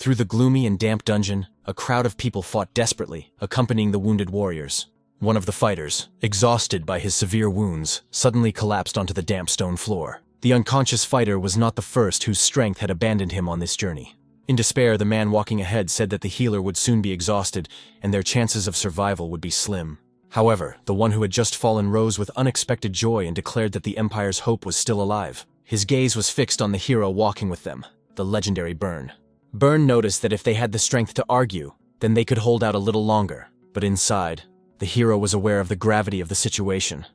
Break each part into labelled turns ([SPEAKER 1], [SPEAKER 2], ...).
[SPEAKER 1] Through the gloomy and damp dungeon, a crowd of people fought desperately, accompanying the wounded warriors. One of the fighters, exhausted by his severe wounds, suddenly collapsed onto the damp stone floor. The unconscious fighter was not the first whose strength had abandoned him on this journey. In despair, the man walking ahead said that the healer would soon be exhausted and their chances of survival would be slim. However, the one who had just fallen rose with unexpected joy and declared that the Empire's hope was still alive. His gaze was fixed on the hero walking with them, the legendary Bern. Bern noticed that if they had the strength to argue, then they could hold out a little longer. But inside, the hero was aware of the gravity of the situation.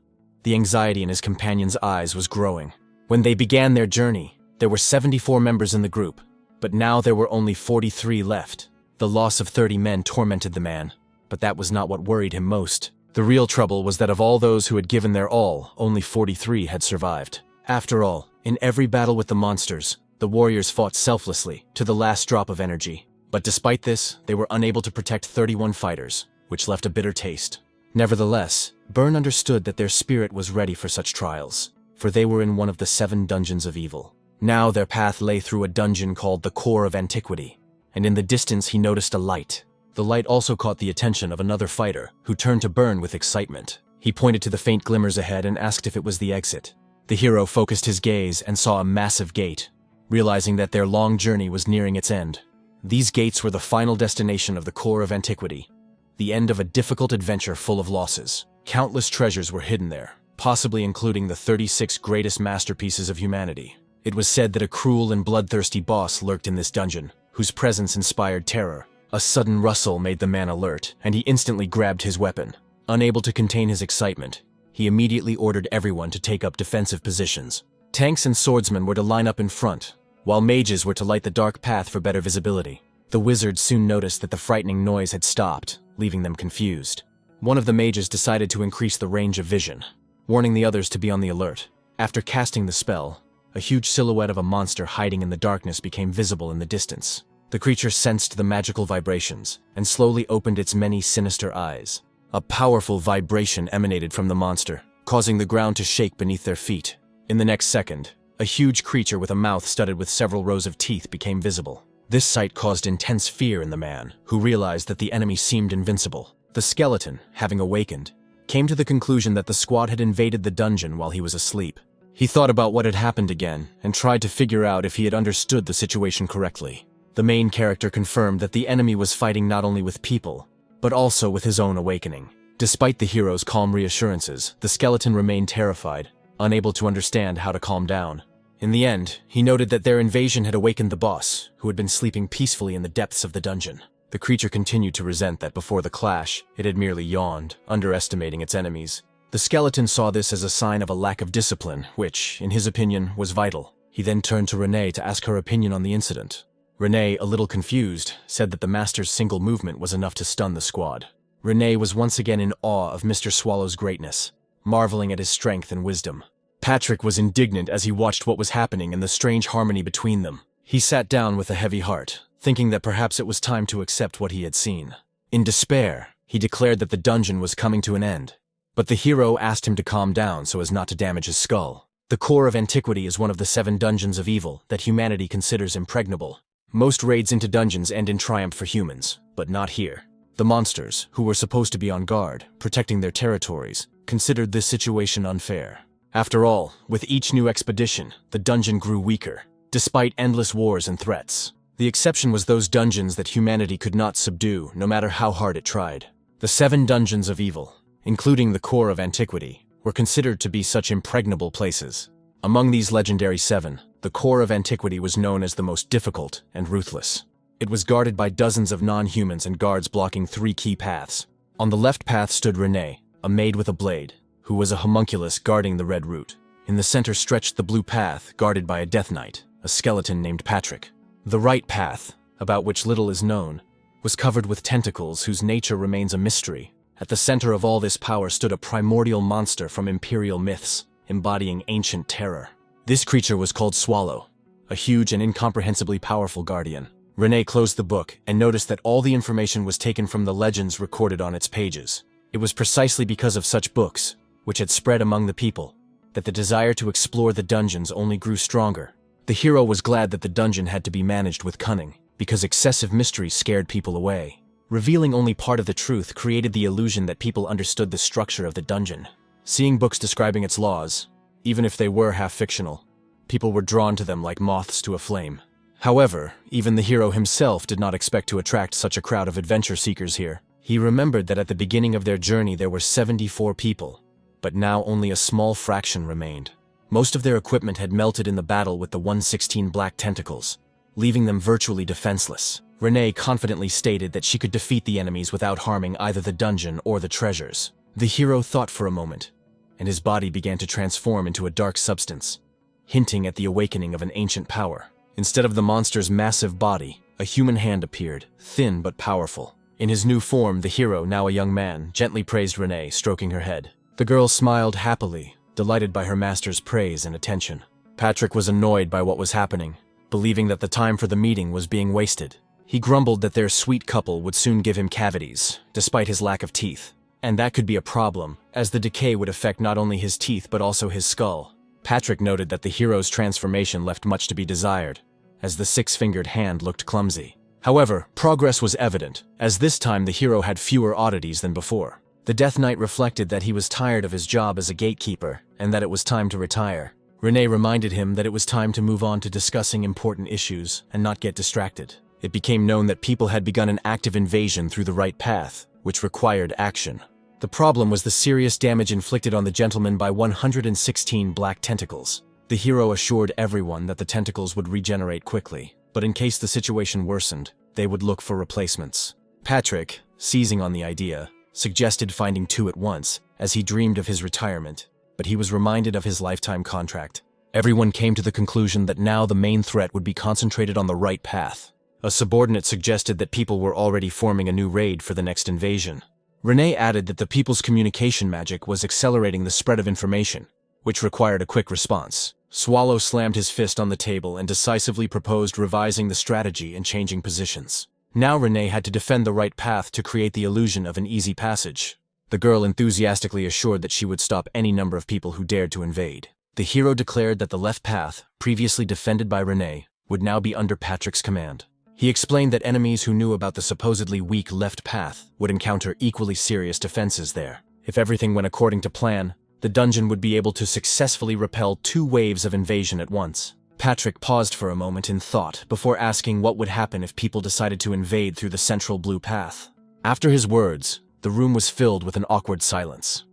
[SPEAKER 1] The anxiety in his companion's eyes was growing. When they began their journey, there were 74 members in the group, but now there were only 43 left. The loss of 30 men tormented the man, but that was not what worried him most. The real trouble was that of all those who had given their all, only 43 had survived. After all, in every battle with the monsters, the warriors fought selflessly, to the last drop of energy. But despite this, they were unable to protect 31 fighters, which left a bitter taste. Nevertheless, Bern understood that their spirit was ready for such trials, for they were in one of the 7 dungeons of evil. Now their path lay through a dungeon called the Core of Antiquity, and in the distance he noticed a light. The light also caught the attention of another fighter, who turned to Bern with excitement. He pointed to the faint glimmers ahead and asked if it was the exit. The hero focused his gaze and saw a massive gate, realizing that their long journey was nearing its end. These gates were the final destination of the Core of Antiquity, the end of a difficult adventure full of losses. Countless treasures were hidden there, possibly including the 36 greatest masterpieces of humanity. It was said that a cruel and bloodthirsty boss lurked in this dungeon, whose presence inspired terror. A sudden rustle made the man alert, and he instantly grabbed his weapon. Unable to contain his excitement, he immediately ordered everyone to take up defensive positions. Tanks and swordsmen were to line up in front, while mages were to light the dark path for better visibility. The wizards soon noticed that the frightening noise had stopped, leaving them confused. One of the mages decided to increase the range of vision, warning the others to be on the alert. After casting the spell, a huge silhouette of a monster hiding in the darkness became visible in the distance. The creature sensed the magical vibrations and slowly opened its many sinister eyes. A powerful vibration emanated from the monster, causing the ground to shake beneath their feet. In the next second, a huge creature with a mouth studded with several rows of teeth became visible. This sight caused intense fear in the man, who realized that the enemy seemed invincible. The skeleton, having awakened, came to the conclusion that the squad had invaded the dungeon while he was asleep. He thought about what had happened again and tried to figure out if he had understood the situation correctly. The main character confirmed that the enemy was fighting not only with people, but also with his own awakening. Despite the hero's calm reassurances, the skeleton remained terrified, unable to understand how to calm down. In the end, he noted that their invasion had awakened the boss, who had been sleeping peacefully in the depths of the dungeon. The creature continued to resent that before the clash, it had merely yawned, underestimating its enemies. The skeleton saw this as a sign of a lack of discipline, which, in his opinion, was vital. He then turned to Renee to ask her opinion on the incident. Renee, a little confused, said that the master's single movement was enough to stun the squad. Renee was once again in awe of Mr. Swallow's greatness, marveling at his strength and wisdom. Patrick was indignant as he watched what was happening and the strange harmony between them. He sat down with a heavy heart, thinking that perhaps it was time to accept what he had seen. In despair, he declared that the dungeon was coming to an end. But the hero asked him to calm down so as not to damage his skull. The Core of Antiquity is one of the 7 dungeons of evil that humanity considers impregnable. Most raids into dungeons end in triumph for humans, but not here. The monsters, who were supposed to be on guard, protecting their territories, considered this situation unfair. After all, with each new expedition, the dungeon grew weaker, despite endless wars and threats. The exception was those dungeons that humanity could not subdue, no matter how hard it tried. The 7 dungeons of evil, including the Core of Antiquity, were considered to be such impregnable places. Among these legendary 7, the Core of Antiquity was known as the most difficult and ruthless. It was guarded by dozens of non-humans and guards blocking 3 key paths. On the left path stood Renee, a maid with a blade, who was a homunculus guarding the red route. In the center stretched the blue path, guarded by a death knight, a skeleton named Patrick. The right path, about which little is known, was covered with tentacles whose nature remains a mystery. At the center of all this power stood a primordial monster from imperial myths, embodying ancient terror. This creature was called Swallow, a huge and incomprehensibly powerful guardian. Renee closed the book and noticed that all the information was taken from the legends recorded on its pages. It was precisely because of such books, which had spread among the people, that the desire to explore the dungeons only grew stronger. The hero was glad that the dungeon had to be managed with cunning, because excessive mystery scared people away. Revealing only part of the truth created the illusion that people understood the structure of the dungeon. Seeing books describing its laws, even if they were half-fictional, people were drawn to them like moths to a flame. However, even the hero himself did not expect to attract such a crowd of adventure seekers here. He remembered that at the beginning of their journey there were 74 people, but now only a small fraction remained. Most of their equipment had melted in the battle with the 116 black tentacles, leaving them virtually defenseless. Renee confidently stated that she could defeat the enemies without harming either the dungeon or the treasures. The hero thought for a moment, and his body began to transform into a dark substance, hinting at the awakening of an ancient power. Instead of the monster's massive body, a human hand appeared, thin but powerful. In his new form, the hero, now a young man, gently praised Renee, stroking her head. The girl smiled happily, delighted by her master's praise and attention. Patrick was annoyed by what was happening, believing that the time for the meeting was being wasted. He grumbled that their sweet couple would soon give him cavities, despite his lack of teeth. And that could be a problem, as the decay would affect not only his teeth but also his skull. Patrick noted that the hero's transformation left much to be desired, as the six-fingered hand looked clumsy. However, progress was evident, as this time the hero had fewer oddities than before. The Death Knight reflected that he was tired of his job as a gatekeeper, and that it was time to retire. Renee reminded him that it was time to move on to discussing important issues and not get distracted. It became known that people had begun an active invasion through the right path, which required action. The problem was the serious damage inflicted on the gentleman by 116 black tentacles. The hero assured everyone that the tentacles would regenerate quickly, but in case the situation worsened, they would look for replacements. Patrick, seizing on the idea, suggested finding two at once, as he dreamed of his retirement, but he was reminded of his lifetime contract. Everyone came to the conclusion that now the main threat would be concentrated on the right path. A subordinate suggested that people were already forming a new raid for the next invasion. Renee added that the people's communication magic was accelerating the spread of information, which required a quick response. Swallow slammed his fist on the table and decisively proposed revising the strategy and changing positions. Now Renee had to defend the right path to create the illusion of an easy passage. The girl enthusiastically assured that she would stop any number of people who dared to invade. The hero declared that the left path, previously defended by Renee, would now be under Patrick's command. He explained that enemies who knew about the supposedly weak left path would encounter equally serious defenses there. If everything went according to plan, the dungeon would be able to successfully repel 2 waves of invasion at once. Patrick paused for a moment in thought before asking what would happen if people decided to invade through the central blue path. After his words, the room was filled with an awkward silence.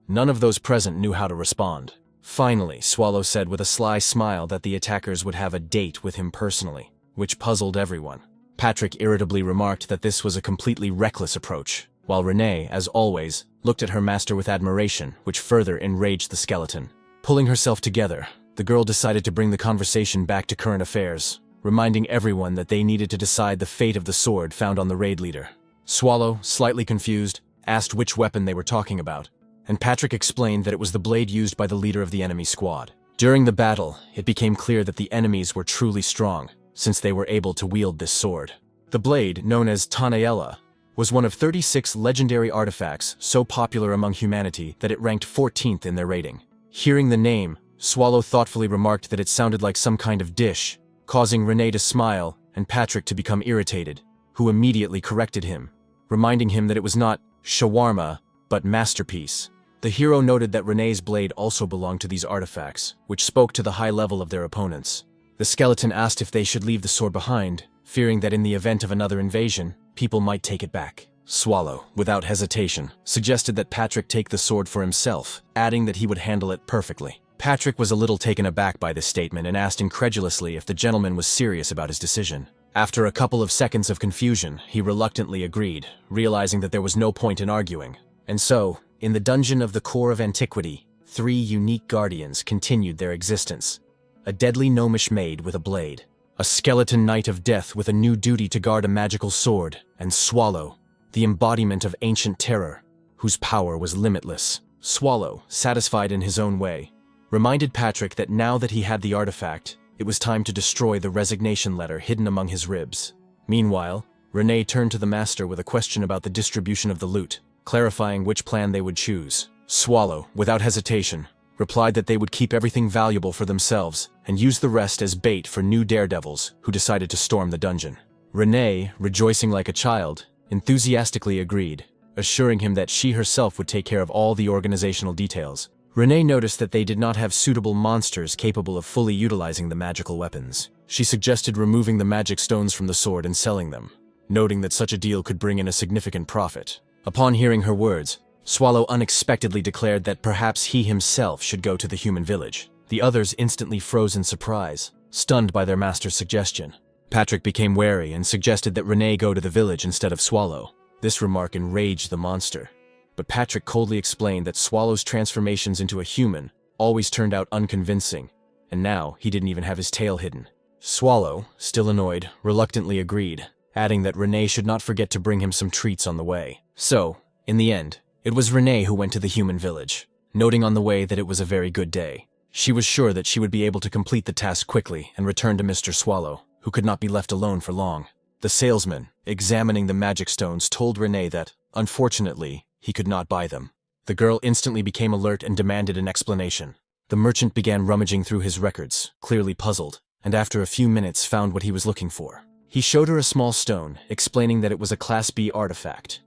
[SPEAKER 1] None of those present knew how to respond. Finally, Swallow said with a sly smile that the attackers would have a date with him personally, which puzzled everyone. Patrick irritably remarked that this was a completely reckless approach, while Renee, as always, looked at her master with admiration, which further enraged the skeleton. Pulling herself together, the girl decided to bring the conversation back to current affairs, reminding everyone that they needed to decide the fate of the sword found on the raid leader. Swallow, slightly confused, asked which weapon they were talking about, and Patrick explained that it was the blade used by the leader of the enemy squad. During the battle, it became clear that the enemies were truly strong, since they were able to wield this sword. The blade, known as Tanaela, was one of 36 legendary artifacts so popular among humanity that it ranked 14th in their rating. Hearing the name, Swallow thoughtfully remarked that it sounded like some kind of dish, causing Renee to smile and Patrick to become irritated, who immediately corrected him, reminding him that it was not shawarma, but masterpiece. The hero noted that Renee's blade also belonged to these artifacts, which spoke to the high level of their opponents. The skeleton asked if they should leave the sword behind, fearing that in the event of another invasion, people might take it back. Swallow, without hesitation, suggested that Patrick take the sword for himself, adding that he would handle it perfectly. Patrick was a little taken aback by this statement and asked incredulously if the gentleman was serious about his decision. After a couple of seconds of confusion, he reluctantly agreed, realizing that there was no point in arguing. And so, in the dungeon of the core of antiquity, 3 unique guardians continued their existence. A deadly gnomish maid with a blade, a skeleton knight of death with a new duty to guard a magical sword, and Swallow, the embodiment of ancient terror, whose power was limitless. Swallow, satisfied in his own way, reminded Patrick that now that he had the artifact, it was time to destroy the resignation letter hidden among his ribs. Meanwhile, Renee turned to the master with a question about the distribution of the loot, clarifying which plan they would choose. Swallow, without hesitation, replied that they would keep everything valuable for themselves and use the rest as bait for new daredevils who decided to storm the dungeon. Renee, rejoicing like a child, enthusiastically agreed, assuring him that she herself would take care of all the organizational details. Renee noticed that they did not have suitable monsters capable of fully utilizing the magical weapons. She suggested removing the magic stones from the sword and selling them, noting that such a deal could bring in a significant profit. Upon hearing her words, Swallow unexpectedly declared that perhaps he himself should go to the human village. The others instantly froze in surprise, stunned by their master's suggestion. Patrick became wary and suggested that Renee go to the village instead of Swallow. This remark enraged the monster, but Patrick coldly explained that Swallow's transformations into a human always turned out unconvincing, and now he didn't even have his tail hidden. Swallow, still annoyed, reluctantly agreed, adding that Renee should not forget to bring him some treats on the way. So, in the end, it was Renee who went to the human village, noting on the way that it was a very good day. She was sure that she would be able to complete the task quickly and return to Mr. Swallow, who could not be left alone for long. The salesman, examining the magic stones, told Renee that, unfortunately, he could not buy them. The girl instantly became alert and demanded an explanation. The merchant began rummaging through his records, clearly puzzled, and after a few minutes found what he was looking for. He showed her a small stone, explaining that it was a Class B artifact,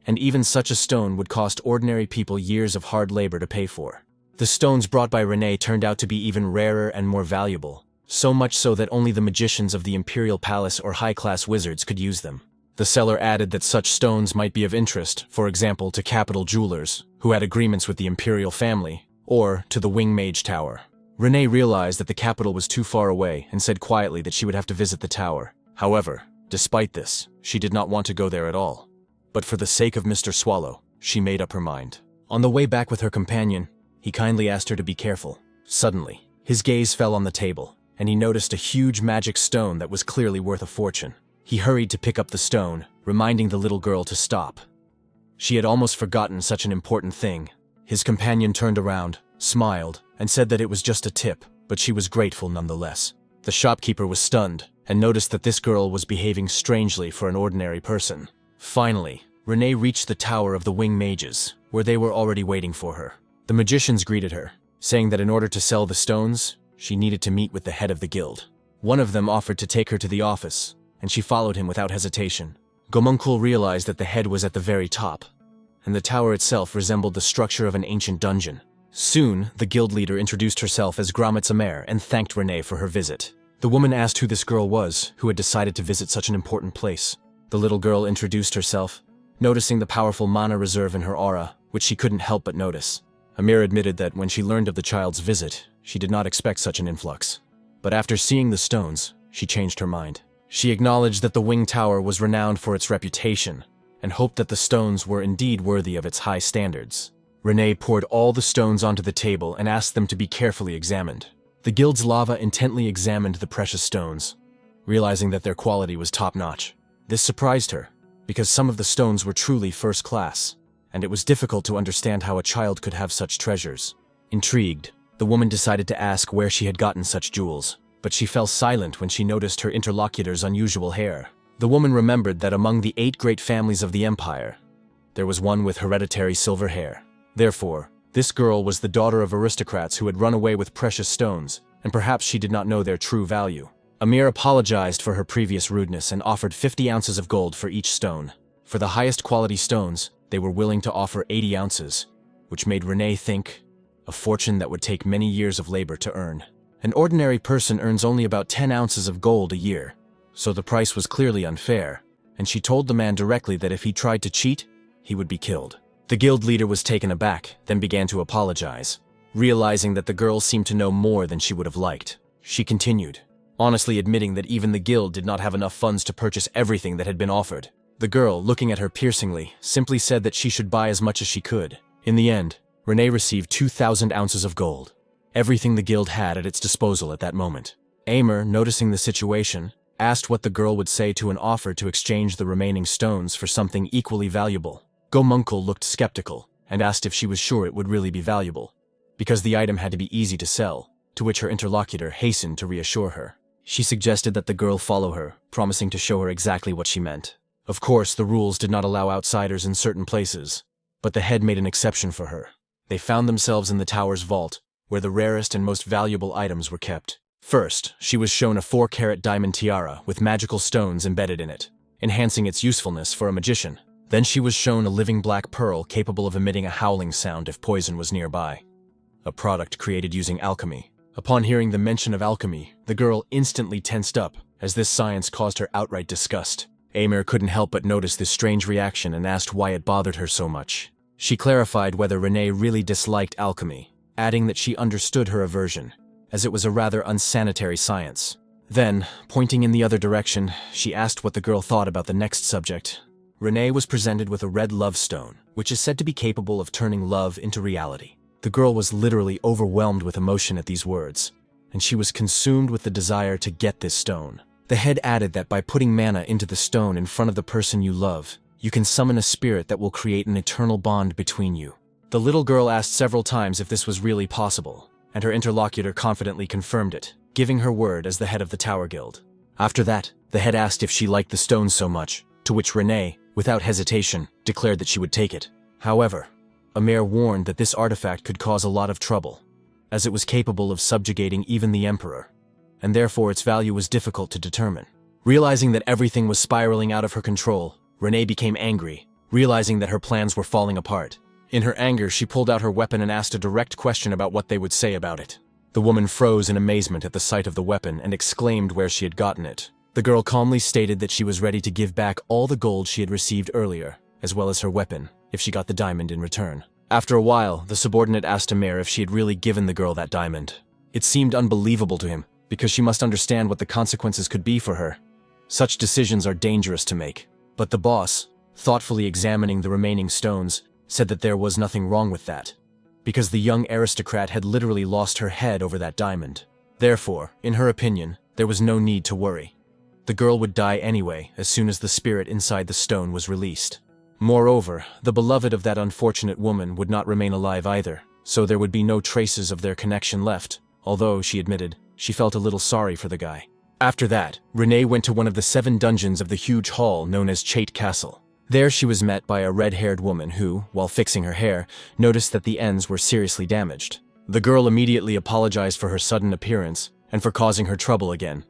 [SPEAKER 1] and even such a stone would cost ordinary people years of hard labor to pay for. The stones brought by Renee turned out to be even rarer and more valuable, so much so that only the magicians of the Imperial Palace or high-class wizards could use them. The seller added that such stones might be of interest, for example, to capital jewelers, who had agreements with the Imperial family, or to the Wing Mage Tower. Renee realized that the capital was too far away and said quietly that she would have to visit the tower. However, despite this, she did not want to go there at all. But for the sake of Mr. Swallow, she made up her mind. On the way back with her companion, he kindly asked her to be careful. Suddenly, his gaze fell on the table, and he noticed a huge magic stone that was clearly worth a fortune. He hurried to pick up the stone, reminding the little girl to stop. She had almost forgotten such an important thing. His companion turned around, smiled, and said that it was just a tip, but she was grateful nonetheless. The shopkeeper was stunned, and noticed that this girl was behaving strangely for an ordinary person. Finally, Renee reached the Tower of the Wing Mages, where they were already waiting for her. The magicians greeted her, saying that in order to sell the stones, she needed to meet with the head of the guild. One of them offered to take her to the office, and she followed him without hesitation. Gomunkul realized that the head was at the very top, and the tower itself resembled the structure of an ancient dungeon. Soon, the guild leader introduced herself as Gramitzamer and thanked Renee for her visit. The woman asked who this girl was, who had decided to visit such an important place. The little girl introduced herself, noticing the powerful mana reserve in her aura, which she couldn't help but notice. Amir admitted that when she learned of the child's visit, she did not expect such an influx. But after seeing the stones, she changed her mind. She acknowledged that the Wing Tower was renowned for its reputation, and hoped that the stones were indeed worthy of its high standards. Renee poured all the stones onto the table and asked them to be carefully examined. The guild's lava intently examined the precious stones, realizing that their quality was top-notch. This surprised her, because some of the stones were truly first class, and it was difficult to understand how a child could have such treasures. Intrigued, the woman decided to ask where she had gotten such jewels, but she fell silent when she noticed her interlocutor's unusual hair. The woman remembered that among the 8 great families of the empire, there was one with hereditary silver hair. Therefore, this girl was the daughter of aristocrats who had run away with precious stones, and perhaps she did not know their true value. Amir apologized for her previous rudeness and offered 50 ounces of gold for each stone. For the highest quality stones, they were willing to offer 80 ounces, which made Renee think a fortune that would take many years of labor to earn. An ordinary person earns only about 10 ounces of gold a year, so the price was clearly unfair, and she told the man directly that if he tried to cheat, he would be killed. The guild leader was taken aback, then began to apologize, realizing that the girl seemed to know more than she would have liked. She continued, honestly admitting that even the guild did not have enough funds to purchase everything that had been offered. The girl, looking at her piercingly, simply said that she should buy as much as she could. In the end, Renee received 2,000 ounces of gold, everything the guild had at its disposal at that moment. Amir, noticing the situation, asked what the girl would say to an offer to exchange the remaining stones for something equally valuable. Gomunkul looked skeptical and asked if she was sure it would really be valuable, because the item had to be easy to sell, to which her interlocutor hastened to reassure her. She suggested that the girl follow her, promising to show her exactly what she meant. Of course, the rules did not allow outsiders in certain places, but the head made an exception for her. They found themselves in the tower's vault, where the rarest and most valuable items were kept. First, she was shown a 4-carat diamond tiara with magical stones embedded in it, enhancing its usefulness for a magician. Then she was shown a living black pearl capable of emitting a howling sound if poison was nearby, a product created using alchemy. Upon hearing the mention of alchemy, the girl instantly tensed up, as this science caused her outright disgust. Amir couldn't help but notice this strange reaction and asked why it bothered her so much. She clarified whether Renee really disliked alchemy, adding that she understood her aversion, as it was a rather unsanitary science. Then, pointing in the other direction, she asked what the girl thought about the next subject. Renee was presented with a red love stone, which is said to be capable of turning love into reality. The girl was literally overwhelmed with emotion at these words, and she was consumed with the desire to get this stone. The head added that by putting mana into the stone in front of the person you love, you can summon a spirit that will create an eternal bond between you. The little girl asked several times if this was really possible, and her interlocutor confidently confirmed it, giving her word as the head of the Tower Guild. After that, the head asked if she liked the stone so much, to which Renee, without hesitation, declared that she would take it. However, Amir warned that this artifact could cause a lot of trouble, as it was capable of subjugating even the Emperor, and therefore its value was difficult to determine. Realizing that everything was spiraling out of her control, Renee became angry, realizing that her plans were falling apart. In her anger, she pulled out her weapon and asked a direct question about what they would say about it. The woman froze in amazement at the sight of the weapon and exclaimed where she had gotten it. The girl calmly stated that she was ready to give back all the gold she had received earlier, as well as her weapon, if she got the diamond in return. After a while, the subordinate asked Amir if she had really given the girl that diamond. It seemed unbelievable to him, because she must understand what the consequences could be for her. Such decisions are dangerous to make. But the boss, thoughtfully examining the remaining stones, said that there was nothing wrong with that, because the young aristocrat had literally lost her head over that diamond. Therefore, in her opinion, there was no need to worry. The girl would die anyway as soon as the spirit inside the stone was released. Moreover, the beloved of that unfortunate woman would not remain alive either, so there would be no traces of their connection left, although, she admitted, she felt a little sorry for the guy. After that, Renee went to one of the 7 dungeons of the huge hall known as Chait Castle. There she was met by a red-haired woman who, while fixing her hair, noticed that the ends were seriously damaged. The girl immediately apologized for her sudden appearance and for causing her trouble again.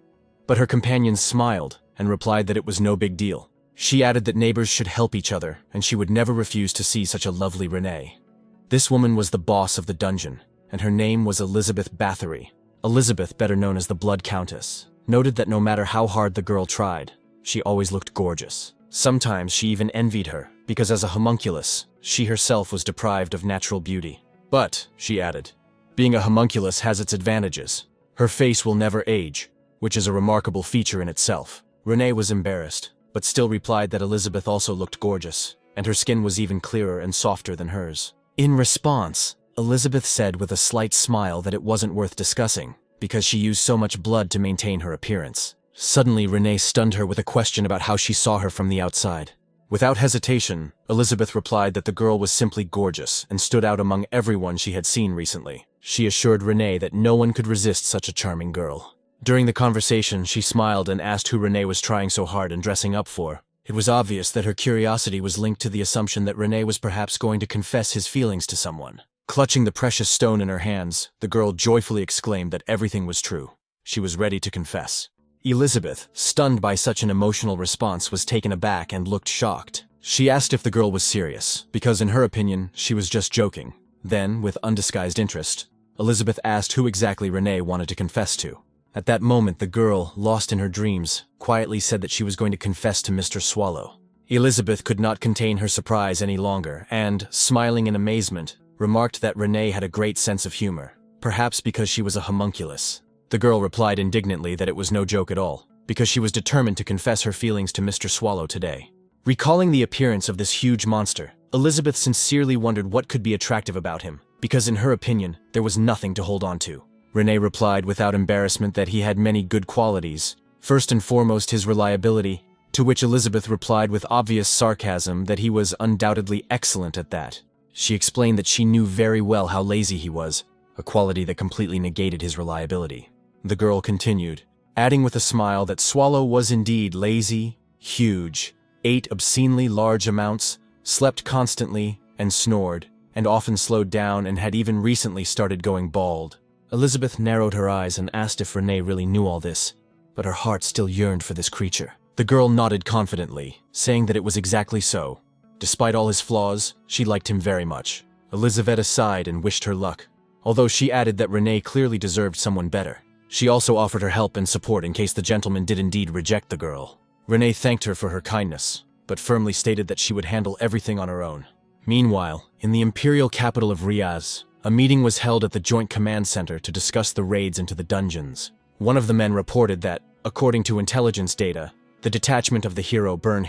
[SPEAKER 1] But her companions smiled and replied that it was no big deal. She added that neighbors should help each other and she would never refuse to see such a lovely Renee. This woman was the boss of the dungeon, and her name was Elizabeth Bathory. Elizabeth, better known as the Blood Countess, noted that no matter how hard the girl tried, she always looked gorgeous. Sometimes she even envied her, because as a homunculus, she herself was deprived of natural beauty. But, she added, being a homunculus has its advantages. Her face will never age, which is a remarkable feature in itself. Renee was embarrassed, but still replied that Elizabeth also looked gorgeous, and her skin was even clearer and softer than hers. In response, Elizabeth said with a slight smile that it wasn't worth discussing, because she used so much blood to maintain her appearance. Suddenly, Renee stunned her with a question about how she saw her from the outside. Without hesitation, Elizabeth replied that the girl was simply gorgeous and stood out among everyone she had seen recently. She assured Renee that no one could resist such a charming girl. During the conversation, she smiled and asked who Renee was trying so hard and dressing up for. It was obvious that her curiosity was linked to the assumption that Renee was perhaps going to confess his feelings to someone. Clutching the precious stone in her hands, the girl joyfully exclaimed that everything was true. She was ready to confess. Elizabeth, stunned by such an emotional response, was taken aback and looked shocked. She asked if the girl was serious, because in her opinion, she was just joking. Then, with undisguised interest, Elizabeth asked who exactly Renee wanted to confess to. At that moment, the girl, lost in her dreams, quietly said that she was going to confess to Mr. Swallow. Elizabeth could not contain her surprise any longer and, smiling in amazement, remarked that Renee had a great sense of humor, perhaps because she was a homunculus. The girl replied indignantly that it was no joke at all, because she was determined to confess her feelings to Mr. Swallow today. Recalling the appearance of this huge monster, Elizabeth sincerely wondered what could be attractive about him, because in her opinion, there was nothing to hold on to. Renee replied without embarrassment that he had many good qualities, first and foremost his reliability, to which Elizabeth replied with obvious sarcasm that he was undoubtedly excellent at that. She explained that she knew very well how lazy he was, a quality that completely negated his reliability. The girl continued, adding with a smile that Swallow was indeed lazy, huge, ate obscenely large amounts, slept constantly, and snored, and often slowed down and had even recently started going bald. Elizabeth narrowed her eyes and asked if Renee really knew all this, but her heart still yearned for this creature. The girl nodded confidently, saying that it was exactly so. Despite all his flaws, she liked him very much. Elizabeth sighed and wished her luck, although she added that Renee clearly deserved someone better. She also offered her help and support in case the gentleman did indeed reject the girl. Renee thanked her for her kindness, but firmly stated that she would handle everything on her own. Meanwhile, in the imperial capital of Riaz, a meeting was held at the Joint Command Center to discuss the raids into the dungeons. One of the men reported that, according to intelligence data, the detachment of the hero Bern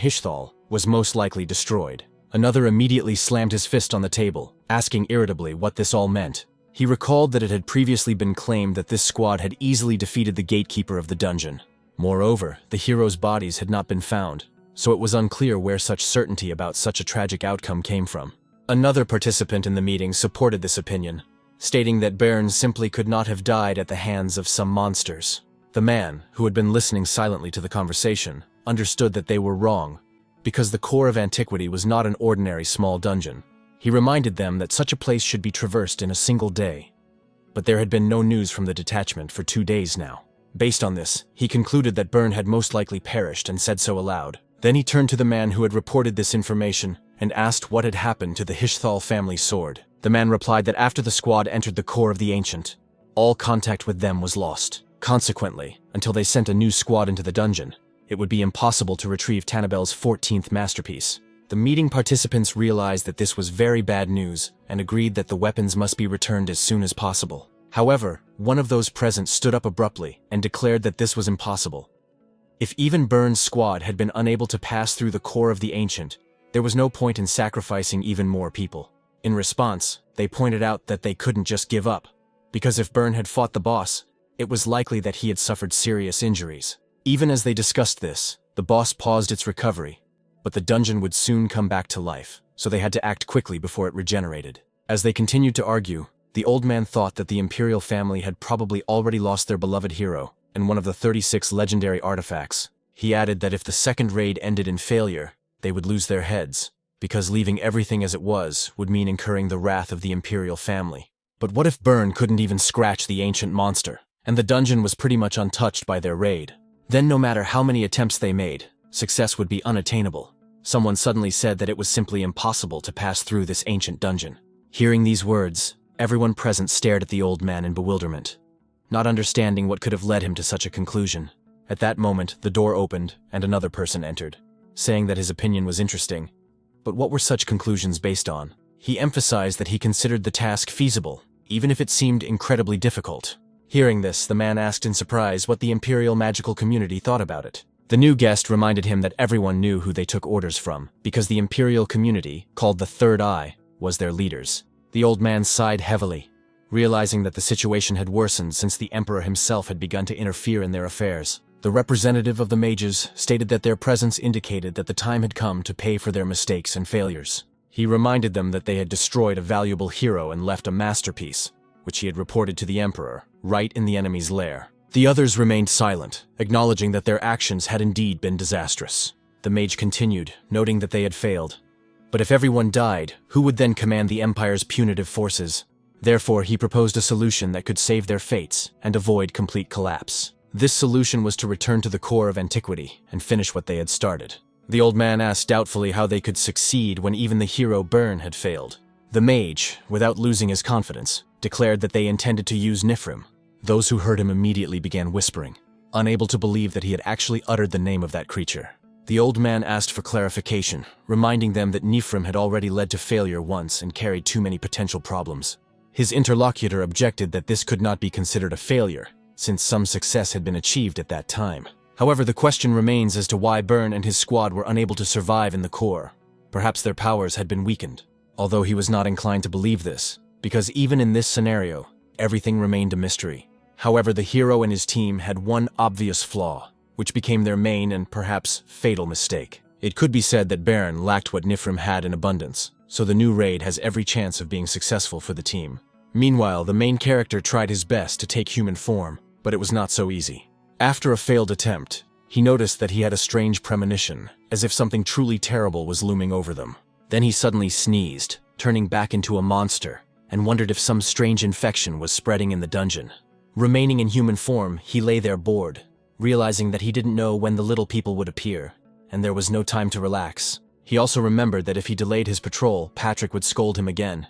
[SPEAKER 1] was most likely destroyed. Another immediately slammed his fist on the table, asking irritably what this all meant. He recalled that it had previously been claimed that this squad had easily defeated the gatekeeper of the dungeon. Moreover, the heroes' bodies had not been found, so it was unclear where such certainty about such a tragic outcome came from. Another participant in the meeting supported this opinion, stating that Bern simply could not have died at the hands of some monsters. The man, who had been listening silently to the conversation, understood that they were wrong, because the core of antiquity was not an ordinary small dungeon. He reminded them that such a place should be traversed in a single day. But there had been no news from the detachment for 2 days now. Based on this, he concluded that Bern had most likely perished and said so aloud. Then he turned to the man who had reported this information and asked what had happened to the Hishthal family sword. The man replied that after the squad entered the core of the Ancient, all contact with them was lost. Consequently, until they sent a new squad into the dungeon, it would be impossible to retrieve Tannibel's 14th masterpiece. The meeting participants realized that this was very bad news and agreed that the weapons must be returned as soon as possible. However, one of those present stood up abruptly and declared that this was impossible. If even Bern's squad had been unable to pass through the core of the Ancient, there was no point in sacrificing even more people. In response, they pointed out that they couldn't just give up, because if Bern had fought the boss, it was likely that he had suffered serious injuries. Even as they discussed this, the boss paused its recovery, but the dungeon would soon come back to life, so they had to act quickly before it regenerated. As they continued to argue, the old man thought that the imperial family had probably already lost their beloved hero and one of the 36 legendary artifacts. He added that if the second raid ended in failure, they would lose their heads, because leaving everything as it was would mean incurring the wrath of the imperial family. But what if Bern couldn't even scratch the ancient monster, and the dungeon was pretty much untouched by their raid? Then no matter how many attempts they made, success would be unattainable. Someone suddenly said that it was simply impossible to pass through this ancient dungeon. Hearing these words, everyone present stared at the old man in bewilderment, not understanding what could have led him to such a conclusion. At that moment, the door opened and another person entered, saying that his opinion was interesting. But what were such conclusions based on? He emphasized that he considered the task feasible, even if it seemed incredibly difficult. Hearing this, the man asked in surprise what the Imperial magical community thought about it. The new guest reminded him that everyone knew who they took orders from, because the Imperial community, called the Third Eye, was their leaders. The old man sighed heavily, realizing that the situation had worsened since the Emperor himself had begun to interfere in their affairs. The representative of the mages stated that their presence indicated that the time had come to pay for their mistakes and failures. He reminded them that they had destroyed a valuable hero and left a masterpiece, which he had reported to the Emperor, right in the enemy's lair. The others remained silent, acknowledging that their actions had indeed been disastrous. The mage continued, noting that they had failed. But if everyone died, who would then command the Empire's punitive forces? Therefore, he proposed a solution that could save their fates and avoid complete collapse. This solution was to return to the core of antiquity and finish what they had started. The old man asked doubtfully how they could succeed when even the hero Bern had failed. The mage, without losing his confidence, declared that they intended to use Nifrim. Those who heard him immediately began whispering, unable to believe that he had actually uttered the name of that creature. The old man asked for clarification, reminding them that Nifrim had already led to failure once and carried too many potential problems. His interlocutor objected that this could not be considered a failure, since some success had been achieved at that time. However, the question remains as to why Bern and his squad were unable to survive in the core. Perhaps their powers had been weakened, although he was not inclined to believe this, because even in this scenario, everything remained a mystery. However, the hero and his team had one obvious flaw, which became their main and perhaps fatal mistake. It could be said that Bern lacked what Nifrim had in abundance, so the new raid has every chance of being successful for the team. Meanwhile, the main character tried his best to take human form, but it was not so easy. After a failed attempt, he noticed that he had a strange premonition, as if something truly terrible was looming over them. Then he suddenly sneezed, turning back into a monster, and wondered if some strange infection was spreading in the dungeon. Remaining in human form, he lay there bored, realizing that he didn't know when the little people would appear, and there was no time to relax. He also remembered that if he delayed his patrol, Patrick would scold him again,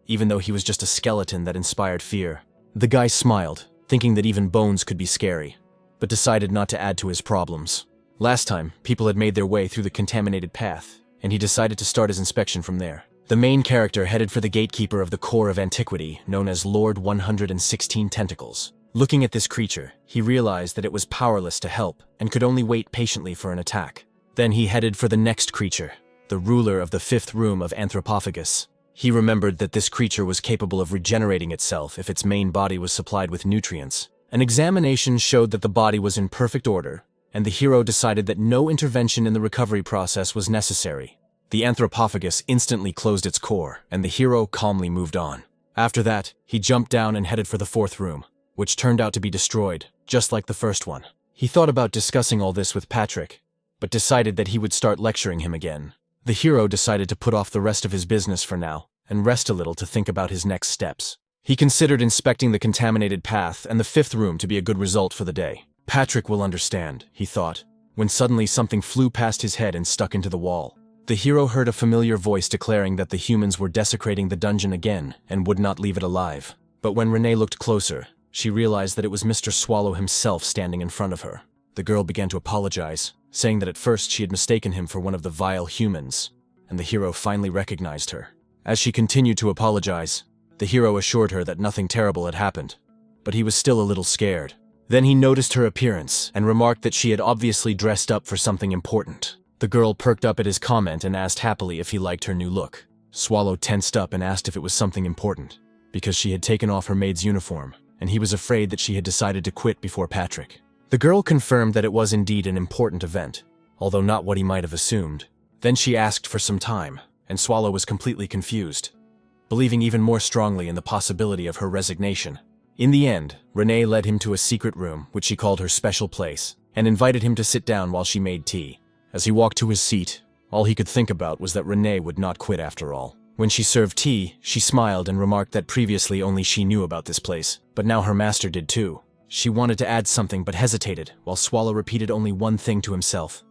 [SPEAKER 1] even though he was just a skeleton that inspired fear. The guy smiled, thinking that even bones could be scary, but decided not to add to his problems. Last time, people had made their way through the contaminated path, and he decided to start his inspection from there. The main character headed for the gatekeeper of the core of antiquity, known as Lord 116 Tentacles. Looking at this creature, he realized that it was powerless to help and could only wait patiently for an attack. Then he headed for the next creature, the ruler of the 5th room of Anthropophagus. He remembered that this creature was capable of regenerating itself if its main body was supplied with nutrients. An examination showed that the body was in perfect order, and the hero decided that no intervention in the recovery process was necessary. The Anthropophagus instantly closed its core, and the hero calmly moved on. After that, he jumped down and headed for the 4th room, which turned out to be destroyed, just like the first one. He thought about discussing all this with Patrick, but decided that he would start lecturing him again. The hero decided to put off the rest of his business for now, and rest a little to think about his next steps. He considered inspecting the contaminated path and the 5th room to be a good result for the day. Patrick will understand, he thought, when suddenly something flew past his head and stuck into the wall. The hero heard a familiar voice declaring that the humans were desecrating the dungeon again and would not leave it alive. But when Renee looked closer, she realized that it was Mr. Swallow himself standing in front of her. The girl began to apologize, saying that at first she had mistaken him for one of the vile humans, and the hero finally recognized her. As she continued to apologize, the hero assured her that nothing terrible had happened, but he was still a little scared. Then he noticed her appearance and remarked that she had obviously dressed up for something important. The girl perked up at his comment and asked happily if he liked her new look. Swallow tensed up and asked if it was something important, because she had taken off her maid's uniform, and he was afraid that she had decided to quit before Patrick. The girl confirmed that it was indeed an important event, although not what he might have assumed. Then she asked for some time, and Swallow was completely confused, believing even more strongly in the possibility of her resignation. In the end, Renee led him to a secret room, which she called her special place, and invited him to sit down while she made tea. As he walked to his seat, all he could think about was that Renee would not quit after all. When she served tea, she smiled and remarked that previously only she knew about this place, but now her master did too. She wanted to add something but hesitated, while Swallow repeated only one thing to himself.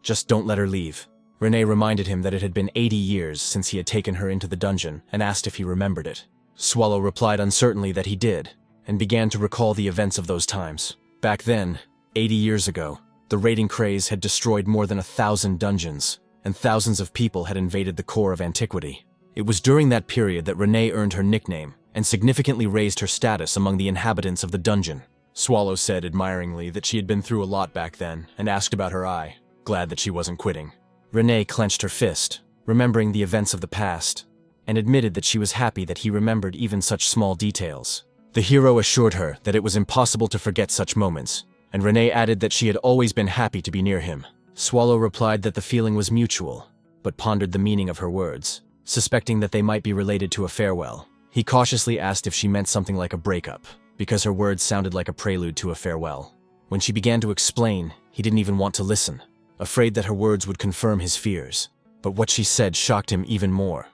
[SPEAKER 1] Just don't let her leave. Renee reminded him that it had been 80 years since he had taken her into the dungeon and asked if he remembered it. Swallow replied uncertainly that he did, and began to recall the events of those times. Back then, 80 years ago, the raiding craze had destroyed more than 1,000 dungeons, and thousands of people had invaded the core of antiquity. It was during that period that Renee earned her nickname and significantly raised her status among the inhabitants of the dungeon. Swallow said admiringly that she had been through a lot back then and asked about her eye, glad that she wasn't quitting. Renee clenched her fist, remembering the events of the past, and admitted that she was happy that he remembered even such small details. The hero assured her that it was impossible to forget such moments, and Renee added that she had always been happy to be near him. Swallow replied that the feeling was mutual, but pondered the meaning of her words, suspecting that they might be related to a farewell. He cautiously asked if she meant something like a breakup, because her words sounded like a prelude to a farewell. When she began to explain, he didn't even want to listen, afraid that her words would confirm his fears. But what she said shocked him even more.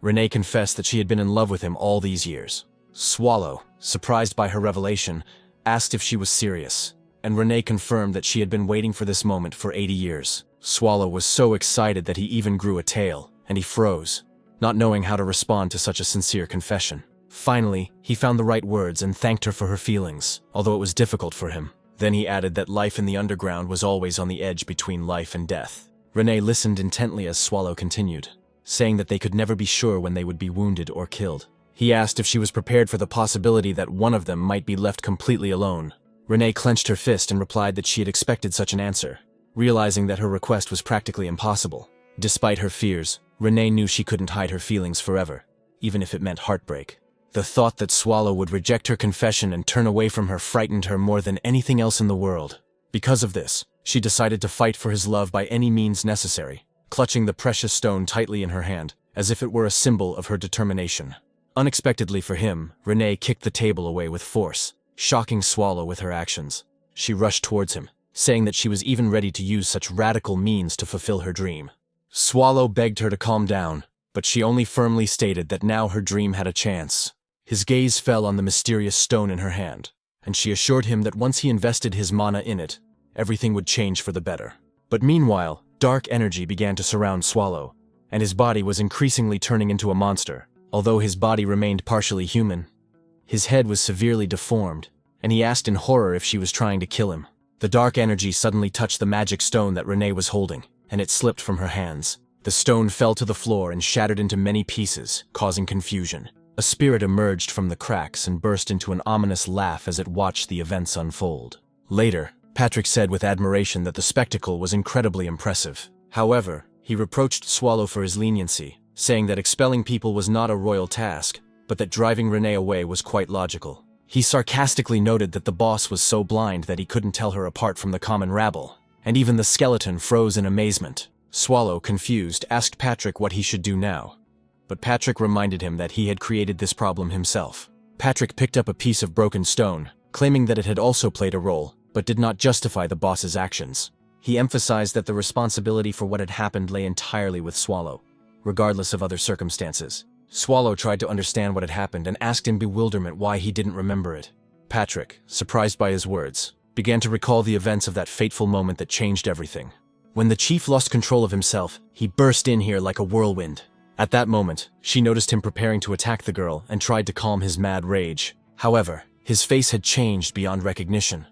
[SPEAKER 1] Renee confessed that she had been in love with him all these years. Swallow, surprised by her revelation, asked if she was serious, and Renee confirmed that she had been waiting for this moment for 80 years. Swallow was so excited that he even grew a tail, and he froze, not knowing how to respond to such a sincere confession. Finally, he found the right words and thanked her for her feelings, although it was difficult for him. Then he added that life in the underground was always on the edge between life and death. Renee listened intently as Swallow continued, saying that they could never be sure when they would be wounded or killed. He asked if she was prepared for the possibility that one of them might be left completely alone. Renee clenched her fist and replied that she had expected such an answer, realizing that her request was practically impossible. Despite her fears, Renee knew she couldn't hide her feelings forever, even if it meant heartbreak. The thought that Swallow would reject her confession and turn away from her frightened her more than anything else in the world. Because of this, she decided to fight for his love by any means necessary, clutching the precious stone tightly in her hand, as if it were a symbol of her determination. Unexpectedly for him, Renee kicked the table away with force, shocking Swallow with her actions. She rushed towards him, saying that she was even ready to use such radical means to fulfill her dream. Swallow begged her to calm down, but she only firmly stated that now her dream had a chance. His gaze fell on the mysterious stone in her hand, and she assured him that once he invested his mana in it, everything would change for the better. But meanwhile, dark energy began to surround Swallow, and his body was increasingly turning into a monster. Although his body remained partially human, his head was severely deformed, and he asked in horror if she was trying to kill him. The dark energy suddenly touched the magic stone that Renee was holding, and it slipped from her hands. The stone fell to the floor and shattered into many pieces, causing confusion. A spirit emerged from the cracks and burst into an ominous laugh as it watched the events unfold. Later, Patrick said with admiration that the spectacle was incredibly impressive. However, he reproached Swallow for his leniency, saying that expelling people was not a royal task, but that driving Renee away was quite logical. He sarcastically noted that the boss was so blind that he couldn't tell her apart from the common rabble, and even the skeleton froze in amazement. Swallow, confused, asked Patrick what he should do now, but Patrick reminded him that he had created this problem himself. Patrick picked up a piece of broken stone, claiming that it had also played a role, but did not justify the boss's actions. He emphasized that the responsibility for what had happened lay entirely with Swallow, regardless of other circumstances. Swallow tried to understand what had happened and asked in bewilderment why he didn't remember it. Patrick, surprised by his words, began to recall the events of that fateful moment that changed everything. When the chief lost control of himself, he burst in here like a whirlwind. At that moment, she noticed him preparing to attack the girl and tried to calm his mad rage. However, his face had changed beyond recognition.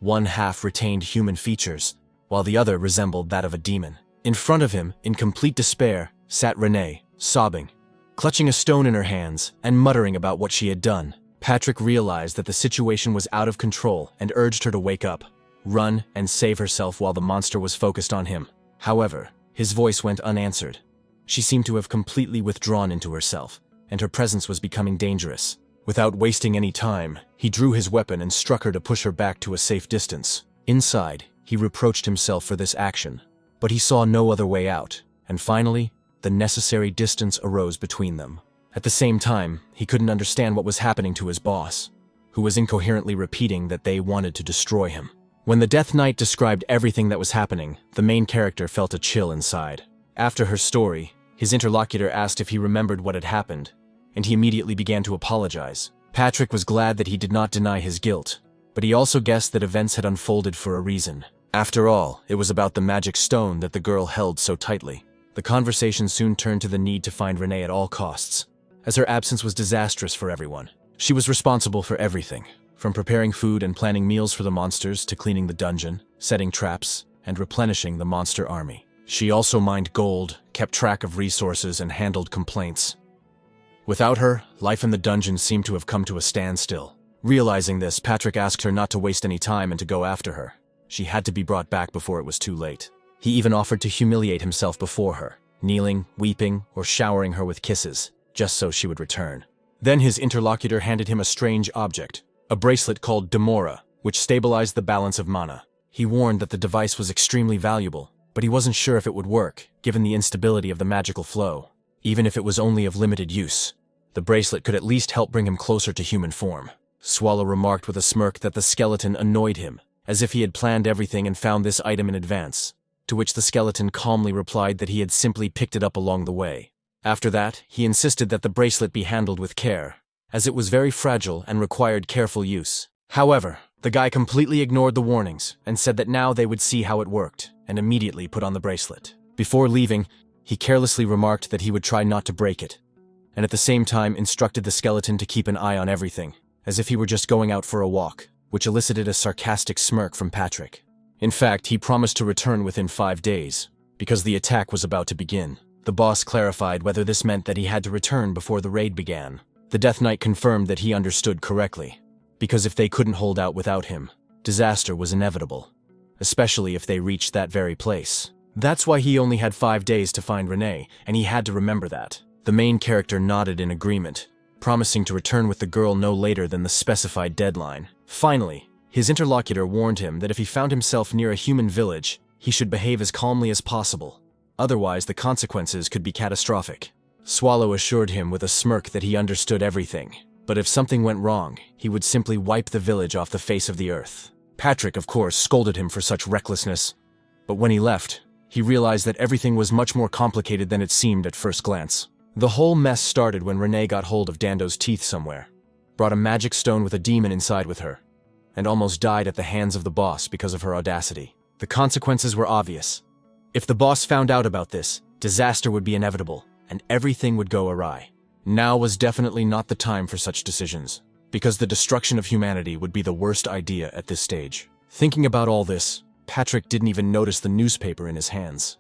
[SPEAKER 1] One half retained human features, while the other resembled that of a demon. In front of him, in complete despair, sat Renee, sobbing, clutching a stone in her hands and muttering about what she had done. Patrick realized that the situation was out of control and urged her to wake up, run, and save herself while the monster was focused on him. However, his voice went unanswered. She seemed to have completely withdrawn into herself, and her presence was becoming dangerous. Without wasting any time, he drew his weapon and struck her to push her back to a safe distance. Inside, he reproached himself for this action, but he saw no other way out, and finally, the necessary distance arose between them. At the same time, he couldn't understand what was happening to his boss, who was incoherently repeating that they wanted to destroy him. When the Death Knight described everything that was happening, the main character felt a chill inside. After her story, his interlocutor asked if he remembered what had happened, and he immediately began to apologize. Patrick was glad that he did not deny his guilt, but he also guessed that events had unfolded for a reason. After all, it was about the magic stone that the girl held so tightly. The conversation soon turned to the need to find Renee at all costs, as her absence was disastrous for everyone. She was responsible for everything, from preparing food and planning meals for the monsters to cleaning the dungeon, setting traps, and replenishing the monster army. She also mined gold, kept track of resources, and handled complaints. Without her, life in the dungeon seemed to have come to a standstill. Realizing this, Patrick asked her not to waste any time and to go after her. She had to be brought back before it was too late. He even offered to humiliate himself before her, kneeling, weeping, or showering her with kisses, just so she would return. Then his interlocutor handed him a strange object, a bracelet called Demora, which stabilized the balance of mana. He warned that the device was extremely valuable, but he wasn't sure if it would work, given the instability of the magical flow. Even if it was only of limited use, the bracelet could at least help bring him closer to human form. Swallow remarked with a smirk that the skeleton annoyed him, as if he had planned everything and found this item in advance, to which the skeleton calmly replied that he had simply picked it up along the way. After that, he insisted that the bracelet be handled with care, as it was very fragile and required careful use. However, the guy completely ignored the warnings and said that now they would see how it worked, and immediately put on the bracelet. Before leaving, he carelessly remarked that he would try not to break it, and at the same time instructed the skeleton to keep an eye on everything, as if he were just going out for a walk, which elicited a sarcastic smirk from Patrick. In fact, he promised to return within 5 days, because the attack was about to begin. The boss clarified whether this meant that he had to return before the raid began. The Death Knight confirmed that he understood correctly, because if they couldn't hold out without him, disaster was inevitable, especially if they reached that very place. That's why he only had 5 days to find Renee, and he had to remember that. The main character nodded in agreement, promising to return with the girl no later than the specified deadline. Finally, his interlocutor warned him that if he found himself near a human village, he should behave as calmly as possible. Otherwise, the consequences could be catastrophic. Swallow assured him with a smirk that he understood everything, but if something went wrong, he would simply wipe the village off the face of the earth. Patrick, of course, scolded him for such recklessness, but when he left, he realized that everything was much more complicated than it seemed at first glance. The whole mess started when Renee got hold of Dando's teeth somewhere, brought a magic stone with a demon inside with her, and almost died at the hands of the boss because of her audacity. The consequences were obvious. If the boss found out about this, disaster would be inevitable, and everything would go awry. Now was definitely not the time for such decisions, because the destruction of humanity would be the worst idea at this stage. Thinking about all this, Patrick didn't even notice the newspaper in his hands.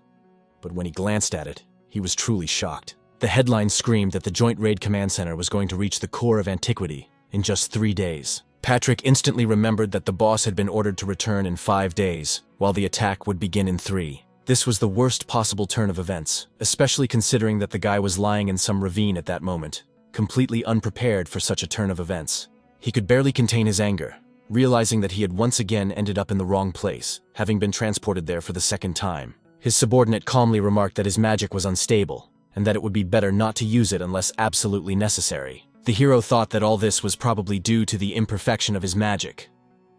[SPEAKER 1] But when he glanced at it, he was truly shocked. The headline screamed that the Joint Raid Command Center was going to reach the core of antiquity in just 3 days. Patrick instantly remembered that the boss had been ordered to return in 5 days, while the attack would begin in 3. This was the worst possible turn of events, especially considering that the guy was lying in some ravine at that moment, completely unprepared for such a turn of events. He could barely contain his anger, realizing that he had once again ended up in the wrong place, having been transported there for the second time. His subordinate calmly remarked that his magic was unstable, and that it would be better not to use it unless absolutely necessary. The hero thought that all this was probably due to the imperfection of his magic,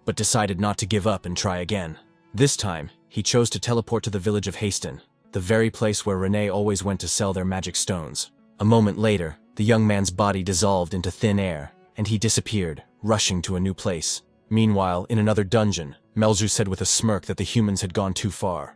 [SPEAKER 1] but decided not to give up and try again. This time, he chose to teleport to the village of Haston, the very place where Renee always went to sell their magic stones. A moment later, the young man's body dissolved into thin air, and he disappeared, rushing to a new place. Meanwhile, in another dungeon, Melzu said with a smirk that the humans had gone too far,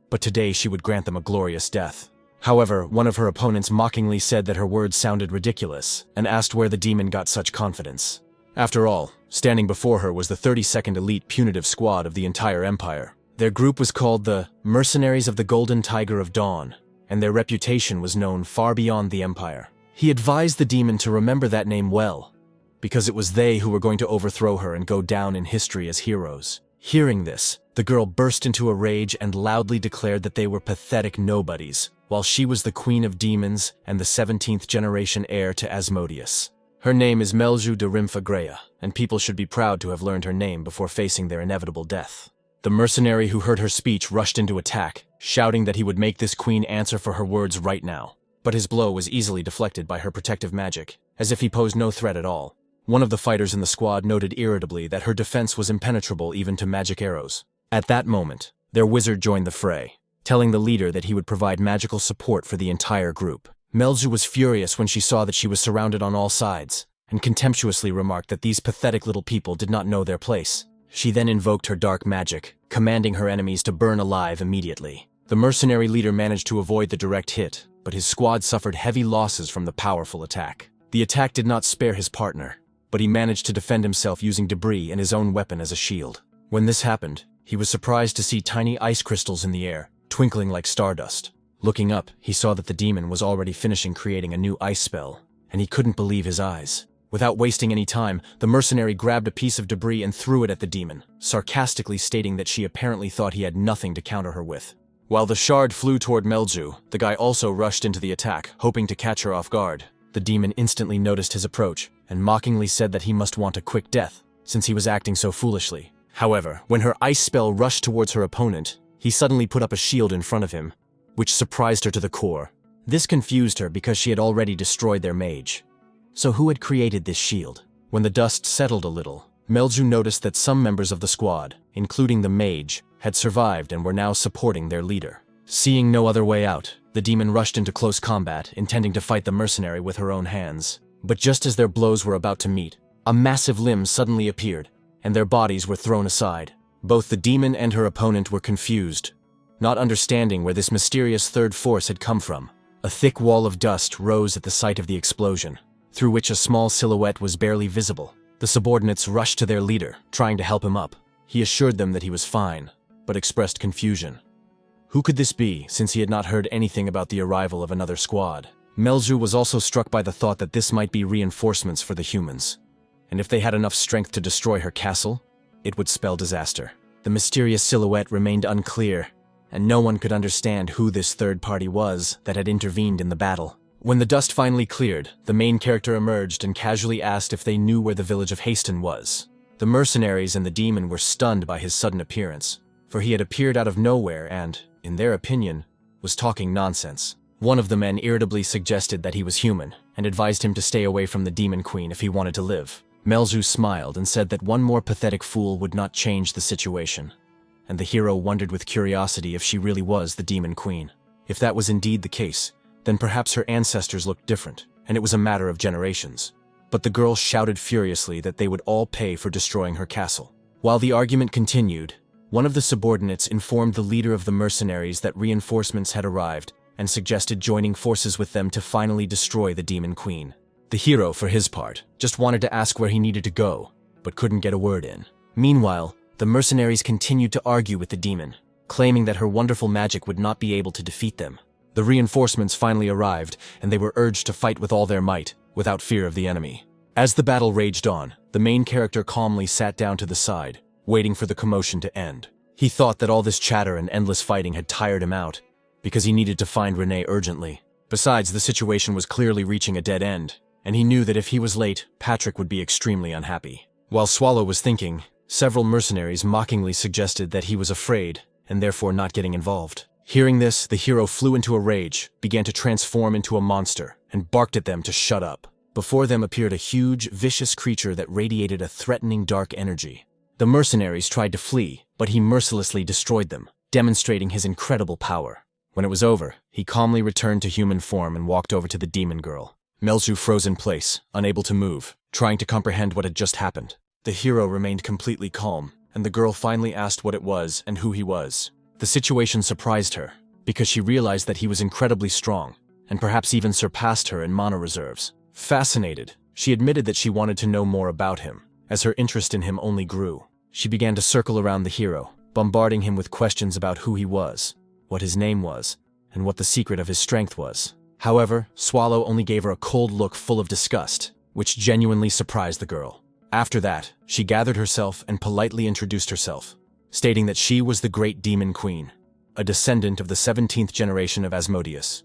[SPEAKER 1] but today she would grant them a glorious death. However, one of her opponents mockingly said that her words sounded ridiculous, and asked where the demon got such confidence. After all, standing before her was the 32nd Elite Punitive Squad of the entire Empire. Their group was called the Mercenaries of the Golden Tiger of Dawn, and their reputation was known far beyond the Empire. He advised the demon to remember that name well, because it was they who were going to overthrow her and go down in history as heroes. Hearing this, the girl burst into a rage and loudly declared that they were pathetic nobodies, while she was the queen of demons and the 17th generation heir to Asmodeus. Her name is Melzu de Rimfagrea, and people should be proud to have learned her name before facing their inevitable death. The mercenary who heard her speech rushed into attack, shouting that he would make this queen answer for her words right now. But his blow was easily deflected by her protective magic, as if he posed no threat at all. One of the fighters in the squad noted irritably that her defense was impenetrable even to magic arrows. At that moment, their wizard joined the fray, telling the leader that he would provide magical support for the entire group. Melzu was furious when she saw that she was surrounded on all sides, and contemptuously remarked that these pathetic little people did not know their place. She then invoked her dark magic, commanding her enemies to burn alive immediately. The mercenary leader managed to avoid the direct hit, but his squad suffered heavy losses from the powerful attack. The attack did not spare his partner, but he managed to defend himself using debris and his own weapon as a shield. When this happened, he was surprised to see tiny ice crystals in the air, twinkling like stardust. Looking up, he saw that the demon was already finishing creating a new ice spell, and he couldn't believe his eyes. Without wasting any time, the mercenary grabbed a piece of debris and threw it at the demon, sarcastically stating that she apparently thought he had nothing to counter her with. While the shard flew toward Melzu, the guy also rushed into the attack, hoping to catch her off guard. The demon instantly noticed his approach, and mockingly said that he must want a quick death, since he was acting so foolishly. However, when her ice spell rushed towards her opponent, he suddenly put up a shield in front of him, which surprised her to the core. This confused her because she had already destroyed their mage. So who had created this shield? When the dust settled a little, Melzu noticed that some members of the squad, including the mage, had survived and were now supporting their leader. Seeing no other way out, the demon rushed into close combat, intending to fight the mercenary with her own hands. But just as their blows were about to meet, a massive limb suddenly appeared, and their bodies were thrown aside. Both the demon and her opponent were confused, not understanding where this mysterious third force had come from. A thick wall of dust rose at the sight of the explosion, through which a small silhouette was barely visible. The subordinates rushed to their leader, trying to help him up. He assured them that he was fine, but expressed confusion. Who could this be, since he had not heard anything about the arrival of another squad? Melzu was also struck by the thought that this might be reinforcements for the humans, and if they had enough strength to destroy her castle, it would spell disaster. The mysterious silhouette remained unclear, and no one could understand who this third party was that had intervened in the battle. When the dust finally cleared, the main character emerged and casually asked if they knew where the village of Haston was. The mercenaries and the demon were stunned by his sudden appearance, for he had appeared out of nowhere and, in their opinion, was talking nonsense. One of the men irritably suggested that he was human, and advised him to stay away from the demon queen if he wanted to live. Melzu smiled and said that one more pathetic fool would not change the situation, and the hero wondered with curiosity if she really was the demon queen. If that was indeed the case, then perhaps her ancestors looked different, and it was a matter of generations. But the girl shouted furiously that they would all pay for destroying her castle. While the argument continued, one of the subordinates informed the leader of the mercenaries that reinforcements had arrived and suggested joining forces with them to finally destroy the Demon Queen. The hero, for his part, just wanted to ask where he needed to go, but couldn't get a word in. Meanwhile, the mercenaries continued to argue with the demon, claiming that her wonderful magic would not be able to defeat them. The reinforcements finally arrived, and they were urged to fight with all their might, without fear of the enemy. As the battle raged on, the main character calmly sat down to the side, waiting for the commotion to end. He thought that all this chatter and endless fighting had tired him out, because he needed to find Renee urgently. Besides, the situation was clearly reaching a dead end, and he knew that if he was late, Patrick would be extremely unhappy. While Swallow was thinking, several mercenaries mockingly suggested that he was afraid, and therefore not getting involved. Hearing this, the hero flew into a rage, began to transform into a monster, and barked at them to shut up. Before them appeared a huge, vicious creature that radiated a threatening dark energy. The mercenaries tried to flee, but he mercilessly destroyed them, demonstrating his incredible power. When it was over, he calmly returned to human form and walked over to the demon girl. Melju froze in place, unable to move, trying to comprehend what had just happened. The hero remained completely calm, and the girl finally asked what it was and who he was. The situation surprised her, because she realized that he was incredibly strong, and perhaps even surpassed her in mana reserves. Fascinated, she admitted that she wanted to know more about him. As her interest in him only grew, she began to circle around the hero, bombarding him with questions about who he was, what his name was, and what the secret of his strength was. However, Swallow only gave her a cold look full of disgust, which genuinely surprised the girl. After that, she gathered herself and politely introduced herself, stating that she was the Great Demon Queen, a descendant of the 17th generation of Asmodeus,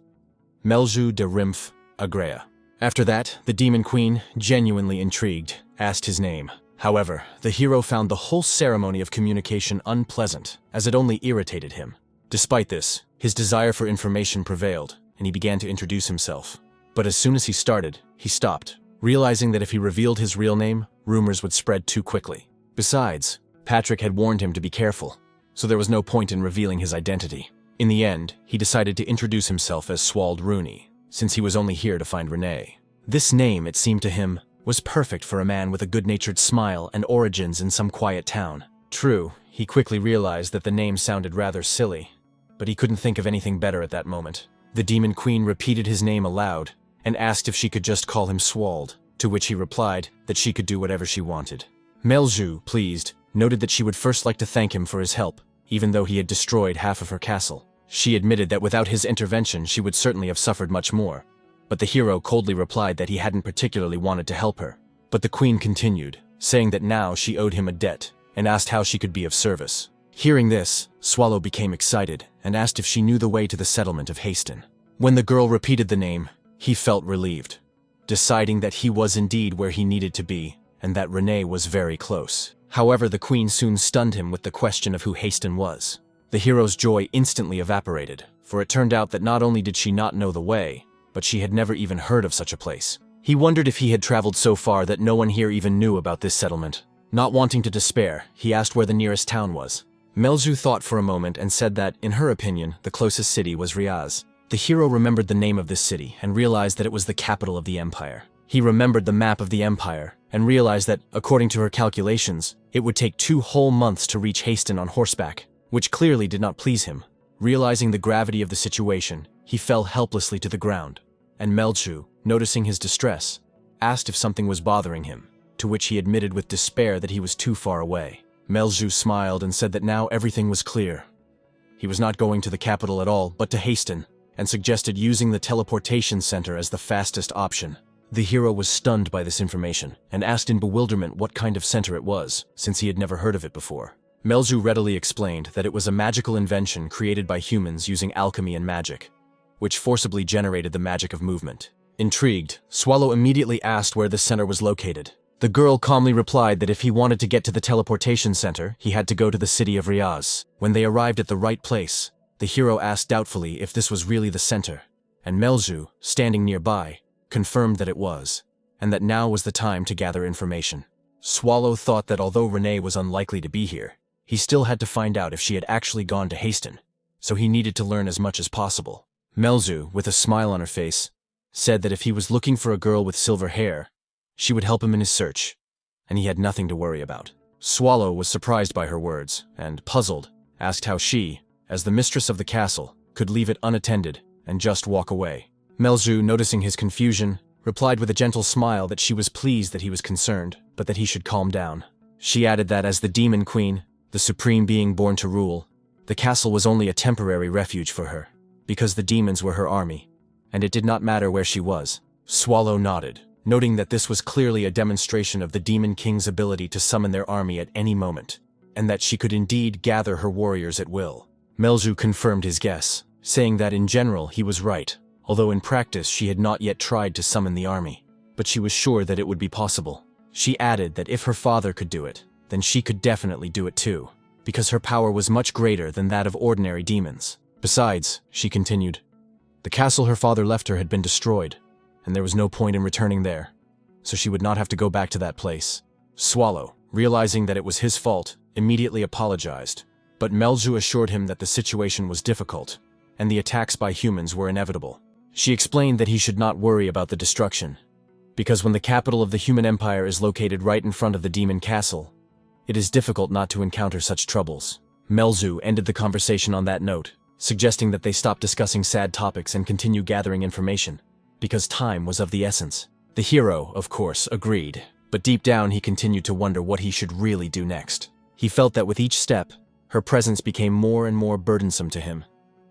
[SPEAKER 1] Melju de Rimph Agrea. After that, the Demon Queen, genuinely intrigued, asked his name. However, the hero found the whole ceremony of communication unpleasant, as it only irritated him. Despite this, his desire for information prevailed, and he began to introduce himself. But as soon as he started, he stopped, realizing that if he revealed his real name, rumors would spread too quickly. Besides, Patrick had warned him to be careful, so there was no point in revealing his identity. In the end, he decided to introduce himself as Swald Rooney, since he was only here to find Renee. This name, it seemed to him, was perfect for a man with a good-natured smile and origins in some quiet town. True, he quickly realized that the name sounded rather silly, but he couldn't think of anything better at that moment. The Demon Queen repeated his name aloud and asked if she could just call him Swald, to which he replied that she could do whatever she wanted. Melju, pleased, noted that she would first like to thank him for his help, even though he had destroyed half of her castle. She admitted that without his intervention she would certainly have suffered much more, but the hero coldly replied that he hadn't particularly wanted to help her. But the queen continued, saying that now she owed him a debt, and asked how she could be of service. Hearing this, Swallow became excited and asked if she knew the way to the settlement of Haston. When the girl repeated the name, he felt relieved, deciding that he was indeed where he needed to be, and that Renee was very close. However, the queen soon stunned him with the question of who Haston was. The hero's joy instantly evaporated, for it turned out that not only did she not know the way, but she had never even heard of such a place. He wondered if he had traveled so far that no one here even knew about this settlement. Not wanting to despair, he asked where the nearest town was. Melju thought for a moment and said that, in her opinion, the closest city was Riaz. The hero remembered the name of this city and realized that it was the capital of the empire. He remembered the map of the empire and realized that, according to her calculations, it would take 2 whole months to reach Haston on horseback, which clearly did not please him. Realizing the gravity of the situation, he fell helplessly to the ground, and Melju, noticing his distress, asked if something was bothering him, to which he admitted with despair that he was too far away. Melju smiled and said that now everything was clear. He was not going to the capital at all, but to Haston, and suggested using the teleportation center as the fastest option. The hero was stunned by this information, and asked in bewilderment what kind of center it was, since he had never heard of it before. Melju readily explained that it was a magical invention created by humans using alchemy and magic, which forcibly generated the magic of movement. Intrigued, Swallow immediately asked where the center was located. The girl calmly replied that if he wanted to get to the teleportation center, he had to go to the city of Riaz. When they arrived at the right place, the hero asked doubtfully if this was really the center, and Melju, standing nearby, confirmed that it was, and that now was the time to gather information. Swallow thought that although Renee was unlikely to be here, he still had to find out if she had actually gone to Haston, so he needed to learn as much as possible. Melzu, with a smile on her face, said that if he was looking for a girl with silver hair, she would help him in his search, and he had nothing to worry about. Swallow was surprised by her words, and, puzzled, asked how she, as the mistress of the castle, could leave it unattended and just walk away. Melzu, noticing his confusion, replied with a gentle smile that she was pleased that he was concerned, but that he should calm down. She added that as the demon queen, the supreme being born to rule, the castle was only a temporary refuge for her, because the demons were her army, and it did not matter where she was. Swallow nodded, noting that this was clearly a demonstration of the Demon King's ability to summon their army at any moment, and that she could indeed gather her warriors at will. Melzu confirmed his guess, saying that in general he was right, although in practice she had not yet tried to summon the army, but she was sure that it would be possible. She added that if her father could do it, then she could definitely do it too, because her power was much greater than that of ordinary demons. Besides, she continued, the castle her father left her had been destroyed, and there was no point in returning there, so she would not have to go back to that place. Swallow, realizing that it was his fault, immediately apologized, but Melzu assured him that the situation was difficult, and the attacks by humans were inevitable. She explained that he should not worry about the destruction, because when the capital of the human empire is located right in front of the demon castle, it is difficult not to encounter such troubles. Melzu ended the conversation on that note, suggesting that they stop discussing sad topics and continue gathering information, because time was of the essence. The hero, of course, agreed, but deep down he continued to wonder what he should really do next. He felt that with each step, her presence became more and more burdensome to him,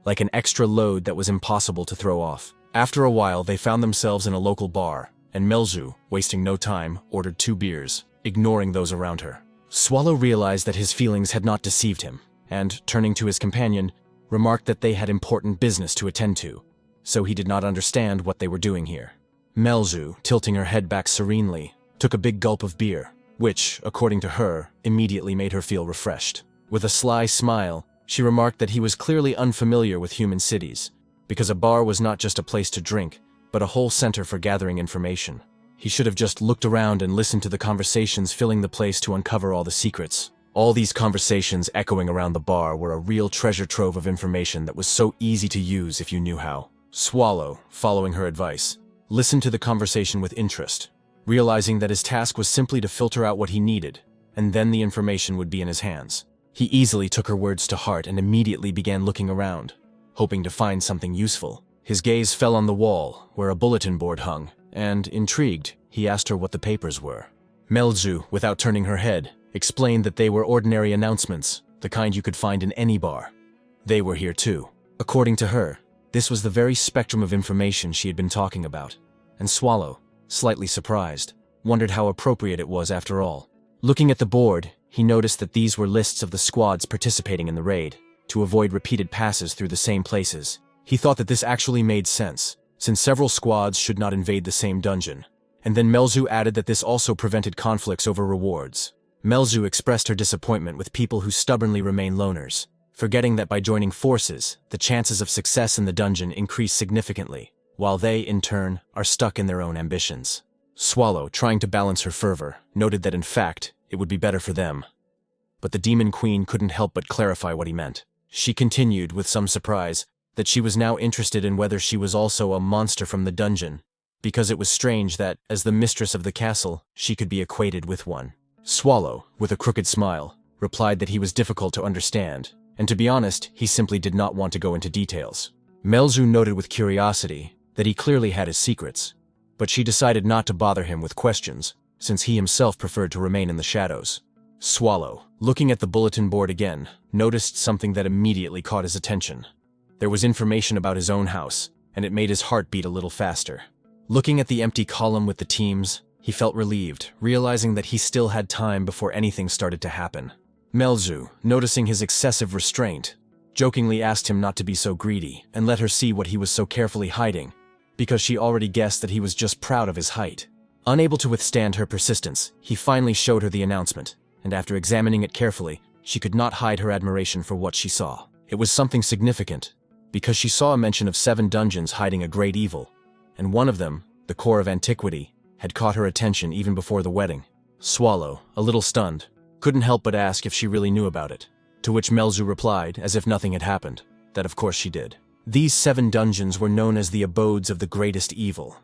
[SPEAKER 1] like an extra load that was impossible to throw off. After a while, they found themselves in a local bar, and Melzu, wasting no time, ordered 2 beers, ignoring those around her. Swallow realized that his feelings had not deceived him, and, turning to his companion, remarked that they had important business to attend to, so he did not understand what they were doing here. Melzu, tilting her head back serenely, took a big gulp of beer, which, according to her, immediately made her feel refreshed. With a sly smile, she remarked that he was clearly unfamiliar with human cities, because a bar was not just a place to drink, but a whole center for gathering information. He should have just looked around and listened to the conversations filling the place to uncover all the secrets. All these conversations echoing around the bar were a real treasure trove of information that was so easy to use if you knew how. Swallow, following her advice, listened to the conversation with interest, realizing that his task was simply to filter out what he needed, and then the information would be in his hands. He easily took her words to heart and immediately began looking around, hoping to find something useful. His gaze fell on the wall, where a bulletin board hung, and, intrigued, he asked her what the papers were. Melzu, without turning her head, explained that they were ordinary announcements, the kind you could find in any bar. They were here too. According to her, this was the very spectrum of information she had been talking about, and Swallow, slightly surprised, wondered how appropriate it was after all. Looking at the board, he noticed that these were lists of the squads participating in the raid, to avoid repeated passes through the same places. He thought that this actually made sense, since several squads should not invade the same dungeon. And then Melzu added that this also prevented conflicts over rewards. Melzu expressed her disappointment with people who stubbornly remain loners, forgetting that by joining forces, the chances of success in the dungeon increase significantly, while they, in turn, are stuck in their own ambitions. Swallow, trying to balance her fervor, noted that in fact, it would be better for them. But the Demon Queen couldn't help but clarify what he meant. She continued, with some surprise, that she was now interested in whether she was also a monster from the dungeon, because it was strange that, as the mistress of the castle, she could be equated with one. Swallow, with a crooked smile, replied that he was difficult to understand, and to be honest, he simply did not want to go into details. Melzu noted with curiosity that he clearly had his secrets, but she decided not to bother him with questions, since he himself preferred to remain in the shadows. Swallow, looking at the bulletin board again, noticed something that immediately caught his attention. There was information about his own house, and it made his heart beat a little faster. Looking at the empty column with the teams, he felt relieved, realizing that he still had time before anything started to happen. Melzu, noticing his excessive restraint, jokingly asked him not to be so greedy and let her see what he was so carefully hiding, because she already guessed that he was just proud of his height. Unable to withstand her persistence, he finally showed her the announcement, and after examining it carefully, she could not hide her admiration for what she saw. It was something significant, because she saw a mention of 7 dungeons hiding a great evil, and one of them, the core of antiquity, had caught her attention even before the wedding. Swallow, a little stunned, couldn't help but ask if she really knew about it, to which Melzu replied, as if nothing had happened, that of course she did. These 7 dungeons were known as the abodes of the greatest evil,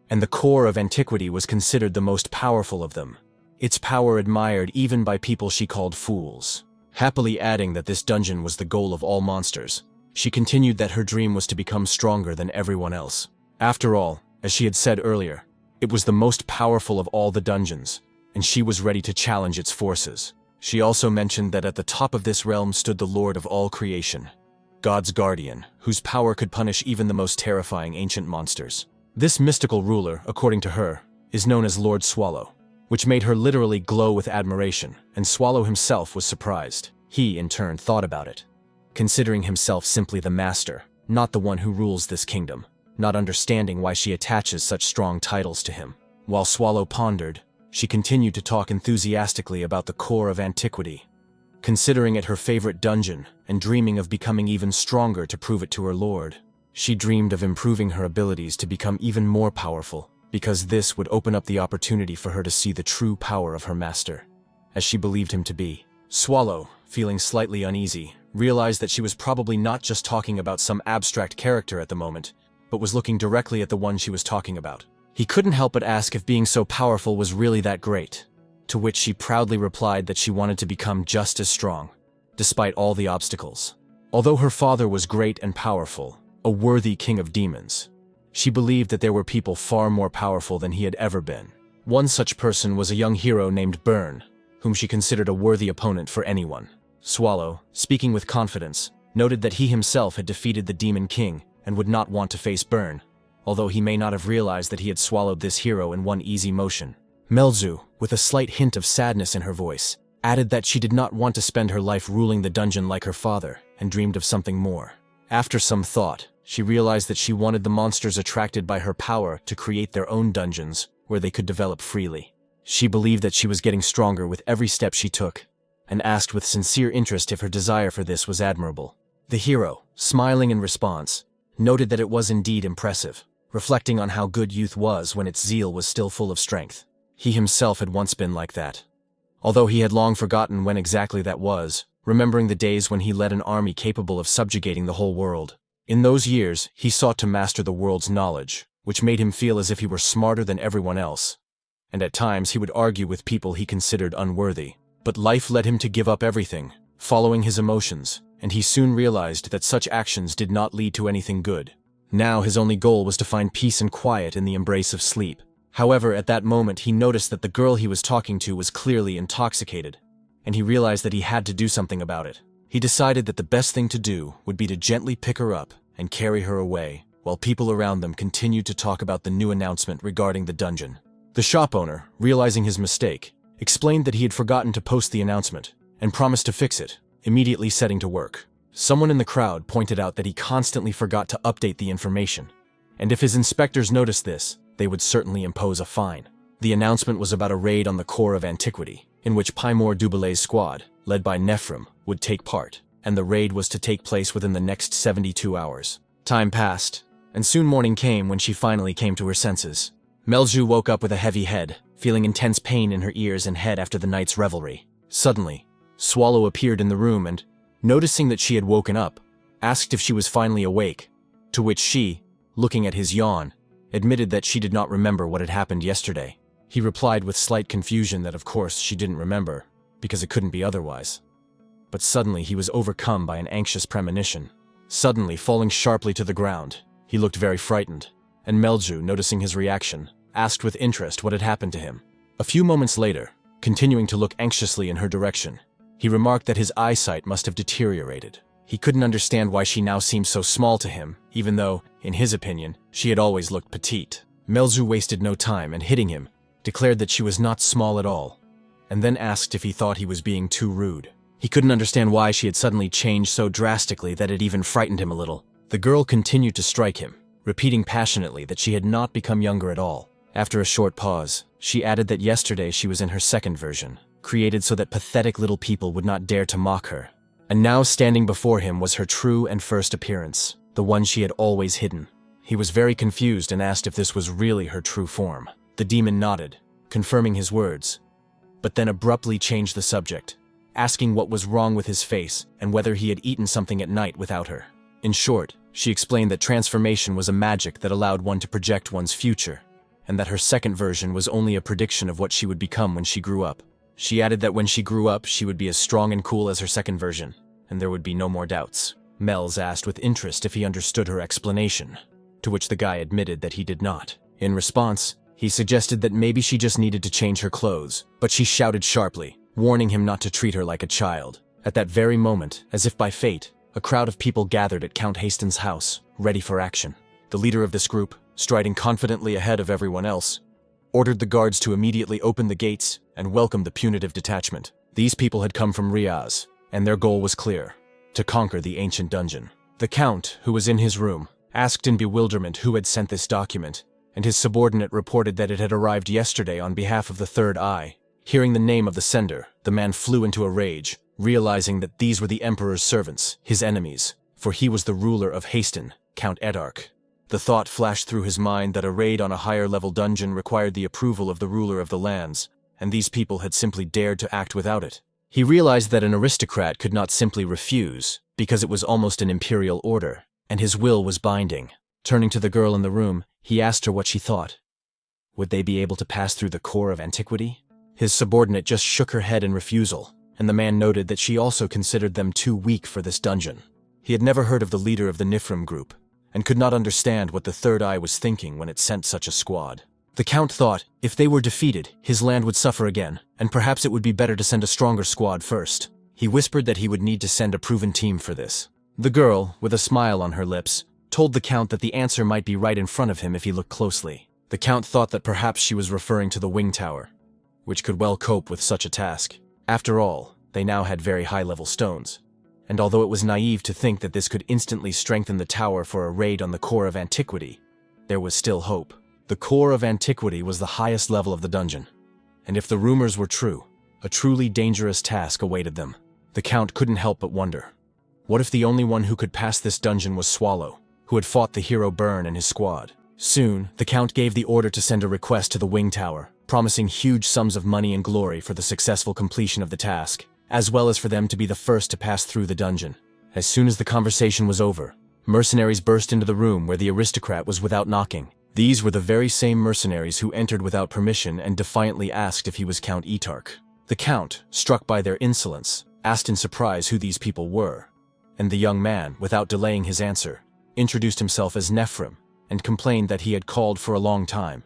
[SPEAKER 1] and the core of antiquity was considered the most powerful of them, its power admired even by people she called fools. Happily adding that this dungeon was the goal of all monsters, she continued that her dream was to become stronger than everyone else. After all, as she had said earlier, it was the most powerful of all the dungeons, and she was ready to challenge its forces. She also mentioned that at the top of this realm stood the Lord of all creation, God's guardian, whose power could punish even the most terrifying ancient monsters. This mystical ruler, according to her, is known as Lord Swallow, which made her literally glow with admiration, and Swallow himself was surprised. He, in turn, thought about it, considering himself simply the master, not the one who rules this kingdom, not understanding why she attaches such strong titles to him. While Swallow pondered, she continued to talk enthusiastically about the core of antiquity, considering it her favorite dungeon and dreaming of becoming even stronger to prove it to her lord. She dreamed of improving her abilities to become even more powerful, because this would open up the opportunity for her to see the true power of her master, as she believed him to be. Swallow, feeling slightly uneasy, realized that she was probably not just talking about some abstract character at the moment, but was looking directly at the one she was talking about. He couldn't help but ask if being so powerful was really that great, to which she proudly replied that she wanted to become just as strong, despite all the obstacles. Although her father was great and powerful, a worthy king of demons, she believed that there were people far more powerful than he had ever been. One such person was a young hero named Bern, whom she considered a worthy opponent for anyone. Swallow, speaking with confidence, noted that he himself had defeated the Demon King and would not want to face Bern, although he may not have realized that he had swallowed this hero in one easy motion. Melzu, with a slight hint of sadness in her voice, added that she did not want to spend her life ruling the dungeon like her father and dreamed of something more. After some thought, she realized that she wanted the monsters attracted by her power to create their own dungeons where they could develop freely. She believed that she was getting stronger with every step she took, and asked with sincere interest if her desire for this was admirable. The hero, smiling in response, noted that it was indeed impressive, reflecting on how good youth was when its zeal was still full of strength. He himself had once been like that, although he had long forgotten when exactly that was, remembering the days when he led an army capable of subjugating the whole world. In those years, he sought to master the world's knowledge, which made him feel as if he were smarter than everyone else, and at times he would argue with people he considered unworthy. But life led him to give up everything, following his emotions, and he soon realized that such actions did not lead to anything good. Now his only goal was to find peace and quiet in the embrace of sleep. However, at that moment he noticed that the girl he was talking to was clearly intoxicated, and he realized that he had to do something about it. He decided that the best thing to do would be to gently pick her up and carry her away, while people around them continued to talk about the new announcement regarding the dungeon. The shop owner, realizing his mistake, explained that he had forgotten to post the announcement, and promised to fix it, immediately setting to work. Someone in the crowd pointed out that he constantly forgot to update the information, and if his inspectors noticed this, they would certainly impose a fine. The announcement was about a raid on the core of antiquity, in which Paimor Dubelay's squad, led by Nephrim, would take part, and the raid was to take place within the next 72 hours. Time passed, and soon morning came when she finally came to her senses. Melzu woke up with a heavy head, feeling intense pain in her ears and head after the night's revelry. Suddenly, Swallow appeared in the room and, noticing that she had woken up, asked if she was finally awake, to which she, looking at his yawn, admitted that she did not remember what had happened yesterday. He replied with slight confusion that of course she didn't remember, because it couldn't be otherwise. But suddenly he was overcome by an anxious premonition. Suddenly falling sharply to the ground, he looked very frightened, and Melzu, noticing his reaction, asked with interest what had happened to him. A few moments later, continuing to look anxiously in her direction, he remarked that his eyesight must have deteriorated. He couldn't understand why she now seemed so small to him, even though, in his opinion, she had always looked petite. Melzu wasted no time and, hitting him, declared that she was not small at all, and then asked if he thought he was being too rude. He couldn't understand why she had suddenly changed so drastically that it even frightened him a little. The girl continued to strike him, repeating passionately that she had not become younger at all. After a short pause, she added that yesterday she was in her second version, created so that pathetic little people would not dare to mock her. And now standing before him was her true and first appearance, the one she had always hidden. He was very confused and asked if this was really her true form. The demon nodded, confirming his words, but then abruptly changed the subject, asking what was wrong with his face and whether he had eaten something at night without her. In short, She explained that transformation was a magic that allowed one to project one's future, and that her second version was only a prediction of what she would become when she grew up. She added that when she grew up, she would be as strong and cool as her second version, and there would be no more doubts. Mel's asked with interest if he understood her explanation, to which the guy admitted that he did not. In response, he suggested that maybe she just needed to change her clothes, but she shouted sharply, warning him not to treat her like a child. At that very moment, as if by fate, a crowd of people gathered at Count Hastings' house, ready for action. The leader of this group, striding confidently ahead of everyone else, ordered the guards to immediately open the gates and welcome the punitive detachment. These people had come from Riaz, and their goal was clear: to conquer the ancient dungeon. The Count, who was in his room, asked in bewilderment who had sent this document, and his subordinate reported that it had arrived yesterday on behalf of the Third Eye. Hearing the name of the sender, the man flew into a rage, realizing that these were the Emperor's servants, his enemies, for he was the ruler of Hastin, Count Edark. The thought flashed through his mind that a raid on a higher-level dungeon required the approval of the ruler of the lands, and these people had simply dared to act without it. He realized that an aristocrat could not simply refuse, because it was almost an imperial order, and his will was binding. Turning to the girl in the room, he asked her what she thought. Would they be able to pass through the core of antiquity? His subordinate just shook her head in refusal, and the man noted that she also considered them too weak for this dungeon. He had never heard of the leader of the Nifrim group, and could not understand what the Third Eye was thinking when it sent such a squad. The Count thought, if they were defeated, his land would suffer again, and perhaps it would be better to send a stronger squad first. He whispered that he would need to send a proven team for this. The girl, with a smile on her lips, told the Count that the answer might be right in front of him if he looked closely. The Count thought that perhaps she was referring to the wing tower, which could well cope with such a task. After all, they now had very high-level stones, and although it was naive to think that this could instantly strengthen the tower for a raid on the core of antiquity, there was still hope. The core of antiquity was the highest level of the dungeon, and if the rumors were true, a truly dangerous task awaited them. The Count couldn't help but wonder, what if the only one who could pass this dungeon was Swallow, who had fought the hero Bern and his squad? Soon, the Count gave the order to send a request to the wing tower, promising huge sums of money and glory for the successful completion of the task, as well as for them to be the first to pass through the dungeon. As soon as the conversation was over, mercenaries burst into the room where the aristocrat was without knocking. These were the very same mercenaries who entered without permission and defiantly asked if he was Count Etark. The Count, struck by their insolence, asked in surprise who these people were, and the young man, without delaying his answer, introduced himself as Nefrim and complained that he had called for a long time,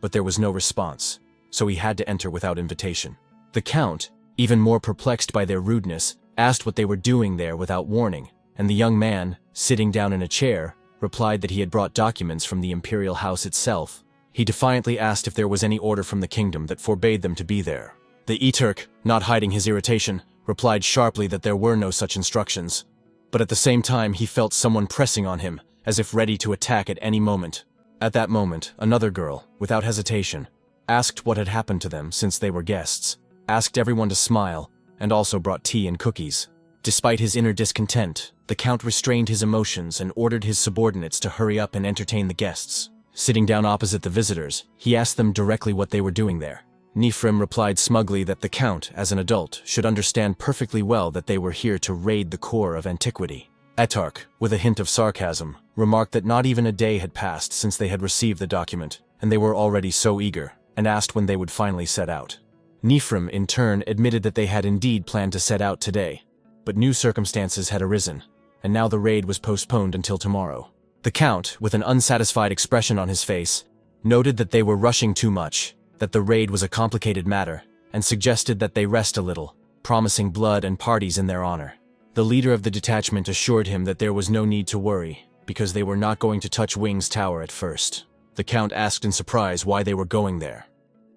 [SPEAKER 1] but there was no response, so he had to enter without invitation. The Count, even more perplexed by their rudeness, asked what they were doing there without warning, and the young man, sitting down in a chair, replied that he had brought documents from the imperial house itself. He defiantly asked if there was any order from the kingdom that forbade them to be there. The Etark, not hiding his irritation, replied sharply that there were no such instructions, but at the same time he felt someone pressing on him, as if ready to attack at any moment. At that moment, another girl, without hesitation, asked what had happened to them since they were guests, asked everyone to smile, and also brought tea and cookies. Despite his inner discontent, the Count restrained his emotions and ordered his subordinates to hurry up and entertain the guests. Sitting down opposite the visitors, he asked them directly what they were doing there. Nifrim replied smugly that the Count, as an adult, should understand perfectly well that they were here to raid the core of antiquity. Etark, with a hint of sarcasm, remarked that not even a day had passed since they had received the document, and they were already so eager, and asked when they would finally set out. Nifrim, in turn, admitted that they had indeed planned to set out today, but new circumstances had arisen, and now the raid was postponed until tomorrow. The Count, with an unsatisfied expression on his face, noted that they were rushing too much, that the raid was a complicated matter, and suggested that they rest a little, promising blood and parties in their honor. The leader of the detachment assured him that there was no need to worry, because they were not going to touch Wing's tower at first. The Count asked in surprise why they were going there,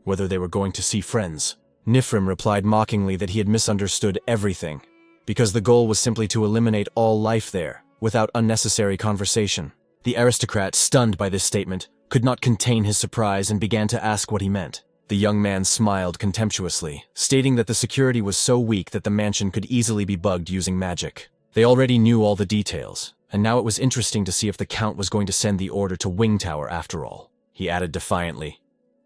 [SPEAKER 1] whether they were going to see friends. Nifrim replied mockingly that he had misunderstood everything, because the goal was simply to eliminate all life there, without unnecessary conversation. The aristocrat, stunned by this statement, could not contain his surprise and began to ask what he meant. The young man smiled contemptuously, stating that the security was so weak that the mansion could easily be bugged using magic. They already knew all the details, and now it was interesting to see if the Count was going to send the order to Wing Tower after all. He added defiantly,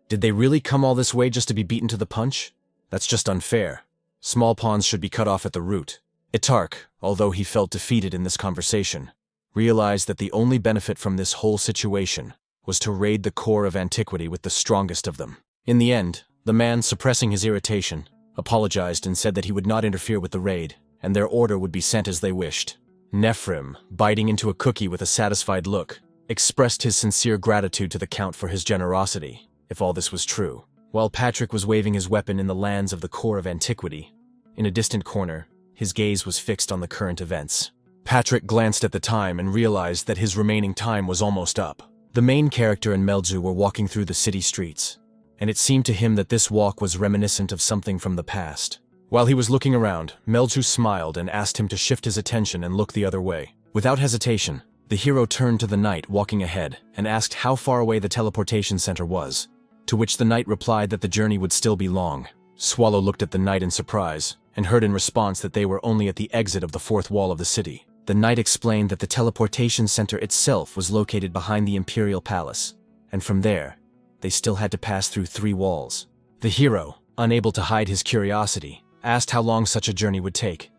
[SPEAKER 1] "Did they really come all this way just to be beaten to the punch? That's just unfair. Small pawns should be cut off at the root." Etark, although he felt defeated in this conversation, realized that the only benefit from this whole situation was to raid the core of antiquity with the strongest of them. In the end, the man, suppressing his irritation, apologized and said that he would not interfere with the raid, and their order would be sent as they wished. Nephrim, biting into a cookie with a satisfied look, expressed his sincere gratitude to the Count for his generosity, if all this was true. While Patrick was waving his weapon in the lands of the core of antiquity, in a distant corner, his gaze was fixed on the current events. Patrick glanced at the time and realized that his remaining time was almost up. The main character and Melju were walking through the city streets, and it seemed to him that this walk was reminiscent of something from the past. While he was looking around, Melju smiled and asked him to shift his attention and look the other way. Without hesitation, the hero turned to the knight walking ahead and asked how far away the teleportation center was, to which the knight replied that the journey would still be long. Swallow looked at the knight in surprise and heard in response that they were only at the exit of the fourth wall of the city. The knight explained that the teleportation center itself was located behind the Imperial Palace, and from there, they still had to pass through 3 walls. The hero, unable to hide his curiosity, asked how long such a journey would take,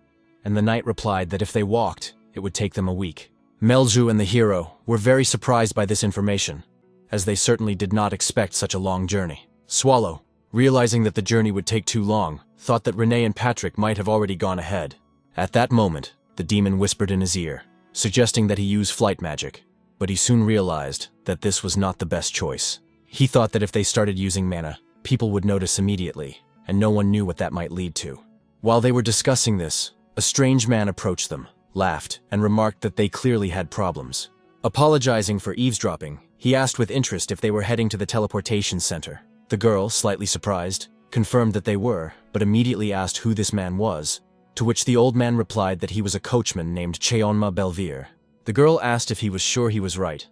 [SPEAKER 1] and the knight replied that if they walked, it would take them a week. Melju and the hero were very surprised by this information, as they certainly did not expect such a long journey. Swallow, realizing that the journey would take too long, thought that Renee and Patrick might have already gone ahead. At that moment, the demon whispered in his ear, suggesting that he use flight magic, but he soon realized that this was not the best choice. He thought that if they started using mana, people would notice immediately, and no one knew what that might lead to. While they were discussing this, a strange man approached them, laughed, and remarked that they clearly had problems. Apologizing for eavesdropping, he asked with interest if they were heading to the teleportation center. The girl, slightly surprised, confirmed that they were, but immediately asked who this man was, to which the old man replied that he was a coachman named Cheonma Belvir. The girl asked if he was sure he was right,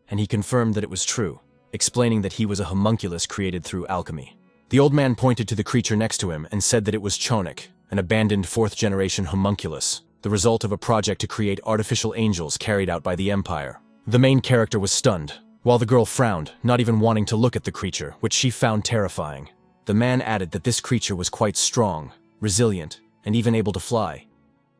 [SPEAKER 1] and he confirmed that it was true, explaining that he was a homunculus created through alchemy. The old man pointed to the creature next to him and said that it was Chonik, an abandoned 4th-generation homunculus, the result of a project to create artificial angels carried out by the Empire. The main character was stunned, while the girl frowned, not even wanting to look at the creature, which she found terrifying. The man added that this creature was quite strong, resilient, and even able to fly,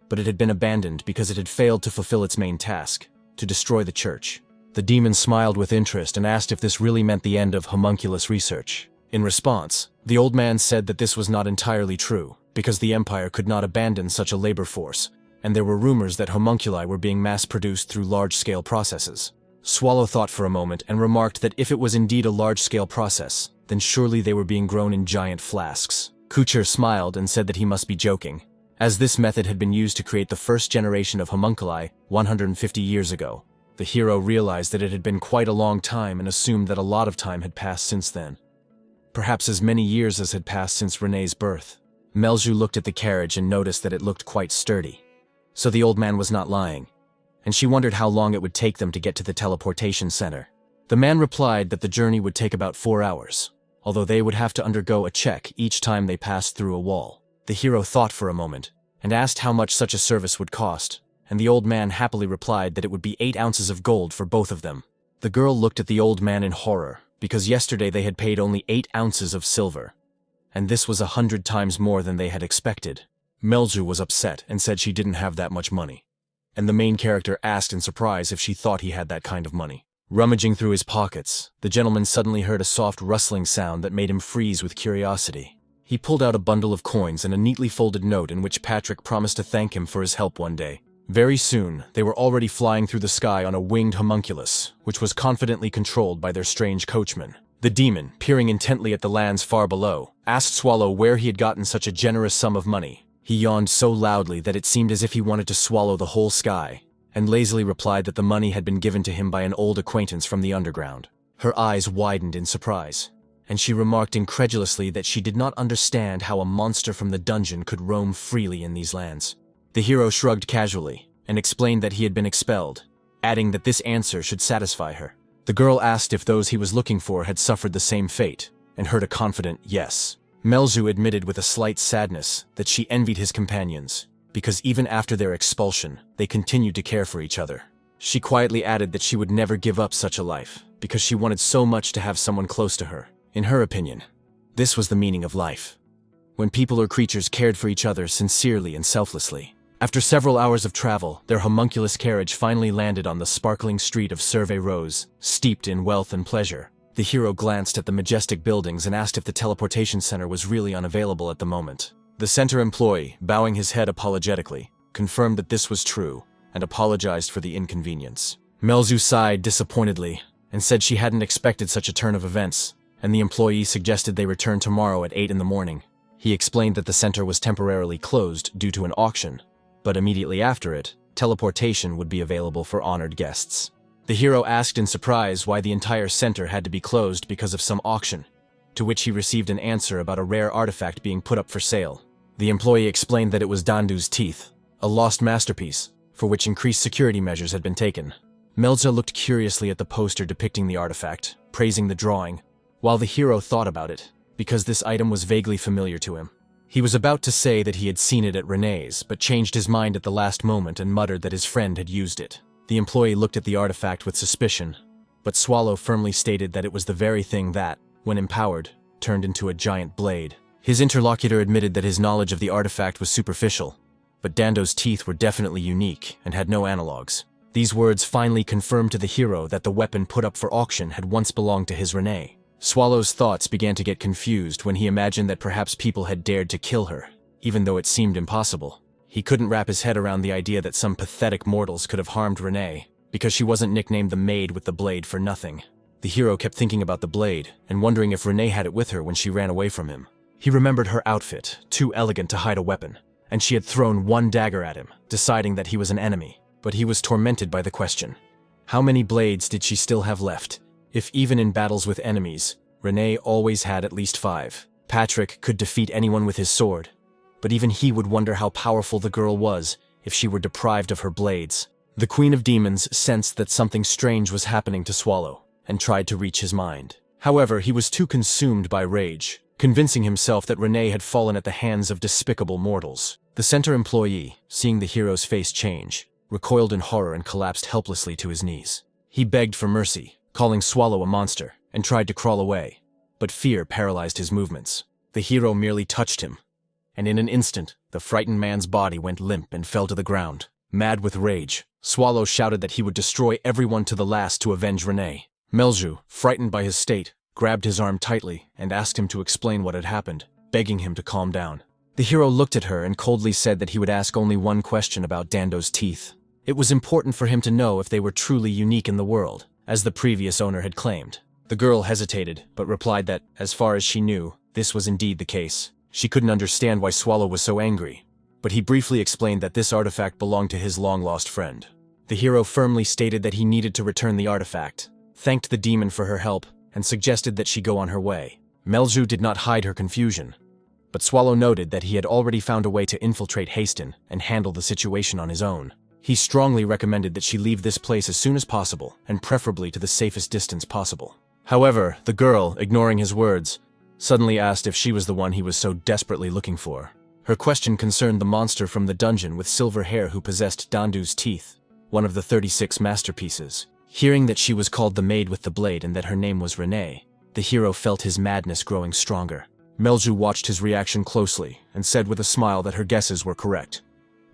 [SPEAKER 1] but it had been abandoned because it had failed to fulfill its main task, to destroy the church. The demon smiled with interest and asked if this really meant the end of homunculus research. In response, the old man said that this was not entirely true, because the Empire could not abandon such a labor force, and there were rumors that homunculi were being mass-produced through large-scale processes. Swallow thought for a moment and remarked that if it was indeed a large-scale process, then surely they were being grown in giant flasks. Kucher smiled and said that he must be joking, as this method had been used to create the first generation of homunculi 150 years ago. The hero realized that it had been quite a long time and assumed that a lot of time had passed since then. Perhaps as many years as had passed since Renee's birth. Melju looked at the carriage and noticed that it looked quite sturdy. So the old man was not lying, and she wondered how long it would take them to get to the teleportation center. The man replied that the journey would take about 4 hours, although they would have to undergo a check each time they passed through a wall. The hero thought for a moment, and asked how much such a service would cost, and the old man happily replied that it would be 8 ounces of gold for both of them. The girl looked at the old man in horror, because yesterday they had paid only 8 ounces of silver, and this was 100 times more than they had expected. Melju was upset and said she didn't have that much money, and the main character asked in surprise if she thought he had that kind of money. Rummaging through his pockets, the gentleman suddenly heard a soft rustling sound that made him freeze with curiosity. He pulled out a bundle of coins and a neatly folded note in which Patrick promised to thank him for his help one day. Very soon, they were already flying through the sky on a winged homunculus, which was confidently controlled by their strange coachman. The demon, peering intently at the lands far below, asked Swallow where he had gotten such a generous sum of money. He yawned so loudly that it seemed as if he wanted to swallow the whole sky, and lazily replied that the money had been given to him by an old acquaintance from the underground. Her eyes widened in surprise, and she remarked incredulously that she did not understand how a monster from the dungeon could roam freely in these lands. The hero shrugged casually and explained that he had been expelled, adding that this answer should satisfy her. The girl asked if those he was looking for had suffered the same fate, and heard a confident yes. Melju admitted with a slight sadness that she envied his companions, because even after their expulsion, they continued to care for each other. She quietly added that she would never give up such a life, because she wanted so much to have someone close to her. In her opinion, this was the meaning of life, when people or creatures cared for each other sincerely and selflessly. After several hours of travel, their homunculus carriage finally landed on the sparkling street of Survey Rose, steeped in wealth and pleasure. The hero glanced at the majestic buildings and asked if the teleportation center was really unavailable at the moment. The center employee, bowing his head apologetically, confirmed that this was true and apologized for the inconvenience. Melzu sighed disappointedly and said she hadn't expected such a turn of events, and the employee suggested they return tomorrow at 8 in the morning. He explained that the center was temporarily closed due to an auction, but immediately after it, teleportation would be available for honored guests. The hero asked in surprise why the entire center had to be closed because of some auction, to which he received an answer about a rare artifact being put up for sale. The employee explained that it was Dandu's teeth, a lost masterpiece, for which increased security measures had been taken. Melza looked curiously at the poster depicting the artifact, praising the drawing, while the hero thought about it, because this item was vaguely familiar to him. He was about to say that he had seen it at Renee's, but changed his mind at the last moment and muttered that his friend had used it. The employee looked at the artifact with suspicion, but Swallow firmly stated that it was the very thing that, when empowered, turned into a giant blade. His interlocutor admitted that his knowledge of the artifact was superficial, but Dando's teeth were definitely unique and had no analogs. These words finally confirmed to the hero that the weapon put up for auction had once belonged to his Renee. Swallow's thoughts began to get confused when he imagined that perhaps people had dared to kill her, even though it seemed impossible. He couldn't wrap his head around the idea that some pathetic mortals could have harmed Renee, because she wasn't nicknamed the Maid with the Blade for nothing. The hero kept thinking about the blade, and wondering if Renee had it with her when she ran away from him. He remembered her outfit, too elegant to hide a weapon, and she had thrown one dagger at him, deciding that he was an enemy. But he was tormented by the question. How many blades did she still have left? If even in battles with enemies, Renee always had at least 5. Patrick could defeat anyone with his sword, but even he would wonder how powerful the girl was if she were deprived of her blades. The Queen of Demons sensed that something strange was happening to Swallow, and tried to reach his mind. However, he was too consumed by rage, convincing himself that Renee had fallen at the hands of despicable mortals. The center employee, seeing the hero's face change, recoiled in horror and collapsed helplessly to his knees. He begged for mercy, calling Swallow a monster, and tried to crawl away, but fear paralyzed his movements. The hero merely touched him, and in an instant, the frightened man's body went limp and fell to the ground. Mad with rage, Swallow shouted that he would destroy everyone to the last to avenge Renee. Melju, frightened by his state, grabbed his arm tightly and asked him to explain what had happened, begging him to calm down. The hero looked at her and coldly said that he would ask only one question about Dando's teeth. It was important for him to know if they were truly unique in the world, as the previous owner had claimed. The girl hesitated, but replied that, as far as she knew, this was indeed the case. She couldn't understand why Swallow was so angry, but he briefly explained that this artifact belonged to his long-lost friend. The hero firmly stated that he needed to return the artifact, thanked the demon for her help, and suggested that she go on her way. Melju did not hide her confusion, but Swallow noted that he had already found a way to infiltrate Haston and handle the situation on his own. He strongly recommended that she leave this place as soon as possible, and preferably to the safest distance possible. However, the girl, ignoring his words, suddenly asked if she was the one he was so desperately looking for. Her question concerned the monster from the dungeon with silver hair who possessed Dandu's teeth, one of the 36 masterpieces. Hearing that she was called the Maid with the Blade and that her name was Renee, the hero felt his madness growing stronger. Melju watched his reaction closely and said with a smile that her guesses were correct.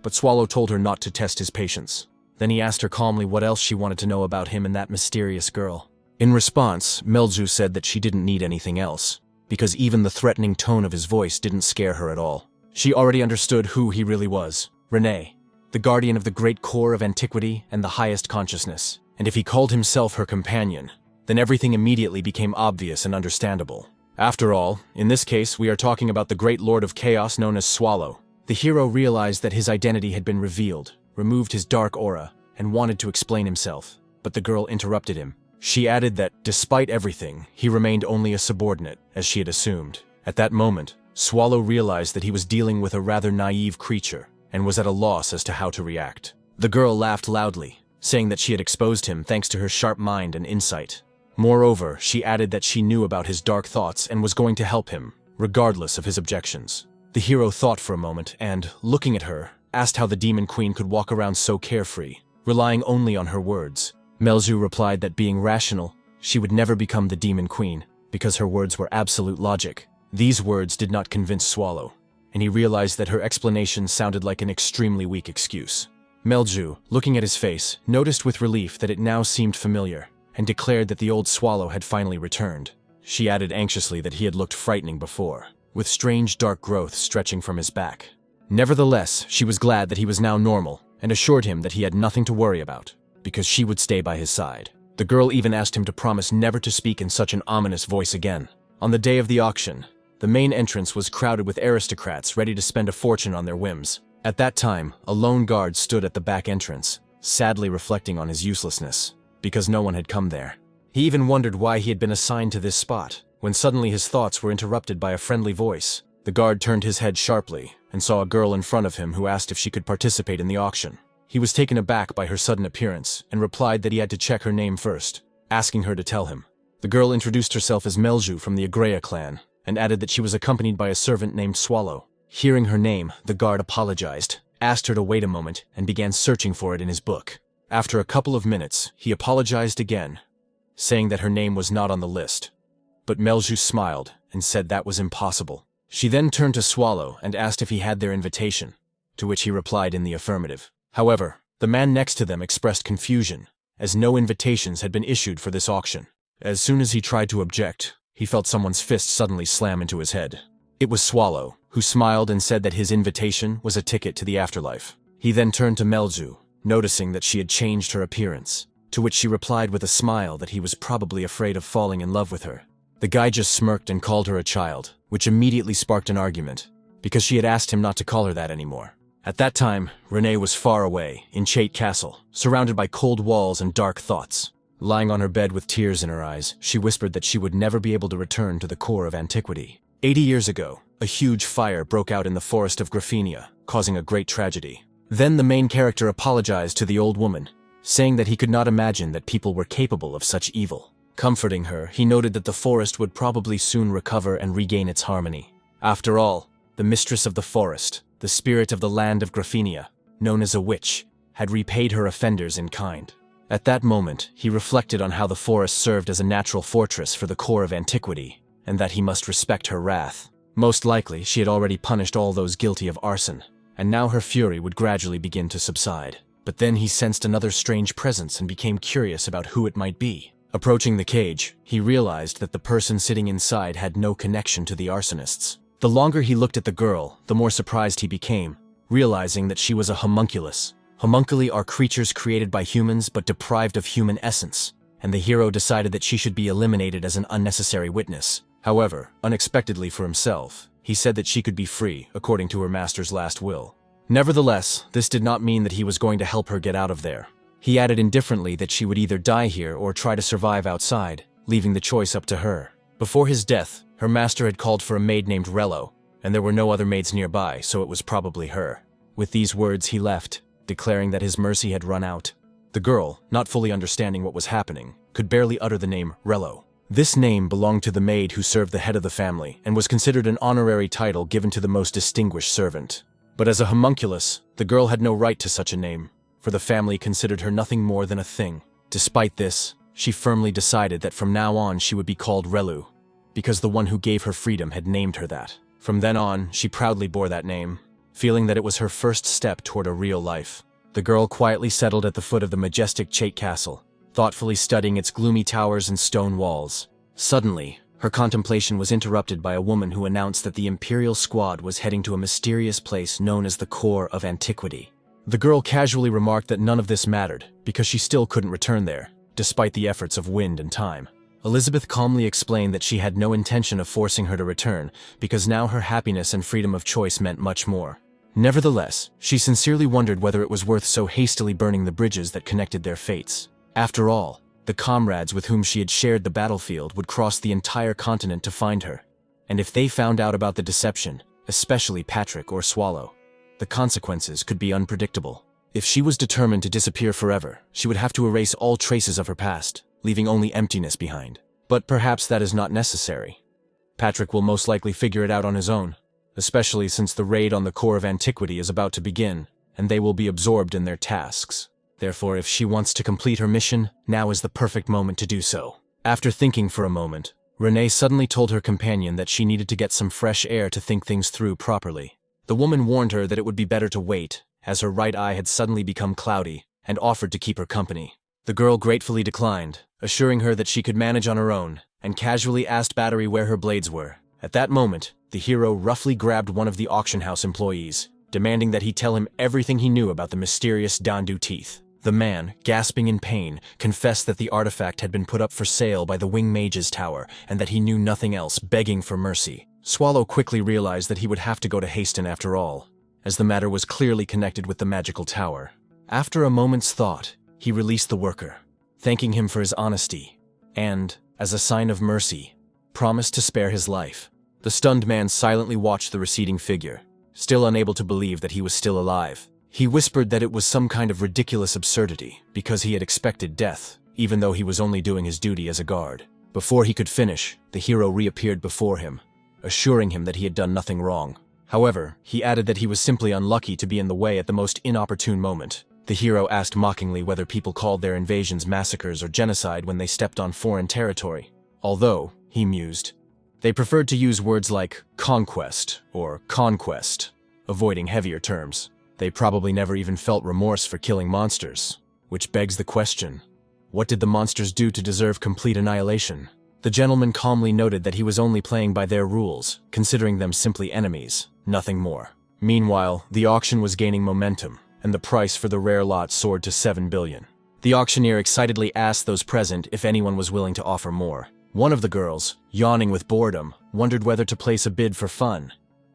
[SPEAKER 1] But Swallow told her not to test his patience. Then he asked her calmly what else she wanted to know about him and that mysterious girl. In response, Melju said that she didn't need anything else, because even the threatening tone of his voice didn't scare her at all. She already understood who he really was, Renee, the guardian of the great core of antiquity and the highest consciousness. And if he called himself her companion, then everything immediately became obvious and understandable. After all, in this case, we are talking about the great lord of chaos known as Swallow. The hero realized that his identity had been revealed, removed his dark aura, and wanted to explain himself, but the girl interrupted him. She added that, despite everything, he remained only a subordinate, as she had assumed. At that moment, Swallow realized that he was dealing with a rather naive creature, and was at a loss as to how to react. The girl laughed loudly, saying that she had exposed him thanks to her sharp mind and insight. Moreover, she added that she knew about his dark thoughts and was going to help him, regardless of his objections. The hero thought for a moment and, looking at her, asked how the Demon Queen could walk around so carefree, relying only on her words. Melju replied that being rational, she would never become the Demon Queen, because her words were absolute logic. These words did not convince Swallow, and he realized that her explanation sounded like an extremely weak excuse. Melju, looking at his face, noticed with relief that it now seemed familiar, and declared that the old swallow had finally returned. She added anxiously that he had looked frightening before, with strange dark growth stretching from his back. Nevertheless, she was glad that he was now normal, and assured him that he had nothing to worry about, because she would stay by his side. The girl even asked him to promise never to speak in such an ominous voice again. On the day of the auction, the main entrance was crowded with aristocrats ready to spend a fortune on their whims. At that time, a lone guard stood at the back entrance, sadly reflecting on his uselessness, because no one had come there. He even wondered why he had been assigned to this spot, when suddenly his thoughts were interrupted by a friendly voice. The guard turned his head sharply and saw a girl in front of him who asked if she could participate in the auction. He was taken aback by her sudden appearance and replied that he had to check her name first, asking her to tell him. The girl introduced herself as Melju from the Agrea clan and added that she was accompanied by a servant named Swallow. Hearing her name, the guard apologized, asked her to wait a moment, and began searching for it in his book. After a couple of minutes, he apologized again, saying that her name was not on the list. But Melju smiled and said that was impossible. She then turned to Swallow and asked if he had their invitation, to which he replied in the affirmative. However, the man next to them expressed confusion, as no invitations had been issued for this auction. As soon as he tried to object, he felt someone's fist suddenly slam into his head. It was Swallow, who smiled and said that his invitation was a ticket to the afterlife. He then turned to Melju, noticing that she had changed her appearance, to which she replied with a smile that he was probably afraid of falling in love with her. The guy just smirked and called her a child, which immediately sparked an argument, because she had asked him not to call her that anymore. At that time, Renee was far away, in Chait Castle, surrounded by cold walls and dark thoughts. Lying on her bed with tears in her eyes, she whispered that she would never be able to return to the core of antiquity. 80 years ago, a huge fire broke out in the forest of Graphenia, causing a great tragedy. Then the main character apologized to the old woman, saying that he could not imagine that people were capable of such evil. Comforting her, he noted that the forest would probably soon recover and regain its harmony. After all, the mistress of the forest, the spirit of the land of Graphenia, known as a witch, had repaid her offenders in kind. At that moment, he reflected on how the forest served as a natural fortress for the core of antiquity, and that he must respect her wrath. Most likely, she had already punished all those guilty of arson, and now her fury would gradually begin to subside. But then he sensed another strange presence and became curious about who it might be. Approaching the cage, he realized that the person sitting inside had no connection to the arsonists. The longer he looked at the girl, the more surprised he became, realizing that she was a homunculus. Homunculi are creatures created by humans but deprived of human essence, and the hero decided that she should be eliminated as an unnecessary witness. However, unexpectedly for himself, he said that she could be free, according to her master's last will. Nevertheless, this did not mean that he was going to help her get out of there. He added indifferently that she would either die here or try to survive outside, leaving the choice up to her. Before his death, her master had called for a maid named Rello, and there were no other maids nearby, so it was probably her. With these words, he left, declaring that his mercy had run out. The girl, not fully understanding what was happening, could barely utter the name Rello. This name belonged to the maid who served the head of the family and was considered an honorary title given to the most distinguished servant. But as a homunculus, the girl had no right to such a name, for the family considered her nothing more than a thing. Despite this, she firmly decided that from now on she would be called Relu, because the one who gave her freedom had named her that. From then on, she proudly bore that name, feeling that it was her first step toward a real life. The girl quietly settled at the foot of the majestic Chait Castle, thoughtfully studying its gloomy towers and stone walls. Suddenly, her contemplation was interrupted by a woman who announced that the Imperial squad was heading to a mysterious place known as the core of antiquity. The girl casually remarked that none of this mattered, because she still couldn't return there, despite the efforts of wind and time. Elizabeth calmly explained that she had no intention of forcing her to return, because now her happiness and freedom of choice meant much more. Nevertheless, she sincerely wondered whether it was worth so hastily burning the bridges that connected their fates. After all, the comrades with whom she had shared the battlefield would cross the entire continent to find her, and if they found out about the deception, especially Patrick or Swallow, the consequences could be unpredictable. If she was determined to disappear forever, she would have to erase all traces of her past, leaving only emptiness behind. But perhaps that is not necessary. Patrick will most likely figure it out on his own, especially since the raid on the core of antiquity is about to begin, and they will be absorbed in their tasks. Therefore, if she wants to complete her mission, now is the perfect moment to do so. After thinking for a moment, Renee suddenly told her companion that she needed to get some fresh air to think things through properly. The woman warned her that it would be better to wait, as her right eye had suddenly become cloudy, and offered to keep her company. The girl gratefully declined, assuring her that she could manage on her own, and casually asked Battery where her blades were. At that moment, the hero roughly grabbed one of the auction house employees, demanding that he tell him everything he knew about the mysterious Dandu teeth. The man, gasping in pain, confessed that the artifact had been put up for sale by the Wing Mage's tower and that he knew nothing else, begging for mercy. Swallow quickly realized that he would have to go to Haston after all, as the matter was clearly connected with the magical tower. After a moment's thought, he released the worker, thanking him for his honesty, and, as a sign of mercy, promised to spare his life. The stunned man silently watched the receding figure, still unable to believe that he was still alive. He whispered that it was some kind of ridiculous absurdity, because he had expected death, even though he was only doing his duty as a guard. Before he could finish, the hero reappeared before him, assuring him that he had done nothing wrong. However, he added that he was simply unlucky to be in the way at the most inopportune moment. The hero asked mockingly whether people called their invasions massacres or genocide when they stepped on foreign territory. Although, he mused, they preferred to use words like conquest or conquest, avoiding heavier terms. They probably never even felt remorse for killing monsters, which begs the question, what did the monsters do to deserve complete annihilation? The gentleman calmly noted that he was only playing by their rules, considering them simply enemies, nothing more. Meanwhile, the auction was gaining momentum, and the price for the rare lot soared to 7 billion. The auctioneer excitedly asked those present if anyone was willing to offer more. One of the girls, yawning with boredom, wondered whether to place a bid for fun,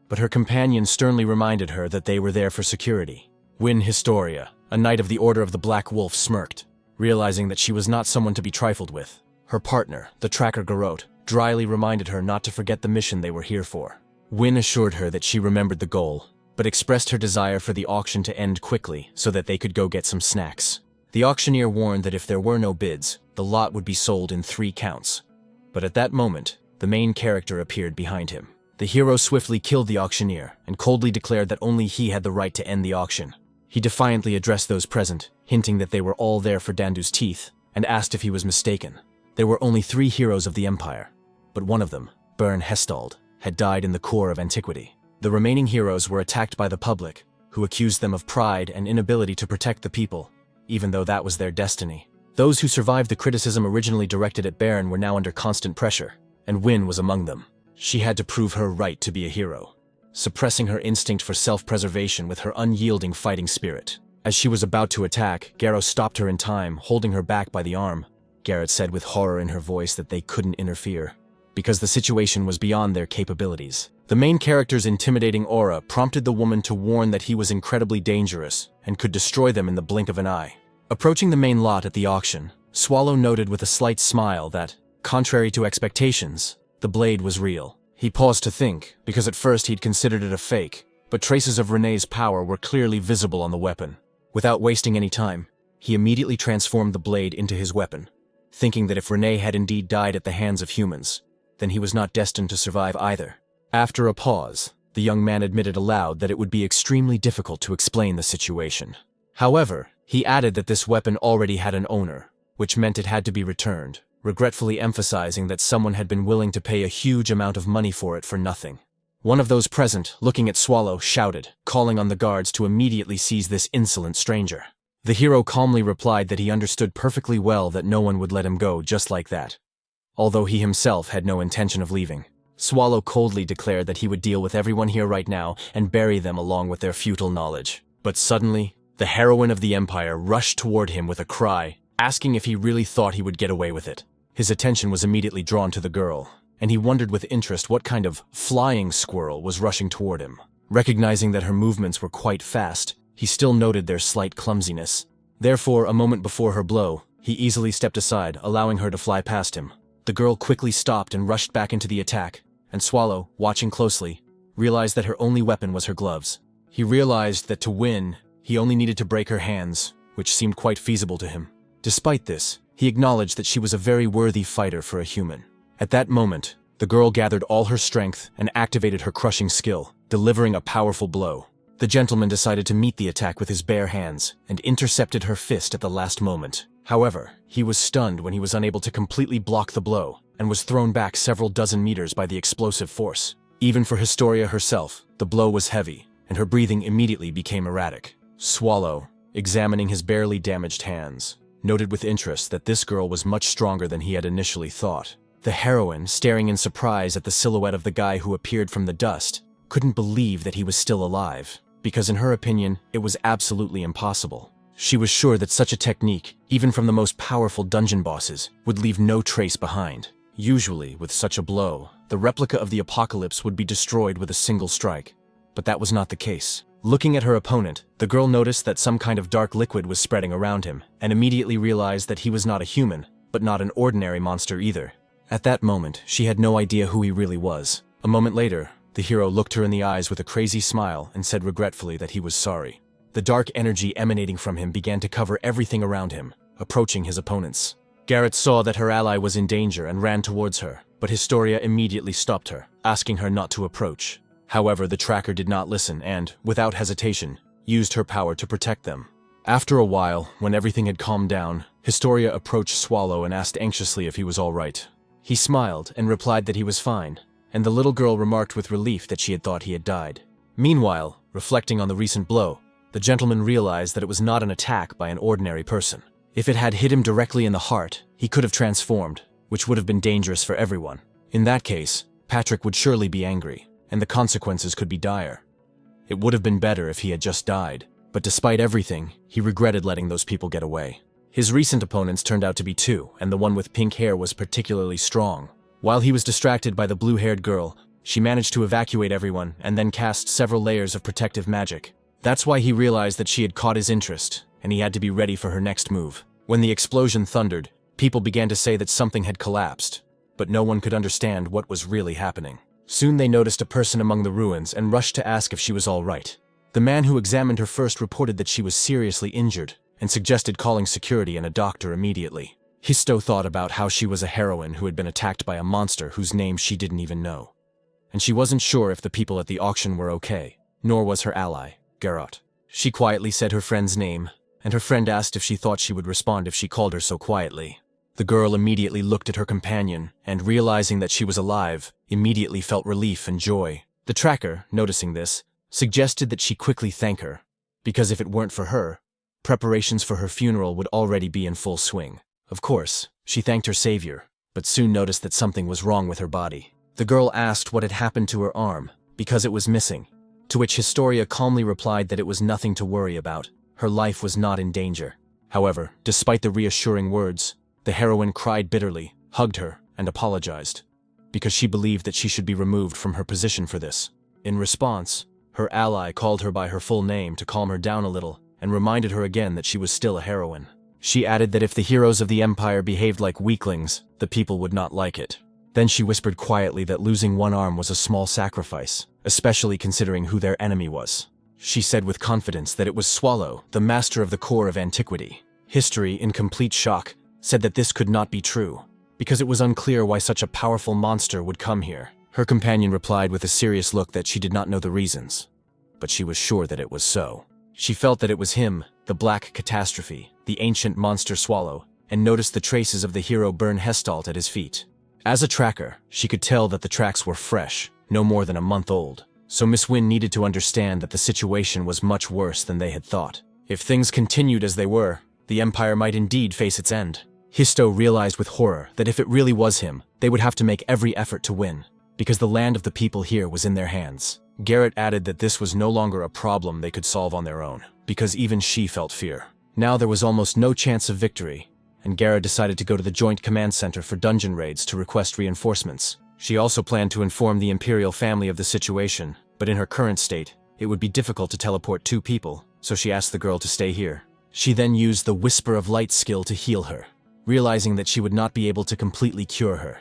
[SPEAKER 1] but her companion sternly reminded her that they were there for security. Win Historia, a knight of the Order of the Black Wolf, smirked, realizing that she was not someone to be trifled with. Her partner, the tracker Garrote, dryly reminded her not to forget the mission they were here for. Win assured her that she remembered the goal, but expressed her desire for the auction to end quickly so that they could go get some snacks. The auctioneer warned that if there were no bids, the lot would be sold in 3 counts. But at that moment, the main character appeared behind him. The hero swiftly killed the auctioneer and coldly declared that only he had the right to end the auction. He defiantly addressed those present, hinting that they were all there for Dandu's teeth, and asked if he was mistaken. There were only 3 heroes of the Empire, but one of them, Bern Hestald, had died in the core of antiquity. The remaining heroes were attacked by the public, who accused them of pride and inability to protect the people, even though that was their destiny. Those who survived the criticism originally directed at Bern were now under constant pressure, and Win was among them. She had to prove her right to be a hero, suppressing her instinct for self-preservation with her unyielding fighting spirit. As she was about to attack, Garrow stopped her in time, holding her back by the arm. Garrett said with horror in her voice that they couldn't interfere, because the situation was beyond their capabilities. The main character's intimidating aura prompted the woman to warn that he was incredibly dangerous and could destroy them in the blink of an eye. Approaching the main lot at the auction, Swallow noted with a slight smile that, contrary to expectations, the blade was real. He paused to think, because at first he'd considered it a fake, but traces of Renee's power were clearly visible on the weapon. Without wasting any time, he immediately transformed the blade into his weapon, thinking that if Renee had indeed died at the hands of humans, then he was not destined to survive either. After a pause, the young man admitted aloud that it would be extremely difficult to explain the situation. However, he added that this weapon already had an owner, which meant it had to be returned, regretfully emphasizing that someone had been willing to pay a huge amount of money for it for nothing. One of those present, looking at Swallow, shouted, calling on the guards to immediately seize this insolent stranger. The hero calmly replied that he understood perfectly well that no one would let him go just like that, although he himself had no intention of leaving. Swallow coldly declared that he would deal with everyone here right now and bury them along with their futile knowledge. But suddenly, the heroine of the Empire rushed toward him with a cry, asking if he really thought he would get away with it. His attention was immediately drawn to the girl, and he wondered with interest what kind of flying squirrel was rushing toward him. Recognizing that her movements were quite fast, he still noted their slight clumsiness. Therefore, a moment before her blow, he easily stepped aside, allowing her to fly past him. The girl quickly stopped and rushed back into the attack, and Swallow, watching closely, realized that her only weapon was her gloves. He realized that to win, he only needed to break her hands, which seemed quite feasible to him. Despite this, he acknowledged that she was a very worthy fighter for a human. At that moment, the girl gathered all her strength and activated her crushing skill, delivering a powerful blow. The gentleman decided to meet the attack with his bare hands and intercepted her fist at the last moment. However, he was stunned when he was unable to completely block the blow and was thrown back several dozen meters by the explosive force. Even for Historia herself, the blow was heavy, and her breathing immediately became erratic. Swallow, examining his barely damaged hands, noted with interest that this girl was much stronger than he had initially thought. The heroine, staring in surprise at the silhouette of the guy who appeared from the dust, couldn't believe that he was still alive, because in her opinion, it was absolutely impossible. She was sure that such a technique, even from the most powerful dungeon bosses, would leave no trace behind. Usually, with such a blow, the replica of the apocalypse would be destroyed with a single strike. But that was not the case. Looking at her opponent, the girl noticed that some kind of dark liquid was spreading around him, and immediately realized that he was not a human, but not an ordinary monster either. At that moment, she had no idea who he really was. A moment later, the hero looked her in the eyes with a crazy smile and said regretfully that he was sorry. The dark energy emanating from him began to cover everything around him, approaching his opponents. Garrett saw that her ally was in danger and ran towards her, but Historia immediately stopped her, asking her not to approach. However, the tracker did not listen and, without hesitation, used her power to protect them. After a while, when everything had calmed down, Historia approached Swallow and asked anxiously if he was all right. He smiled and replied that he was fine, and the little girl remarked with relief that she had thought he had died. Meanwhile, reflecting on the recent blow, the gentleman realized that it was not an attack by an ordinary person. If it had hit him directly in the heart, he could have transformed, which would have been dangerous for everyone. In that case, Patrick would surely be angry, and the consequences could be dire. It would have been better if he had just died, but despite everything, he regretted letting those people get away. His recent opponents turned out to be two, and the one with pink hair was particularly strong. While he was distracted by the blue-haired girl, she managed to evacuate everyone and then cast several layers of protective magic. That's why he realized that she had caught his interest, and he had to be ready for her next move. When the explosion thundered, people began to say that something had collapsed, but no one could understand what was really happening. Soon they noticed a person among the ruins and rushed to ask if she was all right. The man who examined her first reported that she was seriously injured, and suggested calling security and a doctor immediately. Histo thought about how she was a heroine who had been attacked by a monster whose name she didn't even know. And she wasn't sure if the people at the auction were okay, nor was her ally, Garrot. She quietly said her friend's name, and her friend asked if she thought she would respond if she called her so quietly. The girl immediately looked at her companion, and realizing that she was alive, immediately felt relief and joy. The tracker, noticing this, suggested that she quickly thank her, because if it weren't for her, preparations for her funeral would already be in full swing. Of course, she thanked her savior, but soon noticed that something was wrong with her body. The girl asked what had happened to her arm, because it was missing, to which Historia calmly replied that it was nothing to worry about. Her life was not in danger. However, despite the reassuring words, the heroine cried bitterly, hugged her, and apologized, because she believed that she should be removed from her position for this. In response, her ally called her by her full name to calm her down a little, and reminded her again that she was still a heroine. She added that if the heroes of the Empire behaved like weaklings, the people would not like it. Then she whispered quietly that losing one arm was a small sacrifice, especially considering who their enemy was. She said with confidence that it was Swallow, the master of the core of antiquity. History, in complete shock, said that this could not be true, because it was unclear why such a powerful monster would come here. Her companion replied with a serious look that she did not know the reasons, but she was sure that it was so. She felt that it was him, the Black Catastrophe, the ancient monster Swallow, and noticed the traces of the hero Bern at his feet. As a tracker, she could tell that the tracks were fresh, no more than a month old, so Miss Wynn needed to understand that the situation was much worse than they had thought. If things continued as they were, the Empire might indeed face its end. Histo realized with horror that if it really was him, they would have to make every effort to win, because the land of the people here was in their hands. Garrett added that this was no longer a problem they could solve on their own, because even she felt fear. Now there was almost no chance of victory, and Garrett decided to go to the Joint Command Center for dungeon raids to request reinforcements. She also planned to inform the Imperial family of the situation, but in her current state, it would be difficult to teleport two people, so she asked the girl to stay here. She then used the Whisper of Light skill to heal her, realizing that she would not be able to completely cure her.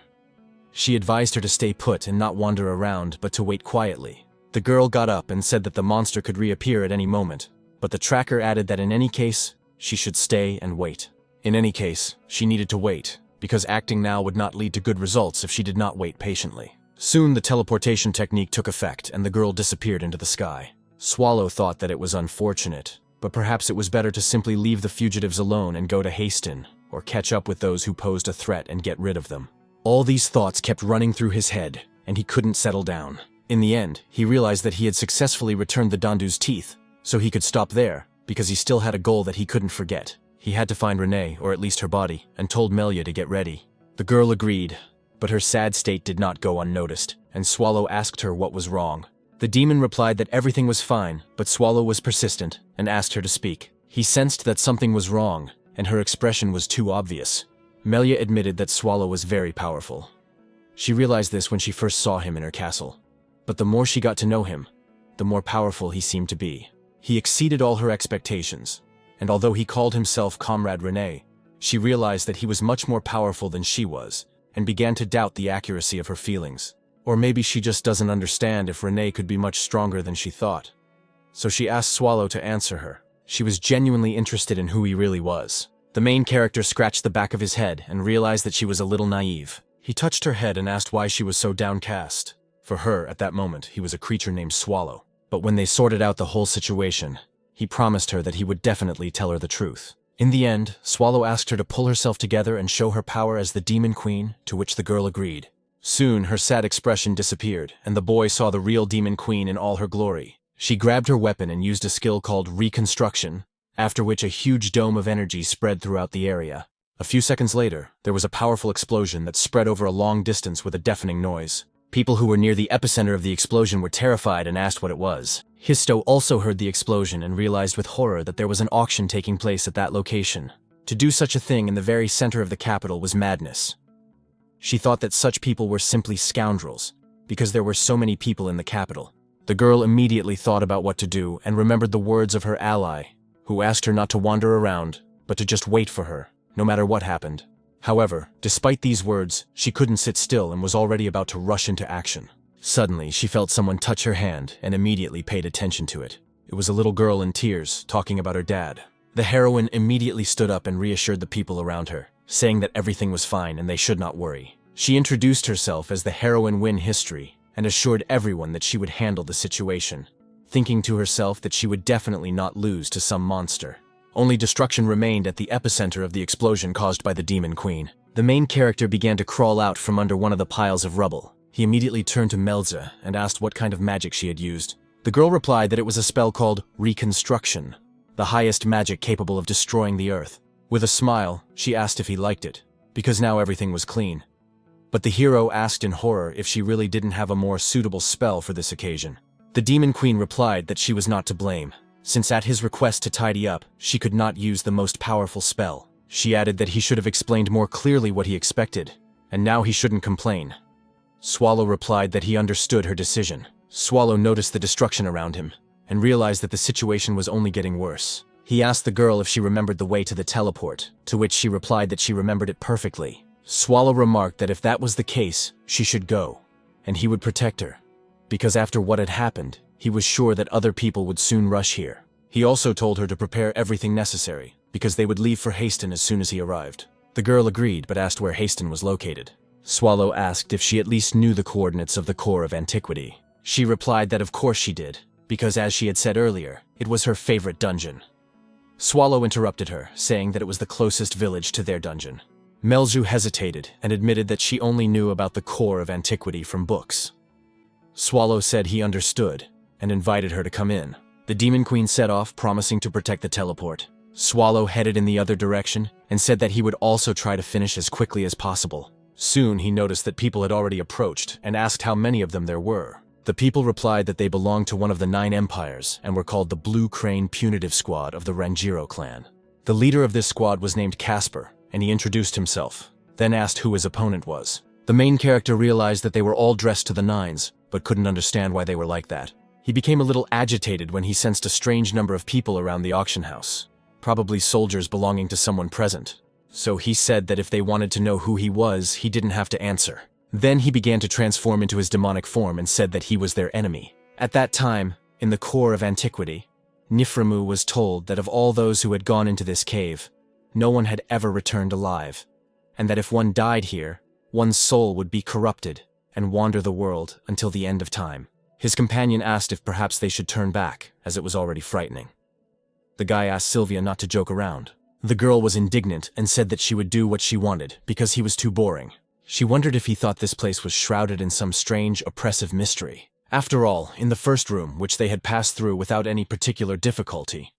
[SPEAKER 1] She advised her to stay put and not wander around, but to wait quietly. The girl got up and said that the monster could reappear at any moment, but the tracker added that in any case, she should stay and wait. In any case, she needed to wait, because acting now would not lead to good results if she did not wait patiently. Soon the teleportation technique took effect and the girl disappeared into the sky. Swallow thought that it was unfortunate, but perhaps it was better to simply leave the fugitives alone and go to Haston, or catch up with those who posed a threat and get rid of them. All these thoughts kept running through his head, and he couldn't settle down. In the end, he realized that he had successfully returned the Dandu's teeth, so he could stop there, because he still had a goal that he couldn't forget. He had to find Renee, or at least her body, and told Melia to get ready. The girl agreed, but her sad state did not go unnoticed, and Swallow asked her what was wrong. The demon replied that everything was fine, but Swallow was persistent and asked her to speak. He sensed that something was wrong, and her expression was too obvious. Melia admitted that Swallow was very powerful. She realized this when she first saw him in her castle. But the more she got to know him, the more powerful he seemed to be. He exceeded all her expectations, and although he called himself Comrade Renee, she realized that he was much more powerful than she was, and began to doubt the accuracy of her feelings. Or maybe she just doesn't understand if Renee could be much stronger than she thought. So she asked Swallow to answer her. She was genuinely interested in who he really was. The main character scratched the back of his head and realized that she was a little naive. He touched her head and asked why she was so downcast. For her, at that moment, he was a creature named Swallow. But when they sorted out the whole situation, he promised her that he would definitely tell her the truth. In the end, Swallow asked her to pull herself together and show her power as the Demon Queen, to which the girl agreed. Soon, her sad expression disappeared, and the boy saw the real Demon Queen in all her glory. She grabbed her weapon and used a skill called Reconstruction, after which a huge dome of energy spread throughout the area. A few seconds later, there was a powerful explosion that spread over a long distance with a deafening noise. People who were near the epicenter of the explosion were terrified and asked what it was. Histo also heard the explosion and realized with horror that there was an auction taking place at that location. To do such a thing in the very center of the capital was madness. She thought that such people were simply scoundrels, because there were so many people in the capital. The girl immediately thought about what to do and remembered the words of her ally, who asked her not to wander around, but to just wait for her, no matter what happened. However, despite these words, she couldn't sit still and was already about to rush into action. Suddenly, she felt someone touch her hand and immediately paid attention to it. It was a little girl in tears, talking about her dad. The heroine immediately stood up and reassured the people around her, saying that everything was fine and they should not worry. She introduced herself as the heroine Win History and assured everyone that she would handle the situation, thinking to herself that she would definitely not lose to some monster. Only destruction remained at the epicenter of the explosion caused by the Demon Queen. The main character began to crawl out from under one of the piles of rubble. He immediately turned to Melza and asked what kind of magic she had used. The girl replied that it was a spell called Reconstruction, the highest magic capable of destroying the earth. With a smile, she asked if he liked it, because now everything was clean. But the hero asked in horror if she really didn't have a more suitable spell for this occasion. The Demon Queen replied that she was not to blame, since at his request to tidy up, she could not use the most powerful spell. She added that he should have explained more clearly what he expected, and now he shouldn't complain. Swallow replied that he understood her decision. Swallow noticed the destruction around him, and realized that the situation was only getting worse. He asked the girl if she remembered the way to the teleport, to which she replied that she remembered it perfectly. Swallow remarked that if that was the case, she should go, and he would protect her, because after what had happened, he was sure that other people would soon rush here. He also told her to prepare everything necessary, because they would leave for Haston as soon as he arrived. The girl agreed, but asked where Haston was located. Swallow asked if she at least knew the coordinates of the core of antiquity. She replied that of course she did, because as she had said earlier, it was her favorite dungeon. Swallow interrupted her, saying that it was the closest village to their dungeon. Melzu hesitated and admitted that she only knew about the core of antiquity from books. Swallow said he understood and invited her to come in. The Demon Queen set off, promising to protect the teleport. Swallow headed in the other direction and said that he would also try to finish as quickly as possible. Soon he noticed that people had already approached and asked how many of them there were. The people replied that they belonged to one of the 9 empires and were called the Blue Crane Punitive Squad of the Ranjiro clan. The leader of this squad was named Casper, and he introduced himself, then asked who his opponent was. The main character realized that they were all dressed to the nines, but couldn't understand why they were like that. He became a little agitated when he sensed a strange number of people around the auction house, probably soldiers belonging to someone present. So he said that if they wanted to know who he was, he didn't have to answer. Then he began to transform into his demonic form and said that he was their enemy. At that time, in the core of antiquity, Niframu was told that of all those who had gone into this cave, no one had ever returned alive, and that if one died here, one's soul would be corrupted and wander the world until the end of time. His companion asked if perhaps they should turn back, as it was already frightening. The guy asked Sylvia not to joke around. The girl was indignant and said that she would do what she wanted because he was too boring. She wondered if he thought this place was shrouded in some strange, oppressive mystery. After all, in the first room, which they had passed through without any particular difficulty,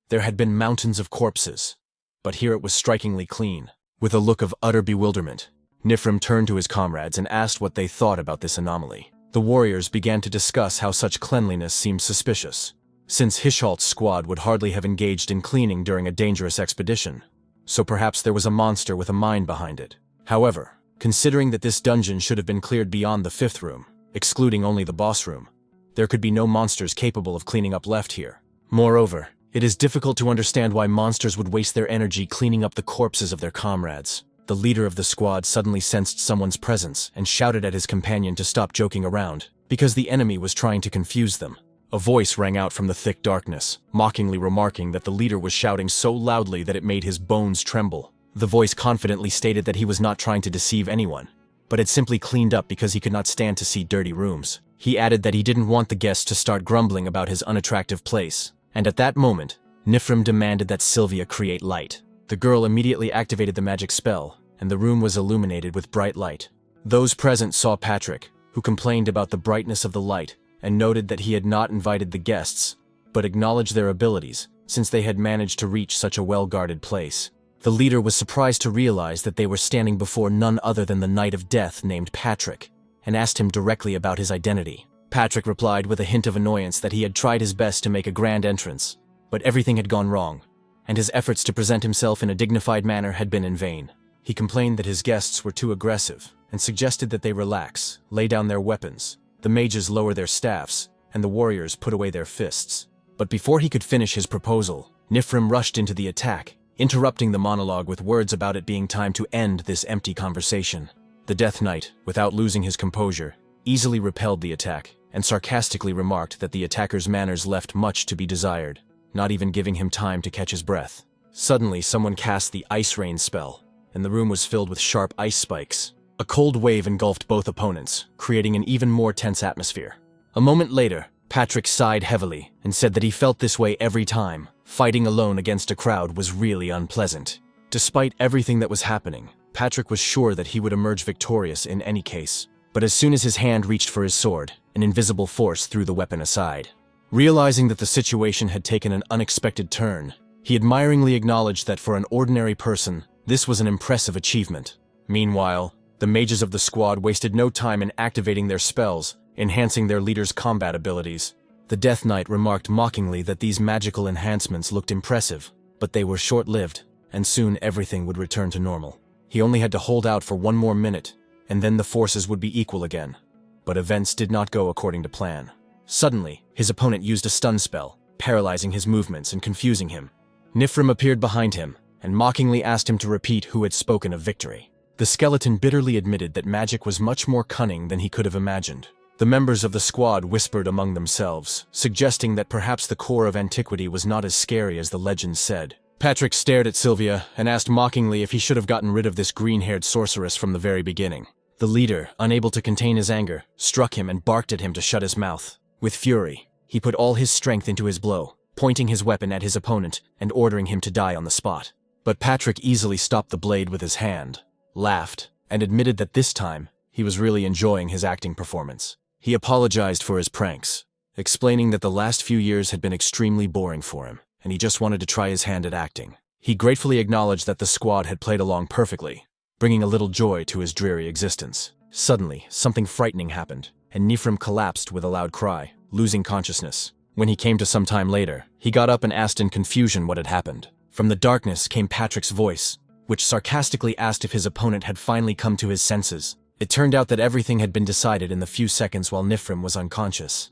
[SPEAKER 1] there had been mountains of corpses, but here it was strikingly clean. With a look of utter bewilderment, Nifrim turned to his comrades and asked what they thought about this anomaly. The warriors began to discuss how such cleanliness seemed suspicious, since Hishalt's squad would hardly have engaged in cleaning during a dangerous expedition, so perhaps there was a monster with a mind behind it. However, considering that this dungeon should have been cleared beyond the fifth room, excluding only the boss room, there could be no monsters capable of cleaning up left here. Moreover, it is difficult to understand why monsters would waste their energy cleaning up the corpses of their comrades. The leader of the squad suddenly sensed someone's presence and shouted at his companion to stop joking around, because the enemy was trying to confuse them. A voice rang out from the thick darkness, mockingly remarking that the leader was shouting so loudly that it made his bones tremble. The voice confidently stated that he was not trying to deceive anyone, but had simply cleaned up because he could not stand to see dirty rooms. He added that he didn't want the guests to start grumbling about his unattractive place, and at that moment, Nifrim demanded that Sylvia create light. The girl immediately activated the magic spell, and the room was illuminated with bright light. Those present saw Patrick, who complained about the brightness of the light, and noted that he had not invited the guests, but acknowledged their abilities, since they had managed to reach such a well-guarded place. The leader was surprised to realize that they were standing before none other than the Knight of Death named Patrick, and asked him directly about his identity. Patrick replied with a hint of annoyance that he had tried his best to make a grand entrance, but everything had gone wrong, and his efforts to present himself in a dignified manner had been in vain. He complained that his guests were too aggressive, and suggested that they relax, lay down their weapons, the mages lower their staffs, and the warriors put away their fists. But before he could finish his proposal, Nifrim rushed into the attack, interrupting the monologue with words about it being time to end this empty conversation. The Death Knight, without losing his composure, easily repelled the attack, and sarcastically remarked that the attacker's manners left much to be desired, not even giving him time to catch his breath. Suddenly, someone cast the Ice Rain spell, and the room was filled with sharp ice spikes. A cold wave engulfed both opponents, creating an even more tense atmosphere. A moment later, Patrick sighed heavily and said that he felt this way every time. Fighting alone against a crowd was really unpleasant. Despite everything that was happening, Patrick was sure that he would emerge victorious in any case. But as soon as his hand reached for his sword, an invisible force threw the weapon aside. Realizing that the situation had taken an unexpected turn, he admiringly acknowledged that for an ordinary person, this was an impressive achievement. Meanwhile, the mages of the squad wasted no time in activating their spells, enhancing their leader's combat abilities. The Death Knight remarked mockingly that these magical enhancements looked impressive, but they were short-lived, and soon everything would return to normal. He only had to hold out for one more minute, and then the forces would be equal again. But events did not go according to plan. Suddenly, his opponent used a stun spell, paralyzing his movements and confusing him. Nifrim appeared behind him, and mockingly asked him to repeat who had spoken of victory. The skeleton bitterly admitted that magic was much more cunning than he could have imagined. The members of the squad whispered among themselves, suggesting that perhaps the core of antiquity was not as scary as the legends said. Patrick stared at Sylvia and asked mockingly if he should have gotten rid of this green-haired sorceress from the very beginning. The leader, unable to contain his anger, struck him and barked at him to shut his mouth. With fury, he put all his strength into his blow, pointing his weapon at his opponent and ordering him to die on the spot. But Patrick easily stopped the blade with his hand, laughed, and admitted that this time, he was really enjoying his acting performance. He apologized for his pranks, explaining that the last few years had been extremely boring for him, and he just wanted to try his hand at acting. He gratefully acknowledged that the squad had played along perfectly, bringing a little joy to his dreary existence. Suddenly, something frightening happened, and Nifrim collapsed with a loud cry, losing consciousness. When he came to some time later, he got up and asked in confusion what had happened. From the darkness came Patrick's voice, which sarcastically asked if his opponent had finally come to his senses. It turned out that everything had been decided in the few seconds while Nifrim was unconscious,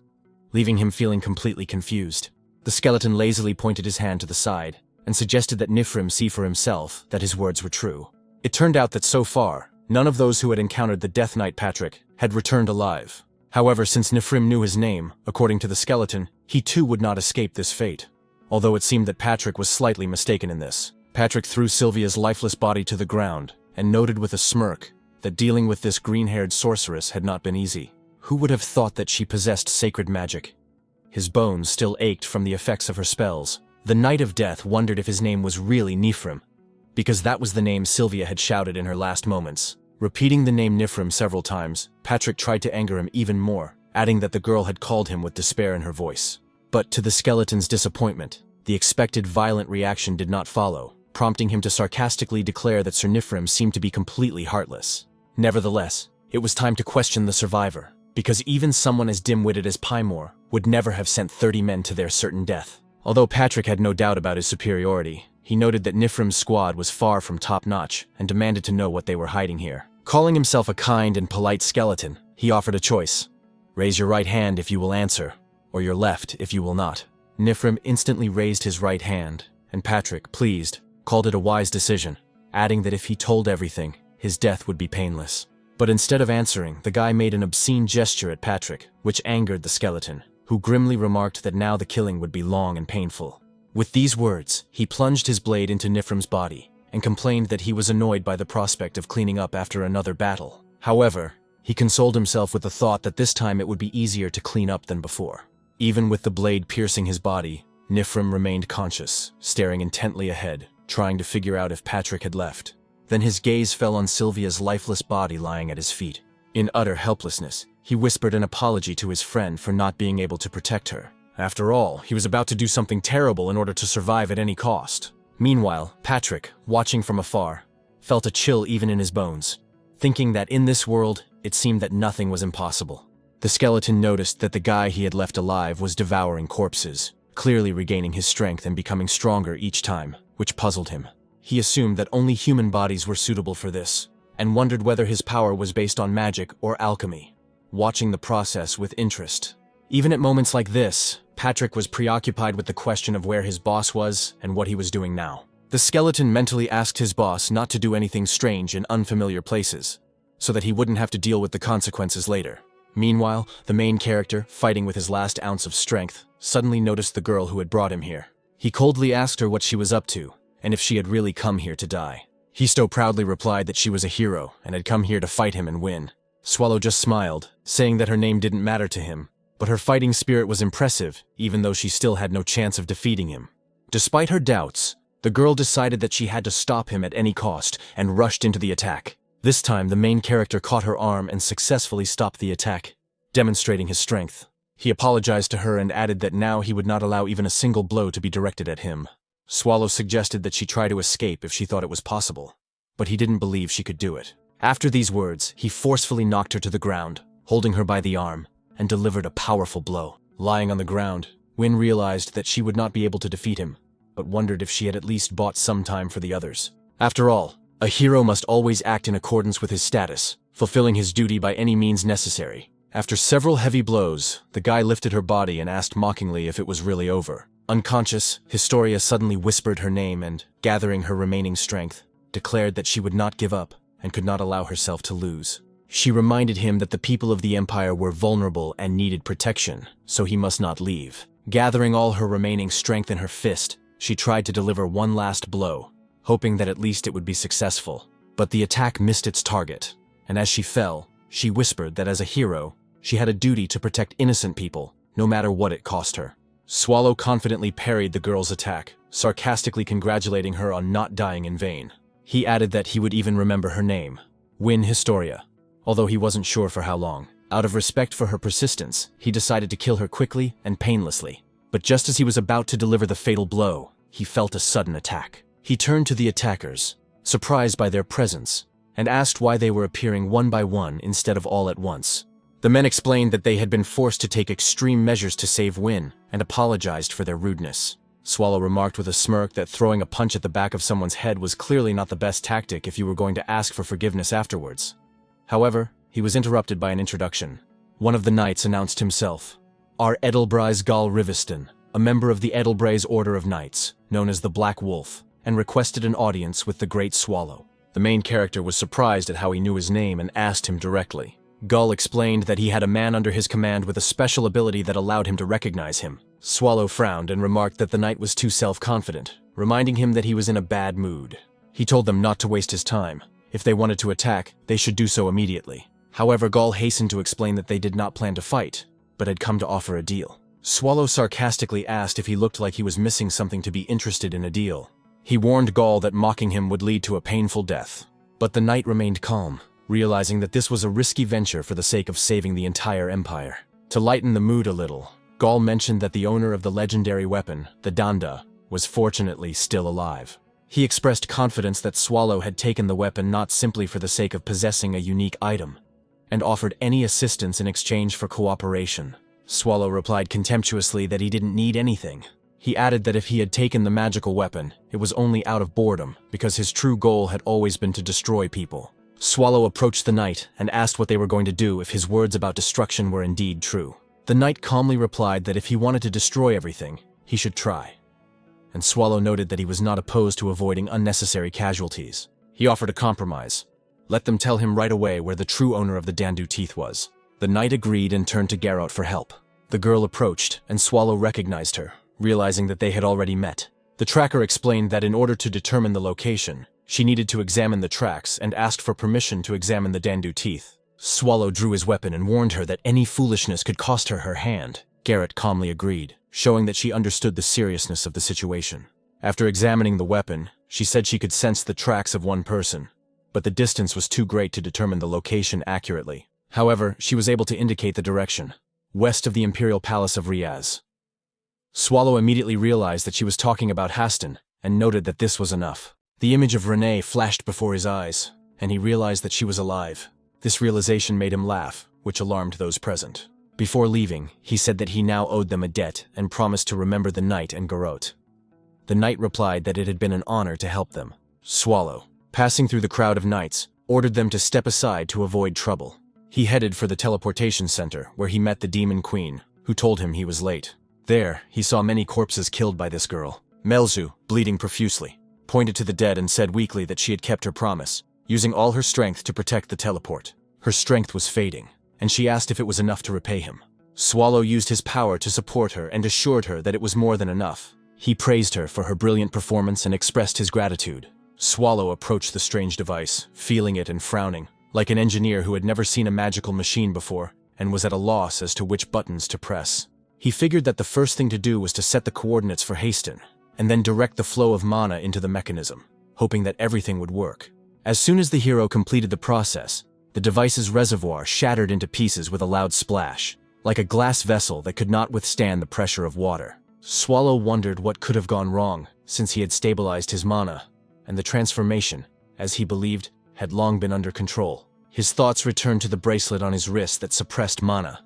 [SPEAKER 1] leaving him feeling completely confused. The skeleton lazily pointed his hand to the side and suggested that Nifrim see for himself that his words were true. It turned out that so far, none of those who had encountered the Death Knight Patrick had returned alive. However, since Nifrim knew his name, according to the skeleton, he too would not escape this fate. Although it seemed that Patrick was slightly mistaken in this. Patrick threw Sylvia's lifeless body to the ground and noted with a smirk that dealing with this green-haired sorceress had not been easy. Who would have thought that she possessed sacred magic? His bones still ached from the effects of her spells. The Knight of Death wondered if his name was really Nifrim, because that was the name Sylvia had shouted in her last moments. Repeating the name Nifrim several times, Patrick tried to anger him even more adding that the girl had called him with despair in her voice. But to the skeleton's disappointment, the expected violent reaction did not follow, prompting him to sarcastically declare that Sir Nifrim seemed to be completely heartless. Nevertheless, it was time to question the survivor, because even someone as dim-witted as Pymore would never have sent 30 men to their certain death. Although Patrick had no doubt about his superiority, he noted that Nifrim's squad was far from top-notch and demanded to know what they were hiding here. Calling himself a kind and polite skeleton, he offered a choice. Raise your right hand if you will answer, or your left if you will not. Nifrim instantly raised his right hand, and Patrick, pleased, called it a wise decision, adding that if he told everything, his death would be painless. But instead of answering, the guy made an obscene gesture at Patrick, which angered the skeleton, who grimly remarked that now the killing would be long and painful. With these words, he plunged his blade into Nifrim's body, and complained that he was annoyed by the prospect of cleaning up after another battle. However, he consoled himself with the thought that this time it would be easier to clean up than before. Even with the blade piercing his body, Nifrim remained conscious, staring intently ahead, trying to figure out if Patrick had left. Then his gaze fell on Sylvia's lifeless body lying at his feet. In utter helplessness, he whispered an apology to his friend for not being able to protect her. After all, he was about to do something terrible in order to survive at any cost. Meanwhile, Patrick, watching from afar, felt a chill even in his bones, thinking that in this world, it seemed that nothing was impossible. The skeleton noticed that the guy he had left alive was devouring corpses, clearly regaining his strength and becoming stronger each time, which puzzled him. He assumed that only human bodies were suitable for this, and wondered whether his power was based on magic or alchemy, watching the process with interest. Even at moments like this, Patrick was preoccupied with the question of where his boss was and what he was doing now. The skeleton mentally asked his boss not to do anything strange in unfamiliar places, so that he wouldn't have to deal with the consequences later. Meanwhile, the main character, fighting with his last ounce of strength, suddenly noticed the girl who had brought him here. He coldly asked her what she was up to, and if she had really come here to die. Histo proudly replied that she was a hero and had come here to fight him and win. Swallow just smiled, saying that her name didn't matter to him, but her fighting spirit was impressive, even though she still had no chance of defeating him. Despite her doubts, the girl decided that she had to stop him at any cost and rushed into the attack. This time, the main character caught her arm and successfully stopped the attack, demonstrating his strength. He apologized to her and added that now he would not allow even a single blow to be directed at him. Swallow suggested that she try to escape if she thought it was possible, but he didn't believe she could do it. After these words, he forcefully knocked her to the ground, holding her by the arm, and delivered a powerful blow. Lying on the ground, Wynne realized that she would not be able to defeat him, but wondered if she had at least bought some time for the others. After all, a hero must always act in accordance with his status, fulfilling his duty by any means necessary. After several heavy blows, the guy lifted her body and asked mockingly if it was really over. Unconscious, Historia suddenly whispered her name and, gathering her remaining strength, declared that she would not give up and could not allow herself to lose. She reminded him that the people of the Empire were vulnerable and needed protection, so he must not leave. Gathering all her remaining strength in her fist, she tried to deliver one last blow, hoping that at least it would be successful. But the attack missed its target, and as she fell, she whispered that as a hero, she had a duty to protect innocent people, no matter what it cost her. Swallow confidently parried the girl's attack, sarcastically congratulating her on not dying in vain. He added that he would even remember her name, Wynne Historia, although he wasn't sure for how long. Out of respect for her persistence, he decided to kill her quickly and painlessly. But just as he was about to deliver the fatal blow, he felt a sudden attack. He turned to the attackers, surprised by their presence, and asked why they were appearing one by one instead of all at once. The men explained that they had been forced to take extreme measures to save Wynne, and apologized for their rudeness. Swallow remarked with a smirk that throwing a punch at the back of someone's head was clearly not the best tactic if you were going to ask for forgiveness afterwards. However, he was interrupted by an introduction. One of the knights announced himself, Our Edelbrais Gal Riviston, a member of the Edelbrais Order of Knights, known as the Black Wolf, and requested an audience with the Great Swallow. The main character was surprised at how he knew his name and asked him directly. Gull explained that he had a man under his command with a special ability that allowed him to recognize him. Swallow frowned and remarked that the knight was too self-confident, reminding him that he was in a bad mood. He told them not to waste his time. If they wanted to attack, they should do so immediately. However, Gull hastened to explain that they did not plan to fight, but had come to offer a deal. Swallow sarcastically asked if he looked like he was missing something to be interested in a deal. He warned Gull that mocking him would lead to a painful death. But the knight remained calm, realizing that this was a risky venture for the sake of saving the entire empire. To lighten the mood a little, Gaul mentioned that the owner of the legendary weapon, the Danda, was fortunately still alive. He expressed confidence that Swallow had taken the weapon not simply for the sake of possessing a unique item, and offered any assistance in exchange for cooperation. Swallow replied contemptuously that he didn't need anything. He added that if he had taken the magical weapon, it was only out of boredom, because his true goal had always been to destroy people. Swallow approached the knight and asked what they were going to do if his words about destruction were indeed true. The knight calmly replied that if he wanted to destroy everything, he should try. And Swallow noted that he was not opposed to avoiding unnecessary casualties. He offered a compromise. Let them tell him right away where the true owner of the Dandu teeth was. The knight agreed and turned to Garrot for help. The girl approached, and Swallow recognized her, realizing that they had already met. The tracker explained that in order to determine the location, she needed to examine the tracks and asked for permission to examine the Dandu teeth. Swallow drew his weapon and warned her that any foolishness could cost her her hand. Garrot calmly agreed, showing that she understood the seriousness of the situation. After examining the weapon, she said she could sense the tracks of one person, but the distance was too great to determine the location accurately. However, she was able to indicate the direction, west of the Imperial Palace of Riaz. Swallow immediately realized that she was talking about Haston, and noted that this was enough. The image of Renee flashed before his eyes, and he realized that she was alive. This realization made him laugh, which alarmed those present. Before leaving, he said that he now owed them a debt and promised to remember the knight and Garrot. The knight replied that it had been an honor to help them. Swallow, passing through the crowd of knights, ordered them to step aside to avoid trouble. He headed for the teleportation center, where he met the Demon Queen, who told him he was late. There, he saw many corpses killed by this girl. Melzu, bleeding profusely, pointed to the dead and said weakly that she had kept her promise, using all her strength to protect the teleport. Her strength was fading, and she asked if it was enough to repay him. Swallow used his power to support her and assured her that it was more than enough. He praised her for her brilliant performance and expressed his gratitude. Swallow approached the strange device, feeling it and frowning, like an engineer who had never seen a magical machine before and was at a loss as to which buttons to press. He figured that the first thing to do was to set the coordinates for Haston, and then direct the flow of mana into the mechanism, hoping that everything would work. As soon as the hero completed the process, the device's reservoir shattered into pieces with a loud splash, like a glass vessel that could not withstand the pressure of water. Swallow wondered what could have gone wrong, since he had stabilized his mana, and the transformation, as he believed, had long been under control. His thoughts returned to the bracelet on his wrist that suppressed mana,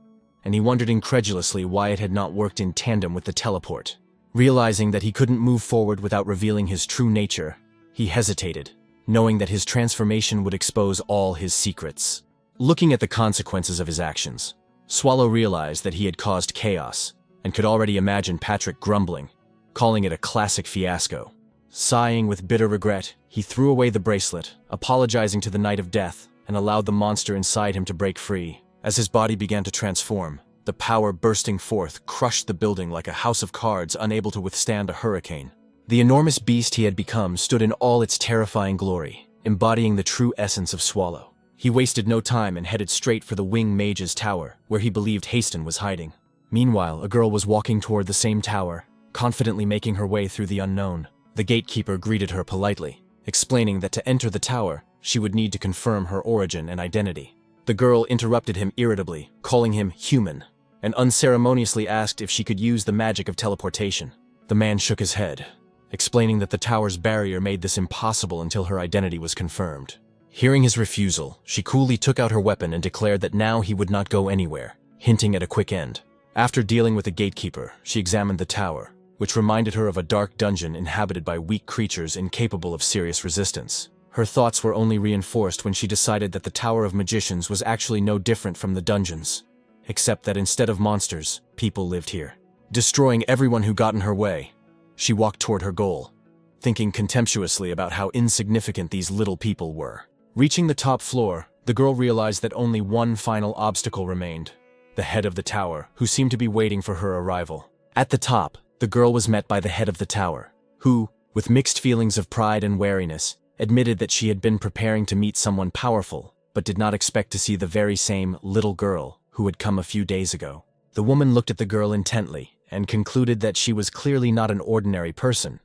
[SPEAKER 1] and he wondered incredulously why it had not worked in tandem with the teleport. Realizing that he couldn't move forward without revealing his true nature, he hesitated, knowing that his transformation would expose all his secrets. Looking at the consequences of his actions, Swallow realized that he had caused chaos, and could already imagine Patrick grumbling, calling it a classic fiasco. Sighing with bitter regret, he threw away the bracelet, apologizing to the Knight of Death, and allowed the monster inside him to break free. As his body began to transform, the power bursting forth crushed the building like a house of cards unable to withstand a hurricane. The enormous beast he had become stood in all its terrifying glory, embodying the true essence of Swallow. He wasted no time and headed straight for the Wing Mage's tower, where he believed Haston was hiding. Meanwhile, a girl was walking toward the same tower, confidently making her way through the unknown. The gatekeeper greeted her politely, explaining that to enter the tower, she would need to confirm her origin and identity. The girl interrupted him irritably, calling him human, and unceremoniously asked if she could use the magic of teleportation. The man shook his head, explaining that the tower's barrier made this impossible until her identity was confirmed. Hearing his refusal, she coolly took out her weapon and declared that now he would not go anywhere, hinting at a quick end. After dealing with the gatekeeper, she examined the tower, which reminded her of a dark dungeon inhabited by weak creatures incapable of serious resistance. Her thoughts were only reinforced when she decided that the Tower of Magicians was actually no different from the dungeons, except that instead of monsters, people lived here. Destroying everyone who got in her way, she walked toward her goal, thinking contemptuously about how insignificant these little people were. Reaching the top floor, the girl realized that only one final obstacle remained: the head of the tower, who seemed to be waiting for her arrival. At the top, the girl was met by the head of the tower, who, with mixed feelings of pride and wariness, admitted that she had been preparing to meet someone powerful, but did not expect to see the very same little girl who had come a few days ago. The woman looked at the girl intently and concluded that she was clearly not an ordinary person,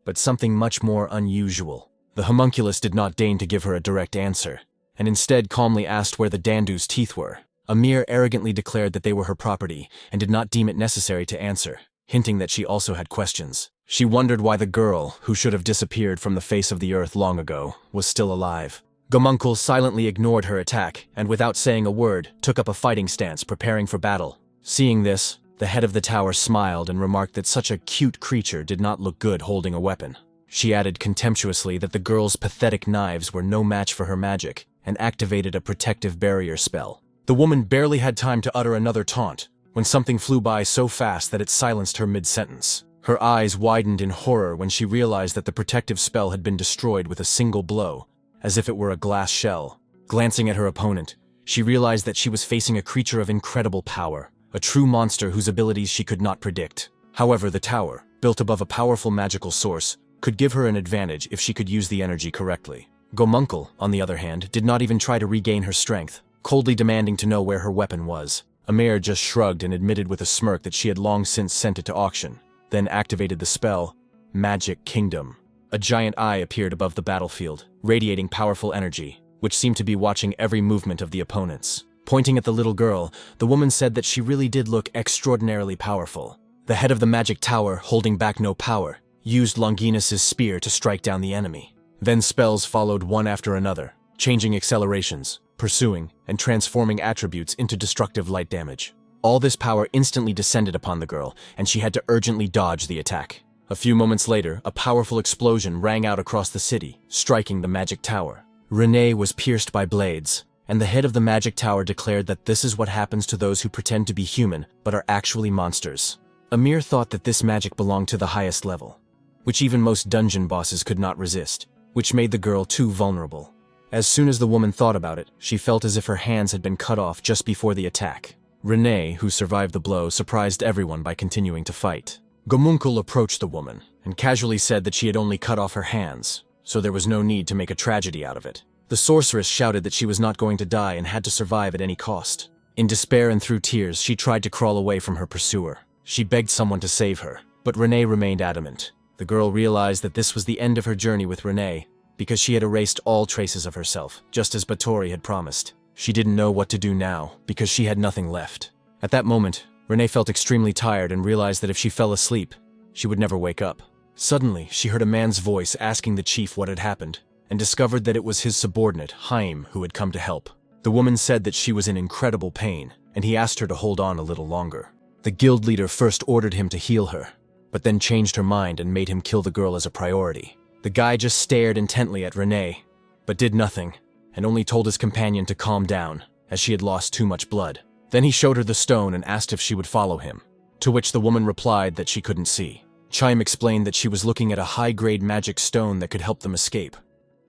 [SPEAKER 1] but something much more unusual. The homunculus did not deign to give her a direct answer, and instead calmly asked where the Dandu's teeth were. Amir arrogantly declared that they were her property and did not deem it necessary to answer, hinting that she also had questions. She wondered why the girl, who should have disappeared from the face of the earth long ago, was still alive. Gomunkul silently ignored her attack and, without saying a word, took up a fighting stance, preparing for battle. Seeing this, the head of the tower smiled and remarked that such a cute creature did not look good holding a weapon. She added contemptuously that the girl's pathetic knives were no match for her magic and activated a protective barrier spell. The woman barely had time to utter another taunt when something flew by so fast that it silenced her mid-sentence. Her eyes widened in horror when she realized that the protective spell had been destroyed with a single blow, as if it were a glass shell. Glancing at her opponent, she realized that she was facing a creature of incredible power, a true monster whose abilities she could not predict. However, the tower, built above a powerful magical source, could give her an advantage if she could use the energy correctly. Gomunkul, on the other hand, did not even try to regain her strength, coldly demanding to know where her weapon was. Amir just shrugged and admitted with a smirk that she had long since sent it to auction, then activated the spell, Magic Kingdom. A giant eye appeared above the battlefield, radiating powerful energy, which seemed to be watching every movement of the opponents. Pointing at the little girl, the woman said that she really did look extraordinarily powerful. The head of the magic tower, holding back no power, used Longinus's spear to strike down the enemy. Then spells followed one after another, changing accelerations, pursuing, and transforming attributes into destructive light damage. All this power instantly descended upon the girl, and she had to urgently dodge the attack. A few moments later, a powerful explosion rang out across the city, striking the magic tower. Renee was pierced by blades, and the head of the magic tower declared that this is what happens to those who pretend to be human but are actually monsters. Amir thought that this magic belonged to the highest level, which even most dungeon bosses could not resist, which made the girl too vulnerable. As soon as the woman thought about it, she felt as if her hands had been cut off just before the attack. Renee, who survived the blow, surprised everyone by continuing to fight. Gomunkul approached the woman and casually said that she had only cut off her hands, so there was no need to make a tragedy out of it. The sorceress shouted that she was not going to die and had to survive at any cost. In despair and through tears, she tried to crawl away from her pursuer. She begged someone to save her, but Renee remained adamant. The girl realized that this was the end of her journey with Renee, because she had erased all traces of herself, just as Batory had promised. She didn't know what to do now, because she had nothing left. At that moment, Renee felt extremely tired and realized that if she fell asleep, she would never wake up. Suddenly, she heard a man's voice asking the chief what had happened, and discovered that it was his subordinate, Haim, who had come to help. The woman said that she was in incredible pain, and he asked her to hold on a little longer. The guild leader first ordered him to heal her, but then changed her mind and made him kill the girl as a priority. The guy just stared intently at Renee, but did nothing, and only told his companion to calm down, as she had lost too much blood. Then he showed her the stone and asked if she would follow him, to which the woman replied that she couldn't see. Chaim explained that she was looking at a high-grade magic stone that could help them escape,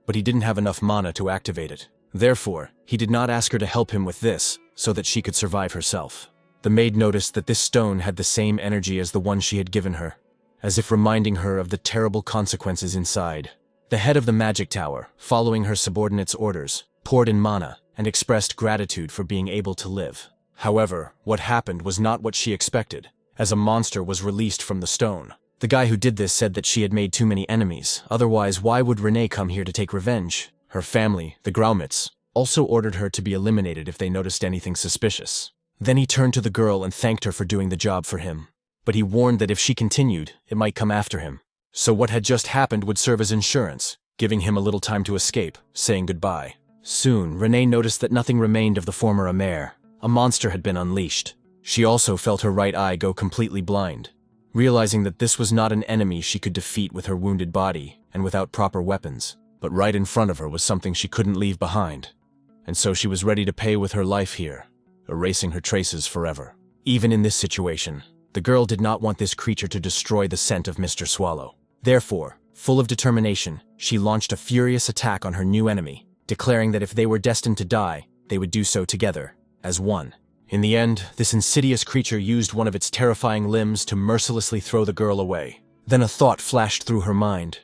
[SPEAKER 1] but he didn't have enough mana to activate it. Therefore, he did not ask her to help him with this, so that she could survive herself. The maid noticed that this stone had the same energy as the one she had given her, as if reminding her of the terrible consequences inside. The head of the magic tower, following her subordinate's orders, poured in mana and expressed gratitude for being able to live. However, what happened was not what she expected, as a monster was released from the stone. The guy who did this said that she had made too many enemies, otherwise why would Renee come here to take revenge? Her family, the Graumits, also ordered her to be eliminated if they noticed anything suspicious. Then he turned to the girl and thanked her for doing the job for him, but he warned that if she continued, it might come after him. So what had just happened would serve as insurance, giving him a little time to escape, saying goodbye. Soon, Renee noticed that nothing remained of the former Amer. A monster had been unleashed. She also felt her right eye go completely blind, realizing that this was not an enemy she could defeat with her wounded body and without proper weapons, but right in front of her was something she couldn't leave behind. And so she was ready to pay with her life here, erasing her traces forever. Even in this situation, the girl did not want this creature to destroy the scent of Mr. Swallow. Therefore, full of determination, she launched a furious attack on her new enemy, declaring that if they were destined to die, they would do so together, as one. In the end, this insidious creature used one of its terrifying limbs to mercilessly throw the girl away. Then a thought flashed through her mind.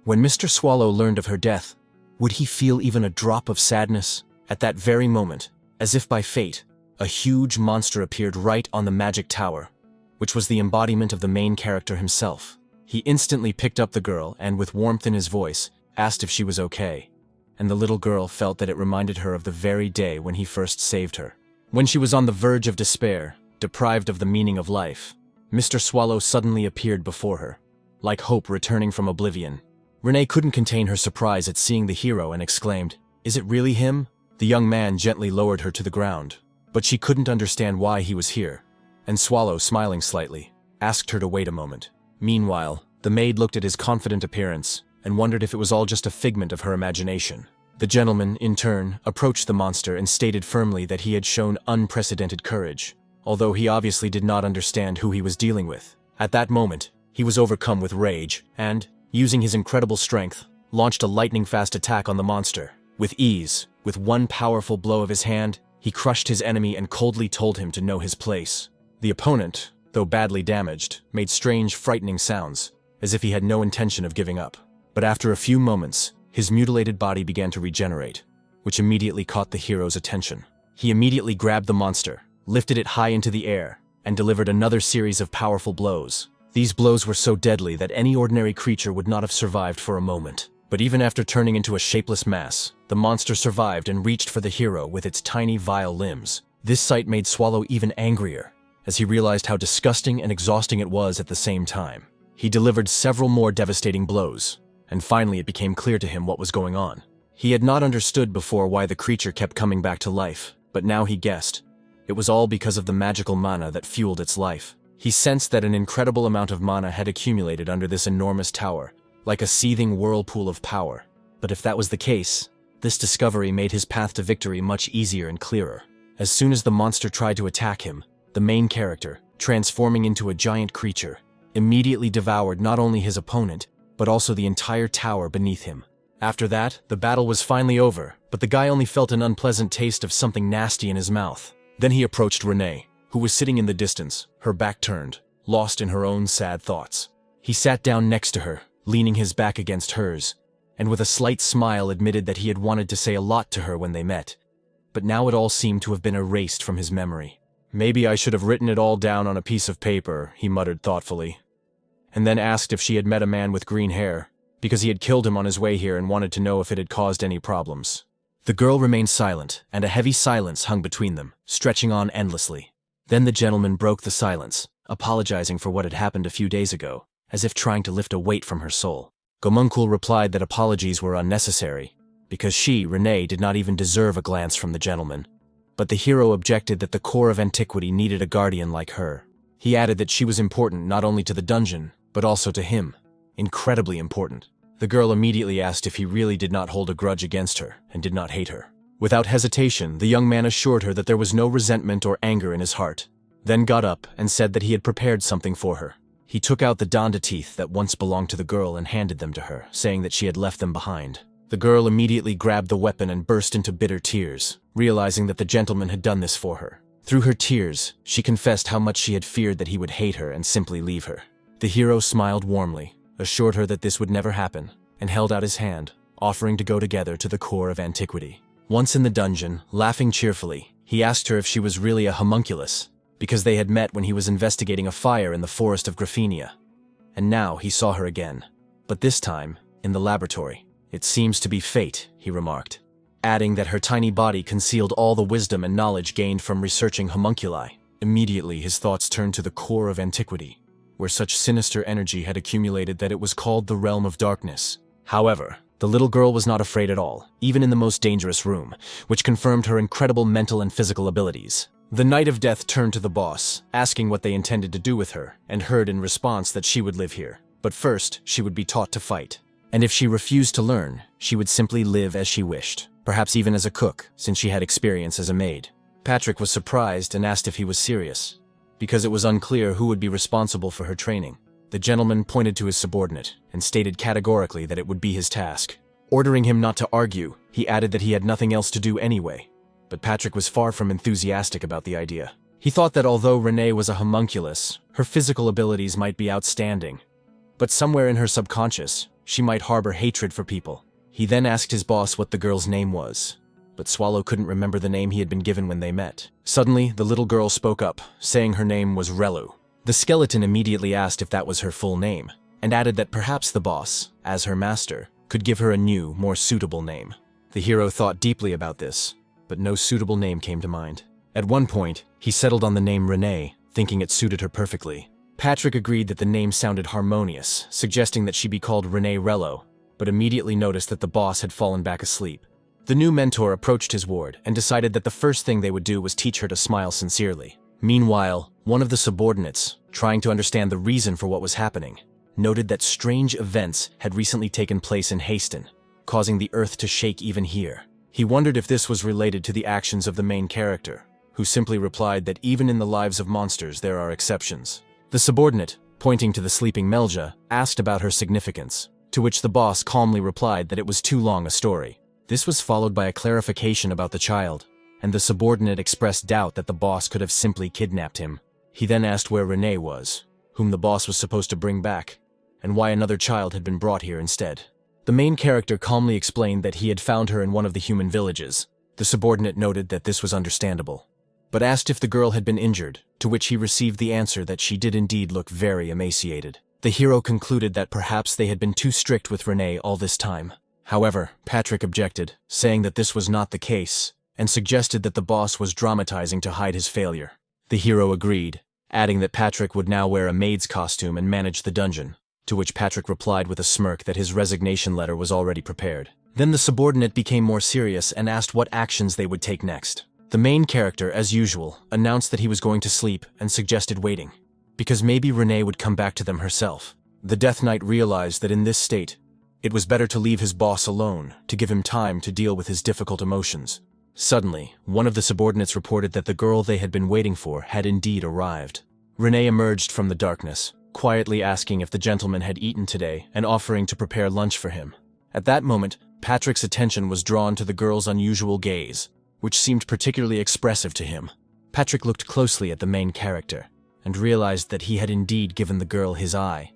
[SPEAKER 1] When Mr. Swallow learned of her death, would he feel even a drop of sadness? At that very moment, as if by fate, a huge monster appeared right on the magic tower, which was the embodiment of the main character himself. He instantly picked up the girl and, with warmth in his voice, asked if she was okay, and the little girl felt that it reminded her of the very day when he first saved her. When she was on the verge of despair, deprived of the meaning of life, Mr. Swallow suddenly appeared before her, like hope returning from oblivion. Renee couldn't contain her surprise at seeing the hero and exclaimed, "Is it really him?" The young man gently lowered her to the ground, but she couldn't understand why he was here, and Swallow, smiling slightly, asked her to wait a moment. Meanwhile, the maid looked at his confident appearance and wondered if it was all just a figment of her imagination. The gentleman, in turn, approached the monster and stated firmly that he had shown unprecedented courage, although he obviously did not understand who he was dealing with. At that moment, he was overcome with rage and, using his incredible strength, launched a lightning-fast attack on the monster. With ease, with one powerful blow of his hand, he crushed his enemy and coldly told him to know his place. The opponent, though badly damaged, made strange, frightening sounds, as if he had no intention of giving up. But after a few moments, his mutilated body began to regenerate, which immediately caught the hero's attention. He immediately grabbed the monster, lifted it high into the air, and delivered another series of powerful blows. These blows were so deadly that any ordinary creature would not have survived for a moment. But even after turning into a shapeless mass, the monster survived and reached for the hero with its tiny, vile limbs. This sight made Swallow even angrier, as he realized how disgusting and exhausting it was at the same time. He delivered several more devastating blows, and finally it became clear to him what was going on. He had not understood before why the creature kept coming back to life, but now he guessed. It was all because of the magical mana that fueled its life. He sensed that an incredible amount of mana had accumulated under this enormous tower, like a seething whirlpool of power. But if that was the case, this discovery made his path to victory much easier and clearer. As soon as the monster tried to attack him, the main character, transforming into a giant creature, immediately devoured not only his opponent, but also the entire tower beneath him. After that, the battle was finally over, but the guy only felt an unpleasant taste of something nasty in his mouth. Then he approached Renee, who was sitting in the distance, her back turned, lost in her own sad thoughts. He sat down next to her, leaning his back against hers, and with a slight smile admitted that he had wanted to say a lot to her when they met, but now it all seemed to have been erased from his memory. "Maybe I should have written it all down on a piece of paper," he muttered thoughtfully, and then asked if she had met a man with green hair, because he had killed him on his way here and wanted to know if it had caused any problems. The girl remained silent, and a heavy silence hung between them, stretching on endlessly. Then the gentleman broke the silence, apologizing for what had happened a few days ago, as if trying to lift a weight from her soul. Gomunkul replied that apologies were unnecessary, because she, Renee, did not even deserve a glance from the gentleman. But the hero objected that the core of antiquity needed a guardian like her. He added that she was important not only to the dungeon, but also to him. Incredibly important. The girl immediately asked if he really did not hold a grudge against her and did not hate her. Without hesitation, the young man assured her that there was no resentment or anger in his heart, then got up and said that he had prepared something for her. He took out the Donda teeth that once belonged to the girl and handed them to her, saying that she had left them behind. The girl immediately grabbed the weapon and burst into bitter tears, realizing that the gentleman had done this for her. Through her tears, she confessed how much she had feared that he would hate her and simply leave her. The hero smiled warmly, assured her that this would never happen, and held out his hand, offering to go together to the core of antiquity. Once in the dungeon, laughing cheerfully, he asked her if she was really a homunculus, because they had met when he was investigating a fire in the forest of Graphenia. And now he saw her again, but this time, in the laboratory. "It seems to be fate," he remarked, adding that her tiny body concealed all the wisdom and knowledge gained from researching homunculi. Immediately his thoughts turned to the core of antiquity, where such sinister energy had accumulated that it was called the Realm of Darkness. However, the little girl was not afraid at all, even in the most dangerous room, which confirmed her incredible mental and physical abilities. The Knight of Death turned to the boss, asking what they intended to do with her, and heard in response that she would live here. But first, she would be taught to fight. And if she refused to learn, she would simply live as she wished, perhaps even as a cook, since she had experience as a maid. Patrick was surprised and asked if he was serious, because it was unclear who would be responsible for her training. The gentleman pointed to his subordinate and stated categorically that it would be his task. Ordering him not to argue, he added that he had nothing else to do anyway. But Patrick was far from enthusiastic about the idea. He thought that although Renee was a homunculus, her physical abilities might be outstanding. But somewhere in her subconscious, she might harbor hatred for people. He then asked his boss what the girl's name was, but Swallow couldn't remember the name he had been given when they met. Suddenly, the little girl spoke up, saying her name was Relu. The skeleton immediately asked if that was her full name, and added that perhaps the boss, as her master, could give her a new, more suitable name. The hero thought deeply about this, but no suitable name came to mind. At one point, he settled on the name Renee, thinking it suited her perfectly. Patrick agreed that the name sounded harmonious, suggesting that she be called Renee Rello, but immediately noticed that the boss had fallen back asleep. The new mentor approached his ward and decided that the first thing they would do was teach her to smile sincerely. Meanwhile, one of the subordinates, trying to understand the reason for what was happening, noted that strange events had recently taken place in Haston, causing the earth to shake even here. He wondered if this was related to the actions of the main character, who simply replied that even in the lives of monsters there are exceptions. The subordinate, pointing to the sleeping Melja, asked about her significance, to which the boss calmly replied that it was too long a story. This was followed by a clarification about the child, and the subordinate expressed doubt that the boss could have simply kidnapped him. He then asked where Renee was, whom the boss was supposed to bring back, and why another child had been brought here instead. The main character calmly explained that he had found her in one of the human villages. The subordinate noted that this was understandable, but asked if the girl had been injured, to which he received the answer that she did indeed look very emaciated. The hero concluded that perhaps they had been too strict with Renee all this time. However, Patrick objected, saying that this was not the case, and suggested that the boss was dramatizing to hide his failure. The hero agreed, adding that Patrick would now wear a maid's costume and manage the dungeon, to which Patrick replied with a smirk that his resignation letter was already prepared. Then the subordinate became more serious and asked what actions they would take next. The main character, as usual, announced that he was going to sleep and suggested waiting, because maybe Renee would come back to them herself. The Death Knight realized that in this state, it was better to leave his boss alone, to give him time to deal with his difficult emotions. Suddenly, one of the subordinates reported that the girl they had been waiting for had indeed arrived. Renee emerged from the darkness, quietly asking if the gentleman had eaten today and offering to prepare lunch for him. At that moment, Patrick's attention was drawn to the girl's unusual gaze, which seemed particularly expressive to him. Patrick looked closely at the main character and realized that he had indeed given the girl his eye,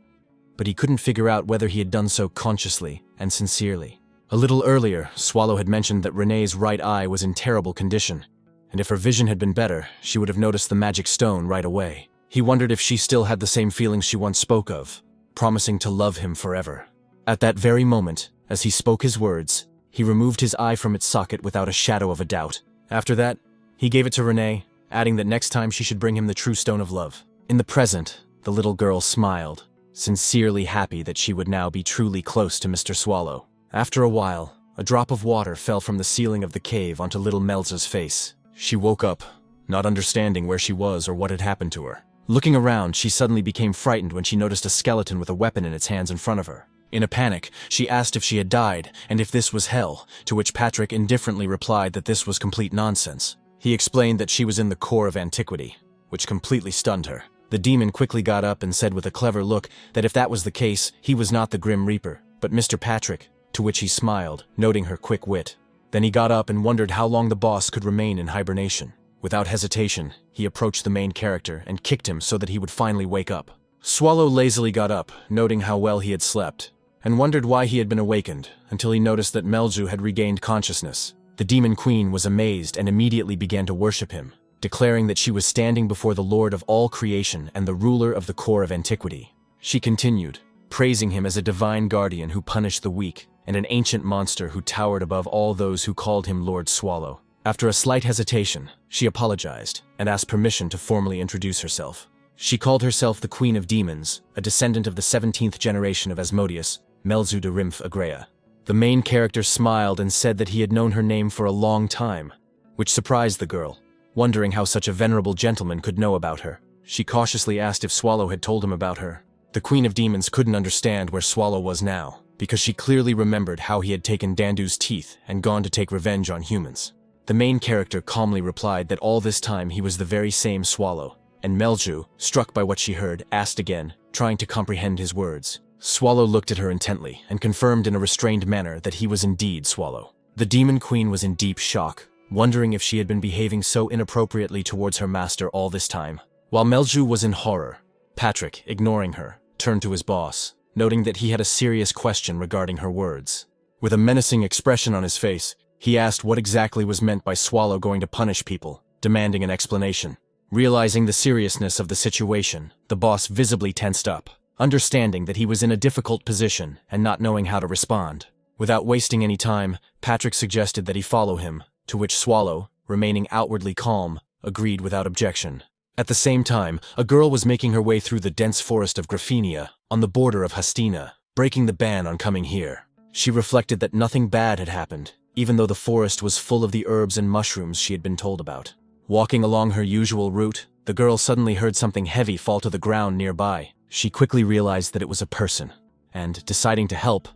[SPEAKER 1] but he couldn't figure out whether he had done so consciously and sincerely. A little earlier, Swallow had mentioned that Renee's right eye was in terrible condition, and if her vision had been better, she would have noticed the magic stone right away. He wondered if she still had the same feelings she once spoke of, promising to love him forever. At that very moment, as he spoke his words, he removed his eye from its socket without a shadow of a doubt. After that, he gave it to Renee, adding that next time she should bring him the true stone of love. In the present, the little girl smiled, sincerely happy that she would now be truly close to Mr. Swallow. After a while, a drop of water fell from the ceiling of the cave onto little Melza's face. She woke up, not understanding where she was or what had happened to her. Looking around, she suddenly became frightened when she noticed a skeleton with a weapon in its hands in front of her. In a panic, she asked if she had died and if this was hell, to which Patrick indifferently replied that this was complete nonsense. He explained that she was in the core of antiquity, which completely stunned her. The demon quickly got up and said with a clever look that if that was the case, he was not the Grim Reaper, but Mr. Patrick, to which he smiled, noting her quick wit. Then he got up and wondered how long the boss could remain in hibernation. Without hesitation, he approached the main character and kicked him so that he would finally wake up. Swallow lazily got up, noting how well he had slept, and wondered why he had been awakened, until he noticed that Melju had regained consciousness. The Demon Queen was amazed and immediately began to worship him, declaring that she was standing before the Lord of all creation and the ruler of the core of antiquity. She continued, praising him as a divine guardian who punished the weak, and an ancient monster who towered above all those who called him Lord Swallow. After a slight hesitation, she apologized and asked permission to formally introduce herself. She called herself the Queen of Demons, a descendant of the 17th generation of Asmodeus, Melzu de Rimph Agrea. The main character smiled and said that he had known her name for a long time, which surprised the girl, wondering how such a venerable gentleman could know about her. She cautiously asked if Swallow had told him about her. The Queen of Demons couldn't understand where Swallow was now, because she clearly remembered how he had taken Dandu's teeth and gone to take revenge on humans. The main character calmly replied that all this time he was the very same Swallow, and Melju, struck by what she heard, asked again, trying to comprehend his words. Swallow looked at her intently and confirmed in a restrained manner that he was indeed Swallow. The Demon Queen was in deep shock, wondering if she had been behaving so inappropriately towards her master all this time. While Melju was in horror, Patrick, ignoring her, turned to his boss, noting that he had a serious question regarding her words. With a menacing expression on his face, he asked what exactly was meant by Swallow going to punish people, demanding an explanation. Realizing the seriousness of the situation, the boss visibly tensed up, understanding that he was in a difficult position and not knowing how to respond. Without wasting any time, Patrick suggested that he follow him, to which Swallow, remaining outwardly calm, agreed without objection. At the same time, a girl was making her way through the dense forest of Graphinia, on the border of Hastina, breaking the ban on coming here. She reflected that nothing bad had happened, even though the forest was full of the herbs and mushrooms she had been told about. Walking along her usual route, the girl suddenly heard something heavy fall to the ground nearby. She quickly realized that it was a person, and, deciding to help,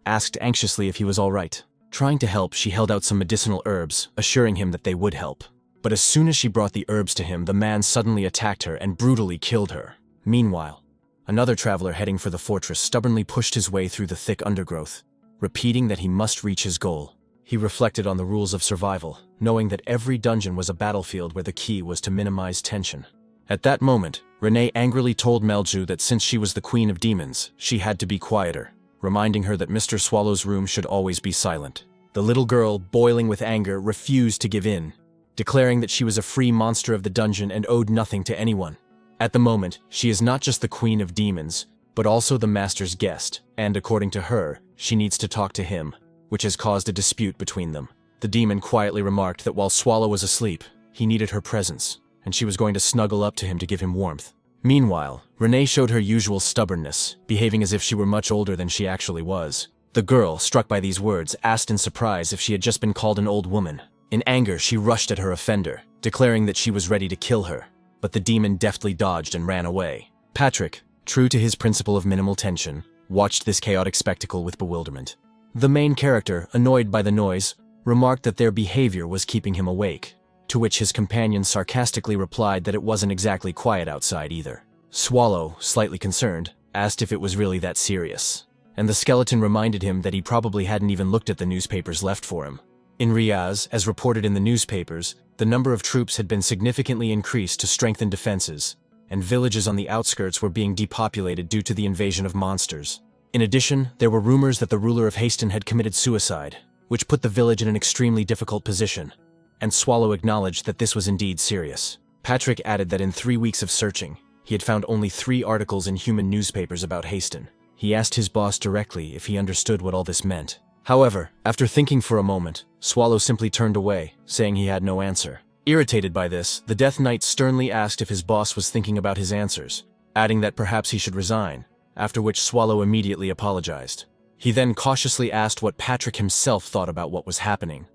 [SPEAKER 1] asked anxiously if he was all right. Trying to help, she held out some medicinal herbs, assuring him that they would help. But as soon as she brought the herbs to him, the man suddenly attacked her and brutally killed her. Meanwhile, another traveler heading for the fortress stubbornly pushed his way through the thick undergrowth, repeating that he must reach his goal. He reflected on the rules of survival, knowing that every dungeon was a battlefield where the key was to minimize tension. At that moment, Renee angrily told Melju that since she was the queen of demons, she had to be quieter, reminding her that Mr. Swallow's room should always be silent. The little girl, boiling with anger, refused to give in, declaring that she was a free monster of the dungeon and owed nothing to anyone. At the moment, she is not just the queen of demons, but also the master's guest, and according to her, she needs to talk to him, which has caused a dispute between them. The demon quietly remarked that while Swallow was asleep, he needed her presence, and she was going to snuggle up to him to give him warmth. Meanwhile, Renee showed her usual stubbornness, behaving as if she were much older than she actually was. The girl, struck by these words, asked in surprise if she had just been called an old woman. In anger, she rushed at her offender, declaring that she was ready to kill her, but the demon deftly dodged and ran away. Patrick, true to his principle of minimal tension, watched this chaotic spectacle with bewilderment. The main character, annoyed by the noise, remarked that their behavior was keeping him awake, to which his companion sarcastically replied that it wasn't exactly quiet outside either. Swallow, slightly concerned, asked if it was really that serious, and the skeleton reminded him that he probably hadn't even looked at the newspapers left for him. In Riaz, as reported in the newspapers, the number of troops had been significantly increased to strengthen defenses, and villages on the outskirts were being depopulated due to the invasion of monsters. In addition, there were rumors that the ruler of Haston had committed suicide, which put the village in an extremely difficult position, and Swallow acknowledged that this was indeed serious. Patrick added that in 3 weeks of searching, he had found only 3 articles in human newspapers about Haston. He asked his boss directly if he understood what all this meant. However, after thinking for a moment, Swallow simply turned away, saying he had no answer. Irritated by this, the Death Knight sternly asked if his boss was thinking about his answers, adding that perhaps he should resign, after which Swallow immediately apologized. He then cautiously asked what Patrick himself thought about what was happening,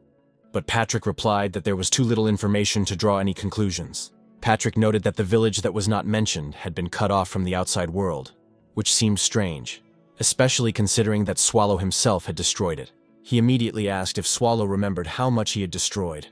[SPEAKER 1] but Patrick replied that there was too little information to draw any conclusions. Patrick noted that the village that was not mentioned had been cut off from the outside world, which seemed strange, especially considering that Swallow himself had destroyed it. He immediately asked if Swallow remembered how much he had destroyed,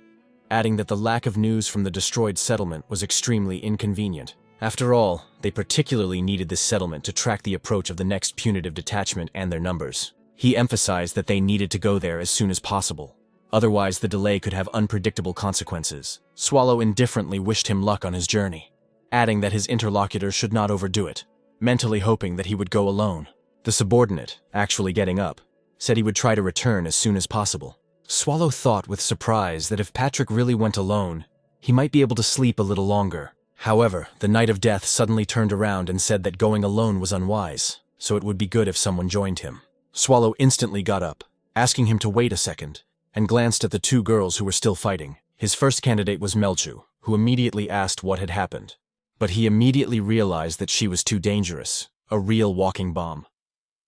[SPEAKER 1] adding that the lack of news from the destroyed settlement was extremely inconvenient. After all, they particularly needed this settlement to track the approach of the next punitive detachment and their numbers. He emphasized that they needed to go there as soon as possible. Otherwise, the delay could have unpredictable consequences. Swallow indifferently wished him luck on his journey, adding that his interlocutor should not overdo it, mentally hoping that he would go alone. The subordinate, actually getting up, said he would try to return as soon as possible. Swallow thought with surprise that if Patrick really went alone, he might be able to sleep a little longer. However, the Knight of Death suddenly turned around and said that going alone was unwise, so it would be good if someone joined him. Swallow instantly got up, asking him to wait a second, and glanced at the 2 girls who were still fighting. His first candidate was Melchu, who immediately asked what had happened. But he immediately realized that she was too dangerous, a real walking bomb.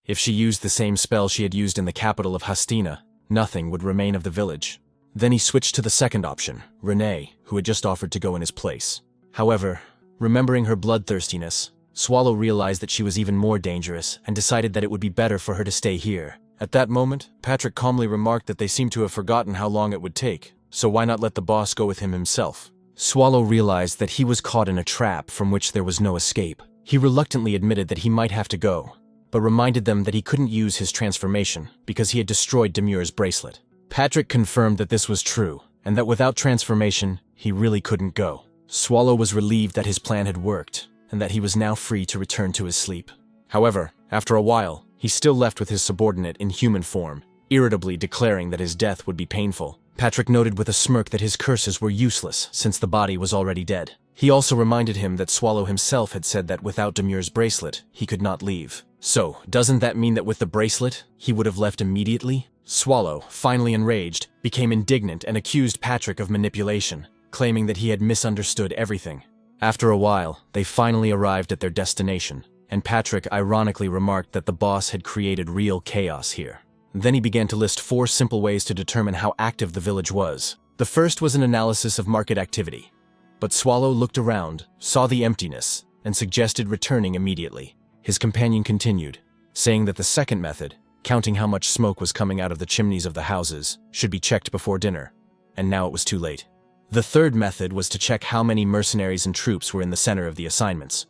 [SPEAKER 1] If she used the same spell she had used in the capital of Hastina, nothing would remain of the village. Then he switched to the second option, Renee, who had just offered to go in his place. However, remembering her bloodthirstiness, Swallow realized that she was even more dangerous and decided that it would be better for her to stay here. At that moment, Patrick calmly remarked that they seemed to have forgotten how long it would take, so why not let the boss go with him himself? Swallow realized that he was caught in a trap from which there was no escape. He reluctantly admitted that he might have to go, but reminded them that he couldn't use his transformation because he had destroyed Demur's bracelet. Patrick confirmed that this was true, and that without transformation, he really couldn't go. Swallow was relieved that his plan had worked, and that he was now free to return to his sleep. However, after a while, he still left with his subordinate in human form, irritably declaring that his death would be painful. Patrick noted with a smirk that his curses were useless since the body was already dead. He also reminded him that Swallow himself had said that without Demur's bracelet, he could not leave. So, doesn't that mean that with the bracelet, he would have left immediately? Swallow, finally enraged, became indignant and accused Patrick of manipulation. claiming that he had misunderstood everything. After a while, they finally arrived at their destination, and Patrick ironically remarked that the boss had created real chaos here. Then he began to list 4 simple ways to determine how active the village was. The first was an analysis of market activity. But Swallow looked around, saw the emptiness, and suggested returning immediately. His companion continued, saying that the second method, counting how much smoke was coming out of the chimneys of the houses, should be checked before dinner, and now it was too late. The third method was to check how many mercenaries and troops were in the center of the assignments.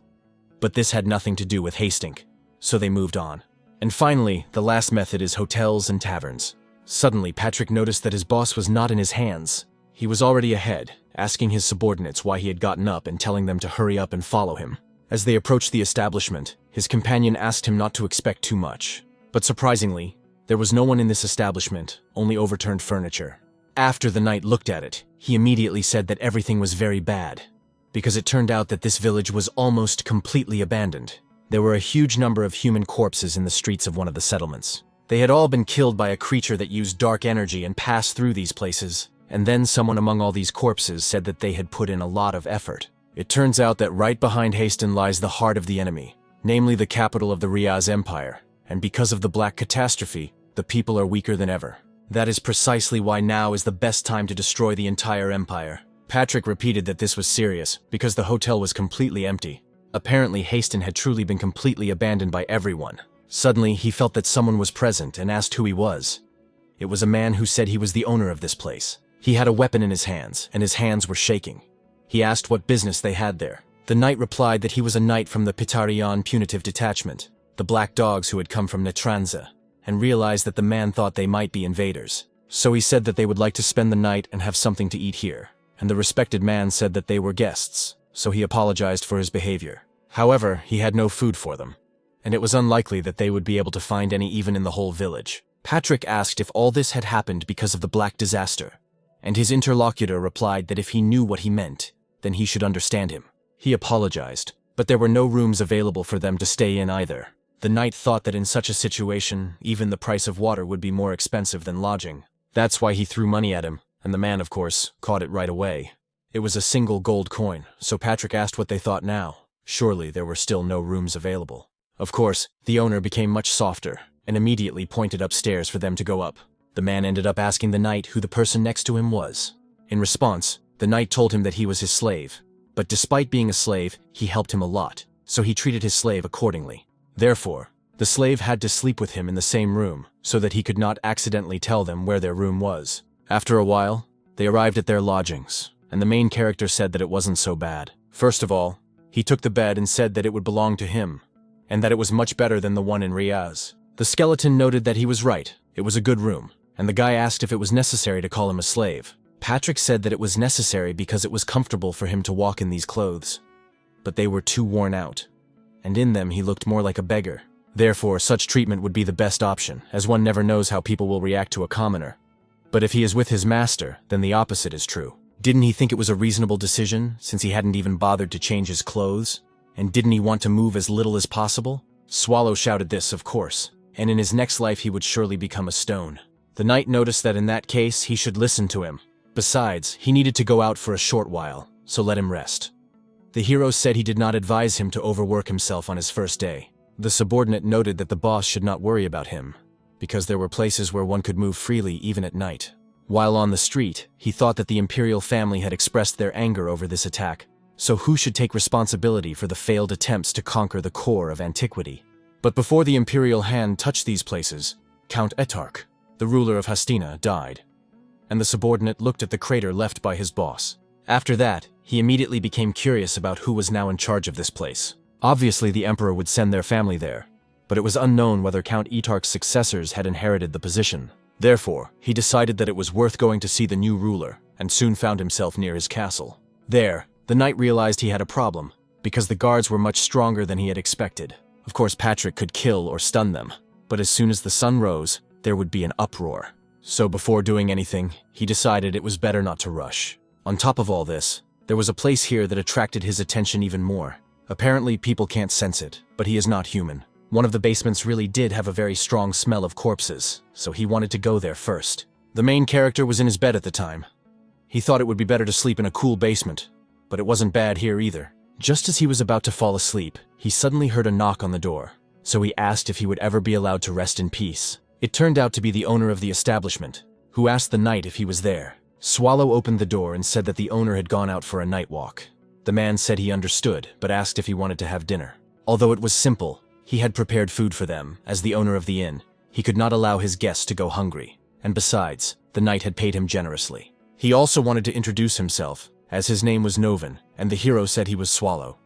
[SPEAKER 1] But this had nothing to do with Hastings, so they moved on. And finally, the last method is hotels and taverns. Suddenly, Patrick noticed that his boss was not in his hands. He was already ahead, asking his subordinates why he had gotten up and telling them to hurry up and follow him. As they approached the establishment, his companion asked him not to expect too much. But surprisingly, there was no one in this establishment, only overturned furniture. After the knight looked at it, he immediately said that everything was very bad, because it turned out that this village was almost completely abandoned. There were a huge number of human corpses in the streets of one of the settlements. They had all been killed by a creature that used dark energy and passed through these places, and then someone among all these corpses said that they had put in a lot of effort. It turns out that right behind Hastings lies the heart of the enemy, namely the capital of the Riaz Empire, and because of the Black Catastrophe, the people are weaker than ever. That is precisely why now is the best time to destroy the entire empire. Patrick repeated that this was serious, because the hotel was completely empty. Apparently Hastings had truly been completely abandoned by everyone. Suddenly, he felt that someone was present and asked who he was. It was a man who said he was the owner of this place. He had a weapon in his hands, and his hands were shaking. He asked what business they had there. The knight replied that he was a knight from the Pitarian Punitive Detachment, the black dogs who had come from Netranza, and realized that the man thought they might be invaders. So he said that they would like to spend the night and have something to eat here, and the respected man said that they were guests, so he apologized for his behavior. However, he had no food for them, and it was unlikely that they would be able to find any even in the whole village. Patrick asked if all this had happened because of the Black Disaster, and his interlocutor replied that if he knew what he meant, then he should understand him. He apologized, but there were no rooms available for them to stay in either. The knight thought that in such a situation, even the price of water would be more expensive than lodging. That's why he threw money at him, and the man, of course, caught it right away. It was a single gold coin, so Patrick asked what they thought now. Surely there were still no rooms available. Of course, the owner became much softer, and immediately pointed upstairs for them to go up. The man ended up asking the knight who the person next to him was. In response, the knight told him that he was his slave, but despite being a slave, he helped him a lot, so he treated his slave accordingly. Therefore, the slave had to sleep with him in the same room, so that he could not accidentally tell them where their room was. After a while, they arrived at their lodgings, and the main character said that it wasn't so bad. First of all, he took the bed and said that it would belong to him, and that it was much better than the one in Riaz. The skeleton noted that he was right, it was a good room, and the guy asked if it was necessary to call him a slave. Patrick said that it was necessary because it was comfortable for him to walk in these clothes. But they were too worn out, and in them he looked more like a beggar. Therefore, such treatment would be the best option, as one never knows how people will react to a commoner. But if he is with his master, then the opposite is true. Didn't he think it was a reasonable decision, since he hadn't even bothered to change his clothes? And didn't he want to move as little as possible? Swallow shouted this, of course, and in his next life he would surely become a stone. The knight noticed that in that case he should listen to him. Besides, he needed to go out for a short while, so let him rest. The hero said he did not advise him to overwork himself on his first day. The subordinate noted that the boss should not worry about him, because there were places where one could move freely even at night. While on the street, he thought that the imperial family had expressed their anger over this attack, so who should take responsibility for the failed attempts to conquer the core of antiquity? But before the imperial hand touched these places, Count Etarch, the ruler of Hastina, died, and the subordinate looked at the crater left by his boss. After that, he immediately became curious about who was now in charge of this place. Obviously, the emperor would send their family there, but it was unknown whether Count Etarch's successors had inherited the position. Therefore, he decided that it was worth going to see the new ruler, and soon found himself near his castle. There, the knight realized he had a problem, because the guards were much stronger than he had expected. Of course, Patrick could kill or stun them, but as soon as the sun rose, there would be an uproar. So before doing anything, he decided it was better not to rush. On top of all this, there was a place here that attracted his attention even more. Apparently, people can't sense it, but he is not human. One of the basements really did have a very strong smell of corpses, so he wanted to go there first. The main character was in his bed at the time. He thought it would be better to sleep in a cool basement, but it wasn't bad here either. Just as he was about to fall asleep, he suddenly heard a knock on the door, so he asked if he would ever be allowed to rest in peace. It turned out to be the owner of the establishment, who asked the knight if he was there. Swallow opened the door and said that the owner had gone out for a night walk. The man said he understood, but asked if he wanted to have dinner. Although it was simple, he had prepared food for them. As the owner of the inn, he could not allow his guests to go hungry, and besides, the knight had paid him generously. He also wanted to introduce himself, as his name was Novin, and the hero said he was Swallow.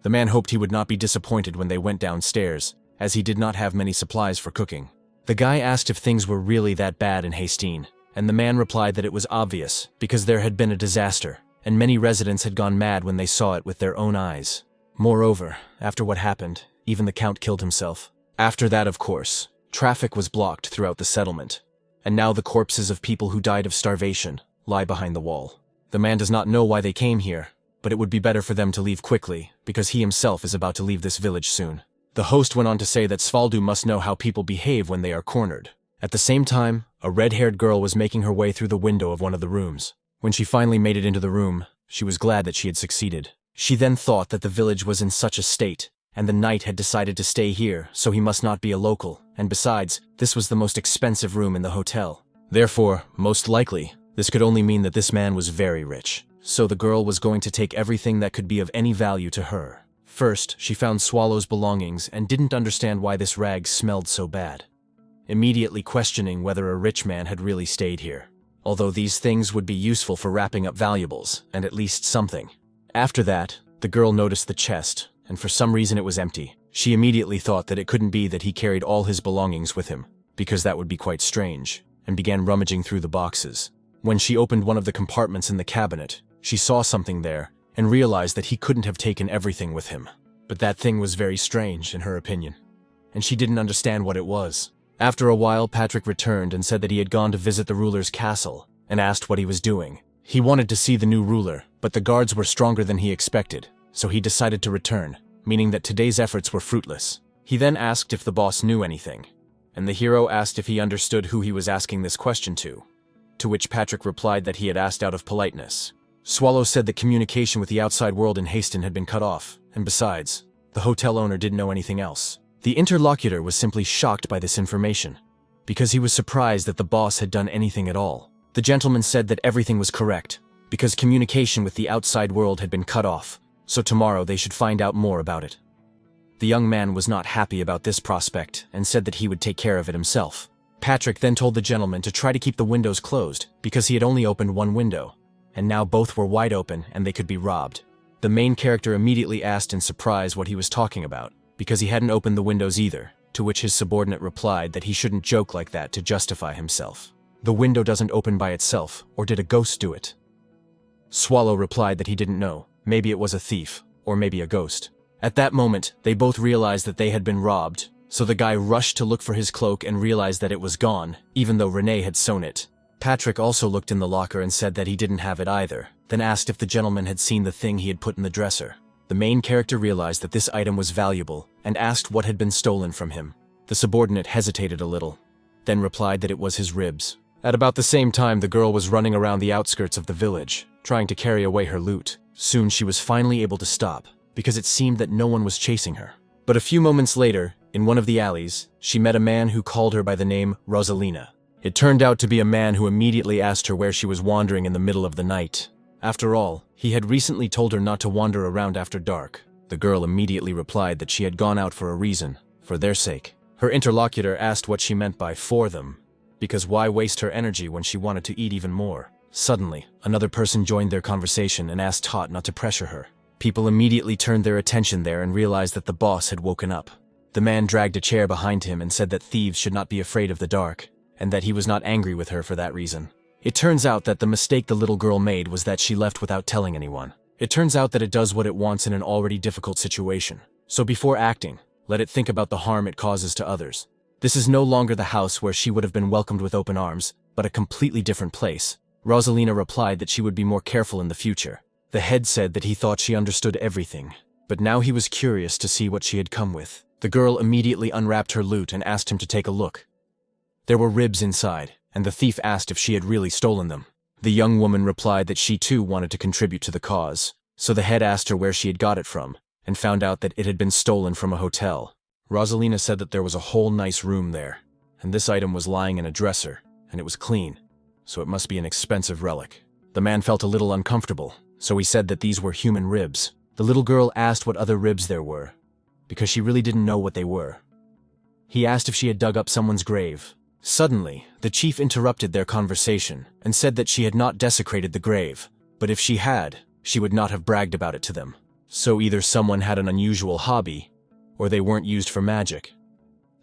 [SPEAKER 1] The man hoped he would not be disappointed when they went downstairs, as he did not have many supplies for cooking. The guy asked if things were really that bad in Hastine, and the man replied that it was obvious, because there had been a disaster, and many residents had gone mad when they saw it with their own eyes. Moreover, after what happened, even the count killed himself. After that, of course, traffic was blocked throughout the settlement, and now the corpses of people who died of starvation lie behind the wall. The man does not know why they came here, but it would be better for them to leave quickly, because he himself is about to leave this village soon. The host went on to say that Svaldu must know how people behave when they are cornered. At the same time, a red-haired girl was making her way through the window of one of the rooms. When she finally made it into the room, she was glad that she had succeeded. She then thought that the village was in such a state, and the knight had decided to stay here, so he must not be a local, and besides, this was the most expensive room in the hotel. Therefore, most likely, this could only mean that this man was very rich. So the girl was going to take everything that could be of any value to her. First, she found Swallow's belongings and didn't understand why this rag smelled so bad, immediately questioning whether a rich man had really stayed here. Although these things would be useful for wrapping up valuables, and at least something. After that, the girl noticed the chest, and for some reason it was empty. She immediately thought that it couldn't be that he carried all his belongings with him, because that would be quite strange, and began rummaging through the boxes. When she opened one of the compartments in the cabinet, she saw something there, and realized that he couldn't have taken everything with him. But that thing was very strange, in her opinion, and she didn't understand what it was. After a while, Patrick returned and said that he had gone to visit the ruler's castle, and asked what he was doing. He wanted to see the new ruler, but the guards were stronger than he expected, so he decided to return, meaning that today's efforts were fruitless. He then asked if the boss knew anything, and the hero asked if he understood who he was asking this question to which Patrick replied that he had asked out of politeness. Swallow said that communication with the outside world in Hastine had been cut off, and besides, the hotel owner didn't know anything else. The interlocutor was simply shocked by this information, because he was surprised that the boss had done anything at all. The gentleman said that everything was correct, because communication with the outside world had been cut off, so tomorrow they should find out more about it. The young man was not happy about this prospect, and said that he would take care of it himself. Patrick then told the gentleman to try to keep the windows closed, because he had only opened one window, and now both were wide open and they could be robbed. The main character immediately asked in surprise what he was talking about, because he hadn't opened the windows either, to which his subordinate replied that he shouldn't joke like that to justify himself. The window doesn't open by itself, or did a ghost do it? Swallow replied that he didn't know, maybe it was a thief, or maybe a ghost. At that moment, they both realized that they had been robbed, so the guy rushed to look for his cloak and realized that it was gone, even though Renee had sewn it. Patrick also looked in the locker and said that he didn't have it either, then asked if the gentleman had seen the thing he had put in the dresser. The main character realized that this item was valuable, and asked what had been stolen from him. The subordinate hesitated a little, then replied that it was his ribs. At about the same time, the girl was running around the outskirts of the village, trying to carry away her loot. Soon she was finally able to stop, because it seemed that no one was chasing her. But a few moments later, in one of the alleys, she met a man who called her by the name Rosalina. It turned out to be a man who immediately asked her where she was wandering in the middle of the night. After all, he had recently told her not to wander around after dark. The girl immediately replied that she had gone out for a reason, for their sake. Her interlocutor asked what she meant by "for them," because why waste her energy when she wanted to eat even more? Suddenly, another person joined their conversation and asked Tot not to pressure her. People immediately turned their attention there and realized that the boss had woken up. The man dragged a chair behind him and said that thieves should not be afraid of the dark, and that he was not angry with her for that reason. It turns out that the mistake the little girl made was that she left without telling anyone. It turns out that it does what it wants in an already difficult situation. So before acting, let it think about the harm it causes to others. This is no longer the house where she would have been welcomed with open arms, but a completely different place. Rosalina replied that she would be more careful in the future. The head said that he thought she understood everything, but now he was curious to see what she had come with. The girl immediately unwrapped her loot and asked him to take a look. There were ribs inside, and the thief asked if she had really stolen them. The young woman replied that she too wanted to contribute to the cause, so the head asked her where she had got it from, and found out that it had been stolen from a hotel. Rosalina said that there was a whole nice room there, and this item was lying in a dresser, and it was clean, so it must be an expensive relic. The man felt a little uncomfortable, so he said that these were human ribs. The little girl asked what other ribs there were, because she really didn't know what they were. He asked if she had dug up someone's grave. Suddenly, the chief interrupted their conversation and said that she had not desecrated the grave, but if she had, she would not have bragged about it to them. So either someone had an unusual hobby, or they weren't used for magic.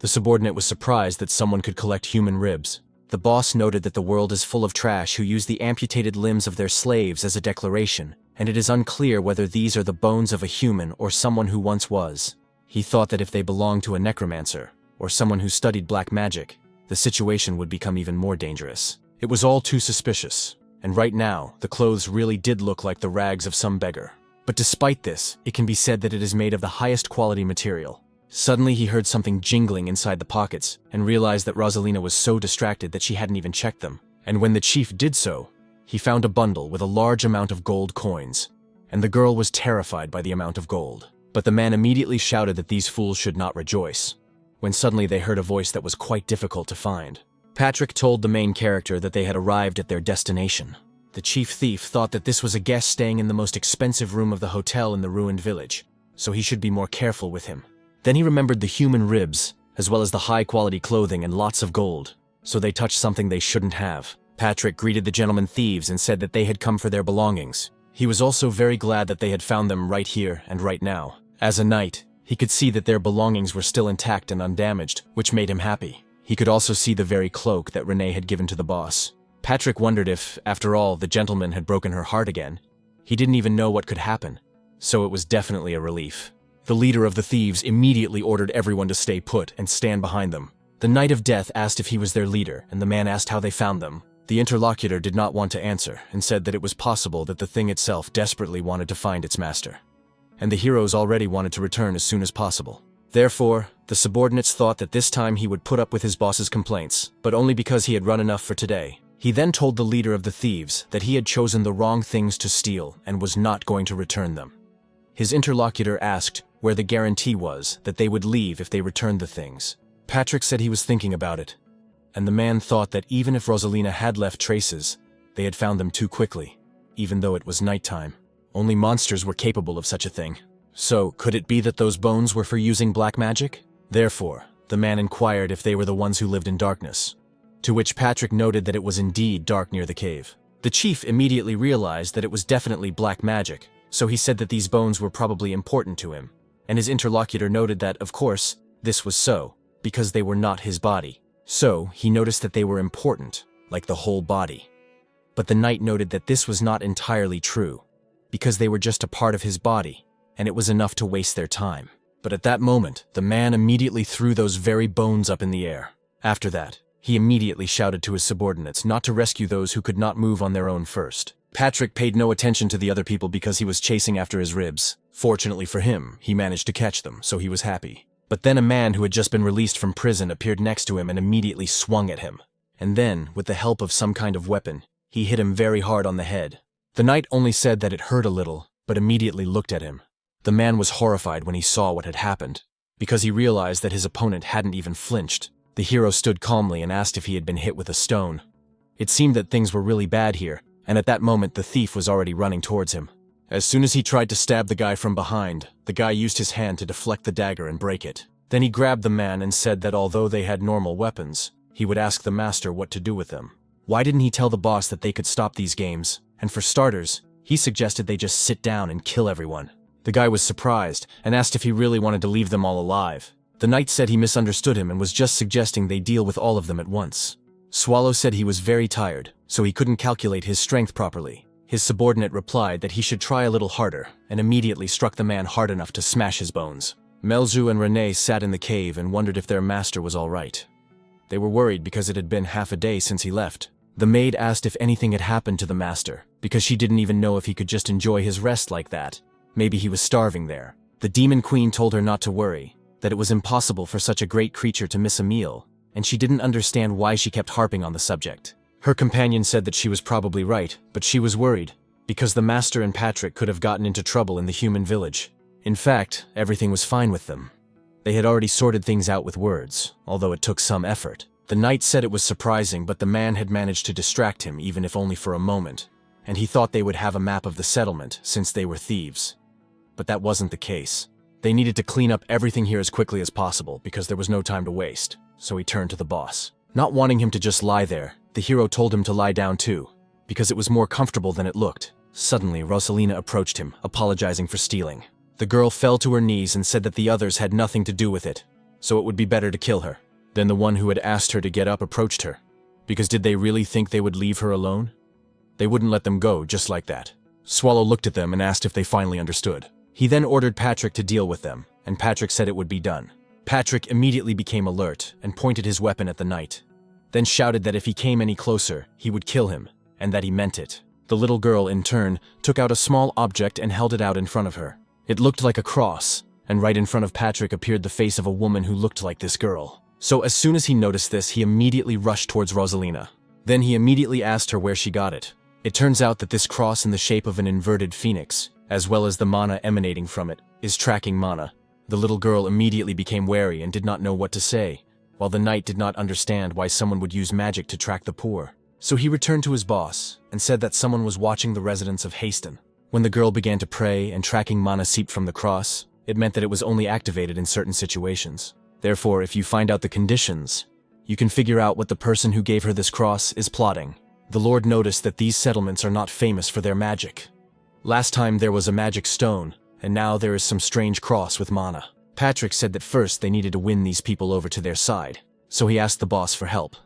[SPEAKER 1] The subordinate was surprised that someone could collect human ribs. The boss noted that the world is full of trash who use the amputated limbs of their slaves as a declaration, and it is unclear whether these are the bones of a human or someone who once was. He thought that if they belonged to a necromancer, or someone who studied black magic, the situation would become even more dangerous. It was all too suspicious, and right now, the clothes really did look like the rags of some beggar. But despite this, it can be said that it is made of the highest quality material. Suddenly he heard something jingling inside the pockets, and realized that Rosalina was so distracted that she hadn't even checked them. And when the chief did so, he found a bundle with a large amount of gold coins, and the girl was terrified by the amount of gold. But the man immediately shouted that these fools should not rejoice, when suddenly they heard a voice that was quite difficult to find. Patrick told the main character that they had arrived at their destination. The chief thief thought that this was a guest staying in the most expensive room of the hotel in the ruined village, so he should be more careful with him. Then he remembered the human ribs, as well as the high-quality clothing and lots of gold, so they touched something they shouldn't have. Patrick greeted the gentlemen thieves and said that they had come for their belongings. He was also very glad that they had found them right here and right now. As a knight, he could see that their belongings were still intact and undamaged, which made him happy. He could also see the very cloak that Renee had given to the boss. Patrick wondered if, after all, the gentleman had broken her heart again. He didn't even know what could happen, so it was definitely a relief. The leader of the thieves immediately ordered everyone to stay put and stand behind them. The Knight of Death asked if he was their leader, and the man asked how they found them. The interlocutor did not want to answer, and said that it was possible that the thing itself desperately wanted to find its master, and the heroes already wanted to return as soon as possible. Therefore, the subordinates thought that this time he would put up with his boss's complaints, but only because he had run enough for today. He then told the leader of the thieves that he had chosen the wrong things to steal and was not going to return them. His interlocutor asked where the guarantee was that they would leave if they returned the things. Patrick said he was thinking about it, and the man thought that even if Rosalina had left traces, they had found them too quickly, even though it was nighttime. Only monsters were capable of such a thing. So, could it be that those bones were for using black magic? Therefore, the man inquired if they were the ones who lived in darkness, to which Patrick noted that it was indeed dark near the cave. The chief immediately realized that it was definitely black magic, so he said that these bones were probably important to him, and his interlocutor noted that, of course, this was so, because they were not his body. So, he noticed that they were important, like the whole body. But the knight noted that this was not entirely true, because they were just a part of his body, and it was enough to waste their time. But at that moment, the man immediately threw those very bones up in the air. After that, he immediately shouted to his subordinates not to rescue those who could not move on their own first. Patrick paid no attention to the other people because he was chasing after his ribs. Fortunately for him, he managed to catch them, so he was happy. But then a man who had just been released from prison appeared next to him and immediately swung at him. And then, with the help of some kind of weapon, he hit him very hard on the head. The knight only said that it hurt a little, but immediately looked at him. The man was horrified when he saw what had happened, because he realized that his opponent hadn't even flinched. The hero stood calmly and asked if he had been hit with a stone. It seemed that things were really bad here, and at that moment the thief was already running towards him. As soon as he tried to stab the guy from behind, the guy used his hand to deflect the dagger and break it. Then he grabbed the man and said that although they had normal weapons, he would ask the master what to do with them. Why didn't he tell the boss that they could stop these games? And for starters, he suggested they just sit down and kill everyone. The guy was surprised and asked if he really wanted to leave them all alive. The knight said he misunderstood him and was just suggesting they deal with all of them at once. Swallow said he was very tired, so he couldn't calculate his strength properly. His subordinate replied that he should try a little harder and immediately struck the man hard enough to smash his bones. Melzu and Renee sat in the cave and wondered if their master was all right. They were worried because it had been half a day since he left. The maid asked if anything had happened to the master, because she didn't even know if he could just enjoy his rest like that. Maybe he was starving there. The demon queen told her not to worry, that it was impossible for such a great creature to miss a meal, and she didn't understand why she kept harping on the subject. Her companion said that she was probably right, but she was worried, because the master and Patrick could have gotten into trouble in the human village. In fact, everything was fine with them. They had already sorted things out with words, although it took some effort. The knight said it was surprising, but the man had managed to distract him even if only for a moment, and he thought they would have a map of the settlement since they were thieves. But that wasn't the case. They needed to clean up everything here as quickly as possible because there was no time to waste, so he turned to the boss. Not wanting him to just lie there, the hero told him to lie down too, because it was more comfortable than it looked. Suddenly, Rosalina approached him, apologizing for stealing. The girl fell to her knees and said that the others had nothing to do with it, so it would be better to kill her. Then the one who had asked her to get up approached her, because did they really think they would leave her alone? They wouldn't let them go just like that. Swallow looked at them and asked if they finally understood. He then ordered Patrick to deal with them, and Patrick said it would be done. Patrick immediately became alert and pointed his weapon at the knight, then shouted that if he came any closer, he would kill him, and that he meant it. The little girl, in turn, took out a small object and held it out in front of her. It looked like a cross, and right in front of Patrick appeared the face of a woman who looked like this girl. So as soon as he noticed this, he immediately rushed towards Rosalina. Then he immediately asked her where she got it. It turns out that this cross in the shape of an inverted phoenix, as well as the mana emanating from it, is tracking mana. The little girl immediately became wary and did not know what to say, while the knight did not understand why someone would use magic to track the poor. So he returned to his boss and said that someone was watching the residents of Haston. When the girl began to pray and tracking mana seeped from the cross, it meant that it was only activated in certain situations. Therefore, if you find out the conditions, you can figure out what the person who gave her this cross is plotting. The Lord noticed that these settlements are not famous for their magic. Last time there was a magic stone, and now there is some strange cross with mana. Patrick said that first they needed to win these people over to their side, so he asked the boss for help.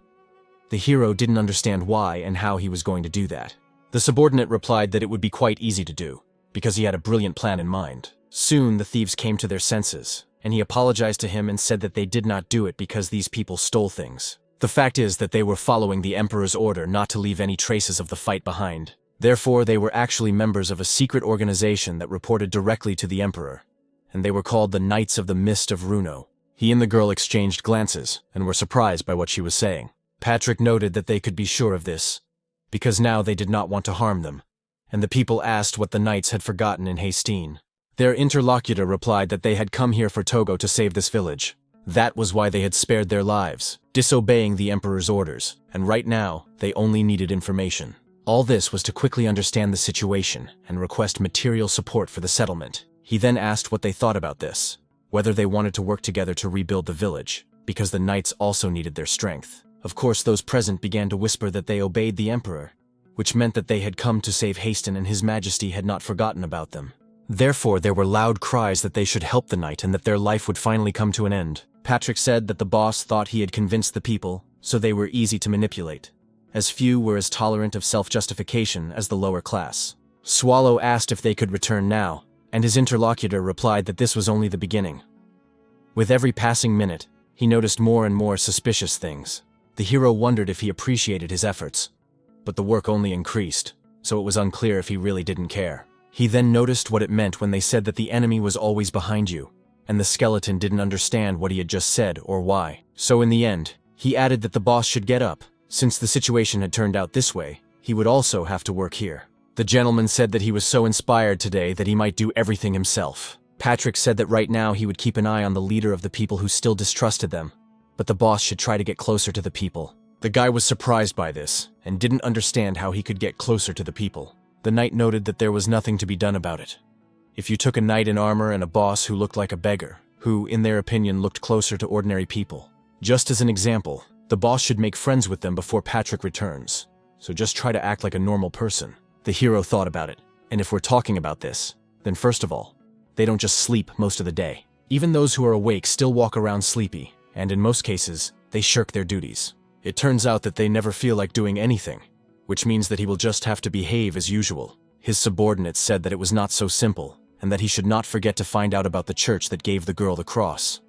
[SPEAKER 1] The hero didn't understand why and how he was going to do that. The subordinate replied that it would be quite easy to do, because he had a brilliant plan in mind. Soon the thieves came to their senses, and he apologized to him and said that they did not do it because these people stole things. The fact is that they were following the Emperor's order not to leave any traces of the fight behind. Therefore, they were actually members of a secret organization that reported directly to the Emperor, and they were called the Knights of the Mist of Runo. He and the girl exchanged glances and were surprised by what she was saying. Patrick noted that they could be sure of this, because now they did not want to harm them, and the people asked what the knights had forgotten in Hastin. Their interlocutor replied that they had come here for Togo to save this village. That was why they had spared their lives, disobeying the Emperor's orders, and right now, they only needed information. All this was to quickly understand the situation and request material support for the settlement. He then asked what they thought about this, whether they wanted to work together to rebuild the village, because the knights also needed their strength. Of course, those present began to whisper that they obeyed the Emperor, which meant that they had come to save Haston and His Majesty had not forgotten about them. Therefore, there were loud cries that they should help the knight and that their life would finally come to an end. Patrick said that the boss thought he had convinced the people, so they were easy to manipulate, as few were as tolerant of self-justification as the lower class. Swallow asked if they could return now, and his interlocutor replied that this was only the beginning. With every passing minute, he noticed more and more suspicious things. The hero wondered if he appreciated his efforts, but the work only increased, so it was unclear if he really didn't care. He then noticed what it meant when they said that the enemy was always behind you, and the skeleton didn't understand what he had just said or why. So in the end, he added that the boss should get up. Since the situation had turned out this way, he would also have to work here. The gentleman said that he was so inspired today that he might do everything himself. Patrick said that right now he would keep an eye on the leader of the people who still distrusted them, but the boss should try to get closer to the people. The guy was surprised by this, and didn't understand how he could get closer to the people. The knight noted that there was nothing to be done about it. If you took a knight in armor and a boss who looked like a beggar, who, in their opinion, looked closer to ordinary people. Just as an example, the boss should make friends with them before Patrick returns, so just try to act like a normal person. The hero thought about it, and if we're talking about this, then first of all, they don't just sleep most of the day. Even those who are awake still walk around sleepy, and in most cases, they shirk their duties. It turns out that they never feel like doing anything, which means that he will just have to behave as usual. His subordinates said that it was not so simple, and that he should not forget to find out about the church that gave the girl the cross.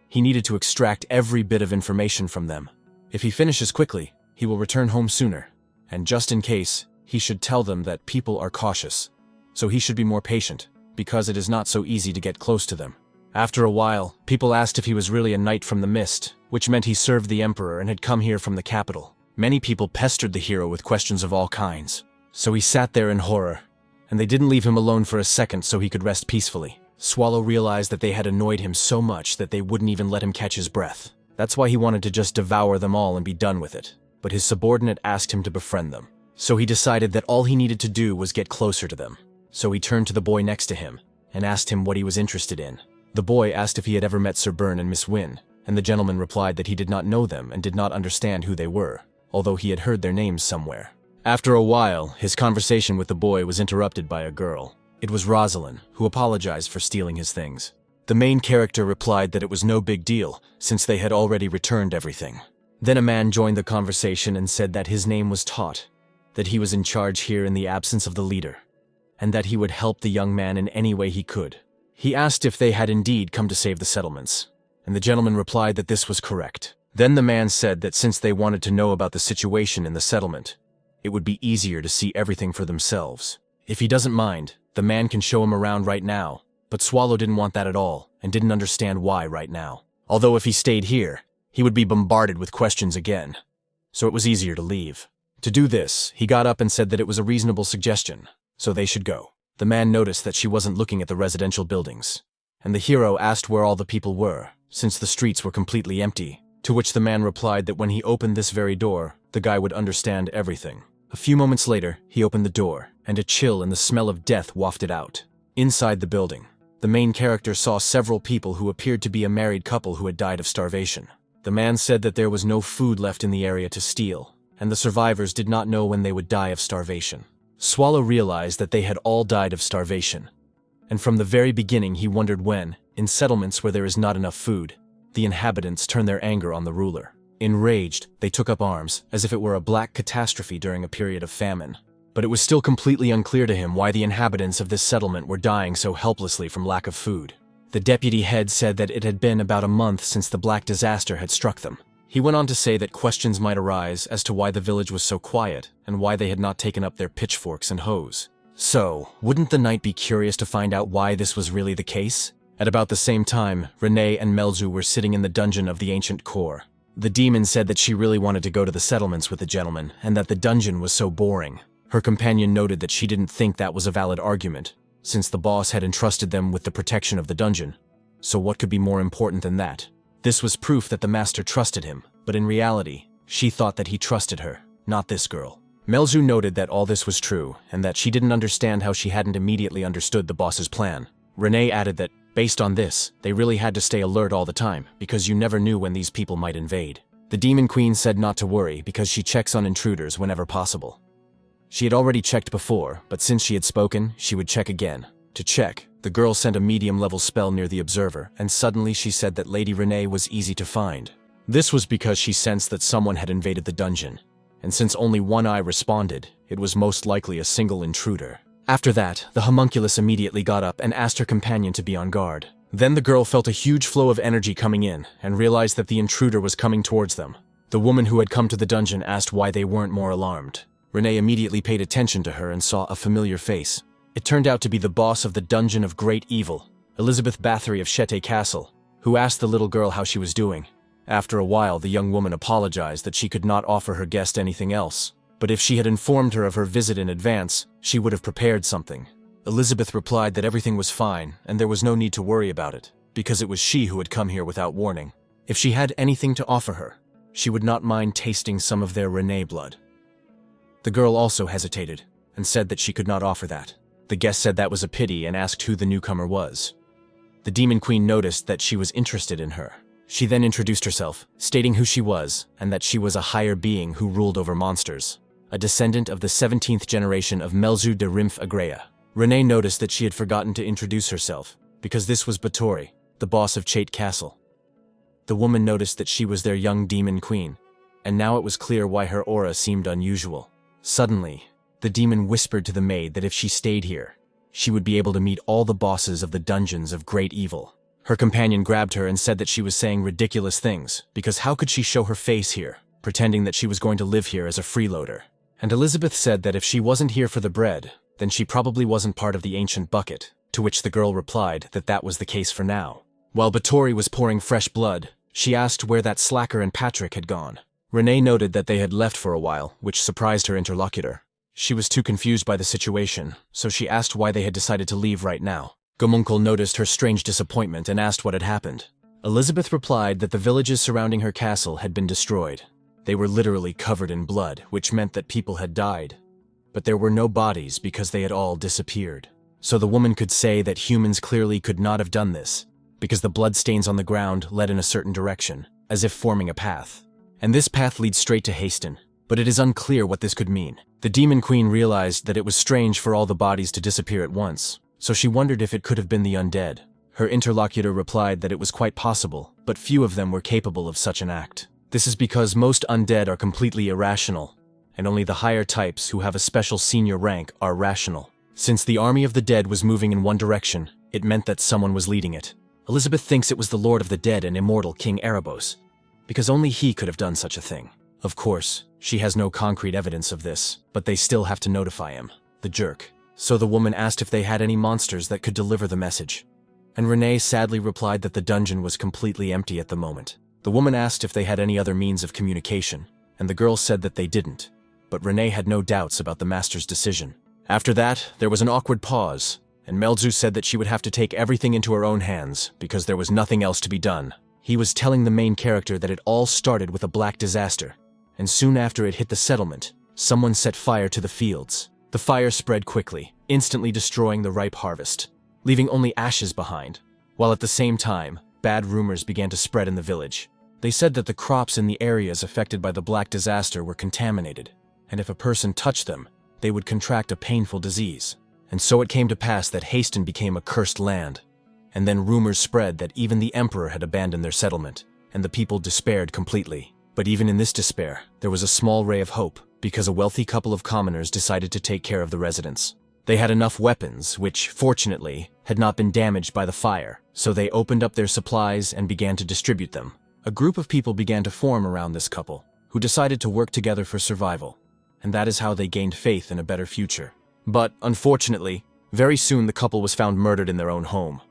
[SPEAKER 1] He needed to extract every bit of information from them. If he finishes quickly, he will return home sooner, and just in case, he should tell them that people are cautious, so he should be more patient, because it is not so easy to get close to them. After a while, people asked if he was really a knight from the mist, which meant he served the emperor and had come here from the capital. Many people pestered the hero with questions of all kinds. So he sat there in horror, and they didn't leave him alone for a second so he could rest peacefully. Swallow realized that they had annoyed him so much that they wouldn't even let him catch his breath. That's why he wanted to just devour them all and be done with it. But his subordinate asked him to befriend them. So he decided that all he needed to do was get closer to them. So he turned to the boy next to him and asked him what he was interested in. The boy asked if he had ever met Sir Bern and Miss Wynne, and the gentleman replied that he did not know them and did not understand who they were, although he had heard their names somewhere. After a while, his conversation with the boy was interrupted by a girl. It was Rosalind, who apologized for stealing his things. The main character replied that it was no big deal, since they had already returned everything. Then a man joined the conversation and said that his name was Tot, that he was in charge here in the absence of the leader, and that he would help the young man in any way he could. He asked if they had indeed come to save the settlements, and the gentleman replied that this was correct. Then the man said that since they wanted to know about the situation in the settlement, it would be easier to see everything for themselves. If he doesn't mind, the man can show him around right now, but Swallow didn't want that at all and didn't understand why right now. Although if he stayed here, he would be bombarded with questions again, so it was easier to leave. To do this, he got up and said that it was a reasonable suggestion, so they should go. The man noticed that she wasn't looking at the residential buildings, and the hero asked where all the people were, since the streets were completely empty, to which the man replied that when he opened this very door, the guy would understand everything. A few moments later, he opened the door, and a chill and the smell of death wafted out. Inside the building, the main character saw several people who appeared to be a married couple who had died of starvation. The man said that there was no food left in the area to steal, and the survivors did not know when they would die of starvation. Swallow realized that they had all died of starvation, and from the very beginning he wondered when, in settlements where there is not enough food, the inhabitants turn their anger on the ruler. Enraged, they took up arms, as if it were a black catastrophe during a period of famine. But it was still completely unclear to him why the inhabitants of this settlement were dying so helplessly from lack of food. The deputy head said that it had been about a month since the black disaster had struck them. He went on to say that questions might arise as to why the village was so quiet and why they had not taken up their pitchforks and hoes. So, wouldn't the knight be curious to find out why this was really the case? At about the same time, Renee and Melzu were sitting in the dungeon of the ancient core. The demon said that she really wanted to go to the settlements with the gentleman, and that the dungeon was so boring. Her companion noted that she didn't think that was a valid argument, since the boss had entrusted them with the protection of the dungeon. So what could be more important than that? This was proof that the master trusted him, but in reality, she thought that he trusted her, not this girl. Melzu noted that all this was true, and that she didn't understand how she hadn't immediately understood the boss's plan. Renee added that, based on this, they really had to stay alert all the time, because you never knew when these people might invade. The Demon Queen said not to worry because she checks on intruders whenever possible. She had already checked before, but since she had spoken, she would check again. To check, the girl sent a medium-level spell near the observer, and suddenly she said that Lady Renee was easy to find. This was because she sensed that someone had invaded the dungeon, and since only one eye responded, it was most likely a single intruder. After that, the homunculus immediately got up and asked her companion to be on guard. Then the girl felt a huge flow of energy coming in and realized that the intruder was coming towards them. The woman who had come to the dungeon asked why they weren't more alarmed. Renee immediately paid attention to her and saw a familiar face. It turned out to be the boss of the Dungeon of Great Evil, Elizabeth Bathory of Chete Castle, who asked the little girl how she was doing. After a while, the young woman apologized that she could not offer her guest anything else. But if she had informed her of her visit in advance, she would have prepared something. Elizabeth replied that everything was fine and there was no need to worry about it, because it was she who had come here without warning. If she had anything to offer her, she would not mind tasting some of their Renee blood. The girl also hesitated and said that she could not offer that. The guest said that was a pity and asked who the newcomer was. The Demon Queen noticed that she was interested in her. She then introduced herself, stating who she was and that she was a higher being who ruled over monsters, a descendant of the 17th generation of Melzu de Rimph Agrea. Renee noticed that she had forgotten to introduce herself, because this was Bathory, the boss of Chate Castle. The woman noticed that she was their young demon queen, and now it was clear why her aura seemed unusual. Suddenly, the demon whispered to the maid that if she stayed here, she would be able to meet all the bosses of the dungeons of Great Evil. Her companion grabbed her and said that she was saying ridiculous things, because how could she show her face here, pretending that she was going to live here as a freeloader? And Elizabeth said that if she wasn't here for the bread, then she probably wasn't part of the ancient bucket, to which the girl replied that that was the case for now. While Bathory was pouring fresh blood, she asked where that slacker and Patrick had gone. Renee noted that they had left for a while, which surprised her interlocutor. She was too confused by the situation, so she asked why they had decided to leave right now. Gomunkel noticed her strange disappointment and asked what had happened. Elizabeth replied that the villages surrounding her castle had been destroyed. They were literally covered in blood, which meant that people had died. But there were no bodies because they had all disappeared. So the woman could say that humans clearly could not have done this, because the bloodstains on the ground led in a certain direction, as if forming a path. And this path leads straight to Haston, but it is unclear what this could mean. The Demon Queen realized that it was strange for all the bodies to disappear at once, so she wondered if it could have been the undead. Her interlocutor replied that it was quite possible, but few of them were capable of such an act. This is because most undead are completely irrational, and only the higher types who have a special senior rank are rational. Since the army of the dead was moving in one direction, it meant that someone was leading it. Elizabeth thinks it was the Lord of the Dead and immortal King Erebos, because only he could have done such a thing. Of course, she has no concrete evidence of this, but they still have to notify him, the jerk. So the woman asked if they had any monsters that could deliver the message. And Renee sadly replied that the dungeon was completely empty at the moment. The woman asked if they had any other means of communication, and the girl said that they didn't. But Renee had no doubts about the master's decision. After that, there was an awkward pause, and Melzu said that she would have to take everything into her own hands because there was nothing else to be done. He was telling the main character that it all started with a black disaster, and soon after it hit the settlement, someone set fire to the fields. The fire spread quickly, instantly destroying the ripe harvest, leaving only ashes behind, while at the same time, bad rumors began to spread in the village. They said that the crops in the areas affected by the black disaster were contaminated, and if a person touched them, they would contract a painful disease. And so it came to pass that Haston became a cursed land. And then rumors spread that even the emperor had abandoned their settlement, and the people despaired completely. But even in this despair, there was a small ray of hope, because a wealthy couple of commoners decided to take care of the residents. They had enough weapons, which, fortunately, had not been damaged by the fire, so they opened up their supplies and began to distribute them. A group of people began to form around this couple, who decided to work together for survival, and that is how they gained faith in a better future. But, unfortunately, very soon the couple was found murdered in their own home.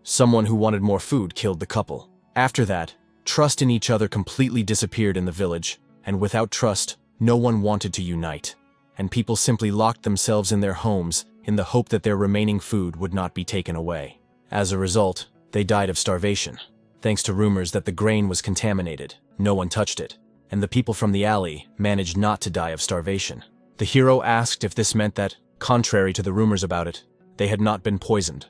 [SPEAKER 1] Someone who wanted more food killed the couple. After that, trust in each other completely disappeared in the village, and without trust, no one wanted to unite, and people simply locked themselves in their homes in the hope that their remaining food would not be taken away. As a result, they died of starvation. Thanks to rumors that the grain was contaminated, no one touched it, and the people from the alley managed not to die of starvation. The hero asked if this meant that, contrary to the rumors about it, they had not been poisoned,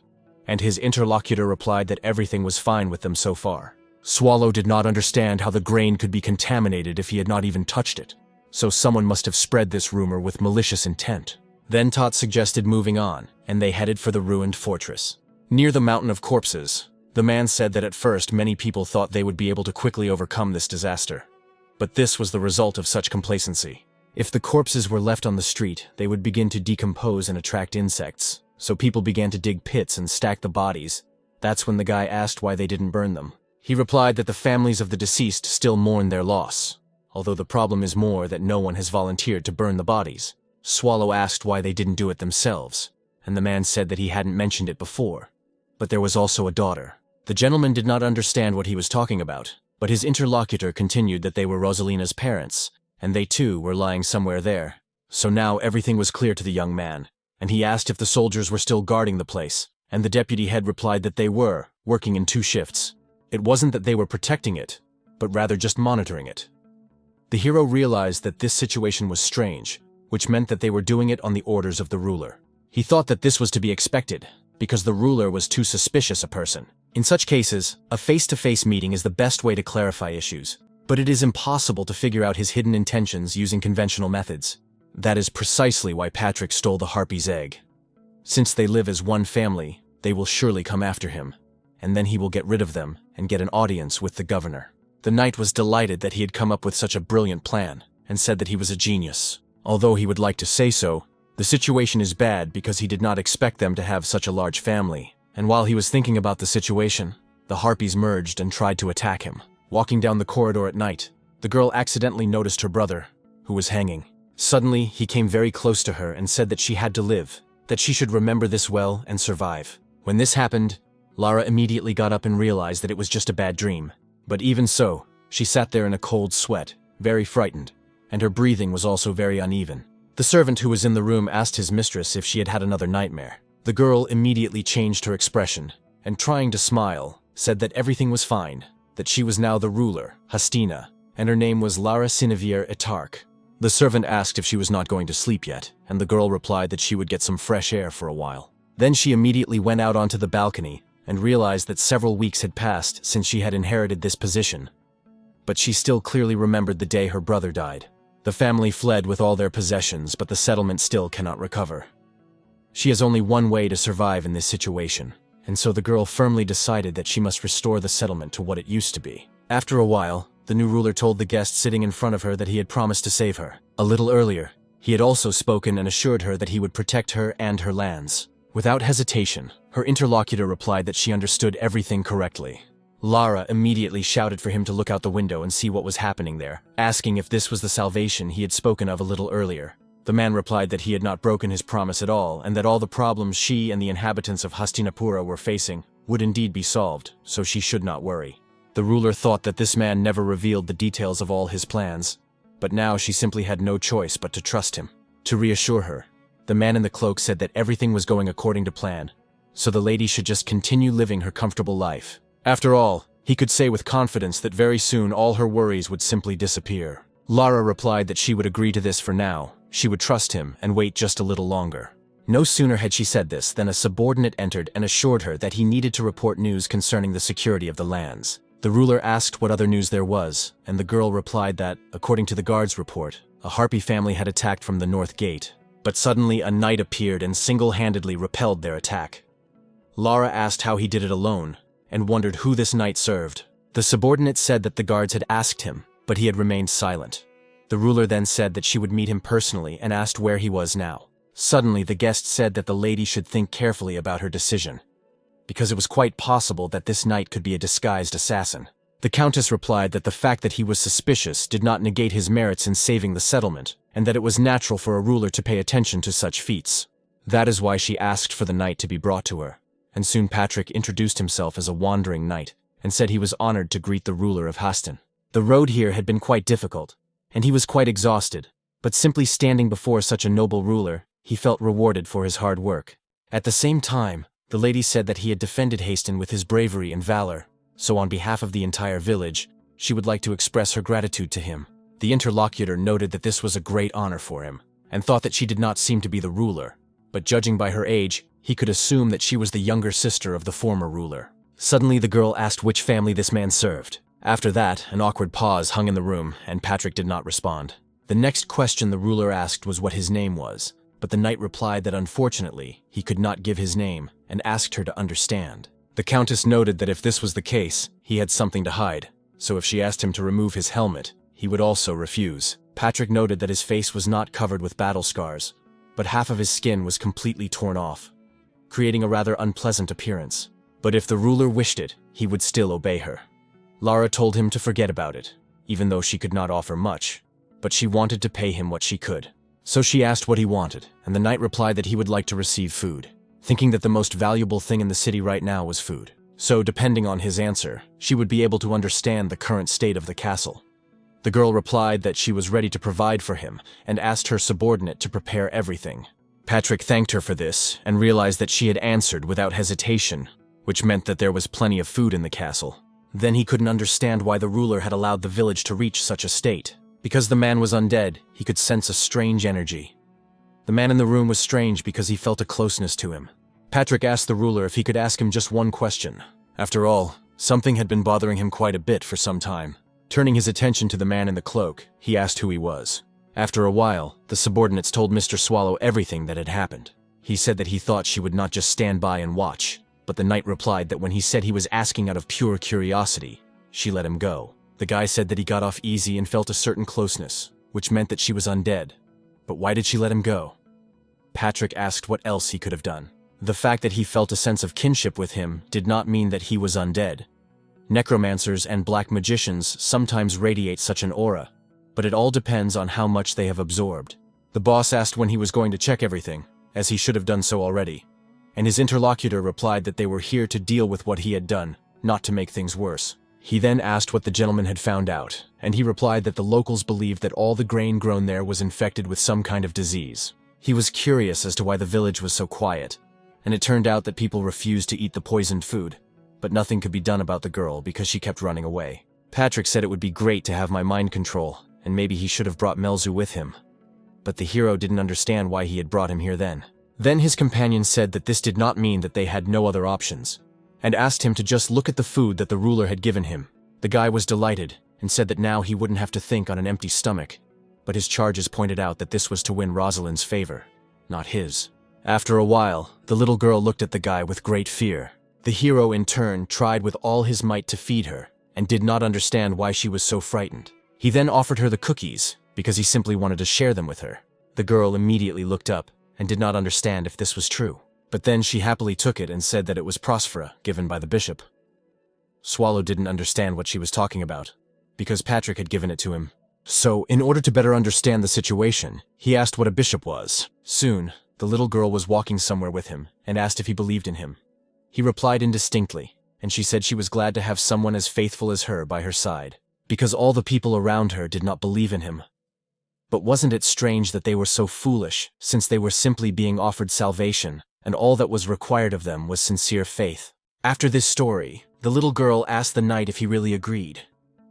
[SPEAKER 1] and his interlocutor replied that everything was fine with them so far. Swallow did not understand how the grain could be contaminated if he had not even touched it, so someone must have spread this rumor with malicious intent. Then Tot suggested moving on, and they headed for the ruined fortress. Near the mountain of corpses, the man said that at first many people thought they would be able to quickly overcome this disaster. But this was the result of such complacency. If the corpses were left on the street, they would begin to decompose and attract insects, so people began to dig pits and stack the bodies. That's when the guy asked why they didn't burn them. He replied that the families of the deceased still mourn their loss, although the problem is more that no one has volunteered to burn the bodies. Swallow asked why they didn't do it themselves, and the man said that he hadn't mentioned it before. But there was also a daughter. The gentleman did not understand what he was talking about, but his interlocutor continued that they were Rosalina's parents, and they too were lying somewhere there. So now everything was clear to the young man, and he asked if the soldiers were still guarding the place, and the deputy head replied that they were, working in 2 shifts. It wasn't that they were protecting it, but rather just monitoring it. The hero realized that this situation was strange, which meant that they were doing it on the orders of the ruler. He thought that this was to be expected, because the ruler was too suspicious a person. In such cases, a face-to-face meeting is the best way to clarify issues, but it is impossible to figure out his hidden intentions using conventional methods. That is precisely why Patrick stole the harpy's egg. Since they live as one family, they will surely come after him, and then he will get rid of them and get an audience with the governor. The knight was delighted that he had come up with such a brilliant plan, and said that he was a genius. Although he would like to say so, the situation is bad because he did not expect them to have such a large family. And while he was thinking about the situation, the harpies merged and tried to attack him. Walking down the corridor at night, the girl accidentally noticed her brother, who was hanging. Suddenly, he came very close to her and said that she had to live, that she should remember this well and survive. When this happened, Lara immediately got up and realized that it was just a bad dream. But even so, she sat there in a cold sweat, very frightened, and her breathing was also very uneven. The servant who was in the room asked his mistress if she had had another nightmare. The girl immediately changed her expression, and trying to smile, said that everything was fine, that she was now the ruler, Hastina, and her name was Lara Sinavier Etark. The servant asked if she was not going to sleep yet, and the girl replied that she would get some fresh air for a while. Then she immediately went out onto the balcony and realized that several weeks had passed since she had inherited this position. But she still clearly remembered the day her brother died. The family fled with all their possessions, but the settlement still cannot recover. She has only one way to survive in this situation, and so the girl firmly decided that she must restore the settlement to what it used to be. After a while, the new ruler told the guest sitting in front of her that he had promised to save her. A little earlier, he had also spoken and assured her that he would protect her and her lands. Without hesitation, her interlocutor replied that she understood everything correctly. Lara immediately shouted for him to look out the window and see what was happening there, asking if this was the salvation he had spoken of a little earlier. The man replied that he had not broken his promise at all, and that all the problems she and the inhabitants of Hastinapura were facing would indeed be solved, so she should not worry. The ruler thought that this man never revealed the details of all his plans, but now she simply had no choice but to trust him. To reassure her, the man in the cloak said that everything was going according to plan, so the lady should just continue living her comfortable life. After all, he could say with confidence that very soon all her worries would simply disappear. Lara replied that she would agree to this for now. She would trust him and wait just a little longer. No sooner had she said this than a subordinate entered and assured her that he needed to report news concerning the security of the lands. The ruler asked what other news there was, and the girl replied that, according to the guard's report, a harpy family had attacked from the north gate, but suddenly a knight appeared and single-handedly repelled their attack. Lara asked how he did it alone, and wondered who this knight served. The subordinate said that the guards had asked him, but he had remained silent. The ruler then said that she would meet him personally and asked where he was now. Suddenly, the guest said that the lady should think carefully about her decision, because it was quite possible that this knight could be a disguised assassin. The countess replied that the fact that he was suspicious did not negate his merits in saving the settlement, and that it was natural for a ruler to pay attention to such feats. That is why she asked for the knight to be brought to her, and soon Patrick introduced himself as a wandering knight, and said he was honored to greet the ruler of Hastin. The road here had been quite difficult, and he was quite exhausted, but simply standing before such a noble ruler, he felt rewarded for his hard work. At the same time, the lady said that he had defended Hastin with his bravery and valor, so on behalf of the entire village, she would like to express her gratitude to him. The interlocutor noted that this was a great honor for him, and thought that she did not seem to be the ruler, but judging by her age, he could assume that she was the younger sister of the former ruler. Suddenly the girl asked which family this man served. After that, an awkward pause hung in the room, and Patrick did not respond. The next question the ruler asked was what his name was, but the knight replied that unfortunately, he could not give his name, and asked her to understand. The countess noted that if this was the case, he had something to hide, so if she asked him to remove his helmet, he would also refuse. Patrick noted that his face was not covered with battle scars, but half of his skin was completely torn off, creating a rather unpleasant appearance. But if the ruler wished it, he would still obey her. Lara told him to forget about it, even though she could not offer much, but she wanted to pay him what she could. So she asked what he wanted, and the knight replied that he would like to receive food, thinking that the most valuable thing in the city right now was food. So, depending on his answer, she would be able to understand the current state of the castle. The girl replied that she was ready to provide for him, and asked her subordinate to prepare everything. Patrick thanked her for this, and realized that she had answered without hesitation, which meant that there was plenty of food in the castle. Then he couldn't understand why the ruler had allowed the village to reach such a state. Because the man was undead, he could sense a strange energy. The man in the room was strange because he felt a closeness to him. Patrick asked the ruler if he could ask him just one question. After all, something had been bothering him quite a bit for some time. Turning his attention to the man in the cloak, he asked who he was. After a while, the subordinates told Mr. Swallow everything that had happened. He said that he thought she would not just stand by and watch, but the knight replied that when he said he was asking out of pure curiosity, she let him go. The guy said that he got off easy and felt a certain closeness, which meant that she was undead. But why did she let him go? Patrick asked what else he could have done. The fact that he felt a sense of kinship with him did not mean that he was undead. Necromancers and black magicians sometimes radiate such an aura, but it all depends on how much they have absorbed. The boss asked when he was going to check everything, as he should have done so already, and his interlocutor replied that they were here to deal with what he had done, not to make things worse. He then asked what the gentleman had found out, and he replied that the locals believed that all the grain grown there was infected with some kind of disease. He was curious as to why the village was so quiet, and it turned out that people refused to eat the poisoned food, but nothing could be done about the girl because she kept running away. Patrick said it would be great to have my mind control, and maybe he should have brought Melzu with him. But the hero didn't understand why he had brought him here then. Then his companion said that this did not mean that they had no other options, and asked him to just look at the food that the ruler had given him. The guy was delighted, and said that now he wouldn't have to think on an empty stomach, but his charges pointed out that this was to win Rosalind's favor, not his. After a while, the little girl looked at the guy with great fear. The hero in turn tried with all his might to feed her, and did not understand why she was so frightened. He then offered her the cookies, because he simply wanted to share them with her. The girl immediately looked up, and did not understand if this was true. But then she happily took it and said that it was prosphora, given by the bishop. Swallow didn't understand what she was talking about, because Patrick had given it to him. So, in order to better understand the situation, he asked what a bishop was. Soon, the little girl was walking somewhere with him, and asked if he believed in him. He replied indistinctly, and she said she was glad to have someone as faithful as her by her side, because all the people around her did not believe in him. But wasn't it strange that they were so foolish, since they were simply being offered salvation, and all that was required of them was sincere faith? After this story, the little girl asked the knight if he really agreed,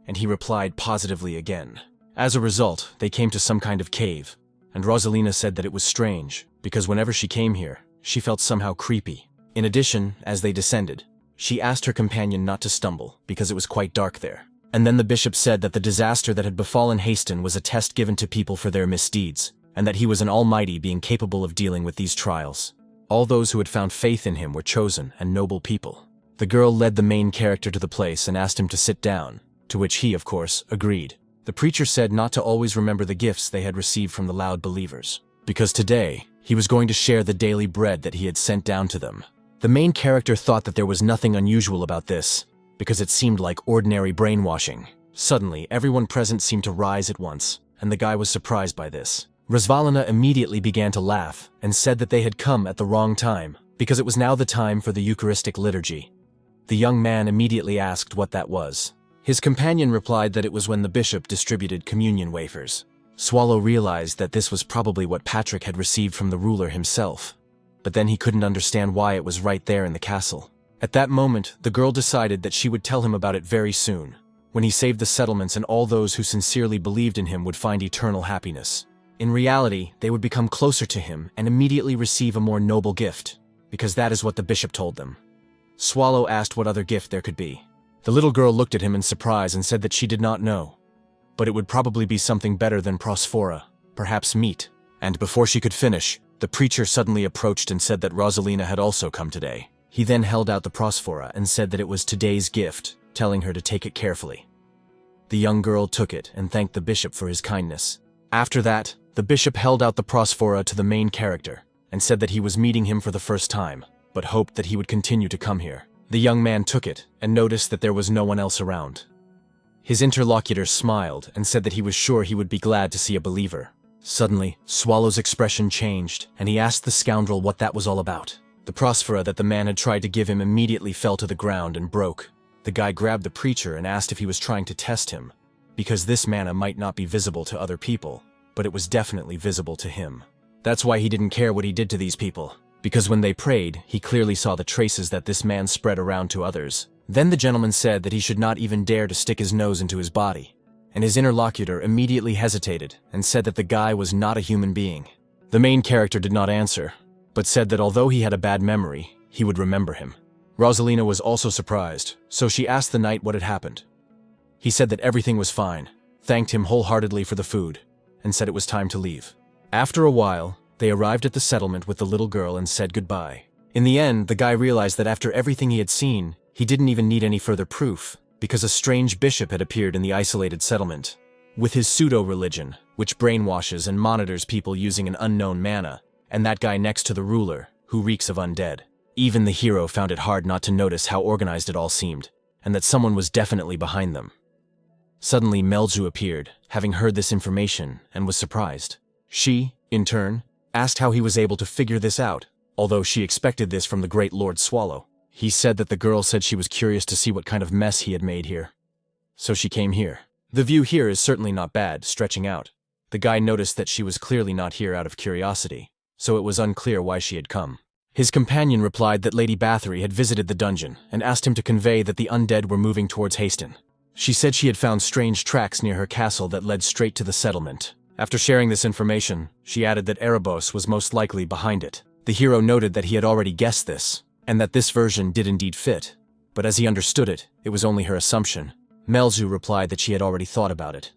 [SPEAKER 1] and he replied positively again. As a result, they came to some kind of cave, and Rosalina said that it was strange, because whenever she came here, she felt somehow creepy. In addition, as they descended, she asked her companion not to stumble, because it was quite dark there. And then the bishop said that the disaster that had befallen Haston was a test given to people for their misdeeds, and that he was an almighty being capable of dealing with these trials. All those who had found faith in him were chosen and noble people. The girl led the main character to the place and asked him to sit down, to which he, of course, agreed. The preacher said not to always remember the gifts they had received from the loud believers, because today, he was going to share the daily bread that he had sent down to them. The main character thought that there was nothing unusual about this, because it seemed like ordinary brainwashing. Suddenly, everyone present seemed to rise at once, and the guy was surprised by this. Rozvalina immediately began to laugh, and said that they had come at the wrong time, because it was now the time for the Eucharistic liturgy. The young man immediately asked what that was. His companion replied that it was when the bishop distributed communion wafers. Swallow realized that this was probably what Patrick had received from the ruler himself, but then he couldn't understand why it was right there in the castle. At that moment, the girl decided that she would tell him about it very soon, when he saved the settlements and all those who sincerely believed in him would find eternal happiness. In reality, they would become closer to him and immediately receive a more noble gift, because that is what the bishop told them. Swallow asked what other gift there could be. The little girl looked at him in surprise and said that she did not know, but it would probably be something better than prosphora, perhaps meat. And before she could finish, the preacher suddenly approached and said that Rosalina had also come today. He then held out the prosphora and said that it was today's gift, telling her to take it carefully. The young girl took it and thanked the bishop for his kindness. After that, the bishop held out the prosphora to the main character and said that he was meeting him for the first time, but hoped that he would continue to come here. The young man took it and noticed that there was no one else around. His interlocutor smiled and said that he was sure he would be glad to see a believer. Suddenly, Swallow's expression changed, and he asked the scoundrel what that was all about. The prosphora that the man had tried to give him immediately fell to the ground and broke. The guy grabbed the preacher and asked if he was trying to test him, because this manna might not be visible to other people, but it was definitely visible to him. That's why he didn't care what he did to these people, because when they prayed, he clearly saw the traces that this man spread around to others. Then the gentleman said that he should not even dare to stick his nose into his body, and his interlocutor immediately hesitated and said that the guy was not a human being. The main character did not answer, but said that although he had a bad memory, he would remember him. Rosalina was also surprised, so she asked the knight what had happened. He said that everything was fine, thanked him wholeheartedly for the food, and said it was time to leave. After a while, they arrived at the settlement with the little girl and said goodbye. In the end, the guy realized that after everything he had seen, he didn't even need any further proof, because a strange bishop had appeared in the isolated settlement. With his pseudo-religion, which brainwashes and monitors people using an unknown manna, and that guy next to the ruler, who reeks of undead. Even the hero found it hard not to notice how organized it all seemed, and that someone was definitely behind them. Suddenly Melzu appeared, having heard this information, and was surprised. She, in turn, asked how he was able to figure this out, although she expected this from the great Lord Swallow. He said that the girl said she was curious to see what kind of mess he had made here. So she came here. The view here is certainly not bad, stretching out. The guy noticed that she was clearly not here out of curiosity, so it was unclear why she had come. His companion replied that Lady Bathory had visited the dungeon and asked him to convey that the undead were moving towards Haston. She said she had found strange tracks near her castle that led straight to the settlement. After sharing this information, she added that Erebos was most likely behind it. The hero noted that he had already guessed this, and that this version did indeed fit. But as he understood it, it was only her assumption. Melzu replied that she had already thought about it,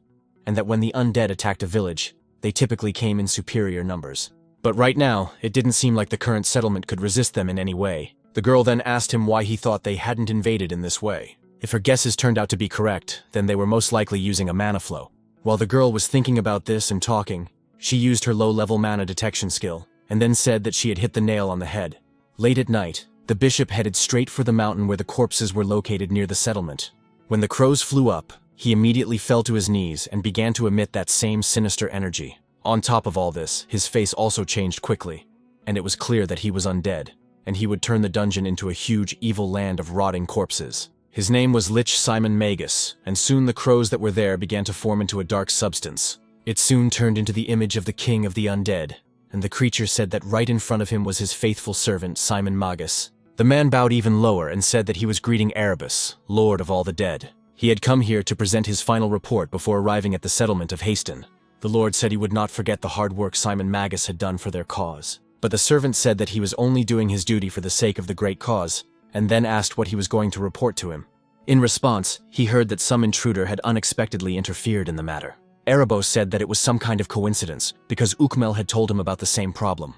[SPEAKER 1] and that when the undead attacked a village, they typically came in superior numbers. But right now, it didn't seem like the current settlement could resist them in any way. The girl then asked him why he thought they hadn't invaded in this way. If her guesses turned out to be correct, then they were most likely using a mana flow. While the girl was thinking about this and talking, she used her low-level mana detection skill, and then said that she had hit the nail on the head. Late at night, the bishop headed straight for the mountain where the corpses were located near the settlement. When the crows flew up, he immediately fell to his knees and began to emit that same sinister energy. On top of all this, his face also changed quickly, and it was clear that he was undead, and he would turn the dungeon into a huge evil land of rotting corpses. His name was Lich Simon Magus, and soon the crows that were there began to form into a dark substance. It soon turned into the image of the king of the undead, and the creature said that right in front of him was his faithful servant Simon Magus. The man bowed even lower and said that he was greeting Erebus, lord of all the dead. He had come here to present his final report before arriving at the settlement of Haston. The lord said he would not forget the hard work Simon Magus had done for their cause. But the servant said that he was only doing his duty for the sake of the great cause, and then asked what he was going to report to him. In response, he heard that some intruder had unexpectedly interfered in the matter. Erebos said that it was some kind of coincidence, because Ukmel had told him about the same problem.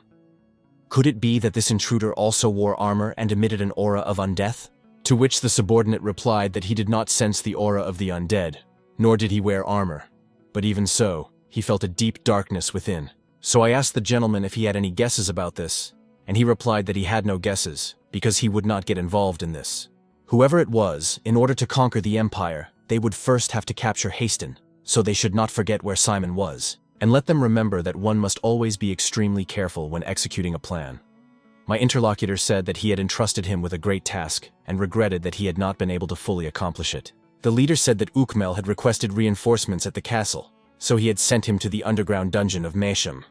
[SPEAKER 1] Could it be that this intruder also wore armor and emitted an aura of undeath? To which the subordinate replied that he did not sense the aura of the undead, nor did he wear armor. But even so, he felt a deep darkness within. So I asked the gentleman if he had any guesses about this, and he replied that he had no guesses, because he would not get involved in this. Whoever it was, in order to conquer the Empire, they would first have to capture Haston, so they should not forget where Simon was, and let them remember that one must always be extremely careful when executing a plan. My interlocutor said that he had entrusted him with a great task, and regretted that he had not been able to fully accomplish it. The leader said that Ukmel had requested reinforcements at the castle, so he had sent him to the underground dungeon of Mesham.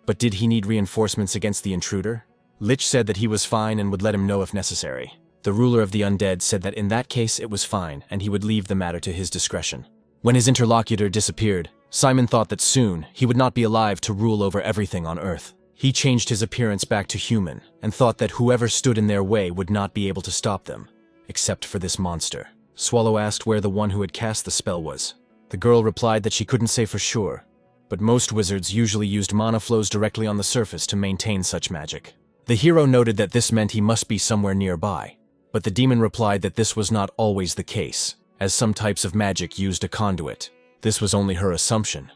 [SPEAKER 1] But did he need reinforcements against the intruder? Lich said that he was fine and would let him know if necessary. The ruler of the undead said that in that case it was fine and he would leave the matter to his discretion. When his interlocutor disappeared, Simon thought that soon he would not be alive to rule over everything on Earth. He changed his appearance back to human and thought that whoever stood in their way would not be able to stop them, except for this monster. Swallow asked where the one who had cast the spell was. The girl replied that she couldn't say for sure, but most wizards usually used mana flows directly on the surface to maintain such magic. The hero noted that this meant he must be somewhere nearby, but the demon replied that this was not always the case, as some types of magic used a conduit. This was only her assumption.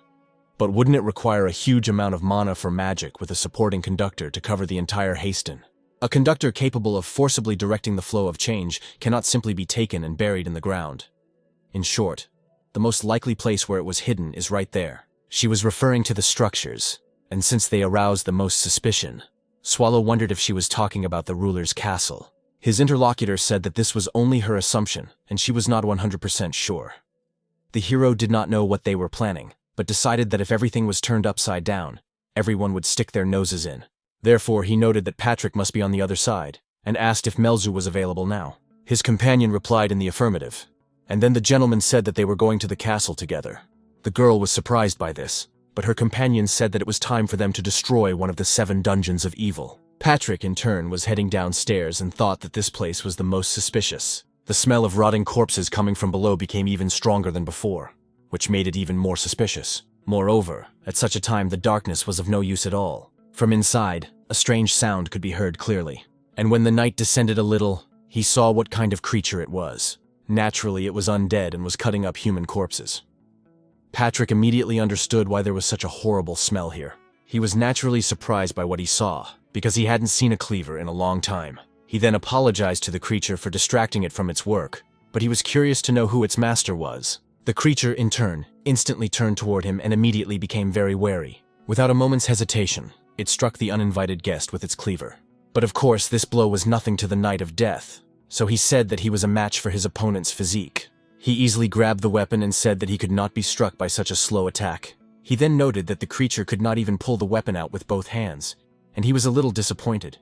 [SPEAKER 1] But wouldn't it require a huge amount of mana for magic with a supporting conductor to cover the entire Haston? A conductor capable of forcibly directing the flow of change cannot simply be taken and buried in the ground. In short, the most likely place where it was hidden is right there. She was referring to the structures, and since they aroused the most suspicion, Swallow wondered if she was talking about the ruler's castle. His interlocutor said that this was only her assumption, and she was not 100% sure. The hero did not know what they were planning, but decided that if everything was turned upside down, everyone would stick their noses in. Therefore, he noted that Patrick must be on the other side, and asked if Melzu was available now. His companion replied in the affirmative, and then the gentleman said that they were going to the castle together. The girl was surprised by this, but her companion said that it was time for them to destroy one of the 7 dungeons of evil. Patrick, in turn, was heading downstairs and thought that this place was the most suspicious. The smell of rotting corpses coming from below became even stronger than before, which made it even more suspicious. Moreover, at such a time the darkness was of no use at all. From inside, a strange sound could be heard clearly, and when the night descended a little, he saw what kind of creature it was. Naturally, it was undead and was cutting up human corpses. Patrick immediately understood why there was such a horrible smell here. He was naturally surprised by what he saw, because he hadn't seen a cleaver in a long time. He then apologized to the creature for distracting it from its work, but he was curious to know who its master was. The creature, in turn, instantly turned toward him and immediately became very wary. Without a moment's hesitation, it struck the uninvited guest with its cleaver. But of course, this blow was nothing to the Knight of Death, so he said that he was a match for his opponent's physique. He easily grabbed the weapon and said that he could not be struck by such a slow attack. He then noted that the creature could not even pull the weapon out with both hands, and he was a little disappointed.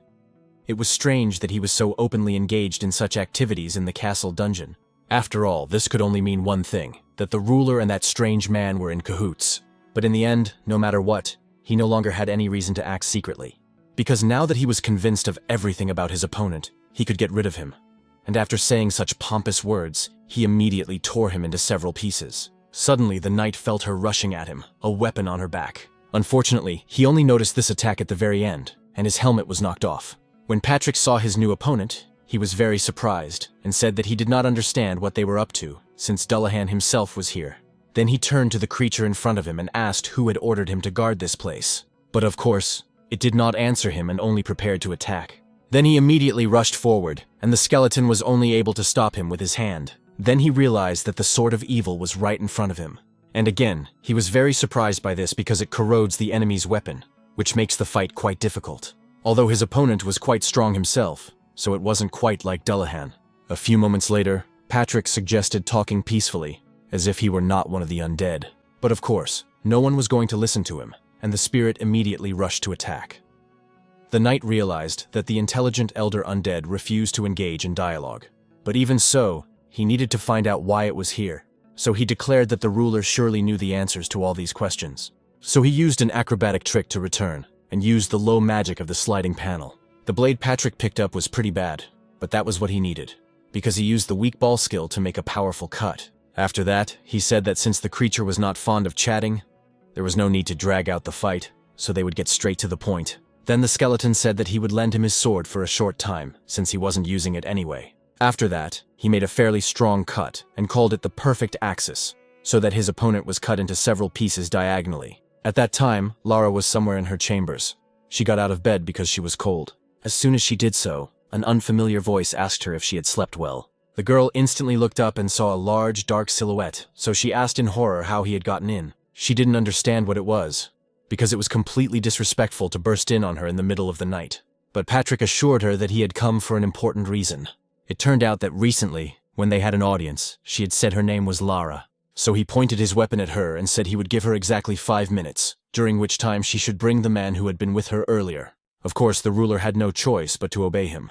[SPEAKER 1] It was strange that he was so openly engaged in such activities in the castle dungeon. After all, this could only mean one thing, that the ruler and that strange man were in cahoots. But in the end, no matter what, he no longer had any reason to act secretly. Because now that he was convinced of everything about his opponent, he could get rid of him. And after saying such pompous words, he immediately tore him into several pieces. Suddenly, the knight felt her rushing at him, a weapon on her back. Unfortunately, he only noticed this attack at the very end, and his helmet was knocked off. When Patrick saw his new opponent, he was very surprised and said that he did not understand what they were up to, since Dullahan himself was here. Then he turned to the creature in front of him and asked who had ordered him to guard this place. But of course, it did not answer him and only prepared to attack. Then he immediately rushed forward, and the skeleton was only able to stop him with his hand. Then he realized that the sword of evil was right in front of him. And again, he was very surprised by this because it corrodes the enemy's weapon, which makes the fight quite difficult. Although his opponent was quite strong himself, so it wasn't quite like Dullahan. A few moments later, Patrick suggested talking peacefully, as if he were not one of the undead. But of course, no one was going to listen to him, and the spirit immediately rushed to attack. The knight realized that the intelligent elder undead refused to engage in dialogue. But even so, he needed to find out why it was here, so he declared that the ruler surely knew the answers to all these questions. So he used an acrobatic trick to return, and used the low magic of the sliding panel. The blade Patrick picked up was pretty bad, but that was what he needed, because he used the weak ball skill to make a powerful cut. After that, he said that since the creature was not fond of chatting, there was no need to drag out the fight, so they would get straight to the point. Then the skeleton said that he would lend him his sword for a short time, since he wasn't using it anyway. After that, he made a fairly strong cut and called it the perfect axis, so that his opponent was cut into several pieces diagonally. At that time, Lara was somewhere in her chambers. She got out of bed because she was cold. As soon as she did so, an unfamiliar voice asked her if she had slept well. The girl instantly looked up and saw a large, dark silhouette, so she asked in horror how he had gotten in. She didn't understand what it was, because it was completely disrespectful to burst in on her in the middle of the night. But Patrick assured her that he had come for an important reason. It turned out that recently, when they had an audience, she had said her name was Lara. So he pointed his weapon at her and said he would give her exactly 5 minutes, during which time she should bring the man who had been with her earlier. Of course, the ruler had no choice but to obey him.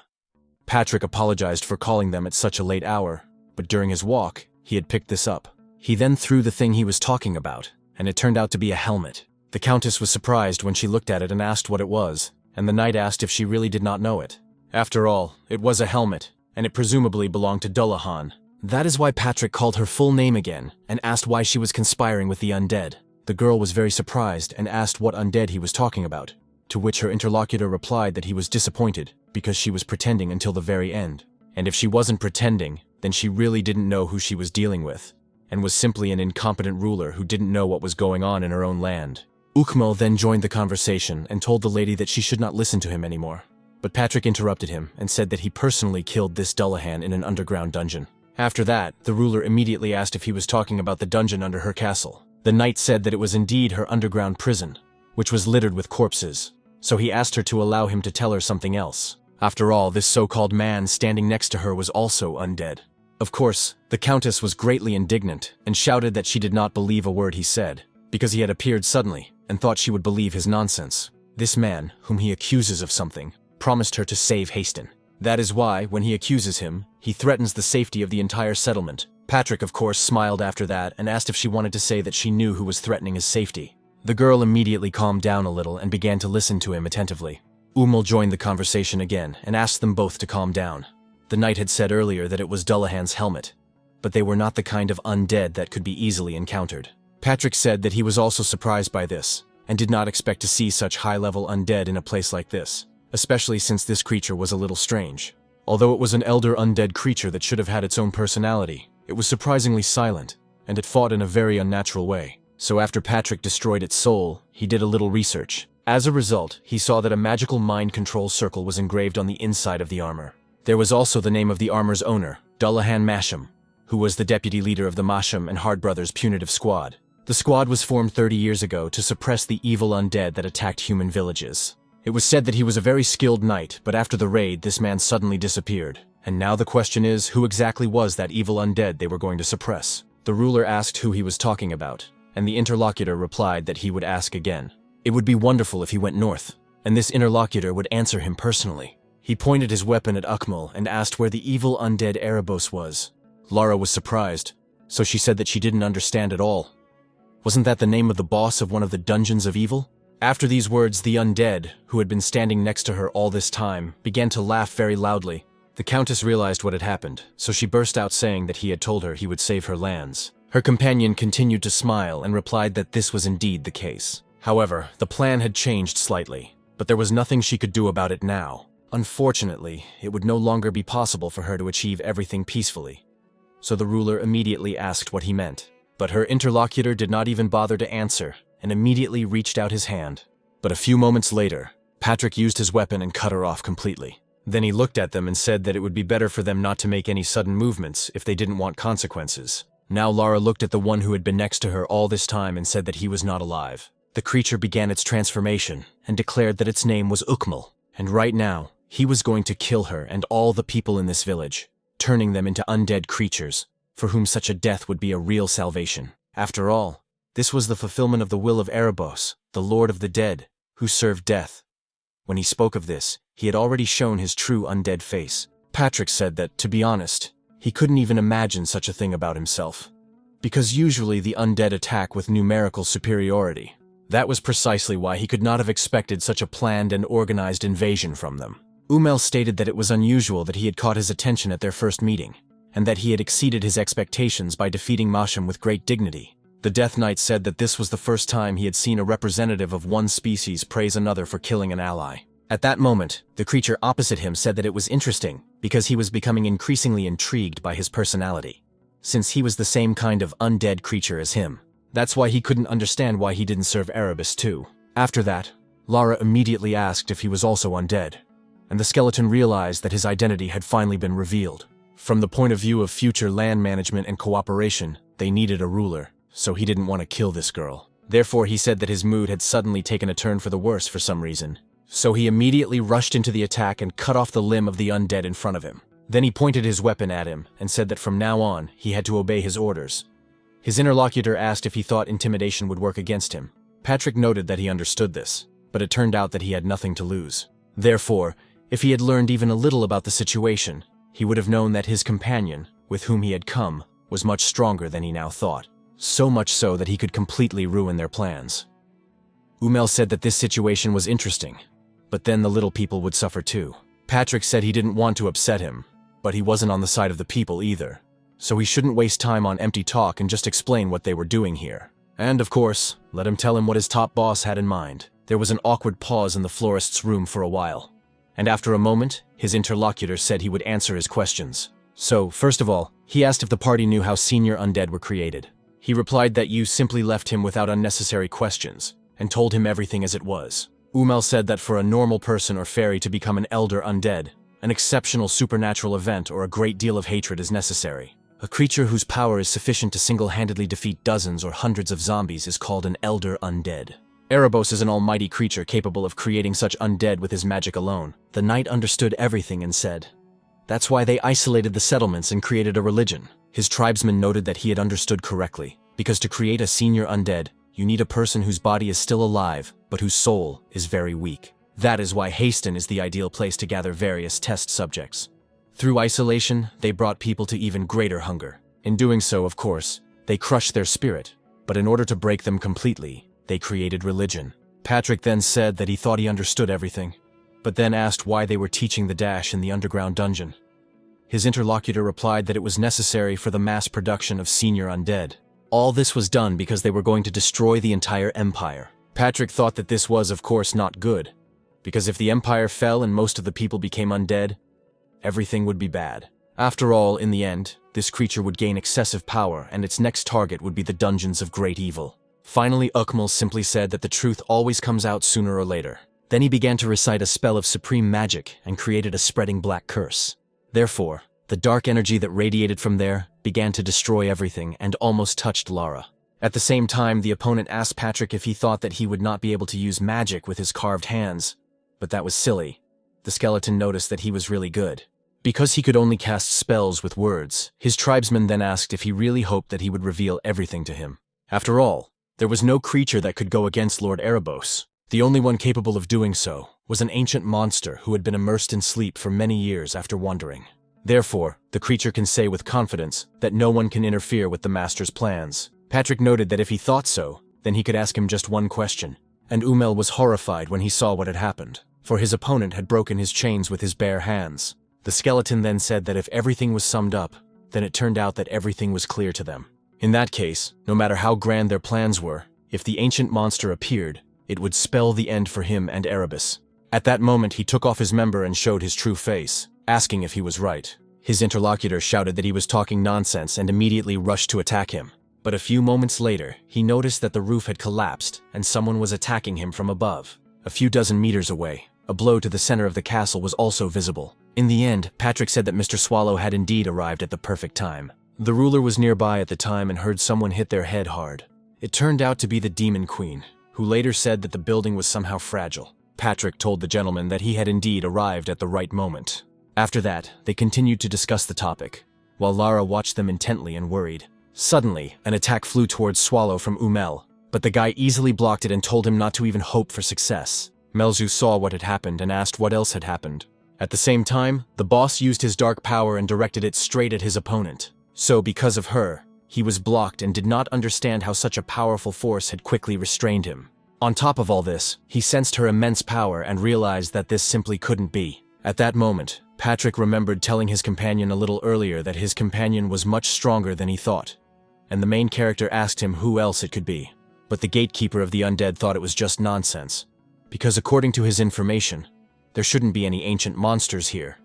[SPEAKER 1] Patrick apologized for calling them at such a late hour, but during his walk, he had picked this up. He then threw the thing he was talking about, and it turned out to be a helmet. The Countess was surprised when she looked at it and asked what it was, and the knight asked if she really did not know it. After all, it was a helmet, and it presumably belonged to Dullahan. That is why Patrick called her full name again and asked why she was conspiring with the undead. The girl was very surprised and asked what undead he was talking about, to which her interlocutor replied that he was disappointed because she was pretending until the very end. And if she wasn't pretending, then she really didn't know who she was dealing with, and was simply an incompetent ruler who didn't know what was going on in her own land. Ukmal then joined the conversation and told the lady that she should not listen to him anymore. But Patrick interrupted him and said that he personally killed this Dullahan in an underground dungeon. After that, the ruler immediately asked if he was talking about the dungeon under her castle. The knight said that it was indeed her underground prison, which was littered with corpses, so he asked her to allow him to tell her something else. After all, this so-called man standing next to her was also undead. Of course, the Countess was greatly indignant and shouted that she did not believe a word he said, because he had appeared suddenly and thought she would believe his nonsense. This man, whom he accuses of something, promised her to save Haston. That is why, when he accuses him, he threatens the safety of the entire settlement. Patrick, of course, smiled after that and asked if she wanted to say that she knew who was threatening his safety. The girl immediately calmed down a little and began to listen to him attentively. Umul joined the conversation again and asked them both to calm down. The knight had said earlier that it was Dullahan's helmet, but they were not the kind of undead that could be easily encountered. Patrick said that he was also surprised by this, and did not expect to see such high-level undead in a place like this, especially since this creature was a little strange. Although it was an elder undead creature that should have had its own personality, it was surprisingly silent, and it fought in a very unnatural way. So after Patrick destroyed its soul, he did a little research. As a result, he saw that a magical mind control circle was engraved on the inside of the armor. There was also the name of the armor's owner, Dullahan Masham, who was the deputy leader of the Masham and Hard Brothers punitive squad. The squad was formed 30 years ago to suppress the evil undead that attacked human villages. It was said that he was a very skilled knight, but after the raid, this man suddenly disappeared, And now the question is, who exactly was that evil undead they were going to suppress? The ruler asked who he was talking about, and the interlocutor replied that he would ask again. It would be wonderful if he went north, and this interlocutor would answer him personally. He pointed his weapon at Ukmal and asked where the evil undead Erebos was. Lara was surprised, so she said that she didn't understand at all. Wasn't that the name of the boss of one of the dungeons of evil? After these words, the undead, who had been standing next to her all this time, began to laugh very loudly. The Countess realized what had happened, so she burst out saying that he had told her he would save her lands. Her companion continued to smile and replied that this was indeed the case. However, the plan had changed slightly, but there was nothing she could do about it now. Unfortunately, it would no longer be possible for her to achieve everything peacefully. So the ruler immediately asked what he meant. But her interlocutor did not even bother to answer, and immediately reached out his hand. But a few moments later, Patrick used his weapon and cut her off completely. Then he looked at them and said that it would be better for them not to make any sudden movements if they didn't want consequences. Now Lara looked at the one who had been next to her all this time and said that he was not alive. The creature began its transformation and declared that its name was Ukmal, and right now, he was going to kill her and all the people in this village, turning them into undead creatures, for whom such a death would be a real salvation. After all, this was the fulfillment of the will of Erebos, the Lord of the Dead, who served death. When he spoke of this, he had already shown his true undead face. Patrick said that, to be honest, he couldn't even imagine such a thing about himself. Because usually the undead attack with numerical superiority. That was precisely why he could not have expected such a planned and organized invasion from them. Umel stated that it was unusual that he had caught his attention at their first meeting, and that he had exceeded his expectations by defeating Masham with great dignity. The Death Knight said that this was the first time he had seen a representative of one species praise another for killing an ally. At that moment, the creature opposite him said that it was interesting, because he was becoming increasingly intrigued by his personality, since he was the same kind of undead creature as him. That's why he couldn't understand why he didn't serve Erebus too. After that, Lara immediately asked if he was also undead, and the skeleton realized that his identity had finally been revealed. From the point of view of future land management and cooperation, they needed a ruler, so he didn't want to kill this girl. Therefore, he said that his mood had suddenly taken a turn for the worse for some reason. So he immediately rushed into the attack and cut off the limb of the undead in front of him. Then he pointed his weapon at him and said that from now on, he had to obey his orders. His interlocutor asked if he thought intimidation would work against him. Patrick noted that he understood this, but it turned out that he had nothing to lose. Therefore, if he had learned even a little about the situation, he would have known that his companion, with whom he had come, was much stronger than he now thought. So much so that he could completely ruin their plans. Umel said that this situation was interesting, but then the little people would suffer too. Patrick said he didn't want to upset him, but he wasn't on the side of the people either, so he shouldn't waste time on empty talk and just explain what they were doing here. And of course, let him tell him what his top boss had in mind. There was an awkward pause in the florist's room for a while, and after a moment, his interlocutor said he would answer his questions. So, first of all, he asked if the party knew how senior undead were created. He replied that you simply left him without unnecessary questions, and told him everything as it was. Umel said that for a normal person or fairy to become an elder undead, an exceptional supernatural event or a great deal of hatred is necessary. A creature whose power is sufficient to single-handedly defeat dozens or hundreds of zombies is called an elder undead. Erebos is an almighty creature capable of creating such undead with his magic alone. The knight understood everything and said, that's why they isolated the settlements and created a religion. His tribesmen noted that he had understood correctly, because to create a senior undead, you need a person whose body is still alive, but whose soul is very weak. That is why Haston is the ideal place to gather various test subjects. Through isolation, they brought people to even greater hunger. In doing so, of course, they crushed their spirit, but in order to break them completely, they created religion. Patrick then said that he thought he understood everything, but then asked why they were teaching the dash in the underground dungeon. His interlocutor replied that it was necessary for the mass production of senior undead. All this was done because they were going to destroy the entire empire. Patrick thought that this was, of course, not good, because if the empire fell and most of the people became undead, everything would be bad. After all, in the end, this creature would gain excessive power and its next target would be the dungeons of great evil. Finally, Ukmal simply said that the truth always comes out sooner or later. Then he began to recite a spell of supreme magic and created a spreading black curse. Therefore, the dark energy that radiated from there began to destroy everything and almost touched Lara. At the same time, the opponent asked Patrick if he thought that he would not be able to use magic with his carved hands, but that was silly. The skeleton noticed that he was really good. Because he could only cast spells with words, his tribesmen then asked if he really hoped that he would reveal everything to him. After all, there was no creature that could go against Lord Erebos. The only one capable of doing so was an ancient monster who had been immersed in sleep for many years after wandering. Therefore, the creature can say with confidence that no one can interfere with the master's plans. Patrick noted that if he thought so, then he could ask him just one question. And Umel was horrified when he saw what had happened, for his opponent had broken his chains with his bare hands. The skeleton then said that if everything was summed up, then it turned out that everything was clear to them. In that case, no matter how grand their plans were, if the ancient monster appeared, it would spell the end for him and Erebus. At that moment he took off his member and showed his true face, asking if he was right. His interlocutor shouted that he was talking nonsense and immediately rushed to attack him. But a few moments later, he noticed that the roof had collapsed and someone was attacking him from above. A few dozen meters away, a blow to the center of the castle was also visible. In the end, Patrick said that Mr. Swallow had indeed arrived at the perfect time. The ruler was nearby at the time and heard someone hit their head hard. It turned out to be the Demon Queen, who later said that the building was somehow fragile. Patrick told the gentleman that he had indeed arrived at the right moment. After that, they continued to discuss the topic, while Lara watched them intently and worried. Suddenly, an attack flew towards Swallow from Umel, but the guy easily blocked it and told him not to even hope for success. Melzu saw what had happened and asked what else had happened. At the same time, the boss used his dark power and directed it straight at his opponent. So, because of her, he was blocked and did not understand how such a powerful force had quickly restrained him. On top of all this, he sensed her immense power and realized that this simply couldn't be. At that moment, Patrick remembered telling his companion a little earlier that his companion was much stronger than he thought, and the main character asked him who else it could be. But the gatekeeper of the undead thought it was just nonsense, because according to his information, there shouldn't be any ancient monsters here,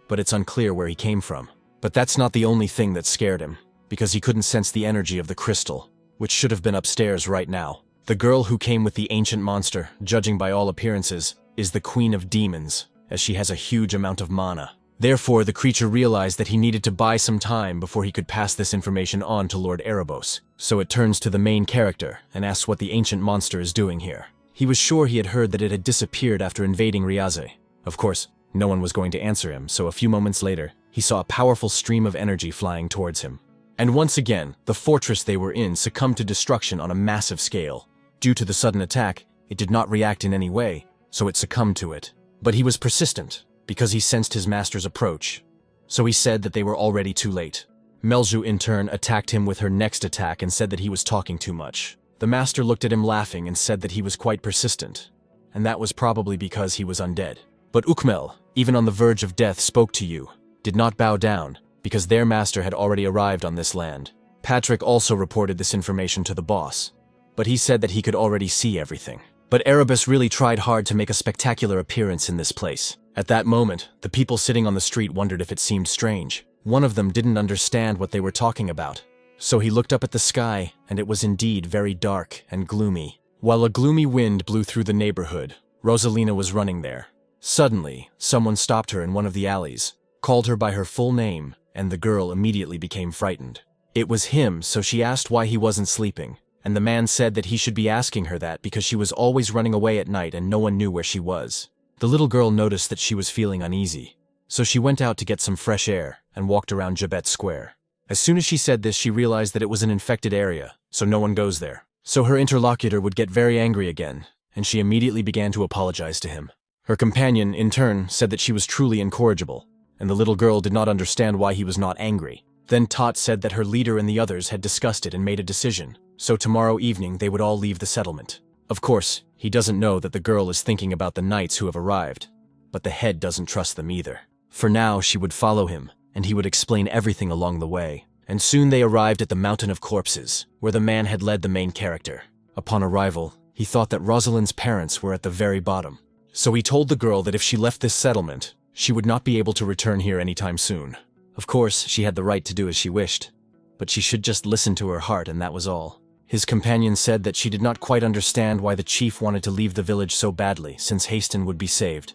[SPEAKER 1] but it's unclear where he came from. But that's not the only thing that scared him, because he couldn't sense the energy of the crystal, which should have been upstairs right now. The girl who came with the ancient monster, judging by all appearances, is the Queen of Demons, as she has a huge amount of mana. Therefore, the creature realized that he needed to buy some time before he could pass this information on to Lord Erebos. So it turns to the main character and asks what the ancient monster is doing here. He was sure he had heard that it had disappeared after invading Riaze. Of course, no one was going to answer him, so a few moments later, he saw a powerful stream of energy flying towards him. And once again, the fortress they were in succumbed to destruction on a massive scale. Due to the sudden attack, it did not react in any way, so it succumbed to it. But he was persistent, because he sensed his master's approach. So he said that they were already too late. Melzu in turn attacked him with her next attack and said that he was talking too much. The master looked at him laughing and said that he was quite persistent, and that was probably because he was undead. But Ukmel, even on the verge of death, spoke to you, did not bow down, because their master had already arrived on this land. Patrick also reported this information to the boss, but he said that he could already see everything. But Erebus really tried hard to make a spectacular appearance in this place. At that moment, the people sitting on the street wondered if it seemed strange. One of them didn't understand what they were talking about. So he looked up at the sky, and it was indeed very dark and gloomy. While a gloomy wind blew through the neighborhood, Rosalina was running there. Suddenly, someone stopped her in one of the alleys, called her by her full name, and the girl immediately became frightened. It was him, so she asked why he wasn't sleeping, and the man said that he should be asking her that because she was always running away at night and no one knew where she was. The little girl noticed that she was feeling uneasy, so she went out to get some fresh air and walked around Jabet Square. As soon as she said this, she realized that it was an infected area, so no one goes there. So her interlocutor would get very angry again, and she immediately began to apologize to him. Her companion, in turn, said that she was truly incorrigible, and the little girl did not understand why he was not angry. Then Tot said that her leader and the others had discussed it and made a decision, so tomorrow evening they would all leave the settlement. Of course, he doesn't know that the girl is thinking about the knights who have arrived, but the head doesn't trust them either. For now, she would follow him, and he would explain everything along the way. And soon they arrived at the Mountain of Corpses, where the man had led the main character. Upon arrival, he thought that Rosalind's parents were at the very bottom. So he told the girl that if she left this settlement, she would not be able to return here anytime soon. Of course, she had the right to do as she wished, but she should just listen to her heart, and that was all. His companion said that she did not quite understand why the chief wanted to leave the village so badly, since Haston would be saved.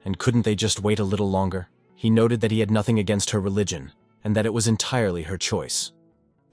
[SPEAKER 1] And couldn't they just wait a little longer? He noted that he had nothing against her religion, and that it was entirely her choice.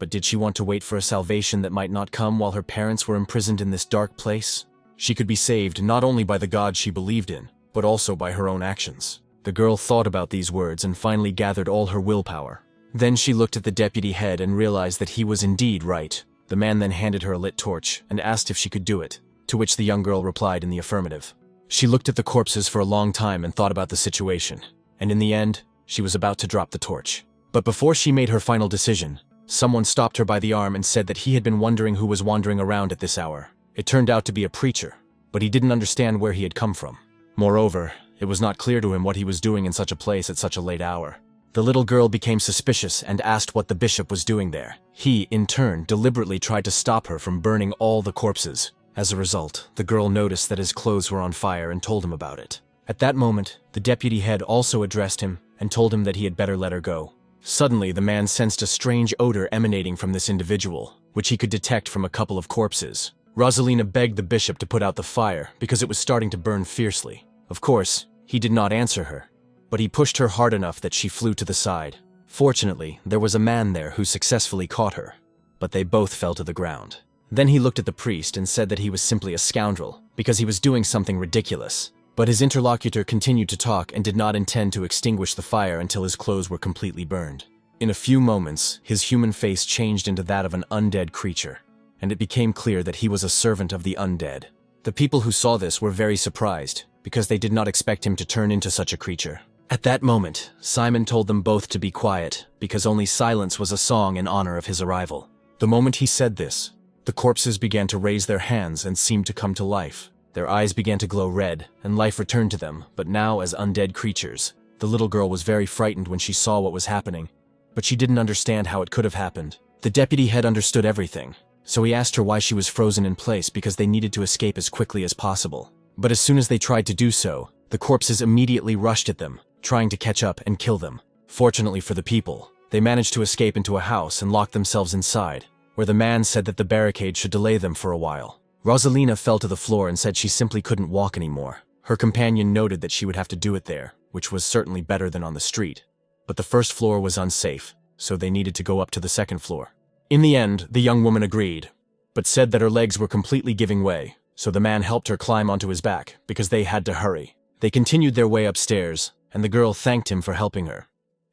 [SPEAKER 1] But did she want to wait for a salvation that might not come while her parents were imprisoned in this dark place? She could be saved not only by the God she believed in, but also by her own actions. The girl thought about these words and finally gathered all her willpower. Then she looked at the deputy head and realized that he was indeed right. The man then handed her a lit torch and asked if she could do it, to which the young girl replied in the affirmative. She looked at the corpses for a long time and thought about the situation, and in the end, she was about to drop the torch. But before she made her final decision, someone stopped her by the arm and said that he had been wondering who was wandering around at this hour. It turned out to be a preacher, but he didn't understand where he had come from. Moreover, it was not clear to him what he was doing in such a place at such a late hour. The little girl became suspicious and asked what the bishop was doing there. He, in turn, deliberately tried to stop her from burning all the corpses. As a result, the girl noticed that his clothes were on fire and told him about it. At that moment, the deputy head also addressed him and told him that he had better let her go. Suddenly, the man sensed a strange odor emanating from this individual, which he could detect from a couple of corpses. Rosalina begged the bishop to put out the fire because it was starting to burn fiercely. Of course, he did not answer her, but he pushed her hard enough that she flew to the side. Fortunately, there was a man there who successfully caught her, but they both fell to the ground. Then he looked at the priest and said that he was simply a scoundrel because he was doing something ridiculous. But his interlocutor continued to talk and did not intend to extinguish the fire until his clothes were completely burned. In a few moments, his human face changed into that of an undead creature, and it became clear that he was a servant of the undead. The people who saw this were very surprised, because they did not expect him to turn into such a creature. At that moment, Simon told them both to be quiet, because only silence was a song in honor of his arrival. The moment he said this, the corpses began to raise their hands and seemed to come to life. Their eyes began to glow red, and life returned to them, but now as undead creatures. The little girl was very frightened when she saw what was happening, but she didn't understand how it could have happened. The deputy head understood everything, so he asked her why she was frozen in place because they needed to escape as quickly as possible. But as soon as they tried to do so, the corpses immediately rushed at them, trying to catch up and kill them. Fortunately for the people, they managed to escape into a house and lock themselves inside, where the man said that the barricade should delay them for a while. Rosalina fell to the floor and said she simply couldn't walk anymore. Her companion noted that she would have to do it there, which was certainly better than on the street. But the first floor was unsafe, so they needed to go up to the second floor. In the end, the young woman agreed, but said that her legs were completely giving way, so the man helped her climb onto his back, because they had to hurry. They continued their way upstairs, and the girl thanked him for helping her,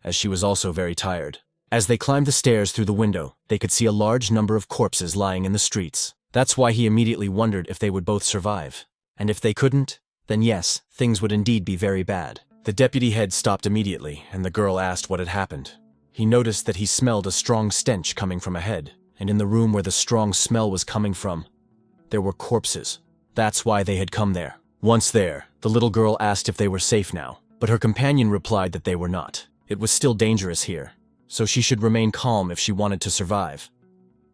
[SPEAKER 1] as she was also very tired. As they climbed the stairs through the window, they could see a large number of corpses lying in the streets. That's why he immediately wondered if they would both survive. And if they couldn't, then yes, things would indeed be very bad. The deputy head stopped immediately, and the girl asked what had happened. He noticed that he smelled a strong stench coming from ahead, and in the room where the strong smell was coming from, there were corpses. That's why they had come there. Once there, the little girl asked if they were safe now, but her companion replied that they were not. It was still dangerous here, so she should remain calm if she wanted to survive.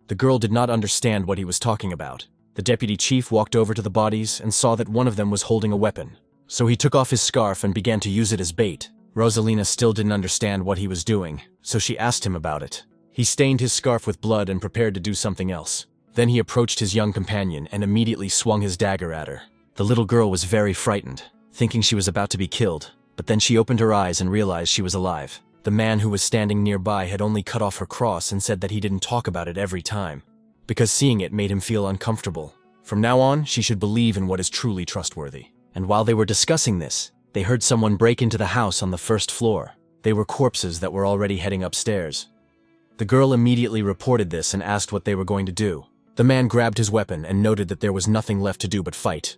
[SPEAKER 1] The girl did not understand what he was talking about. The deputy chief walked over to the bodies and saw that one of them was holding a weapon, so he took off his scarf and began to use it as bait. Rosalina still didn't understand what he was doing, so she asked him about it. He stained his scarf with blood and prepared to do something else. Then he approached his young companion and immediately swung his dagger at her. The little girl was very frightened, thinking she was about to be killed, but then she opened her eyes and realized she was alive. The man who was standing nearby had only cut off her cross and said that he didn't talk about it every time, because seeing it made him feel uncomfortable. From now on, she should believe in what is truly trustworthy. And while they were discussing this, they heard someone break into the house on the first floor. They were corpses that were already heading upstairs. The girl immediately reported this and asked what they were going to do. The man grabbed his weapon and noted that there was nothing left to do but fight.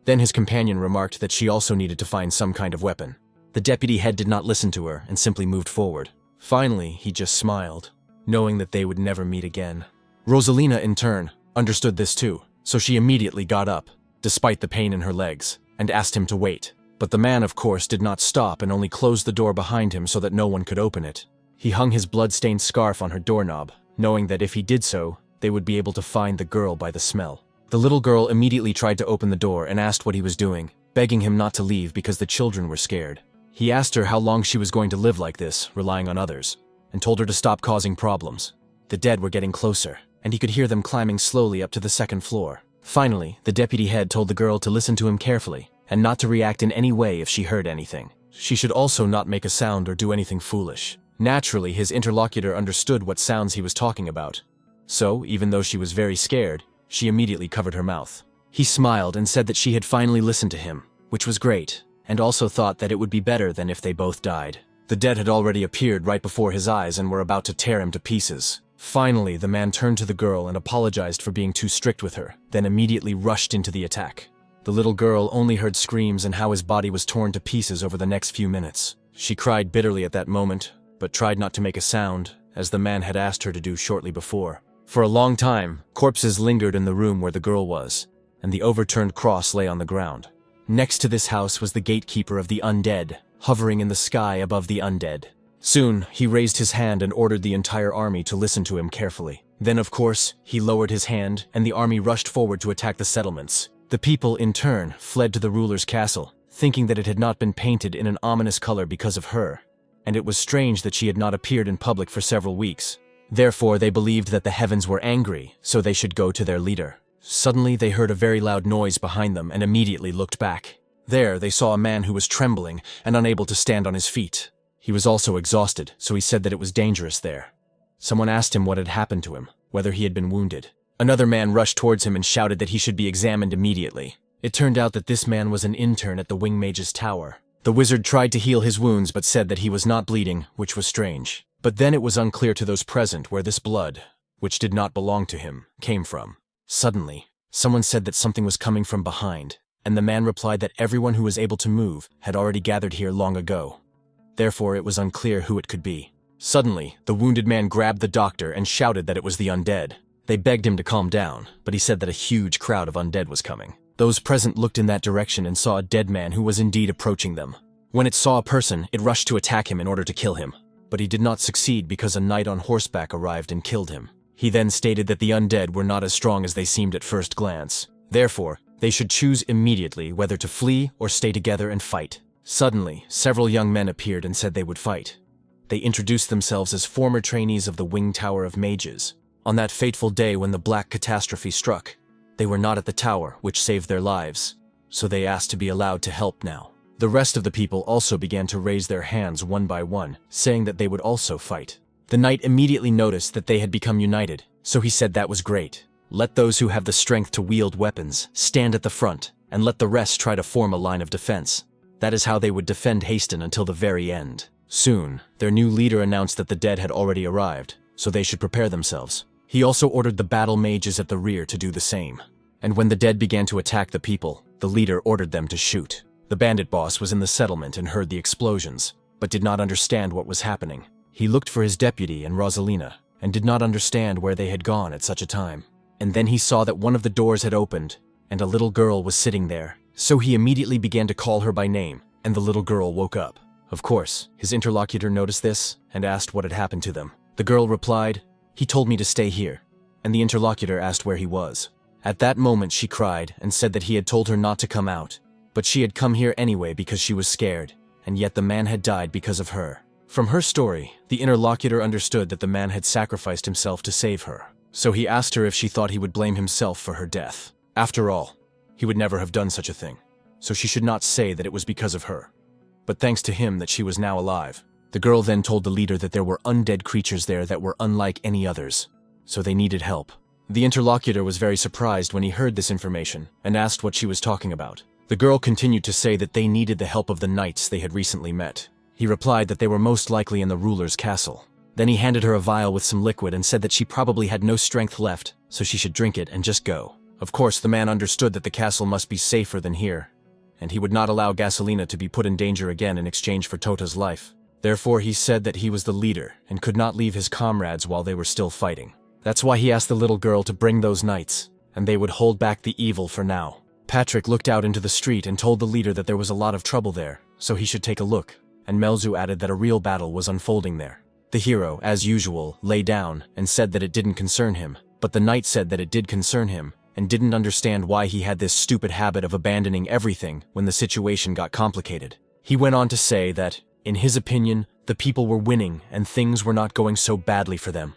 [SPEAKER 1] Then his companion remarked that she also needed to find some kind of weapon. The deputy head did not listen to her and simply moved forward. Finally, he just smiled, knowing that they would never meet again. Rosalina, in turn, understood this too, so she immediately got up, despite the pain in her legs, and asked him to wait. But the man, of course, did not stop and only closed the door behind him so that no one could open it. He hung his blood-stained scarf on her doorknob, knowing that if he did so, they would be able to find the girl by the smell. The little girl immediately tried to open the door and asked what he was doing, begging him not to leave because the children were scared. He asked her how long she was going to live like this, relying on others, and told her to stop causing problems. The dead were getting closer, and he could hear them climbing slowly up to the second floor. Finally, the deputy head told the girl to listen to him carefully, and not to react in any way if she heard anything. She should also not make a sound or do anything foolish. Naturally, his interlocutor understood what sounds he was talking about. So, even though she was very scared, she immediately covered her mouth. He smiled and said that she had finally listened to him, which was great, and also thought that it would be better than if they both died. The dead had already appeared right before his eyes and were about to tear him to pieces. Finally, the man turned to the girl and apologized for being too strict with her, then immediately rushed into the attack. The little girl only heard screams and how his body was torn to pieces over the next few minutes. She cried bitterly at that moment, but tried not to make a sound, as the man had asked her to do shortly before. For a long time, corpses lingered in the room where the girl was, and the overturned cross lay on the ground. Next to this house was the gatekeeper of the undead, hovering in the sky above the undead. Soon, he raised his hand and ordered the entire army to listen to him carefully. Then, of course, he lowered his hand, and the army rushed forward to attack the settlements. The people, in turn, fled to the ruler's castle, thinking that it had not been painted in an ominous color because of her, and it was strange that she had not appeared in public for several weeks. Therefore, they believed that the heavens were angry, so they should go to their leader. Suddenly, they heard a very loud noise behind them and immediately looked back. There, they saw a man who was trembling and unable to stand on his feet. He was also exhausted, so he said that it was dangerous there. Someone asked him what had happened to him, whether he had been wounded. Another man rushed towards him and shouted that he should be examined immediately. It turned out that this man was an intern at the Wing Mage's tower. The wizard tried to heal his wounds but said that he was not bleeding, which was strange. But then it was unclear to those present where this blood, which did not belong to him, came from. Suddenly, someone said that something was coming from behind, and the man replied that everyone who was able to move had already gathered here long ago. Therefore, it was unclear who it could be. Suddenly, the wounded man grabbed the doctor and shouted that it was the undead. They begged him to calm down, but he said that a huge crowd of undead was coming. Those present looked in that direction and saw a dead man who was indeed approaching them. When it saw a person, it rushed to attack him in order to kill him. But he did not succeed because a knight on horseback arrived and killed him. He then stated that the undead were not as strong as they seemed at first glance. Therefore, they should choose immediately whether to flee or stay together and fight. Suddenly, several young men appeared and said they would fight. They introduced themselves as former trainees of the Wing Tower of Mages. On that fateful day when the Black Catastrophe struck, they were not at the tower, which saved their lives, so they asked to be allowed to help now. The rest of the people also began to raise their hands one by one, saying that they would also fight. The knight immediately noticed that they had become united, so he said that was great. Let those who have the strength to wield weapons stand at the front, and let the rest try to form a line of defense. That is how they would defend Haston until the very end. Soon, their new leader announced that the dead had already arrived, so they should prepare themselves. He also ordered the battle mages at the rear to do the same. And when the dead began to attack the people, the leader ordered them to shoot. The bandit boss was in the settlement and heard the explosions, but did not understand what was happening. He looked for his deputy and Rosalina, and did not understand where they had gone at such a time. And then he saw that one of the doors had opened, and a little girl was sitting there. So he immediately began to call her by name, and the little girl woke up. Of course, his interlocutor noticed this, and asked what had happened to them. The girl replied, "He told me to stay here," and the interlocutor asked where he was. At that moment she cried and said that he had told her not to come out, but she had come here anyway because she was scared, and yet the man had died because of her. From her story, the interlocutor understood that the man had sacrificed himself to save her, so he asked her if she thought he would blame himself for her death. After all, he would never have done such a thing, so she should not say that it was because of her. But thanks to him that she was now alive. The girl then told the leader that there were undead creatures there that were unlike any others, so they needed help. The interlocutor was very surprised when he heard this information and asked what she was talking about. The girl continued to say that they needed the help of the knights they had recently met. He replied that they were most likely in the ruler's castle. Then he handed her a vial with some liquid and said that she probably had no strength left, so she should drink it and just go. Of course, the man understood that the castle must be safer than here, and he would not allow Gasolina to be put in danger again in exchange for Tota's life. Therefore, he said that he was the leader and could not leave his comrades while they were still fighting. That's why he asked the little girl to bring those knights, and they would hold back the evil for now. Patrick looked out into the street and told the leader that there was a lot of trouble there, so he should take a look, and Melzu added that a real battle was unfolding there. The hero, as usual, lay down and said that it didn't concern him, but the knight said that it did concern him, and didn't understand why he had this stupid habit of abandoning everything when the situation got complicated. He went on to say that, in his opinion, the people were winning and things were not going so badly for them.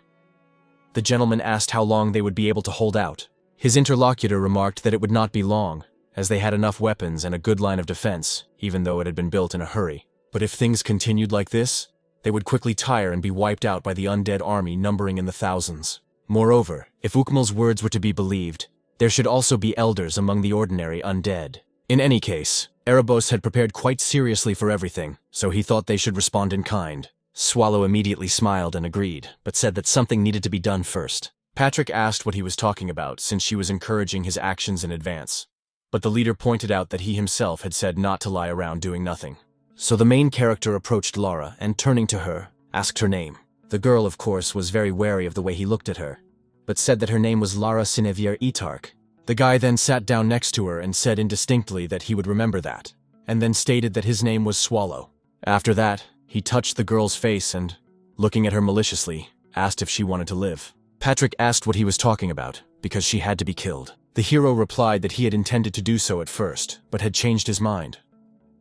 [SPEAKER 1] The gentleman asked how long they would be able to hold out. His interlocutor remarked that it would not be long, as they had enough weapons and a good line of defense, even though it had been built in a hurry. But if things continued like this, they would quickly tire and be wiped out by the undead army numbering in the thousands. Moreover, if Ukmal's words were to be believed, there should also be elders among the ordinary undead. In any case, Erebos had prepared quite seriously for everything, so he thought they should respond in kind. Swallow immediately smiled and agreed, but said that something needed to be done first. Patrick asked what he was talking about since she was encouraging his actions in advance. But the leader pointed out that he himself had said not to lie around doing nothing. So the main character approached Lara and, turning to her, asked her name. The girl, of course, was very wary of the way he looked at her, but said that her name was Lara Sinevier Etark. The guy then sat down next to her and said indistinctly that he would remember that, and then stated that his name was Swallow. After that, he touched the girl's face and, looking at her maliciously, asked if she wanted to live. Patrick asked what he was talking about, because she had to be killed. The hero replied that he had intended to do so at first, but had changed his mind.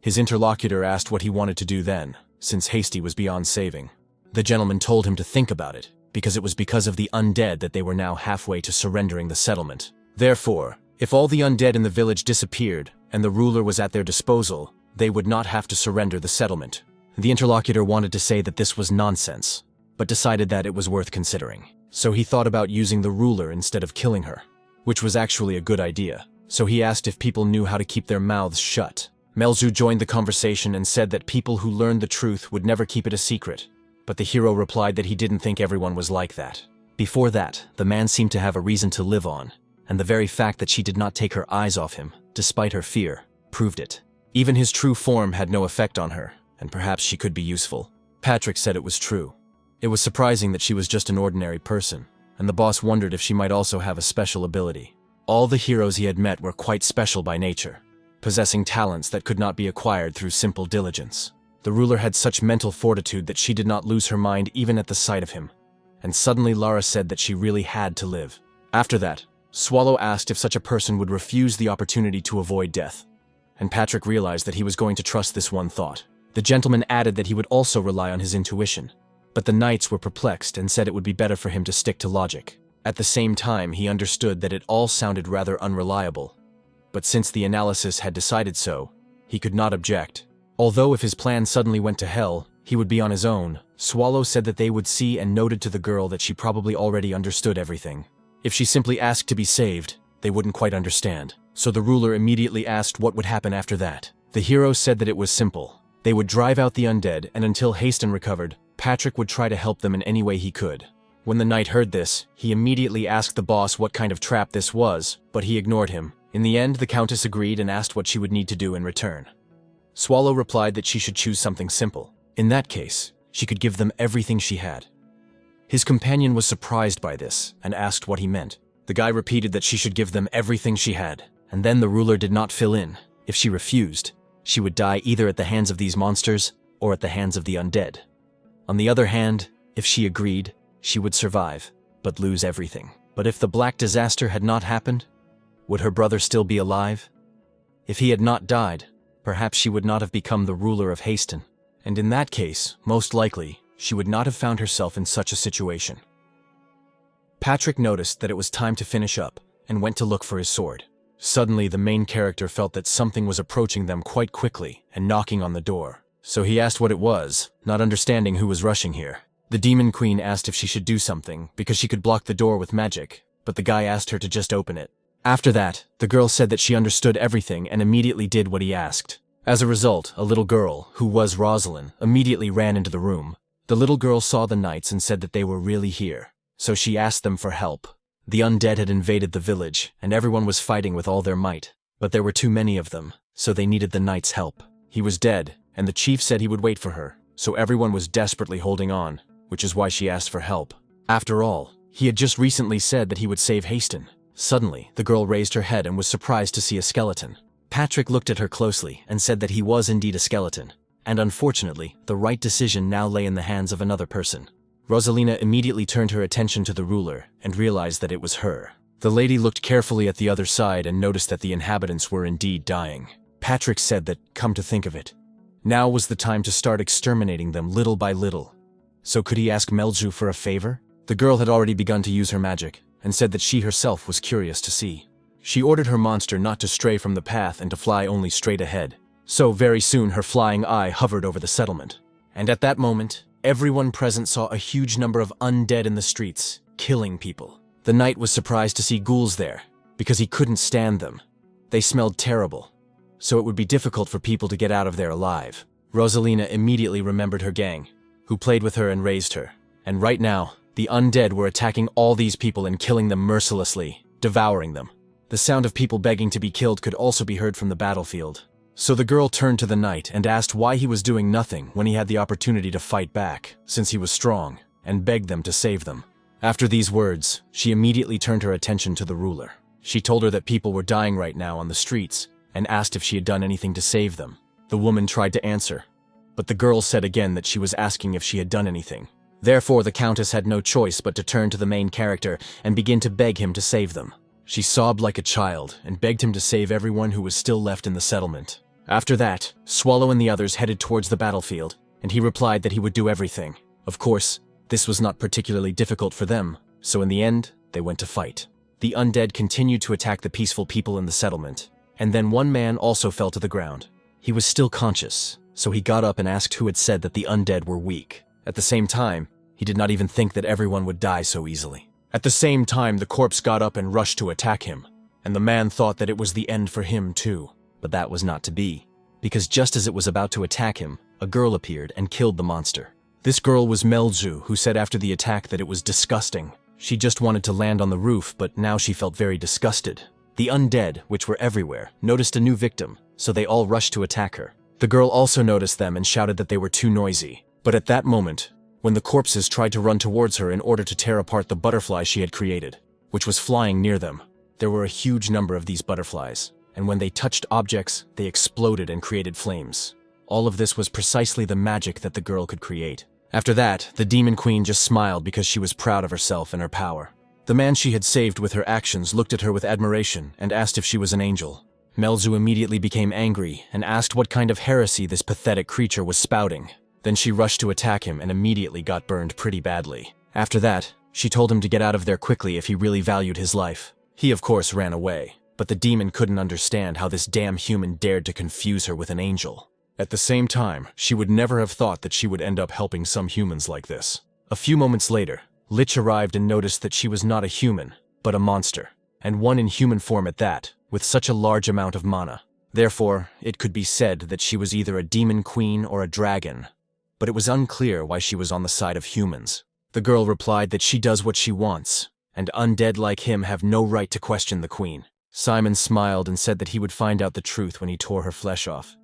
[SPEAKER 1] His interlocutor asked what he wanted to do then, since Hasty was beyond saving. The gentleman told him to think about it, because it was because of the undead that they were now halfway to surrendering the settlement. Therefore, if all the undead in the village disappeared, and the ruler was at their disposal, they would not have to surrender the settlement. The interlocutor wanted to say that this was nonsense, but decided that it was worth considering. So he thought about using the ruler instead of killing her, which was actually a good idea. So he asked if people knew how to keep their mouths shut. Melzu joined the conversation and said that people who learned the truth would never keep it a secret, but the hero replied that he didn't think everyone was like that. Before that, the man seemed to have a reason to live on, and the very fact that she did not take her eyes off him, despite her fear, proved it. Even his true form had no effect on her, and perhaps she could be useful. Patrick said it was true. It was surprising that she was just an ordinary person, and the boss wondered if she might also have a special ability. All the heroes he had met were quite special by nature, possessing talents that could not be acquired through simple diligence. The ruler had such mental fortitude that she did not lose her mind even at the sight of him, and suddenly Lara said that she really had to live. After that, Swallow asked if such a person would refuse the opportunity to avoid death, and Patrick realized that he was going to trust this one thought. The gentleman added that he would also rely on his intuition, but the knights were perplexed and said it would be better for him to stick to logic. At the same time, he understood that it all sounded rather unreliable, but since the analysis had decided so, he could not object. Although if his plan suddenly went to hell, he would be on his own. Swallow said that they would see and noted to the girl that she probably already understood everything. If she simply asked to be saved, they wouldn't quite understand. So the ruler immediately asked what would happen after that. The hero said that it was simple. They would drive out the undead, and until Haston recovered, Patrick would try to help them in any way he could. When the knight heard this, he immediately asked the boss what kind of trap this was, but he ignored him. In the end, the countess agreed and asked what she would need to do in return. Swallow replied that she should choose something simple. In that case, she could give them everything she had. His companion was surprised by this and asked what he meant. The guy repeated that she should give them everything she had, and then the ruler did not fill in. If she refused, she would die either at the hands of these monsters or at the hands of the undead. On the other hand, if she agreed, she would survive, but lose everything. But if the black disaster had not happened, would her brother still be alive? If he had not died, perhaps she would not have become the ruler of Haston, and in that case, most likely, she would not have found herself in such a situation. Patrick noticed that it was time to finish up, and went to look for his sword. Suddenly, the main character felt that something was approaching them quite quickly and knocking on the door. So he asked what it was, not understanding who was rushing here. The demon queen asked if she should do something, because she could block the door with magic, but the guy asked her to just open it. After that, the girl said that she understood everything and immediately did what he asked. As a result, a little girl, who was Rosalind, immediately ran into the room. The little girl saw the knights and said that they were really here, so she asked them for help. The undead had invaded the village, and everyone was fighting with all their might, but there were too many of them, so they needed the knight's help. He was dead, and the chief said he would wait for her, so everyone was desperately holding on, which is why she asked for help. After all, he had just recently said that he would save Haston. Suddenly, the girl raised her head and was surprised to see a skeleton. Patrick looked at her closely and said that he was indeed a skeleton, and unfortunately, the right decision now lay in the hands of another person. Rosalina immediately turned her attention to the ruler and realized that it was her. The lady looked carefully at the other side and noticed that the inhabitants were indeed dying. Patrick said that, come to think of it, now was the time to start exterminating them little by little. So could he ask Melju for a favor? The girl had already begun to use her magic, and said that she herself was curious to see. She ordered her monster not to stray from the path and to fly only straight ahead. So very soon her flying eye hovered over the settlement. And at that moment, everyone present saw a huge number of undead in the streets, killing people. The knight was surprised to see ghouls there, because he couldn't stand them. They smelled terrible. so it would be difficult for people to get out of there alive. Rosalina immediately remembered her gang, who played with her and raised her. And right now, the undead were attacking all these people and killing them mercilessly, devouring them. The sound of people begging to be killed could also be heard from the battlefield. So the girl turned to the knight and asked why he was doing nothing when he had the opportunity to fight back, since he was strong, and begged them to save them. After these words, she immediately turned her attention to the ruler. She told her that people were dying right now on the streets, and asked if she had done anything to save them. The woman tried to answer, but the girl said again that she was asking if she had done anything. Therefore, the countess had no choice but to turn to the main character and begin to beg him to save them. She sobbed like a child and begged him to save everyone who was still left in the settlement. After that, Swallow and the others headed towards the battlefield, and he replied that he would do everything. Of course, this was not particularly difficult for them, so in the end, they went to fight. The undead continued to attack the peaceful people in the settlement, and then one man also fell to the ground. He was still conscious, so he got up and asked who had said that the undead were weak. At the same time, he did not even think that everyone would die so easily. At the same time, the corpse got up and rushed to attack him, and the man thought that it was the end for him too. But that was not to be, because just as it was about to attack him, a girl appeared and killed the monster. This girl was Melzu, who said after the attack that it was disgusting. She just wanted to land on the roof, but now she felt very disgusted. The undead, which were everywhere, noticed a new victim, so they all rushed to attack her. The girl also noticed them and shouted that they were too noisy. But at that moment, when the corpses tried to run towards her in order to tear apart the butterfly she had created, which was flying near them, there were a huge number of these butterflies, and when they touched objects, they exploded and created flames. All of this was precisely the magic that the girl could create. After that, the Demon Queen just smiled because she was proud of herself and her power. The man she had saved with her actions looked at her with admiration and asked if she was an angel. Melzu immediately became angry and asked what kind of heresy this pathetic creature was spouting. Then she rushed to attack him and immediately got burned pretty badly. After that, she told him to get out of there quickly if he really valued his life. He of course ran away, but the demon couldn't understand how this damn human dared to confuse her with an angel. At the same time, she would never have thought that she would end up helping some humans like this. A few moments later, Lich arrived and noticed that she was not a human, but a monster, and one in human form at that, with such a large amount of mana. Therefore, it could be said that she was either a demon queen or a dragon, but it was unclear why she was on the side of humans. The girl replied that she does what she wants, and undead like him have no right to question the queen. Simon smiled and said that he would find out the truth when he tore her flesh off,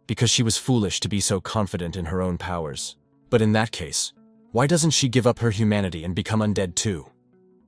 [SPEAKER 1] because she was foolish to be so confident in her own powers. But in that case, why doesn't she give up her humanity and become undead too?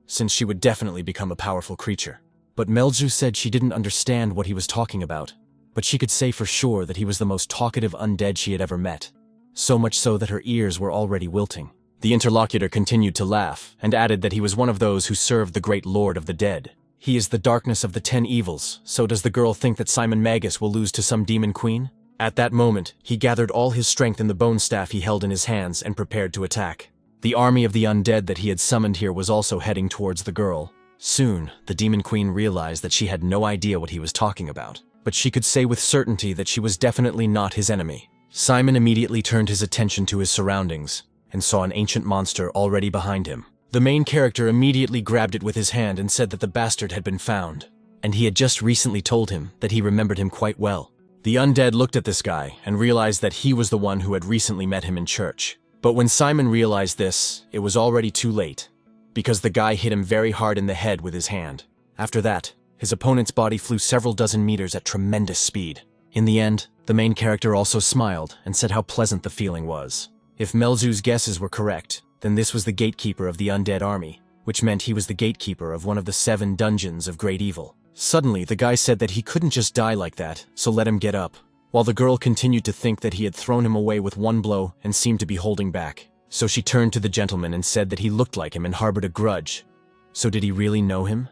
[SPEAKER 1] Since she would definitely become a powerful creature. But Melzu said she didn't understand what he was talking about, but she could say for sure that he was the most talkative undead she had ever met. So much so that her ears were already wilting. The interlocutor continued to laugh, and added that he was one of those who served the great lord of the dead. He is the darkness of the 10 evils, so does the girl think that Simon Magus will lose to some demon queen? At that moment, he gathered all his strength in the bone staff he held in his hands and prepared to attack. The army of the undead that he had summoned here was also heading towards the girl. Soon, the demon queen realized that she had no idea what he was talking about, but she could say with certainty that she was definitely not his enemy. Simon immediately turned his attention to his surroundings, and saw an ancient monster already behind him. The main character immediately grabbed it with his hand and said that the bastard had been found, and he had just recently told him that he remembered him quite well. The undead looked at this guy and realized that he was the one who had recently met him in church. But when Simon realized this, it was already too late, because the guy hit him very hard in the head with his hand. After that, his opponent's body flew several dozen meters at tremendous speed. In the end, the main character also smiled and said how pleasant the feeling was. If Melzu's guesses were correct, then this was the gatekeeper of the undead army, which meant he was the gatekeeper of one of the 7 dungeons of great evil. Suddenly, the guy said that he couldn't just die like that, so let him get up, while the girl continued to think that he had thrown him away with one blow and seemed to be holding back. So she turned to the gentleman and said that he looked like him and harbored a grudge. So did he really know him?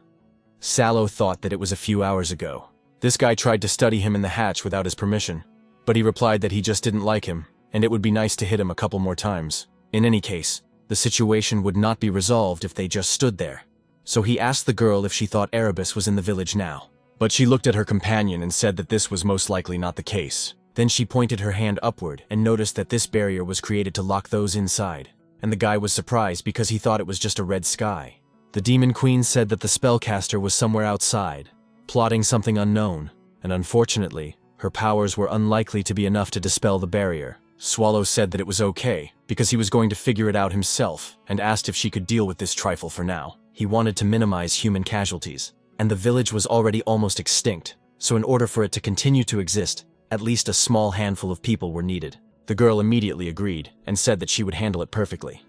[SPEAKER 1] Sallow thought that it was a few hours ago. This guy tried to study him in the hatch without his permission, but he replied that he just didn't like him, and it would be nice to hit him a couple more times. In any case, the situation would not be resolved if they just stood there. So he asked the girl if she thought Erebus was in the village now. But she looked at her companion and said that this was most likely not the case. Then she pointed her hand upward and noticed that this barrier was created to lock those inside, and the guy was surprised because he thought it was just a red sky. The Demon Queen said that the spellcaster was somewhere outside, plotting something unknown, and unfortunately, Her powers were unlikely to be enough to dispel the barrier. Swallow said that it was okay, because he was going to figure it out himself, and asked if she could deal with this trifle for now. He wanted to minimize human casualties, and the village was already almost extinct, so in order for it to continue to exist, at least a small handful of people were needed. The girl immediately agreed, and said that she would handle it perfectly.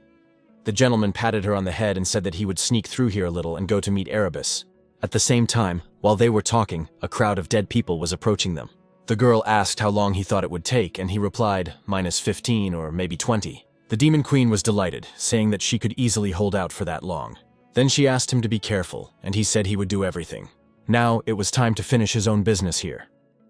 [SPEAKER 1] The gentleman patted her on the head and said that he would sneak through here a little and go to meet Erebus. At the same time, while they were talking, a crowd of dead people was approaching them. The girl asked how long he thought it would take, and he replied, -15 or maybe 20. The Demon Queen was delighted, saying that she could easily hold out for that long. Then she asked him to be careful, and he said he would do everything. Now it was time to finish his own business here,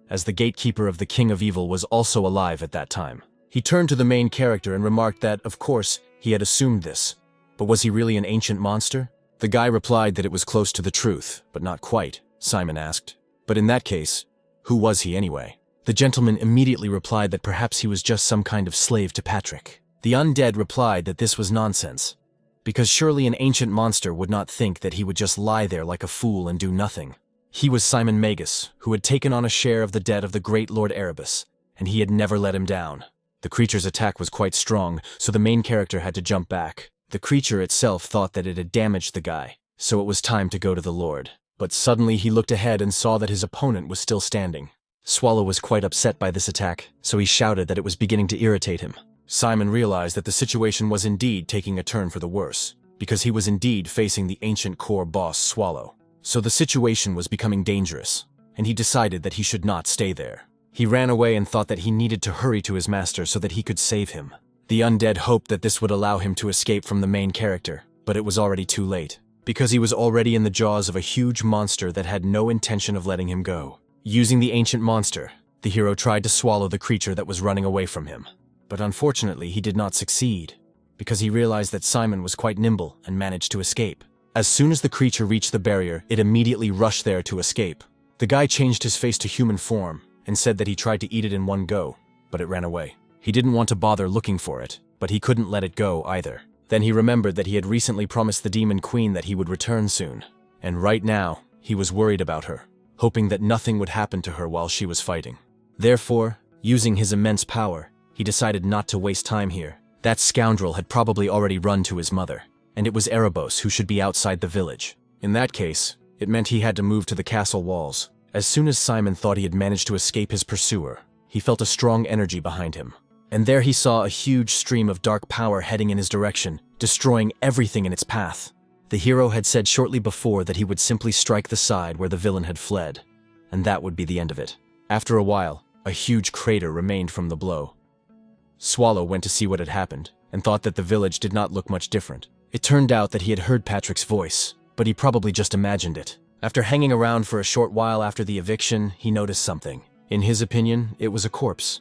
[SPEAKER 1] as the gatekeeper of the King of Evil was also alive at that time. He turned to the main character and remarked that, of course, he had assumed this. But was he really an ancient monster? The guy replied that it was close to the truth, but not quite, Simon asked. But in that case, who was he anyway? The gentleman immediately replied that perhaps he was just some kind of slave to Patrick. The undead replied that this was nonsense, because surely an ancient monster would not think that he would just lie there like a fool and do nothing. He was Simon Magus, who had taken on a share of the debt of the great Lord Erebus, and he had never let him down. The creature's attack was quite strong, so the main character had to jump back. The creature itself thought that it had damaged the guy, so it was time to go to the Lord. But suddenly he looked ahead and saw that his opponent was still standing. Swallow was quite upset by this attack, so he shouted that it was beginning to irritate him. Simon realized that the situation was indeed taking a turn for the worse, because he was indeed facing the ancient core boss Swallow. So the situation was becoming dangerous, and he decided that he should not stay there. He ran away and thought that he needed to hurry to his master so that he could save him. The undead hoped that this would allow him to escape from the main character, but it was already too late, because he was already in the jaws of a huge monster that had no intention of letting him go. Using the ancient monster, the hero tried to swallow the creature that was running away from him. But unfortunately, he did not succeed, because he realized that Simon was quite nimble and managed to escape. As soon as the creature reached the barrier, it immediately rushed there to escape. The guy changed his face to human form and said that he tried to eat it in one go, but it ran away. He didn't want to bother looking for it, but he couldn't let it go either. Then he remembered that he had recently promised the Demon Queen that he would return soon, and right now, he was worried about her, hoping that nothing would happen to her while she was fighting. Therefore, using his immense power, he decided not to waste time here. That scoundrel had probably already run to his mother, and it was Erebos who should be outside the village. In that case, it meant he had to move to the castle walls. As soon as Simon thought he had managed to escape his pursuer, he felt a strong energy behind him. And there he saw a huge stream of dark power heading in his direction, destroying everything in its path. The hero had said shortly before that he would simply strike the side where the villain had fled, and that would be the end of it. After a while, a huge crater remained from the blow. Swallow went to see what had happened, and thought that the village did not look much different. It turned out that he had heard Patrick's voice, but he probably just imagined it. After hanging around for a short while after the eviction, he noticed something. In his opinion, it was a corpse,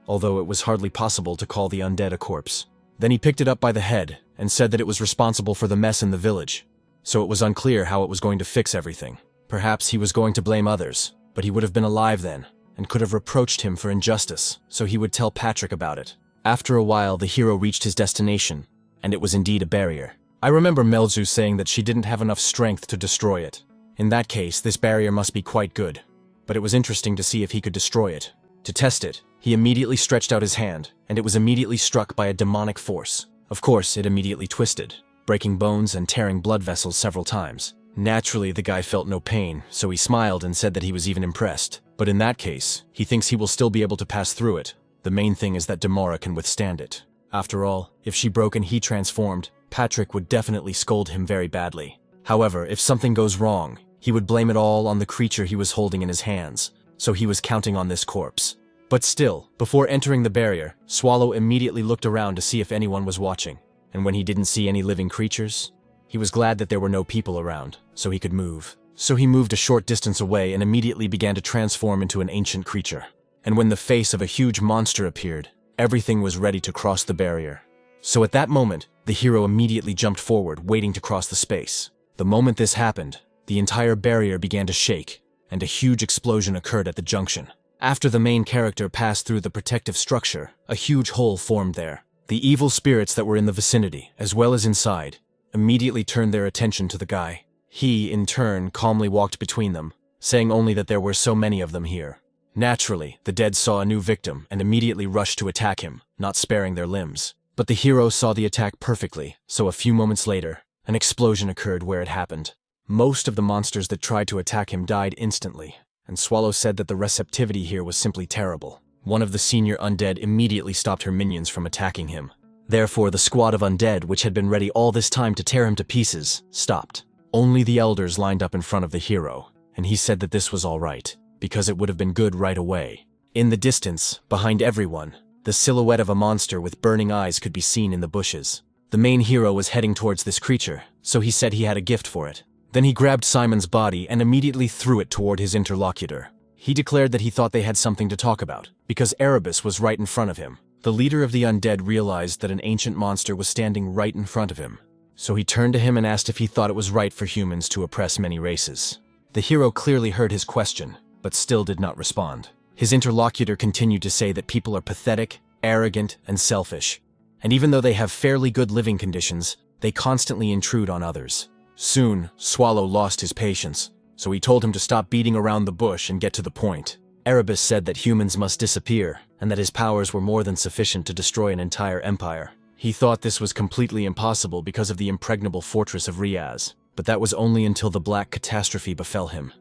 [SPEAKER 1] although it was hardly possible to call the undead a corpse. Then he picked it up by the head and said that it was responsible for the mess in the village, so it was unclear how it was going to fix everything. Perhaps he was going to blame others, but he would have been alive then, and could have reproached him for injustice, so he would tell Patrick about it. After a while, the hero reached his destination, and it was indeed a barrier. I remember Melzu saying that she didn't have enough strength to destroy it. In that case, this barrier must be quite good, but it was interesting to see if he could destroy it. To test it, he immediately stretched out his hand, and it was immediately struck by a demonic force. Of course, it immediately twisted, breaking bones and tearing blood vessels several times. Naturally, the guy felt no pain, so he smiled and said that he was even impressed. But in that case, he thinks he will still be able to pass through it. The main thing is that Demora can withstand it. After all, if she broke and he transformed, Patrick would definitely scold him very badly. However, if something goes wrong, he would blame it all on the creature he was holding in his hands, so he was counting on this corpse. But still, before entering the barrier, Swallow immediately looked around to see if anyone was watching. And when he didn't see any living creatures, he was glad that there were no people around, so he could move. So he moved a short distance away and immediately began to transform into an ancient creature. And when the face of a huge monster appeared, everything was ready to cross the barrier. So at that moment, the hero immediately jumped forward, waiting to cross the space. The moment this happened, the entire barrier began to shake, and a huge explosion occurred at the junction. After the main character passed through the protective structure, a huge hole formed there. The evil spirits that were in the vicinity, as well as inside, immediately turned their attention to the guy. He, in turn, calmly walked between them, saying only that there were so many of them here, Naturally, the dead saw a new victim and immediately rushed to attack him, not sparing their limbs. But the hero saw the attack perfectly, so a few moments later, an explosion occurred where it happened. Most of the monsters that tried to attack him died instantly, and Swallow said that the receptivity here was simply terrible. One of the senior undead immediately stopped her minions from attacking him. Therefore, the squad of undead, which had been ready all this time to tear him to pieces, stopped. Only the elders lined up in front of the hero, and he said that this was all right, because it would have been good right away. In the distance, behind everyone, the silhouette of a monster with burning eyes could be seen in the bushes. The main hero was heading towards this creature, so he said he had a gift for it. Then he grabbed Simon's body and immediately threw it toward his interlocutor. He declared that he thought they had something to talk about, because Erebus was right in front of him. The leader of the undead realized that an ancient monster was standing right in front of him. So he turned to him and asked if he thought it was right for humans to oppress many races. The hero clearly heard his question, but still did not respond. His interlocutor continued to say that people are pathetic, arrogant, and selfish. And even though they have fairly good living conditions, they constantly intrude on others. Soon, Swallow lost his patience, so he told him to stop beating around the bush and get to the point. Erebus said that humans must disappear, and that his powers were more than sufficient to destroy an entire empire. He thought this was completely impossible because of the impregnable fortress of Riaz, but that was only until the black catastrophe befell him,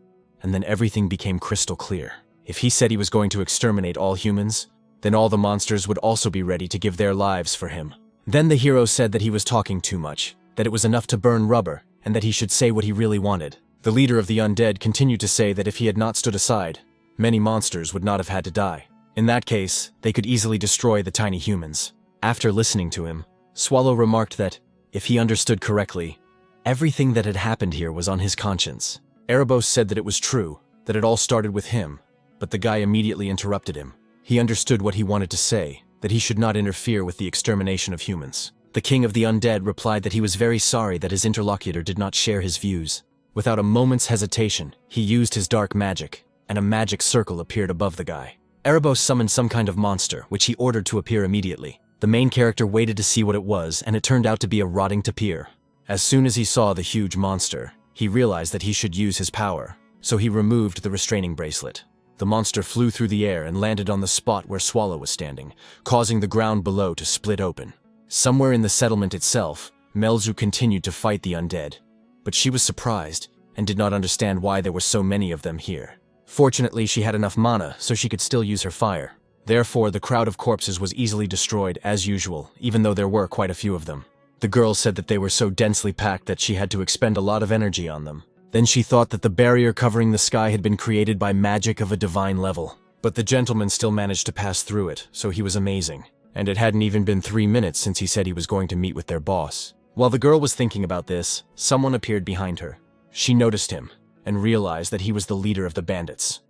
[SPEAKER 1] and then everything became crystal clear. If he said he was going to exterminate all humans, then all the monsters would also be ready to give their lives for him. Then the hero said that he was talking too much, that it was enough to burn rubber, and that he should say what he really wanted. The leader of the undead continued to say that if he had not stood aside, many monsters would not have had to die. In that case, they could easily destroy the tiny humans. After listening to him, Swallow remarked that, if he understood correctly, everything that had happened here was on his conscience. Erebos said that it was true, that it all started with him, but the guy immediately interrupted him. He understood what he wanted to say, that he should not interfere with the extermination of humans. The king of the undead replied that he was very sorry that his interlocutor did not share his views. Without a moment's hesitation, he used his dark magic, and a magic circle appeared above the guy. Erebos summoned some kind of monster, which he ordered to appear immediately. The main character waited to see what it was, and it turned out to be a rotting tapir. As soon as he saw the huge monster, he realized that he should use his power, so he removed the restraining bracelet. The monster flew through the air and landed on the spot where Swallow was standing, causing the ground below to split open. Somewhere in the settlement itself, Melzu continued to fight the undead, but she was surprised and did not understand why there were so many of them here. Fortunately, she had enough mana so she could still use her fire. Therefore, the crowd of corpses was easily destroyed as usual, even though there were quite a few of them. The girl said that they were so densely packed that she had to expend a lot of energy on them. Then she thought that the barrier covering the sky had been created by magic of a divine level. But the gentleman still managed to pass through it, so he was amazing. And it hadn't even been 3 minutes since he said he was going to meet with their boss. While the girl was thinking about this, someone appeared behind her. She noticed him, and realized that he was the leader of the bandits.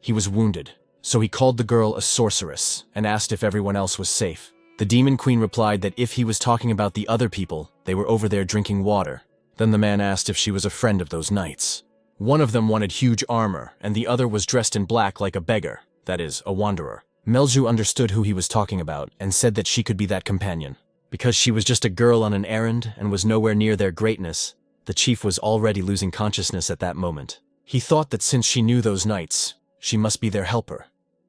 [SPEAKER 1] He was wounded, so he called the girl a sorceress, and asked if everyone else was safe. The demon queen replied that if he was talking about the other people, they were over there drinking water. Then the man asked if she was a friend of those knights. One of them wanted huge armor, and the other was dressed in black like a beggar, that is, a wanderer. Melzu understood who he was talking about, and said that she could be that companion. Because she was just a girl on an errand, and was nowhere near their greatness, the chief was already losing consciousness at that moment. He thought that since she knew those knights, she must be their helper.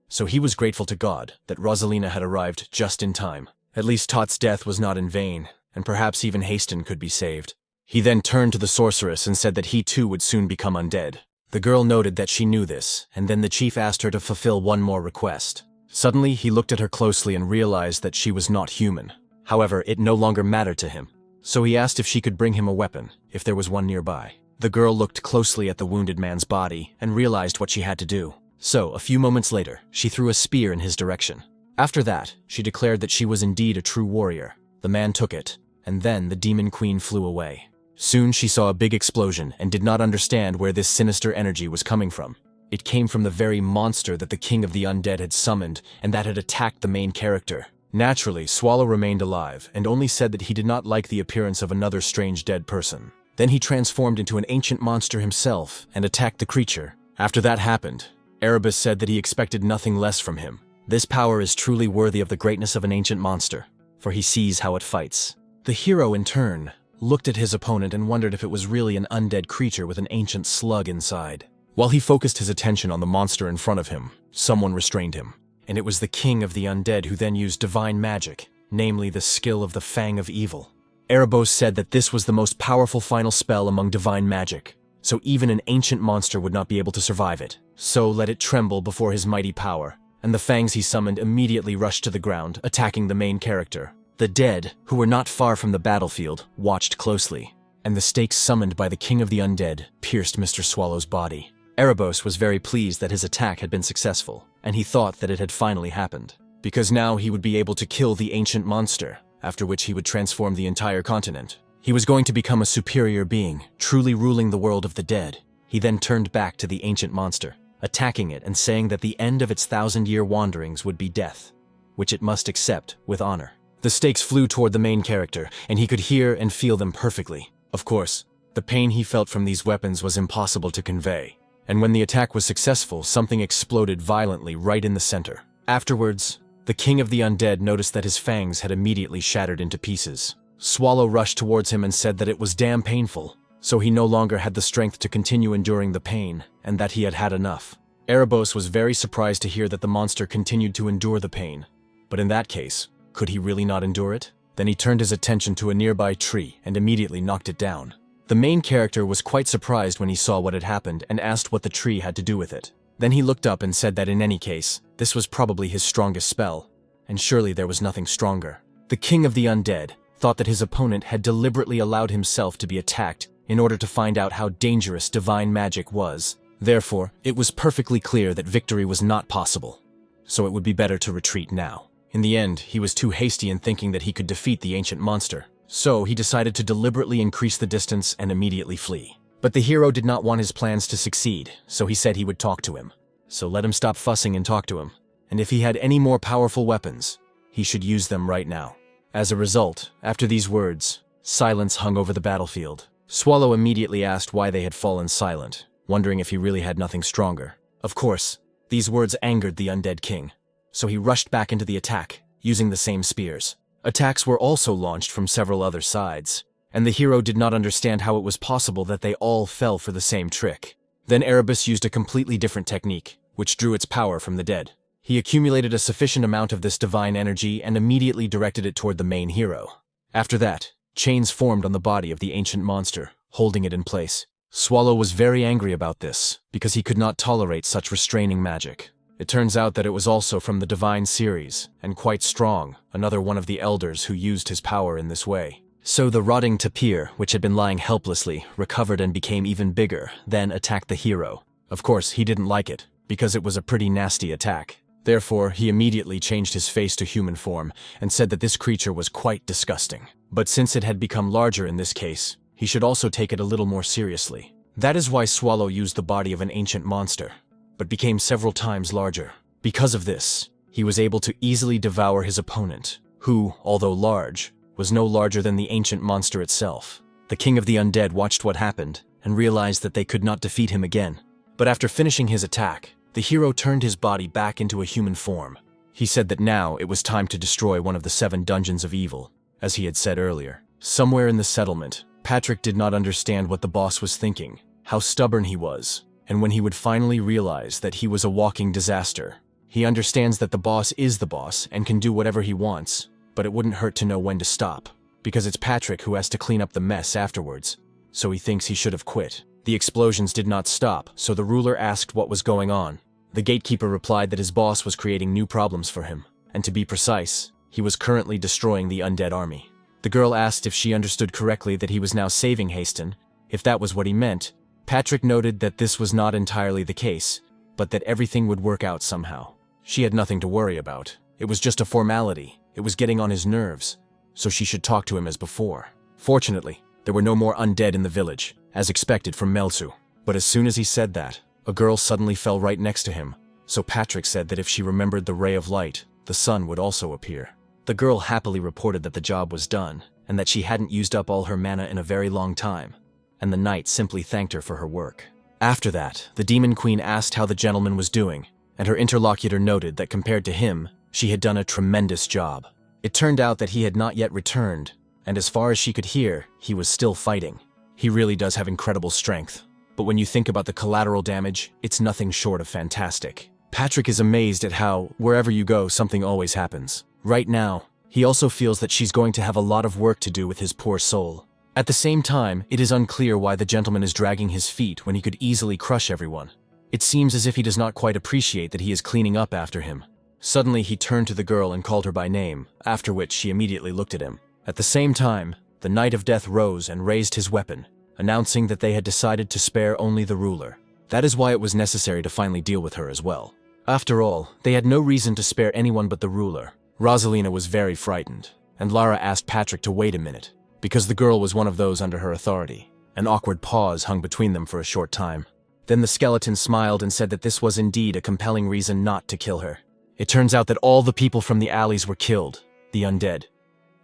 [SPEAKER 1] So he was grateful to God that Rosalina had arrived just in time. At least Tot's death was not in vain, and perhaps even Haston could be saved. He then turned to the sorceress and said that he too would soon become undead. The girl noted that she knew this, and then the chief asked her to fulfill one more request. Suddenly, he looked at her closely and realized that she was not human. However, it no longer mattered to him. So he asked if she could bring him a weapon, if there was one nearby. The girl looked closely at the wounded man's body and realized what she had to do. So, a few moments later, she threw a spear in his direction. After that, she declared that she was indeed a true warrior. The man took it, and then the demon queen flew away. Soon she saw a big explosion and did not understand where this sinister energy was coming from. It came from the very monster that the king of the undead had summoned and that had attacked the main character. Naturally, Swallow remained alive and only said that he did not like the appearance of another strange dead person. Then he transformed into an ancient monster himself and attacked the creature. After that happened, Erebus said that he expected nothing less from him. This power is truly worthy of the greatness of an ancient monster, for he sees how it fights. The hero, in turn, looked at his opponent and wondered if it was really an undead creature with an ancient slug inside. While he focused his attention on the monster in front of him, someone restrained him. And it was the king of the undead who then used divine magic, namely the skill of the Fang of Evil. Erebos said that this was the most powerful final spell among divine magic, so even an ancient monster would not be able to survive it. So let it tremble before his mighty power, and the fangs he summoned immediately rushed to the ground, attacking the main character. The dead, who were not far from the battlefield, watched closely, and the stakes summoned by the king of the undead pierced Mr. Swallow's body. Erebos was very pleased that his attack had been successful, and he thought that it had finally happened, because now he would be able to kill the ancient monster, after which he would transform the entire continent. He was going to become a superior being, truly ruling the world of the dead. He then turned back to the ancient monster, attacking it and saying that the end of its 1,000-year wanderings would be death, which it must accept with honor. The stakes flew toward the main character, and he could hear and feel them perfectly. Of course, the pain he felt from these weapons was impossible to convey, and when the attack was successful, something exploded violently right in the center. Afterwards, the king of the undead noticed that his fangs had immediately shattered into pieces. Swallow rushed towards him and said that it was damn painful, so he no longer had the strength to continue enduring the pain, and that he had had enough. Erebos was very surprised to hear that the monster continued to endure the pain, but in that case, could he really not endure it? Then he turned his attention to a nearby tree and immediately knocked it down. The main character was quite surprised when he saw what had happened and asked what the tree had to do with it. Then he looked up and said that in any case, this was probably his strongest spell, and surely there was nothing stronger. The king of the undead thought that his opponent had deliberately allowed himself to be attacked in order to find out how dangerous divine magic was. Therefore, it was perfectly clear that victory was not possible, so it would be better to retreat now. In the end, he was too hasty in thinking that he could defeat the ancient monster, so he decided to deliberately increase the distance and immediately flee. But the hero did not want his plans to succeed, so he said he would talk to him. So let him stop fussing and talk to him, and if he had any more powerful weapons, he should use them right now. As a result, after these words, silence hung over the battlefield. Swallow immediately asked why they had fallen silent, wondering if he really had nothing stronger. Of course, these words angered the undead king, so he rushed back into the attack, using the same spears. Attacks were also launched from several other sides, and the hero did not understand how it was possible that they all fell for the same trick. Then Erebus used a completely different technique, which drew its power from the dead. He accumulated a sufficient amount of this divine energy and immediately directed it toward the main hero. After that, chains formed on the body of the ancient monster, holding it in place. Swallow was very angry about this, because he could not tolerate such restraining magic. It turns out that it was also from the divine series, and quite strong, another one of the elders who used his power in this way. So the rotting tapir, which had been lying helplessly, recovered and became even bigger, then attacked the hero. Of course, he didn't like it, because it was a pretty nasty attack. Therefore, he immediately changed his face to human form and said that this creature was quite disgusting. But since it had become larger in this case, he should also take it a little more seriously. That is why Swallow used the body of an ancient monster, but became several times larger. Because of this, he was able to easily devour his opponent, who, although large, was no larger than the ancient monster itself. The king of the undead watched what happened and realized that they could not defeat him again. But after finishing his attack, the hero turned his body back into a human form. He said that now it was time to destroy one of the 7 dungeons of evil, as he had said earlier. Somewhere in the settlement, Patrick did not understand what the boss was thinking, how stubborn he was, and when he would finally realize that he was a walking disaster. He understands that the boss is the boss and can do whatever he wants, but it wouldn't hurt to know when to stop, because it's Patrick who has to clean up the mess afterwards, so he thinks he should have quit. The explosions did not stop, so the ruler asked what was going on. The gatekeeper replied that his boss was creating new problems for him, and to be precise, he was currently destroying the undead army. The girl asked if she understood correctly that he was now saving Haston. If that was what he meant, Patrick noted that this was not entirely the case, but that everything would work out somehow. She had nothing to worry about. It was just a formality. It was getting on his nerves, so she should talk to him as before. Fortunately, there were no more undead in the village, as expected from Melsu. But as soon as he said that, a girl suddenly fell right next to him, so Patrick said that if she remembered the ray of light, the sun would also appear. The girl happily reported that the job was done, and that she hadn't used up all her mana in a very long time, and the knight simply thanked her for her work. After that, the demon queen asked how the gentleman was doing, and her interlocutor noted that compared to him, she had done a tremendous job. It turned out that he had not yet returned, and as far as she could hear, he was still fighting. He really does have incredible strength, but when you think about the collateral damage, it's nothing short of fantastic. Patrick is amazed at how, wherever you go, something always happens. Right now, he also feels that she's going to have a lot of work to do with his poor soul. At the same time, it is unclear why the gentleman is dragging his feet when he could easily crush everyone. It seems as if he does not quite appreciate that he is cleaning up after him. Suddenly, he turned to the girl and called her by name, after which she immediately looked at him. At the same time, the Knight of Death rose and raised his weapon, announcing that they had decided to spare only the ruler. That is why it was necessary to finally deal with her as well. After all, they had no reason to spare anyone but the ruler. Rosalina was very frightened, and Lara asked Patrick to wait a minute, because the girl was one of those under her authority. An awkward pause hung between them for a short time. Then the skeleton smiled and said that this was indeed a compelling reason not to kill her. It turns out that all the people from the alleys were killed, the undead,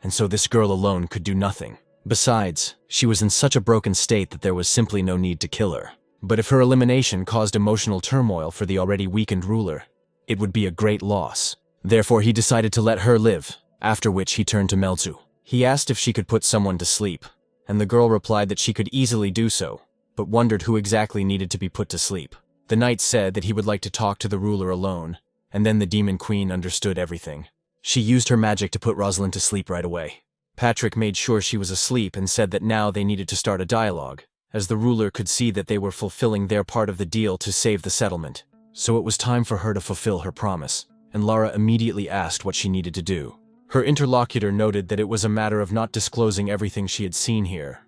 [SPEAKER 1] and so this girl alone could do nothing. Besides, she was in such a broken state that there was simply no need to kill her. But if her elimination caused emotional turmoil for the already weakened ruler, it would be a great loss. Therefore, he decided to let her live, after which he turned to Melzu. He asked if she could put someone to sleep, and the girl replied that she could easily do so, but wondered who exactly needed to be put to sleep. The knight said that he would like to talk to the ruler alone, and then the demon queen understood everything. She used her magic to put Rosalind to sleep right away. Patrick made sure she was asleep and said that now they needed to start a dialogue, as the ruler could see that they were fulfilling their part of the deal to save the settlement. So it was time for her to fulfill her promise, and Lara immediately asked what she needed to do. Her interlocutor noted that it was a matter of not disclosing everything she had seen here.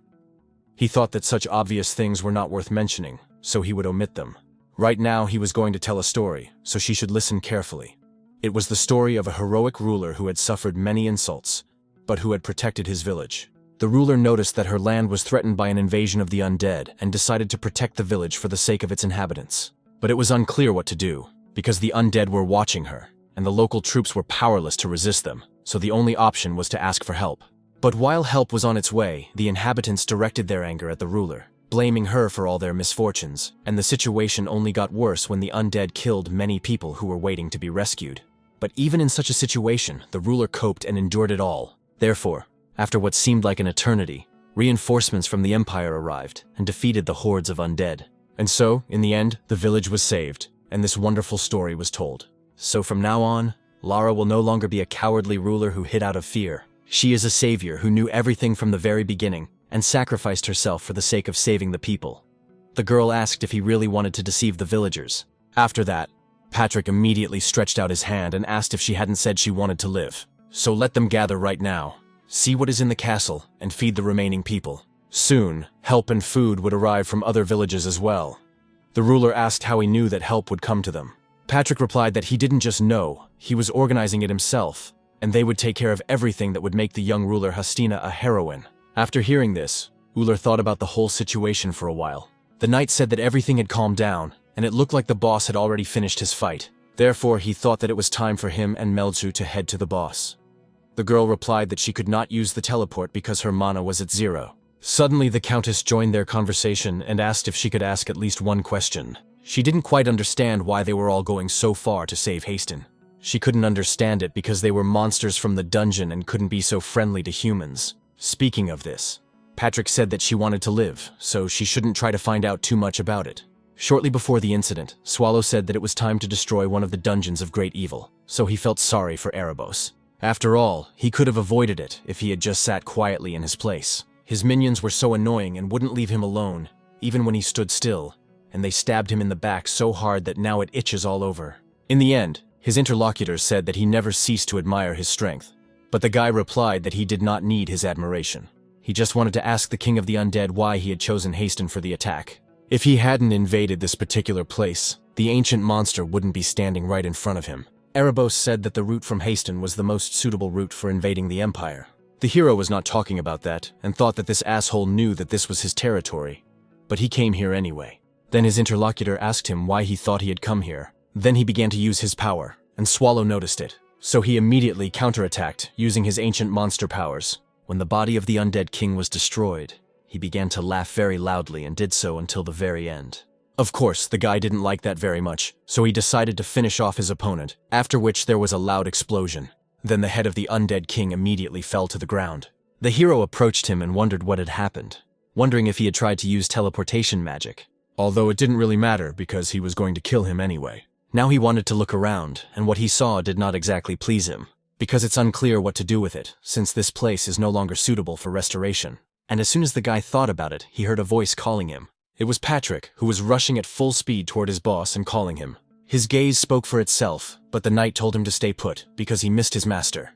[SPEAKER 1] He thought that such obvious things were not worth mentioning, so he would omit them. Right now he was going to tell a story, so she should listen carefully. It was the story of a heroic ruler who had suffered many insults, but who had protected his village. The ruler noticed that her land was threatened by an invasion of the undead and decided to protect the village for the sake of its inhabitants. But it was unclear what to do, because the undead were watching her, and the local troops were powerless to resist them, so the only option was to ask for help. But while help was on its way, the inhabitants directed their anger at the ruler, blaming her for all their misfortunes, and the situation only got worse when the undead killed many people who were waiting to be rescued. But even in such a situation, the ruler coped and endured it all. Therefore, after what seemed like an eternity, reinforcements from the Empire arrived and defeated the hordes of undead. And so, in the end, the village was saved, and this wonderful story was told. So from now on, Lara will no longer be a cowardly ruler who hid out of fear. She is a savior who knew everything from the very beginning and sacrificed herself for the sake of saving the people. The girl asked if he really wanted to deceive the villagers. After that, Patrick immediately stretched out his hand and asked if she hadn't said she wanted to live. So let them gather right now, see what is in the castle, and feed the remaining people. Soon, help and food would arrive from other villages as well. The ruler asked how he knew that help would come to them. Patrick replied that he didn't just know, he was organizing it himself, and they would take care of everything that would make the young ruler Hastina a heroine. After hearing this, Uller thought about the whole situation for a while. The knight said that everything had calmed down, and it looked like the boss had already finished his fight. Therefore, he thought that it was time for him and Melzu to head to the boss. The girl replied that she could not use the teleport because her mana was at 0. Suddenly, the countess joined their conversation and asked if she could ask at least one question. She didn't quite understand why they were all going so far to save Hastin. She couldn't understand it because they were monsters from the dungeon and couldn't be so friendly to humans. Speaking of this, Patrick said that she wanted to live, so she shouldn't try to find out too much about it. Shortly before the incident, Swallow said that it was time to destroy one of the dungeons of great evil, so he felt sorry for Erebos. After all, he could have avoided it if he had just sat quietly in his place. His minions were so annoying and wouldn't leave him alone, even when he stood still, and they stabbed him in the back so hard that now it itches all over. In the end, his interlocutors said that he never ceased to admire his strength, but the guy replied that he did not need his admiration. He just wanted to ask the king of the undead why he had chosen Hastin for the attack. If he hadn't invaded this particular place, the ancient monster wouldn't be standing right in front of him. Erebos said that the route from Hastin was the most suitable route for invading the Empire. The hero was not talking about that, and thought that this asshole knew that this was his territory. But he came here anyway. Then his interlocutor asked him why he thought he had come here. Then he began to use his power, and Swallow noticed it. So he immediately counterattacked, using his ancient monster powers. When the body of the undead king was destroyed, he began to laugh very loudly and did so until the very end. Of course, the guy didn't like that very much, so he decided to finish off his opponent, after which there was a loud explosion. Then the head of the undead king immediately fell to the ground. The hero approached him and wondered what had happened, wondering if he had tried to use teleportation magic. Although it didn't really matter because he was going to kill him anyway. Now he wanted to look around, and what he saw did not exactly please him, because it's unclear what to do with it, since this place is no longer suitable for restoration. And as soon as the guy thought about it, he heard a voice calling him. It was Patrick, who was rushing at full speed toward his boss and calling him. His gaze spoke for itself, but the knight told him to stay put, because he missed his master.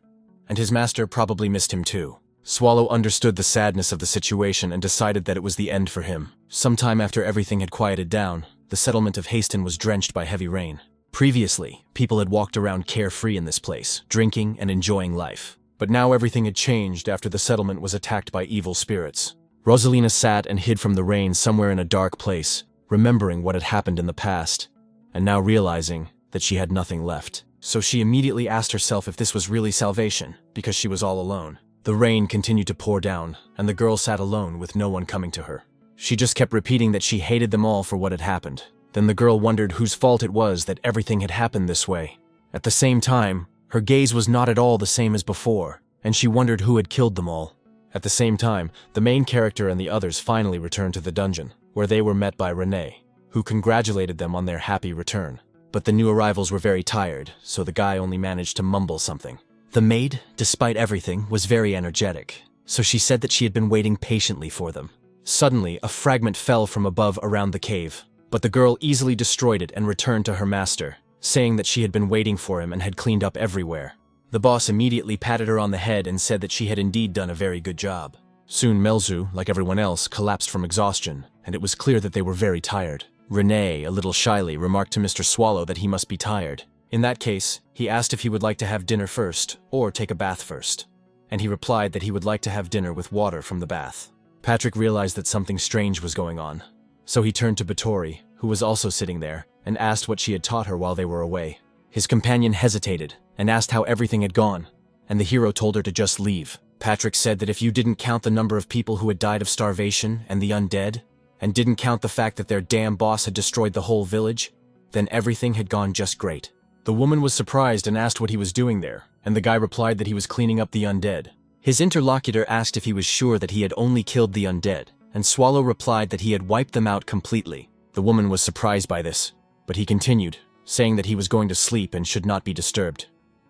[SPEAKER 1] And his master probably missed him too. Swallow understood the sadness of the situation and decided that it was the end for him. Sometime after everything had quieted down, the settlement of Haston was drenched by heavy rain. Previously, people had walked around carefree in this place, drinking and enjoying life. But now everything had changed after the settlement was attacked by evil spirits. Rosalina sat and hid from the rain somewhere in a dark place, remembering what had happened in the past, and now realizing that she had nothing left. So she immediately asked herself if this was really salvation, because she was all alone. The rain continued to pour down, and the girl sat alone with no one coming to her. She just kept repeating that she hated them all for what had happened. Then the girl wondered whose fault it was that everything had happened this way. At the same time, her gaze was not at all the same as before, and she wondered who had killed them all. At the same time, the main character and the others finally returned to the dungeon, where they were met by Renee, who congratulated them on their happy return. But the new arrivals were very tired, so the guy only managed to mumble something. The maid, despite everything, was very energetic, so she said that she had been waiting patiently for them. Suddenly, a fragment fell from above around the cave, but the girl easily destroyed it and returned to her master, saying that she had been waiting for him and had cleaned up everywhere. The boss immediately patted her on the head and said that she had indeed done a very good job. Soon Melzu, like everyone else, collapsed from exhaustion, and it was clear that they were very tired. Renee, a little shyly, remarked to Mr. Swallow that he must be tired. In that case, he asked if he would like to have dinner first, or take a bath first. And he replied that he would like to have dinner with water from the bath. Patrick realized that something strange was going on. So he turned to Batory, who was also sitting there, and asked what she had taught her while they were away. His companion hesitated, and asked how everything had gone, and the hero told her to just leave. Patrick said that if you didn't count the number of people who had died of starvation and the undead, and didn't count the fact that their damn boss had destroyed the whole village, then everything had gone just great. The woman was surprised and asked what he was doing there, and the guy replied that he was cleaning up the undead. His interlocutor asked if he was sure that he had only killed the undead, and Swallow replied that he had wiped them out completely. The woman was surprised by this, but he continued, saying that he was going to sleep and should not be disturbed.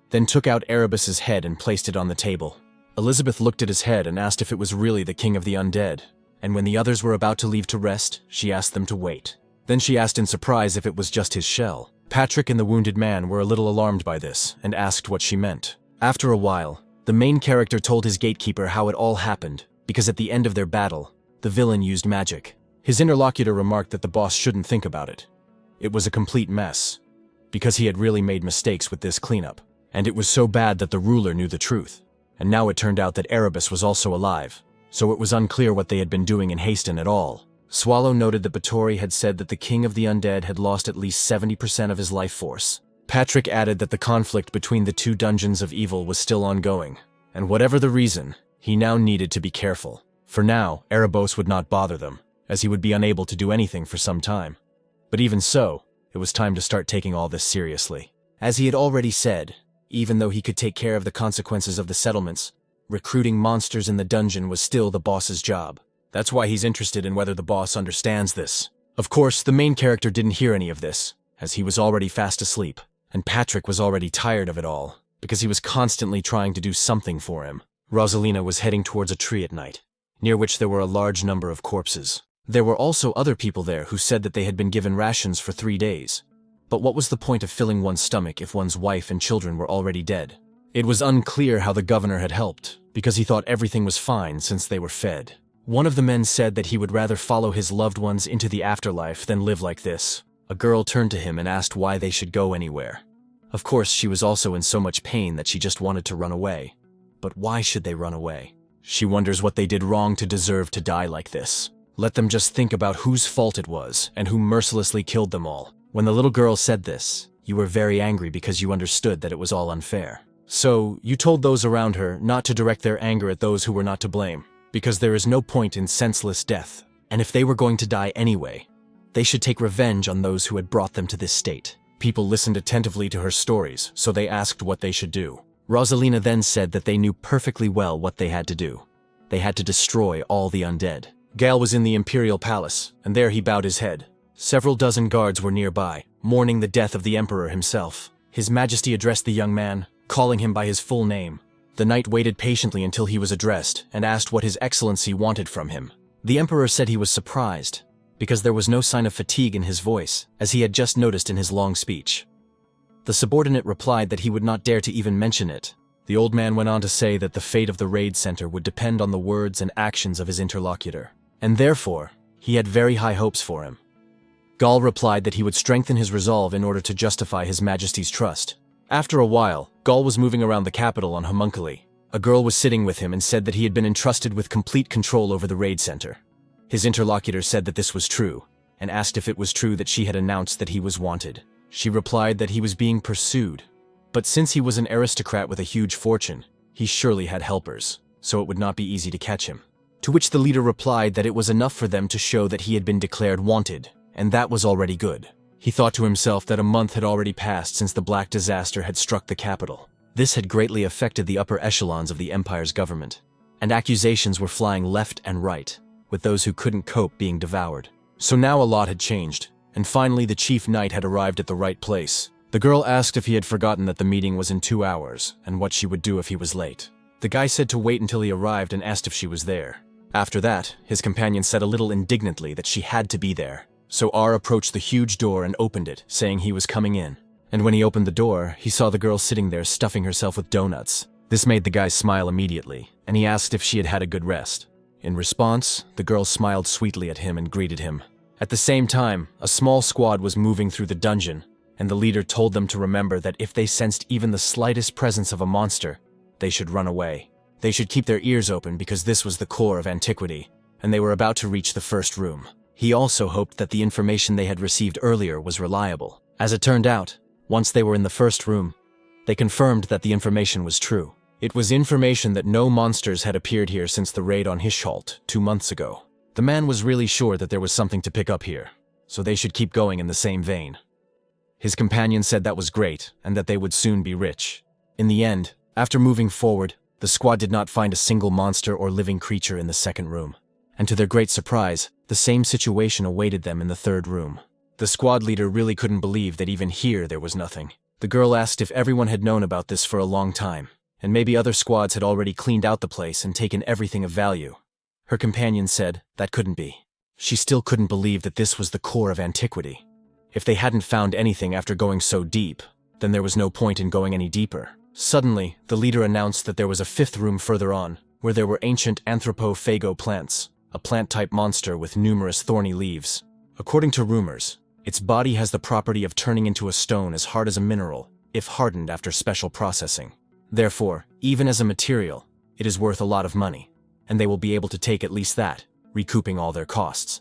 [SPEAKER 1] Then took out Erebus's head and placed it on the table. Elizabeth looked at his head and asked if it was really the king of the undead, and when the others were about to leave to rest, she asked them to wait. Then she asked in surprise if it was just his shell. Patrick and the wounded man were a little alarmed by this, and asked what she meant. After a while, the main character told his gatekeeper how it all happened, because at the end of their battle, the villain used magic. His interlocutor remarked that the boss shouldn't think about it. It was a complete mess, because he had really made mistakes with this cleanup, and it was so bad that the ruler knew the truth. And now it turned out that Erebus was also alive, so it was unclear what they had been doing in Haston at all. Swallow noted that Batory had said that the king of the undead had lost at least 70% of his life force. Patrick added that the conflict between the two dungeons of evil was still ongoing, and whatever the reason, he now needed to be careful. For now, Erebos would not bother them, as he would be unable to do anything for some time. But even so, it was time to start taking all this seriously. As he had already said, even though he could take care of the consequences of the settlements, recruiting monsters in the dungeon was still the boss's job. That's why he's interested in whether the boss understands this. Of course, the main character didn't hear any of this, as he was already fast asleep, and Patrick was already tired of it all, because he was constantly trying to do something for him. Rosalina was heading towards a tree at night, near which there were a large number of corpses. There were also other people there who said that they had been given rations for 3 days. But what was the point of filling one's stomach if one's wife and children were already dead? It was unclear how the governor had helped, because he thought everything was fine since they were fed. One of the men said that he would rather follow his loved ones into the afterlife than live like this. A girl turned to him and asked why they should go anywhere. Of course, she was also in so much pain that she just wanted to run away. But why should they run away? She wonders what they did wrong to deserve to die like this. Let them just think about whose fault it was and who mercilessly killed them all. When the little girl said this, you were very angry because you understood that it was all unfair. So, you told those around her not to direct their anger at those who were not to blame, because there is no point in senseless death. And if they were going to die anyway, they should take revenge on those who had brought them to this state. People listened attentively to her stories, so they asked what they should do. Rosalina then said that they knew perfectly well what they had to do. They had to destroy all the undead. Gale was in the imperial palace, and there he bowed his head. Several dozen guards were nearby, mourning the death of the emperor himself. His Majesty addressed the young man, calling him by his full name. The knight waited patiently until he was addressed and asked what His Excellency wanted from him. The emperor said he was surprised, because there was no sign of fatigue in his voice, as he had just noticed in his long speech. The subordinate replied that he would not dare to even mention it. The old man went on to say that the fate of the raid center would depend on the words and actions of his interlocutor, and therefore, he had very high hopes for him. Gaul replied that he would strengthen his resolve in order to justify His Majesty's trust. After a while, Gaul was moving around the capital on homunculi. A girl was sitting with him and said that he had been entrusted with complete control over the raid center. His interlocutor said that this was true, and asked if it was true that she had announced that he was wanted. She replied that he was being pursued, but since he was an aristocrat with a huge fortune, he surely had helpers, so it would not be easy to catch him. To which the leader replied that it was enough for them to show that he had been declared wanted, and that was already good. He thought to himself that a month had already passed since the Black Disaster had struck the capital. This had greatly affected the upper echelons of the empire's government, and accusations were flying left and right, with those who couldn't cope being devoured. So now a lot had changed, and finally the chief knight had arrived at the right place. The girl asked if he had forgotten that the meeting was in 2 hours, and what she would do if he was late. The guy said to wait until he arrived and asked if she was there. After that, his companion said a little indignantly that she had to be there. So R approached the huge door and opened it, saying he was coming in. And when he opened the door, he saw the girl sitting there stuffing herself with donuts. This made the guy smile immediately, and he asked if she had had a good rest. In response, the girl smiled sweetly at him and greeted him. At the same time, a small squad was moving through the dungeon, and the leader told them to remember that if they sensed even the slightest presence of a monster, they should run away. They should keep their ears open because this was the core of antiquity, and they were about to reach the first room. He also hoped that the information they had received earlier was reliable. As it turned out, once they were in the first room, they confirmed that the information was true. It was information that no monsters had appeared here since the raid on Hishalt 2 months ago. The man was really sure that there was something to pick up here, so they should keep going in the same vein. His companion said that was great, and that they would soon be rich. In the end, after moving forward, the squad did not find a single monster or living creature in the second room. And to their great surprise, the same situation awaited them in the third room. The squad leader really couldn't believe that even here there was nothing. The girl asked if everyone had known about this for a long time, and maybe other squads had already cleaned out the place and taken everything of value. Her companion said that couldn't be. She still couldn't believe that this was the core of antiquity. If they hadn't found anything after going so deep, then there was no point in going any deeper. Suddenly, the leader announced that there was a fifth room further on, where there were ancient anthropophago plants, a plant-type monster with numerous thorny leaves. According to rumors, its body has the property of turning into a stone as hard as a mineral, if hardened after special processing. Therefore, even as a material, it is worth a lot of money, and they will be able to take at least that, recouping all their costs.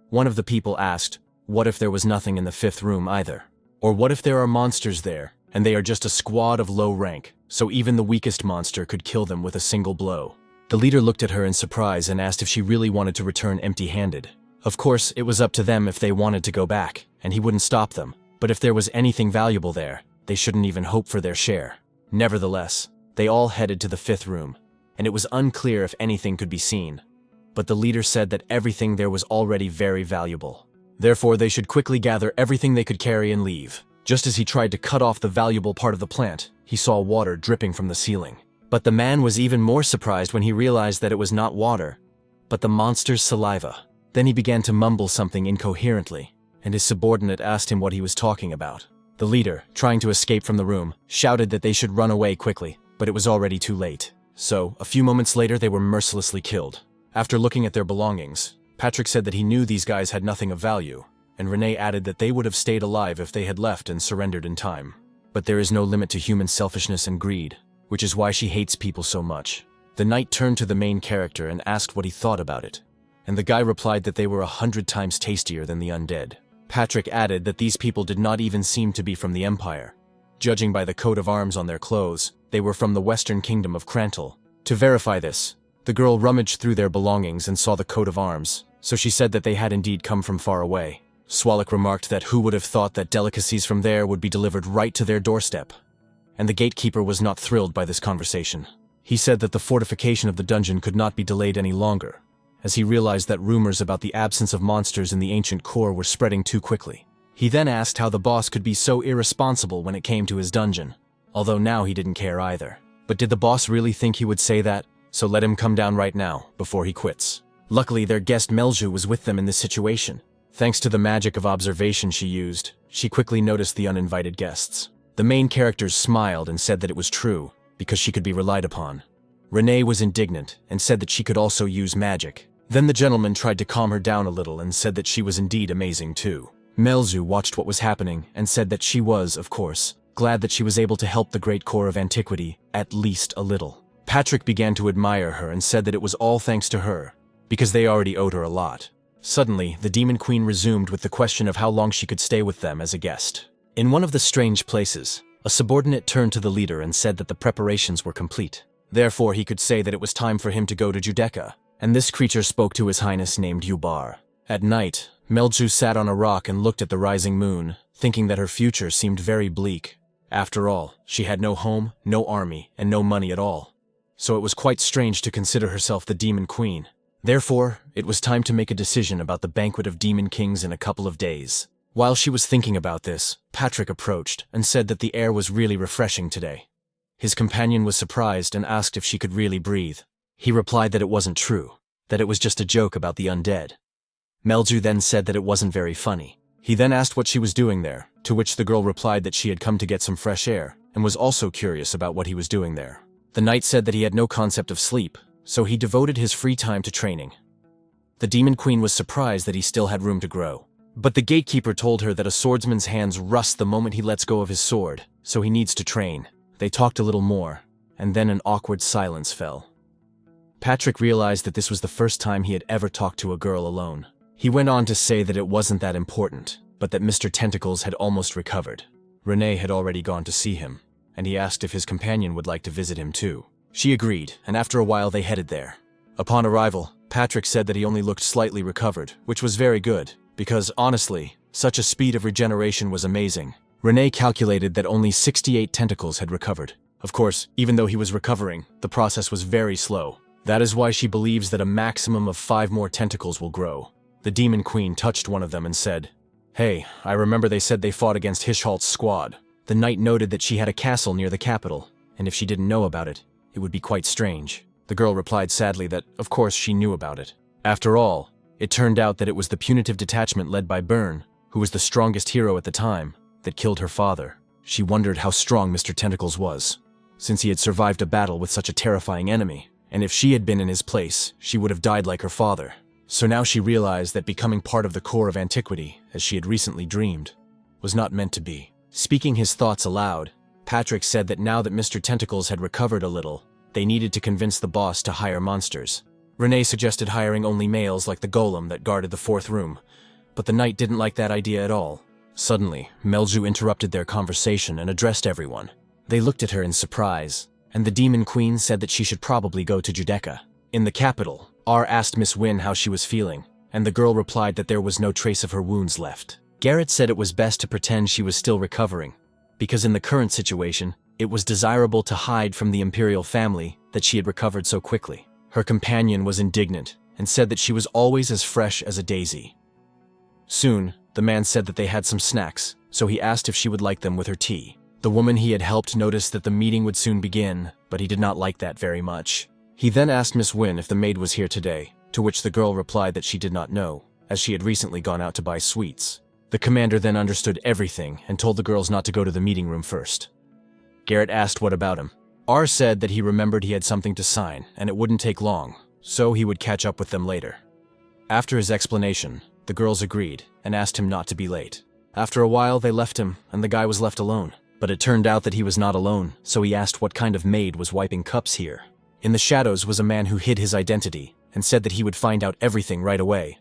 [SPEAKER 1] One of the people asked, what if there was nothing in the fifth room either? Or what if there are monsters there, and they are just a squad of low rank, so even the weakest monster could kill them with a single blow? The leader looked at her in surprise and asked if she really wanted to return empty-handed. Of course, it was up to them if they wanted to go back, and he wouldn't stop them, but if there was anything valuable there, they shouldn't even hope for their share. Nevertheless, they all headed to the fifth room, and it was unclear if anything could be seen, but the leader said that everything there was already very valuable. Therefore, they should quickly gather everything they could carry and leave. Just as he tried to cut off the valuable part of the plant, he saw water dripping from the ceiling. But the man was even more surprised when he realized that it was not water, but the monster's saliva. Then he began to mumble something incoherently, and his subordinate asked him what he was talking about. The leader, trying to escape from the room, shouted that they should run away quickly, but it was already too late. So, a few moments later they were mercilessly killed. After looking at their belongings, Patrick said that he knew these guys had nothing of value, and Renee added that they would have stayed alive if they had left and surrendered in time. But there is no limit to human selfishness and greed, which is why she hates people so much. The knight turned to the main character and asked what he thought about it, and the guy replied that they were 100 times tastier than the undead. Patrick added that these people did not even seem to be from the Empire. Judging by the coat of arms on their clothes, they were from the western kingdom of Krantal. To verify this, the girl rummaged through their belongings and saw the coat of arms, so she said that they had indeed come from far away. Swallow remarked that who would have thought that delicacies from there would be delivered right to their doorstep, and the gatekeeper was not thrilled by this conversation. He said that the fortification of the dungeon could not be delayed any longer, as he realized that rumors about the absence of monsters in the ancient core were spreading too quickly. He then asked how the boss could be so irresponsible when it came to his dungeon, although now he didn't care either. But did the boss really think he would say that? So let him come down right now, before he quits. Luckily, their guest Melju was with them in this situation. Thanks to the magic of observation she used, she quickly noticed the uninvited guests. The main characters smiled and said that it was true, because she could be relied upon. Renee was indignant and said that she could also use magic. Then the gentleman tried to calm her down a little and said that she was indeed amazing too. Melzu watched what was happening and said that she was, of course, glad that she was able to help the great core of antiquity, at least a little. Patrick began to admire her and said that it was all thanks to her, because they already owed her a lot. Suddenly, the Demon Queen resumed with the question of how long she could stay with them as a guest. In one of the strange places, a subordinate turned to the leader and said that the preparations were complete. Therefore, he could say that it was time for him to go to Judecca, and this creature spoke to His Highness named Yubar. At night, Melju sat on a rock and looked at the rising moon, thinking that her future seemed very bleak. After all, she had no home, no army, and no money at all. So it was quite strange to consider herself the Demon Queen. Therefore, it was time to make a decision about the banquet of Demon Kings in a couple of days. While she was thinking about this, Patrick approached and said that the air was really refreshing today. His companion was surprised and asked if she could really breathe. He replied that it wasn't true, that it was just a joke about the undead. Melju then said that it wasn't very funny. He then asked what she was doing there, to which the girl replied that she had come to get some fresh air, and was also curious about what he was doing there. The knight said that he had no concept of sleep, so he devoted his free time to training. The Demon Queen was surprised that he still had room to grow. But the gatekeeper told her that a swordsman's hands rust the moment he lets go of his sword, so he needs to train. They talked a little more, and then an awkward silence fell. Patrick realized that this was the first time he had ever talked to a girl alone. He went on to say that it wasn't that important, but that Mr. Tentacles had almost recovered. Renee had already gone to see him, and he asked if his companion would like to visit him too. She agreed, and after a while they headed there. Upon arrival, Patrick said that he only looked slightly recovered, which was very good, because, honestly, such a speed of regeneration was amazing. Renee calculated that only 68 tentacles had recovered. Of course, even though he was recovering, the process was very slow. That is why she believes that a maximum of 5 more tentacles will grow. The Demon Queen touched one of them and said, "Hey, I remember they said they fought against Hishalt's squad." The knight noted that she had a castle near the capital, and if she didn't know about it, it would be quite strange. The girl replied sadly that, of course, she knew about it. After all, it turned out that it was the punitive detachment led by Bern, who was the strongest hero at the time, that killed her father. She wondered how strong Mr. Tentacles was, since he had survived a battle with such a terrifying enemy, and if she had been in his place, she would have died like her father. So now she realized that becoming part of the core of antiquity, as she had recently dreamed, was not meant to be. Speaking his thoughts aloud, Patrick said that now that Mr. Tentacles had recovered a little, they needed to convince the boss to hire monsters. Renee suggested hiring only males like the golem that guarded the 4th room, but the knight didn't like that idea at all. Suddenly, Melju interrupted their conversation and addressed everyone. They looked at her in surprise, and the Demon Queen said that she should probably go to Judecca. In the capital, R asked Miss Wynne how she was feeling, and the girl replied that there was no trace of her wounds left. Garrett said it was best to pretend she was still recovering, because in the current situation, it was desirable to hide from the imperial family that she had recovered so quickly. Her companion was indignant and said that she was always as fresh as a daisy. Soon, the man said that they had some snacks, so he asked if she would like them with her tea. The woman he had helped noticed that the meeting would soon begin, but he did not like that very much. He then asked Miss Wynne if the maid was here today, to which the girl replied that she did not know, as she had recently gone out to buy sweets. The commander then understood everything and told the girls not to go to the meeting room first. Garrett asked what about him. R said that he remembered he had something to sign, and it wouldn't take long, so he would catch up with them later. After his explanation, the girls agreed and asked him not to be late. After a while, they left him, and the guy was left alone. But it turned out that he was not alone, so he asked what kind of maid was wiping cups here. In the shadows was a man who hid his identity and said that he would find out everything right away,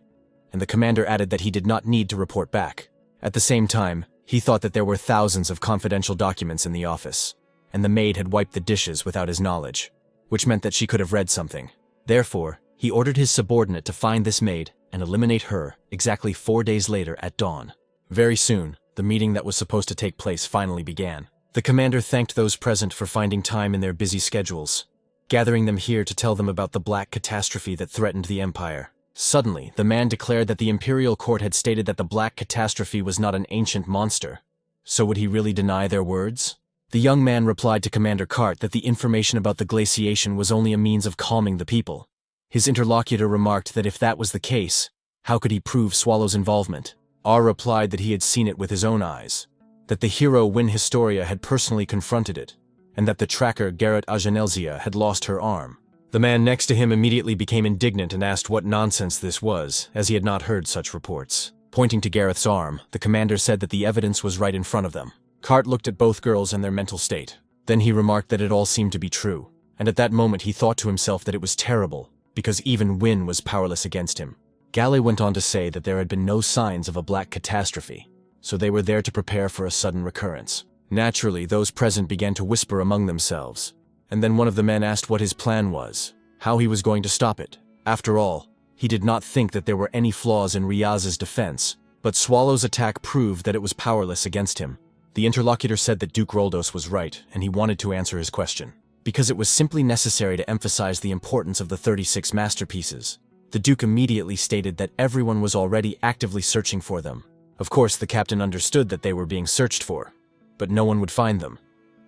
[SPEAKER 1] and the commander added that he did not need to report back. At the same time, he thought that there were thousands of confidential documents in the office, and the maid had wiped the dishes without his knowledge, which meant that she could have read something. Therefore, he ordered his subordinate to find this maid and eliminate her exactly 4 days later at dawn. Very soon, the meeting that was supposed to take place finally began. The commander thanked those present for finding time in their busy schedules, gathering them here to tell them about the black catastrophe that threatened the empire. Suddenly, the man declared that the imperial court had stated that the black catastrophe was not an ancient monster. So would he really deny their words? The young man replied to Commander Cart that the information about the glaciation was only a means of calming the people. His interlocutor remarked that if that was the case, how could he prove Swallow's involvement? R replied that he had seen it with his own eyes, that the hero Win Historia had personally confronted it, and that the tracker Garrett Ajanelzia had lost her arm. The man next to him immediately became indignant and asked what nonsense this was, as he had not heard such reports. Pointing to Gareth's arm, the commander said that the evidence was right in front of them. Cart looked at both girls and their mental state. Then he remarked that it all seemed to be true, and at that moment he thought to himself that it was terrible, because even Win was powerless against him. Galley went on to say that there had been no signs of a black catastrophe, so they were there to prepare for a sudden recurrence. Naturally, those present began to whisper among themselves, and then one of the men asked what his plan was, how he was going to stop it. After all, he did not think that there were any flaws in Riaz's defense, but Swallow's attack proved that it was powerless against him. The interlocutor said that Duke Roldos was right, and he wanted to answer his question, because it was simply necessary to emphasize the importance of the 36 masterpieces. The Duke immediately stated that everyone was already actively searching for them. Of course, the captain understood that they were being searched for, but no one would find them,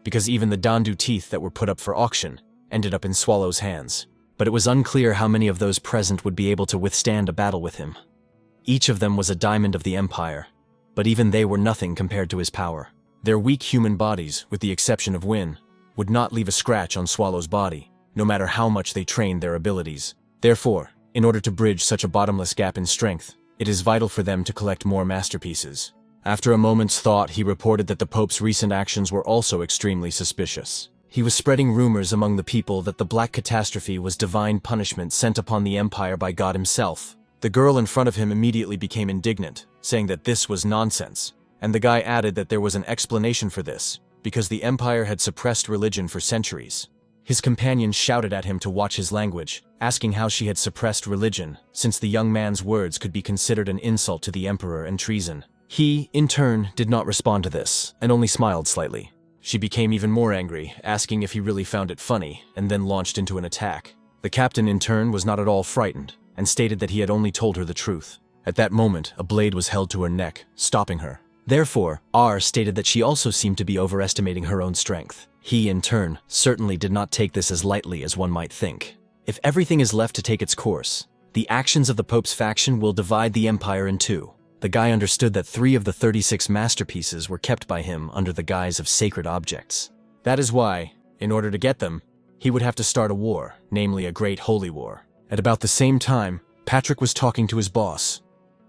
[SPEAKER 1] because even the Dandu teeth that were put up for auction ended up in Swallow's hands. But it was unclear how many of those present would be able to withstand a battle with him. Each of them was a diamond of the Empire, but even they were nothing compared to his power. Their weak human bodies, with the exception of Win, would not leave a scratch on Swallow's body, no matter how much they trained their abilities. Therefore, in order to bridge such a bottomless gap in strength, it is vital for them to collect more masterpieces. After a moment's thought, he reported that the Pope's recent actions were also extremely suspicious. He was spreading rumors among the people that the Black Catastrophe was divine punishment sent upon the Empire by God himself. The girl in front of him immediately became indignant, saying that this was nonsense, and the guy added that there was an explanation for this, because the Empire had suppressed religion for centuries. His companion shouted at him to watch his language, asking how she had suppressed religion, since the young man's words could be considered an insult to the Emperor and treason. He, in turn, did not respond to this, and only smiled slightly. She became even more angry, asking if he really found it funny, and then launched into an attack. The captain, in turn, was not at all frightened, and stated that he had only told her the truth. At that moment, a blade was held to her neck, stopping her. Therefore, R stated that she also seemed to be overestimating her own strength. He, in turn, certainly did not take this as lightly as one might think. If everything is left to take its course, the actions of the Pope's faction will divide the Empire in two. The guy understood that 3 of the 36 masterpieces were kept by him under the guise of sacred objects. That is why, in order to get them, he would have to start a war, namely a great holy war. At about the same time, Patrick was talking to his boss.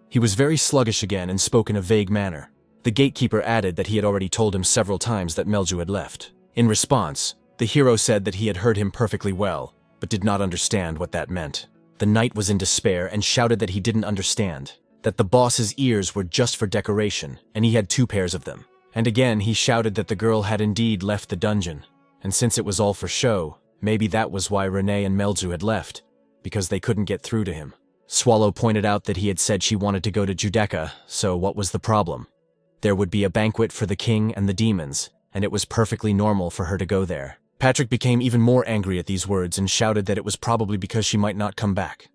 [SPEAKER 1] He was very sluggish again and spoke in a vague manner. The gatekeeper added that he had already told him several times that Melju had left. In response, the hero said that he had heard him perfectly well, but did not understand what that meant. The knight was in despair and shouted that he didn't understand, that the boss's ears were just for decoration, and he had 2 pairs of them. And again he shouted that the girl had indeed left the dungeon, and since it was all for show, maybe that was why Renee and Melju had left, because they couldn't get through to him. Swallow pointed out that he had said she wanted to go to Judecca, so what was the problem? There would be a banquet for the king and the demons, and it was perfectly normal for her to go there. Patrick became even more angry at these words and shouted that it was probably because she might not come back.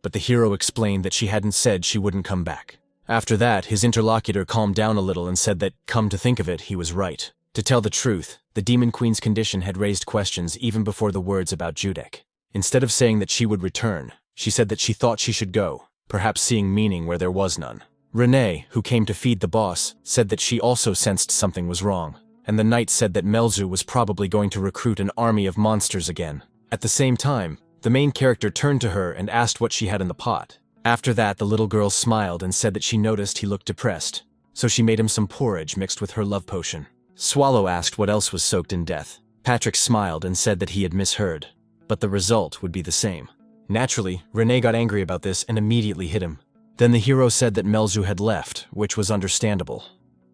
[SPEAKER 1] But the hero explained that she hadn't said she wouldn't come back. After that, his interlocutor calmed down a little and said that, come to think of it, he was right. To tell the truth, the Demon Queen's condition had raised questions even before the words about Judek. Instead of saying that she would return, she said that she thought she should go, perhaps seeing meaning where there was none. Renee, who came to feed the boss, said that she also sensed something was wrong, and the knight said that Melzu was probably going to recruit an army of monsters again. At the same time, the main character turned to her and asked what she had in the pot. After that, the little girl smiled and said that she noticed he looked depressed, so she made him some porridge mixed with her love potion. Swallow asked what else was soaked in death. Patrick smiled and said that he had misheard, but the result would be the same. Naturally, Renee got angry about this and immediately hit him. Then the hero said that Melzu had left, which was understandable.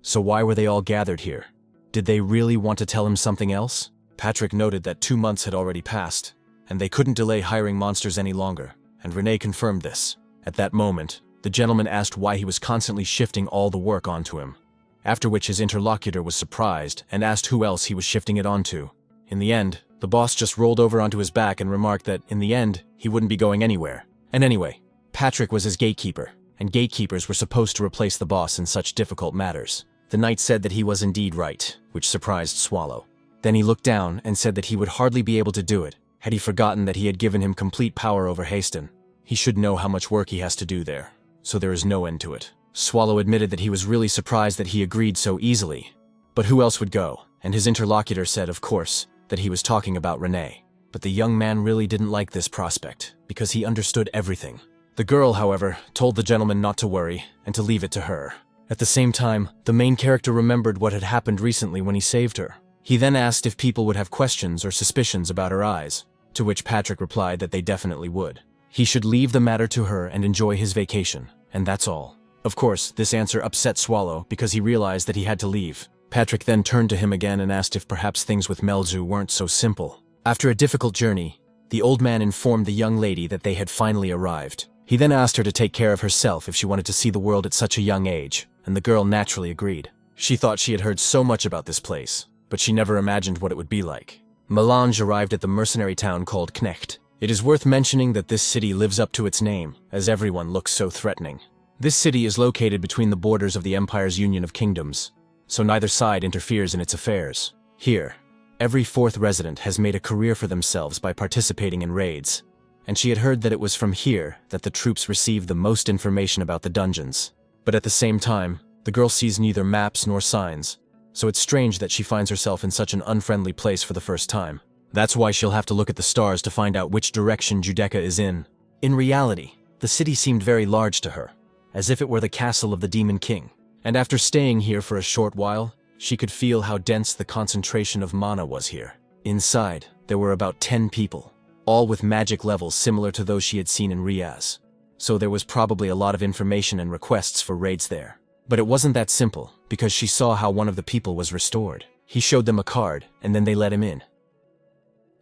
[SPEAKER 1] So why were they all gathered here? Did they really want to tell him something else? Patrick noted that 2 months had already passed, and they couldn't delay hiring monsters any longer, and Renee confirmed this. At that moment, the gentleman asked why he was constantly shifting all the work onto him, after which his interlocutor was surprised and asked who else he was shifting it onto. In the end, the boss just rolled over onto his back and remarked that, in the end, he wouldn't be going anywhere. And anyway, Patrick was his gatekeeper, and gatekeepers were supposed to replace the boss in such difficult matters. The knight said that he was indeed right, which surprised Swallow. Then he looked down and said that he would hardly be able to do it, had he forgotten that he had given him complete power over Haston. He should know how much work he has to do there, so there is no end to it. Swallow admitted that he was really surprised that he agreed so easily. But who else would go? And his interlocutor said, of course, that he was talking about Renee. But the young man really didn't like this prospect, because he understood everything. The girl, however, told the gentleman not to worry, and to leave it to her. At the same time, the main character remembered what had happened recently when he saved her. He then asked if people would have questions or suspicions about her eyes, to which Patrick replied that they definitely would. He should leave the matter to her and enjoy his vacation, and that's all. Of course, this answer upset Swallow because he realized that he had to leave. Patrick then turned to him again and asked if perhaps things with Melzu weren't so simple. After a difficult journey, the old man informed the young lady that they had finally arrived. He then asked her to take care of herself if she wanted to see the world at such a young age, and the girl naturally agreed. She thought she had heard so much about this place, but she never imagined what it would be like. Melange arrived at the mercenary town called Knecht. It is worth mentioning that this city lives up to its name, as everyone looks so threatening. This city is located between the borders of the Empire's Union of Kingdoms, so neither side interferes in its affairs. Here, every fourth resident has made a career for themselves by participating in raids, and she had heard that it was from here that the troops received the most information about the dungeons. But at the same time, the girl sees neither maps nor signs, so it's strange that she finds herself in such an unfriendly place for the first time. That's why she'll have to look at the stars to find out which direction Judecca is in. In reality, the city seemed very large to her, as if it were the castle of the Demon King. And after staying here for a short while, she could feel how dense the concentration of mana was here. Inside, there were about 10 people, all with magic levels similar to those she had seen in Riaz. So there was probably a lot of information and requests for raids there. But it wasn't that simple, because she saw how one of the people was restored. He showed them a card, and then they let him in.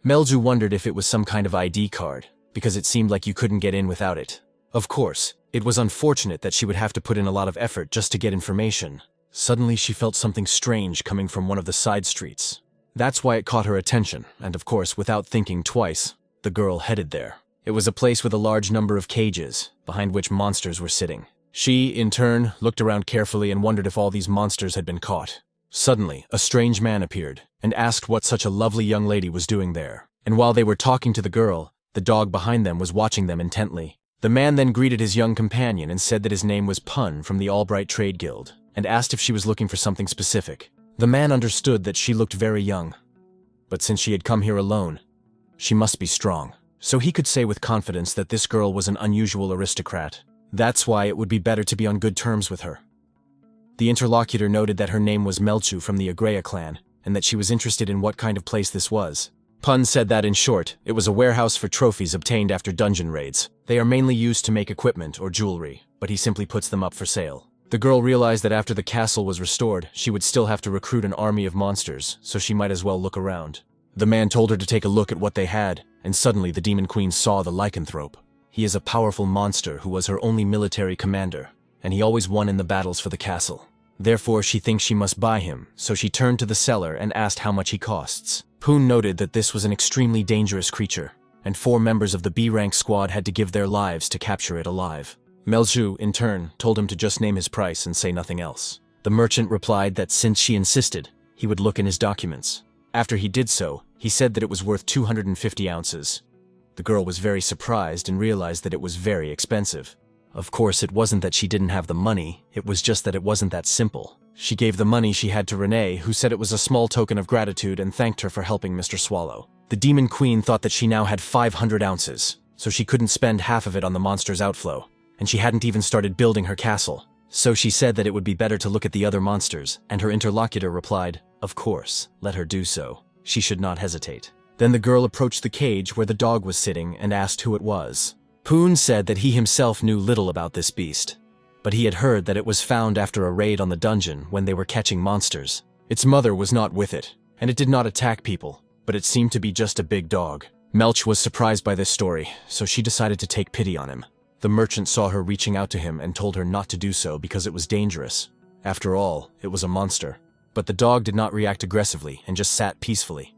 [SPEAKER 1] Melzu wondered if it was some kind of ID card, because it seemed like you couldn't get in without it. Of course, it was unfortunate that she would have to put in a lot of effort just to get information. Suddenly she felt something strange coming from one of the side streets. That's why it caught her attention, and of course, without thinking twice, the girl headed there. It was a place with a large number of cages, behind which monsters were sitting. She, in turn, looked around carefully and wondered if all these monsters had been caught. Suddenly, a strange man appeared, and asked what such a lovely young lady was doing there. And while they were talking to the girl, the dog behind them was watching them intently. The man then greeted his young companion and said that his name was Pun from the Albright Trade Guild, and asked if she was looking for something specific. The man understood that she looked very young, but since she had come here alone, she must be strong. So he could say with confidence that this girl was an unusual aristocrat. That's why it would be better to be on good terms with her. The interlocutor noted that her name was Melchu from the Agrea clan, and that she was interested in what kind of place this was. Pun said that, in short, it was a warehouse for trophies obtained after dungeon raids. They are mainly used to make equipment or jewelry, but he simply puts them up for sale. The girl realized that after the castle was restored, she would still have to recruit an army of monsters, so she might as well look around. The man told her to take a look at what they had, and suddenly the Demon Queen saw the lycanthrope. He is a powerful monster who was her only military commander, and he always won in the battles for the castle. Therefore, she thinks she must buy him, so she turned to the seller and asked how much he costs. Poon noted that this was an extremely dangerous creature, and 4 members of the B-rank squad had to give their lives to capture it alive. Melju, in turn, told him to just name his price and say nothing else. The merchant replied that since she insisted, he would look in his documents. After he did so, he said that it was worth 250 ounces. The girl was very surprised and realized that it was very expensive. Of course, it wasn't that she didn't have the money, it was just that it wasn't that simple. She gave the money she had to Renee, who said it was a small token of gratitude and thanked her for helping Mr. Swallow. The Demon Queen thought that she now had 500 ounces, so she couldn't spend half of it on the monster's outflow, and she hadn't even started building her castle. So she said that it would be better to look at the other monsters, and her interlocutor replied, "Of course, let her do so. She should not hesitate." Then the girl approached the cage where the dog was sitting and asked who it was. Poon said that he himself knew little about this beast, but he had heard that it was found after a raid on the dungeon when they were catching monsters. Its mother was not with it, and it did not attack people, but it seemed to be just a big dog. Melch was surprised by this story, so she decided to take pity on him. The merchant saw her reaching out to him and told her not to do so because it was dangerous. After all, it was a monster. But the dog did not react aggressively and just sat peacefully.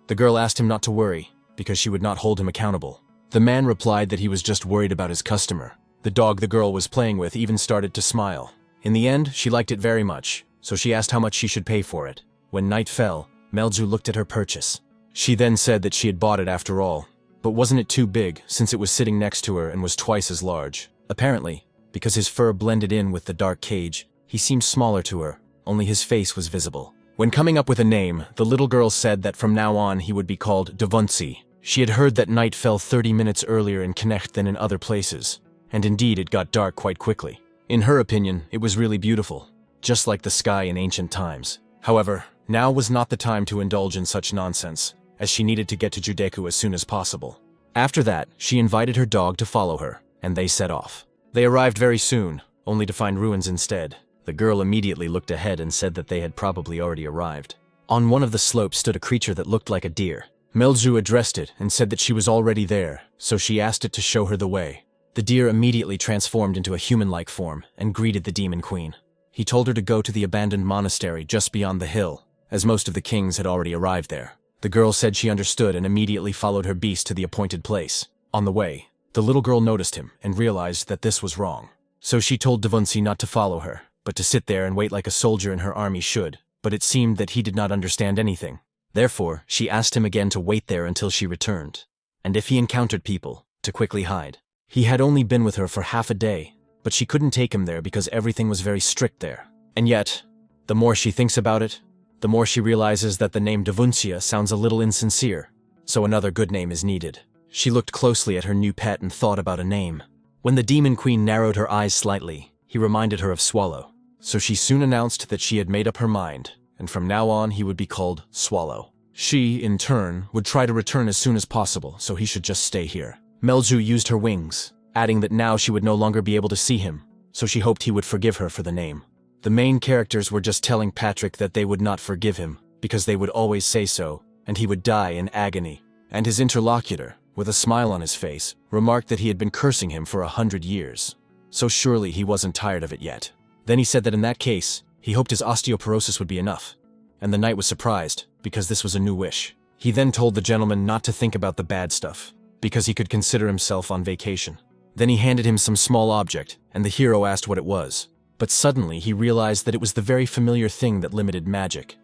[SPEAKER 1] The girl asked him not to worry, because she would not hold him accountable. The man replied that he was just worried about his customer, The dog the girl was playing with even started to smile. In the end, she liked it very much, so she asked how much she should pay for it. When night fell, Melju looked at her purchase. She then said that she had bought it after all. But wasn't it too big, since it was sitting next to her and was twice as large? Apparently, because his fur blended in with the dark cage, he seemed smaller to her, only his face was visible. When coming up with a name, the little girl said that from now on he would be called Devunsi. She had heard that night fell 30 minutes earlier in Knecht than in other places, and indeed it got dark quite quickly. In her opinion, it was really beautiful, just like the sky in ancient times. However, now was not the time to indulge in such nonsense, as she needed to get to Judeku as soon as possible. After that, she invited her dog to follow her, and they set off. They arrived very soon, only to find ruins instead. The girl immediately looked ahead and said that they had probably already arrived. On one of the slopes stood a creature that looked like a deer. Melju addressed it and said that she was already there, so she asked it to show her the way. The deer immediately transformed into a human-like form and greeted the demon queen. He told her to go to the abandoned monastery just beyond the hill, as most of the kings had already arrived there. The girl said she understood and immediately followed her beast to the appointed place. On the way, the little girl noticed him and realized that this was wrong. So she told Devunsi not to follow her, but to sit there and wait like a soldier in her army should, but it seemed that he did not understand anything. Therefore, she asked him again to wait there until she returned, and if he encountered people, to quickly hide. He had only been with her for half a day, but she couldn't take him there because everything was very strict there. And yet, the more she thinks about it, the more she realizes that the name Devunsia sounds a little insincere, so another good name is needed. She looked closely at her new pet and thought about a name. When the demon queen narrowed her eyes slightly, he reminded her of Swallow. So she soon announced that she had made up her mind, and from now on he would be called Swallow. She, in turn, would try to return as soon as possible, so he should just stay here. Melju used her wings, adding that now she would no longer be able to see him, so she hoped he would forgive her for the name. The main characters were just telling Patrick that they would not forgive him, because they would always say so, and he would die in agony. And his interlocutor, with a smile on his face, remarked that he had been cursing him for 100 years. So surely he wasn't tired of it yet. Then he said that in that case, he hoped his osteoporosis would be enough, and the knight was surprised, because this was a new wish. He then told the gentleman not to think about the bad stuff, because he could consider himself on vacation. Then he handed him some small object, and the hero asked what it was. But suddenly he realized that it was the very familiar thing that limited magic.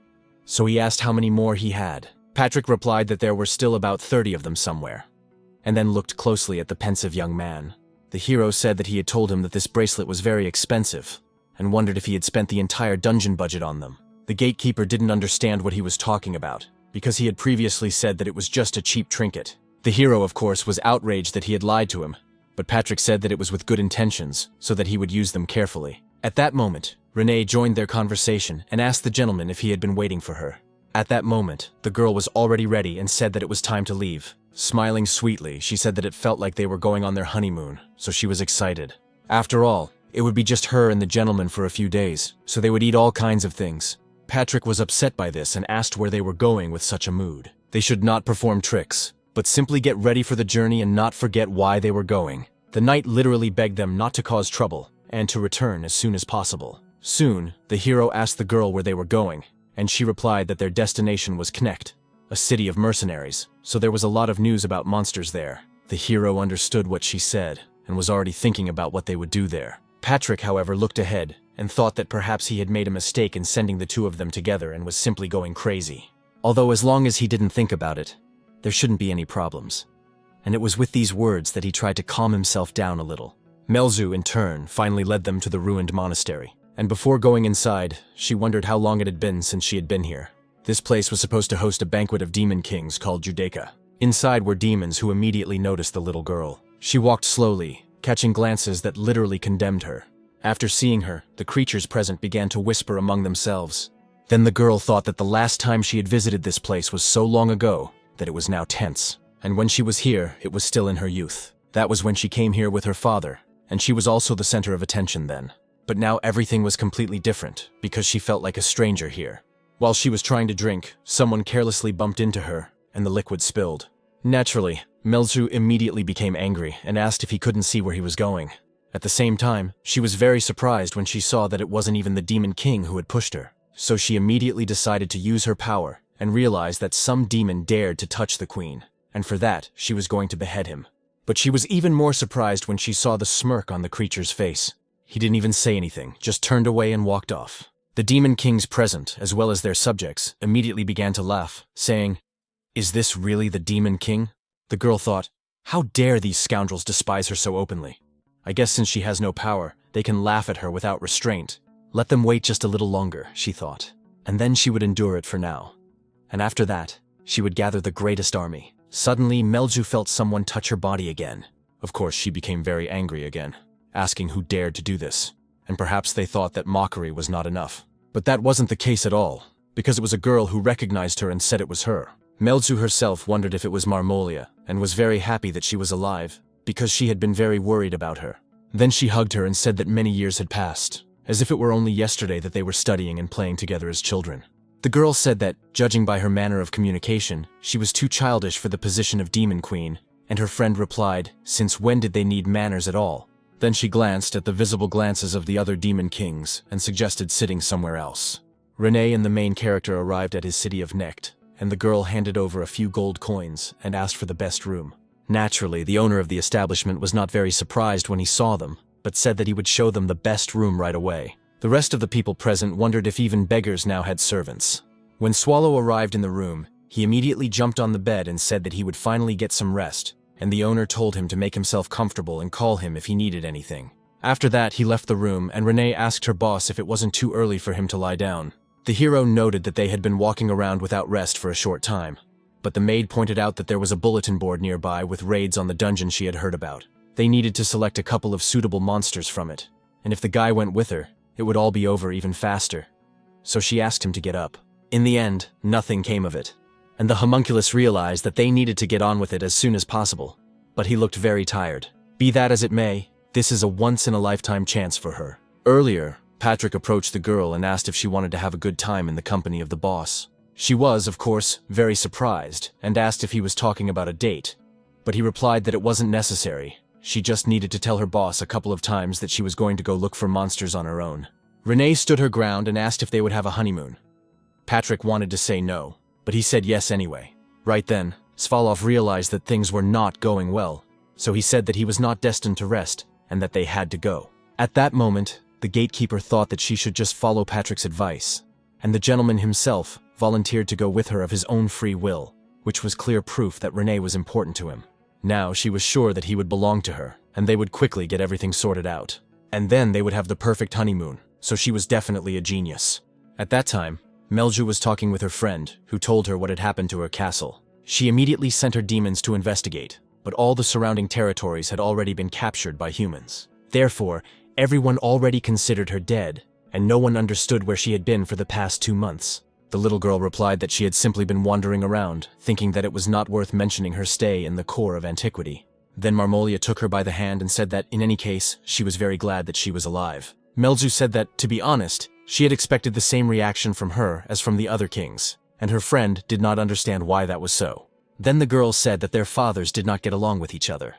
[SPEAKER 1] So he asked how many more he had. Patrick replied that there were still about 30 of them somewhere, and then looked closely at the pensive young man. The hero said that he had told him that this bracelet was very expensive, and wondered if he had spent the entire dungeon budget on them. The gatekeeper didn't understand what he was talking about, because he had previously said that it was just a cheap trinket. The hero, of course, was outraged that he had lied to him, but Patrick said that it was with good intentions, so that he would use them carefully. At that moment, Renee joined their conversation and asked the gentleman if he had been waiting for her. At that moment, the girl was already ready and said that it was time to leave. Smiling sweetly, she said that it felt like they were going on their honeymoon, so she was excited. After all, it would be just her and the gentleman for a few days, so they would eat all kinds of things. Patrick was upset by this and asked where they were going with such a mood. They should not perform tricks, but simply get ready for the journey and not forget why they were going. The knight literally begged them not to cause trouble, and to return as soon as possible. Soon, the hero asked the girl where they were going, and she replied that their destination was Knecht, a city of mercenaries, so there was a lot of news about monsters there. The hero understood what she said, and was already thinking about what they would do there. Patrick, however, looked ahead, and thought that perhaps he had made a mistake in sending the two of them together and was simply going crazy. Although as long as he didn't think about it, there shouldn't be any problems. And it was with these words that he tried to calm himself down a little. Melzu, in turn, finally led them to the ruined monastery, and before going inside, she wondered how long it had been since she had been here. This place was supposed to host a banquet of demon kings called Judaica. Inside were demons who immediately noticed the little girl. She walked slowly, catching glances that literally condemned her. After seeing her, the creatures present began to whisper among themselves. Then the girl thought that the last time she had visited this place was so long ago that it was now tense. And when she was here, it was still in her youth. That was when she came here with her father, and she was also the center of attention then. But now everything was completely different, because she felt like a stranger here. While she was trying to drink, someone carelessly bumped into her, and the liquid spilled. Naturally, Melzu immediately became angry and asked if he couldn't see where he was going. At the same time, she was very surprised when she saw that it wasn't even the Demon King who had pushed her. So she immediately decided to use her power, and realized that some demon dared to touch the queen, and for that, she was going to behead him. But she was even more surprised when she saw the smirk on the creature's face. He didn't even say anything, just turned away and walked off. The demon kings present, as well as their subjects, immediately began to laugh, saying, "Is this really the demon king?" The girl thought, "How dare these scoundrels despise her so openly? I guess since she has no power, they can laugh at her without restraint. Let them wait just a little longer," she thought, and then she would endure it for now. And after that, she would gather the greatest army. Suddenly, Melju felt someone touch her body again. Of course, she became very angry again, asking who dared to do this, and perhaps they thought that mockery was not enough. But that wasn't the case at all, because it was a girl who recognized her and said it was her. Melju herself wondered if it was Marmolia, and was very happy that she was alive, because she had been very worried about her. Then she hugged her and said that many years had passed, as if it were only yesterday that they were studying and playing together as children. The girl said that, judging by her manner of communication, she was too childish for the position of Demon Queen, and her friend replied, "Since when did they need manners at all?" Then she glanced at the visible glances of the other demon kings and suggested sitting somewhere else. Renee and the main character arrived at his city of Necht, and the girl handed over a few gold coins and asked for the best room. Naturally, the owner of the establishment was not very surprised when he saw them, but said that he would show them the best room right away. The rest of the people present wondered if even beggars now had servants. When Swallow arrived in the room, he immediately jumped on the bed and said that he would finally get some rest, and the owner told him to make himself comfortable and call him if he needed anything. After that, he left the room, and Renee asked her boss if it wasn't too early for him to lie down. The hero noted that they had been walking around without rest for a short time, but the maid pointed out that there was a bulletin board nearby with raids on the dungeon she had heard about. They needed to select a couple of suitable monsters from it, and if the guy went with her, it would all be over even faster. So she asked him to get up. In the end, nothing came of it, and the homunculus realized that they needed to get on with it as soon as possible. But he looked very tired. Be that as it may, this is a once-in-a-lifetime chance for her. Earlier, Patrick approached the girl and asked if she wanted to have a good time in the company of the boss. She was, of course, very surprised, and asked if he was talking about a date. But he replied that it wasn't necessary. She just needed to tell her boss a couple of times that she was going to go look for monsters on her own. Renee stood her ground and asked if they would have a honeymoon. Patrick wanted to say no, but he said yes anyway. Right then, Svalov realized that things were not going well, so he said that he was not destined to rest, and that they had to go. At that moment, the gatekeeper thought that she should just follow Patrick's advice, and the gentleman himself volunteered to go with her of his own free will, which was clear proof that Renee was important to him. Now she was sure that he would belong to her, and they would quickly get everything sorted out. And then they would have the perfect honeymoon, so she was definitely a genius. At that time, Melju was talking with her friend, who told her what had happened to her castle. She immediately sent her demons to investigate, but all the surrounding territories had already been captured by humans. Therefore, everyone already considered her dead, and no one understood where she had been for the past 2 months. The little girl replied that she had simply been wandering around, thinking that it was not worth mentioning her stay in the core of antiquity. Then Marmolia took her by the hand and said that, in any case, she was very glad that she was alive. Melju said that, to be honest, she had expected the same reaction from her as from the other kings, and her friend did not understand why that was so. Then the girl said that their fathers did not get along with each other,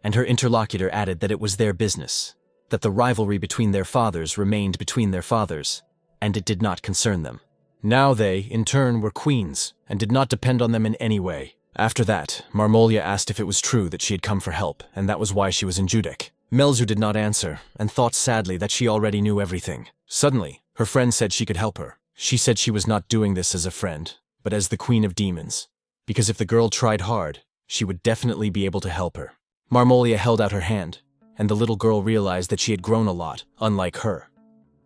[SPEAKER 1] and her interlocutor added that it was their business, that the rivalry between their fathers remained between their fathers, and it did not concern them. Now they, in turn, were queens, and did not depend on them in any way. After that, Marmolia asked if it was true that she had come for help, and that was why she was in Judek. Melzu did not answer, and thought sadly that she already knew everything. Suddenly, her friend said she could help her. She said she was not doing this as a friend, but as the queen of demons, because if the girl tried hard, she would definitely be able to help her. Marmolia held out her hand, and the little girl realized that she had grown a lot, unlike her.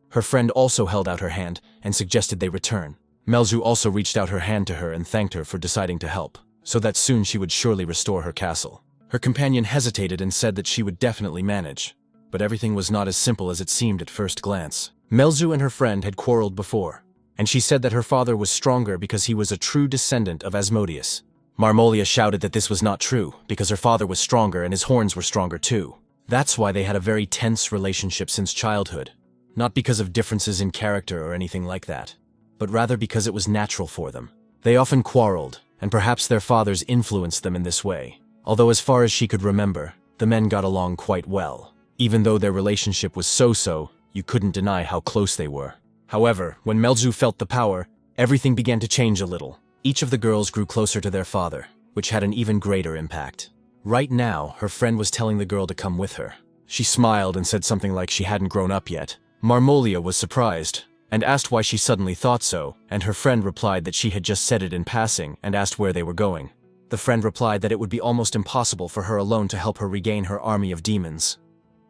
[SPEAKER 1] Her friend also held out her hand and suggested they return. Melzu also reached out her hand to her and thanked her for deciding to help, so that soon she would surely restore her castle. Her companion hesitated and said that she would definitely manage, but everything was not as simple as it seemed at first glance. Melzu and her friend had quarreled before, and she said that her father was stronger because he was a true descendant of Asmodeus. Marmolia shouted that this was not true, because her father was stronger and his horns were stronger too. That's why they had a very tense relationship since childhood, not because of differences in character or anything like that, but rather because it was natural for them. They often quarreled, and perhaps their fathers influenced them in this way. Although as far as she could remember, the men got along quite well. Even though their relationship was so-so, you couldn't deny how close they were. However, when Melzu felt the power, everything began to change a little. Each of the girls grew closer to their father, which had an even greater impact. Right now, her friend was telling the girl to come with her. She smiled and said something like she hadn't grown up yet. Marmolia was surprised and asked why she suddenly thought so, and her friend replied that she had just said it in passing and asked where they were going. The friend replied that it would be almost impossible for her alone to help her regain her army of demons.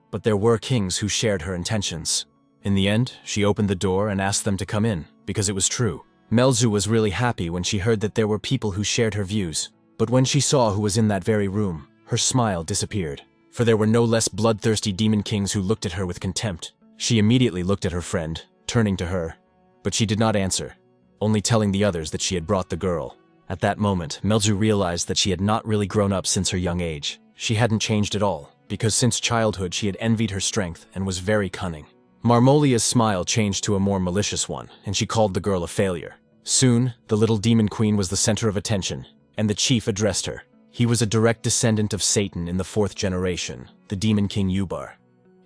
[SPEAKER 1] But there were kings who shared her intentions. In the end, she opened the door and asked them to come in, because it was true. Melzu was really happy when she heard that there were people who shared her views, but when she saw who was in that very room, her smile disappeared. For there were no less bloodthirsty demon kings who looked at her with contempt. She immediately looked at her friend, turning to her, but she did not answer, only telling the others that she had brought the girl. At that moment, Melzu realized that she had not really grown up since her young age. She hadn't changed at all, because since childhood she had envied her strength and was very cunning. Marmolia's smile changed to a more malicious one, and she called the girl a failure. Soon, the little demon queen was the center of attention, and the chief addressed her. He was a direct descendant of Satan in the 4th generation, the demon king Ubar,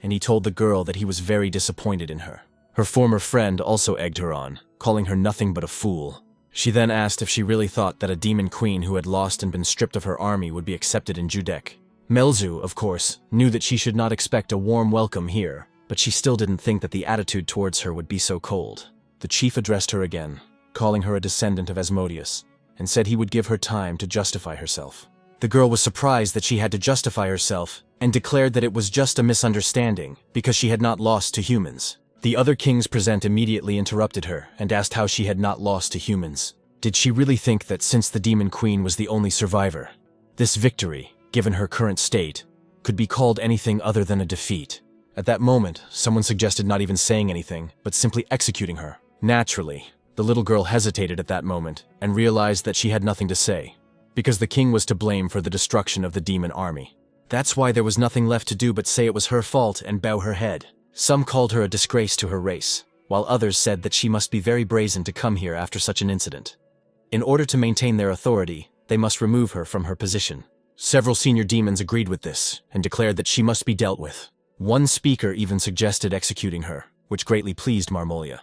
[SPEAKER 1] and he told the girl that he was very disappointed in her. Her former friend also egged her on, calling her nothing but a fool. She then asked if she really thought that a demon queen who had lost and been stripped of her army would be accepted in Judek. Melzu, of course, knew that she should not expect a warm welcome here, but she still didn't think that the attitude towards her would be so cold. The chief addressed her again, calling her a descendant of Asmodeus, and said he would give her time to justify herself. The girl was surprised that she had to justify herself, and declared that it was just a misunderstanding, because she had not lost to humans. The other kings present immediately interrupted her and asked how she had not lost to humans. Did she really think that since the demon queen was the only survivor, this victory, given her current state, could be called anything other than a defeat? At that moment, someone suggested not even saying anything, but simply executing her. Naturally, the little girl hesitated at that moment and realized that she had nothing to say, because the king was to blame for the destruction of the demon army. That's why there was nothing left to do but say it was her fault and bow her head. Some called her a disgrace to her race, while others said that she must be very brazen to come here after such an incident. In order to maintain their authority, they must remove her from her position. Several senior demons agreed with this and declared that she must be dealt with. One speaker even suggested executing her, which greatly pleased Marmolia.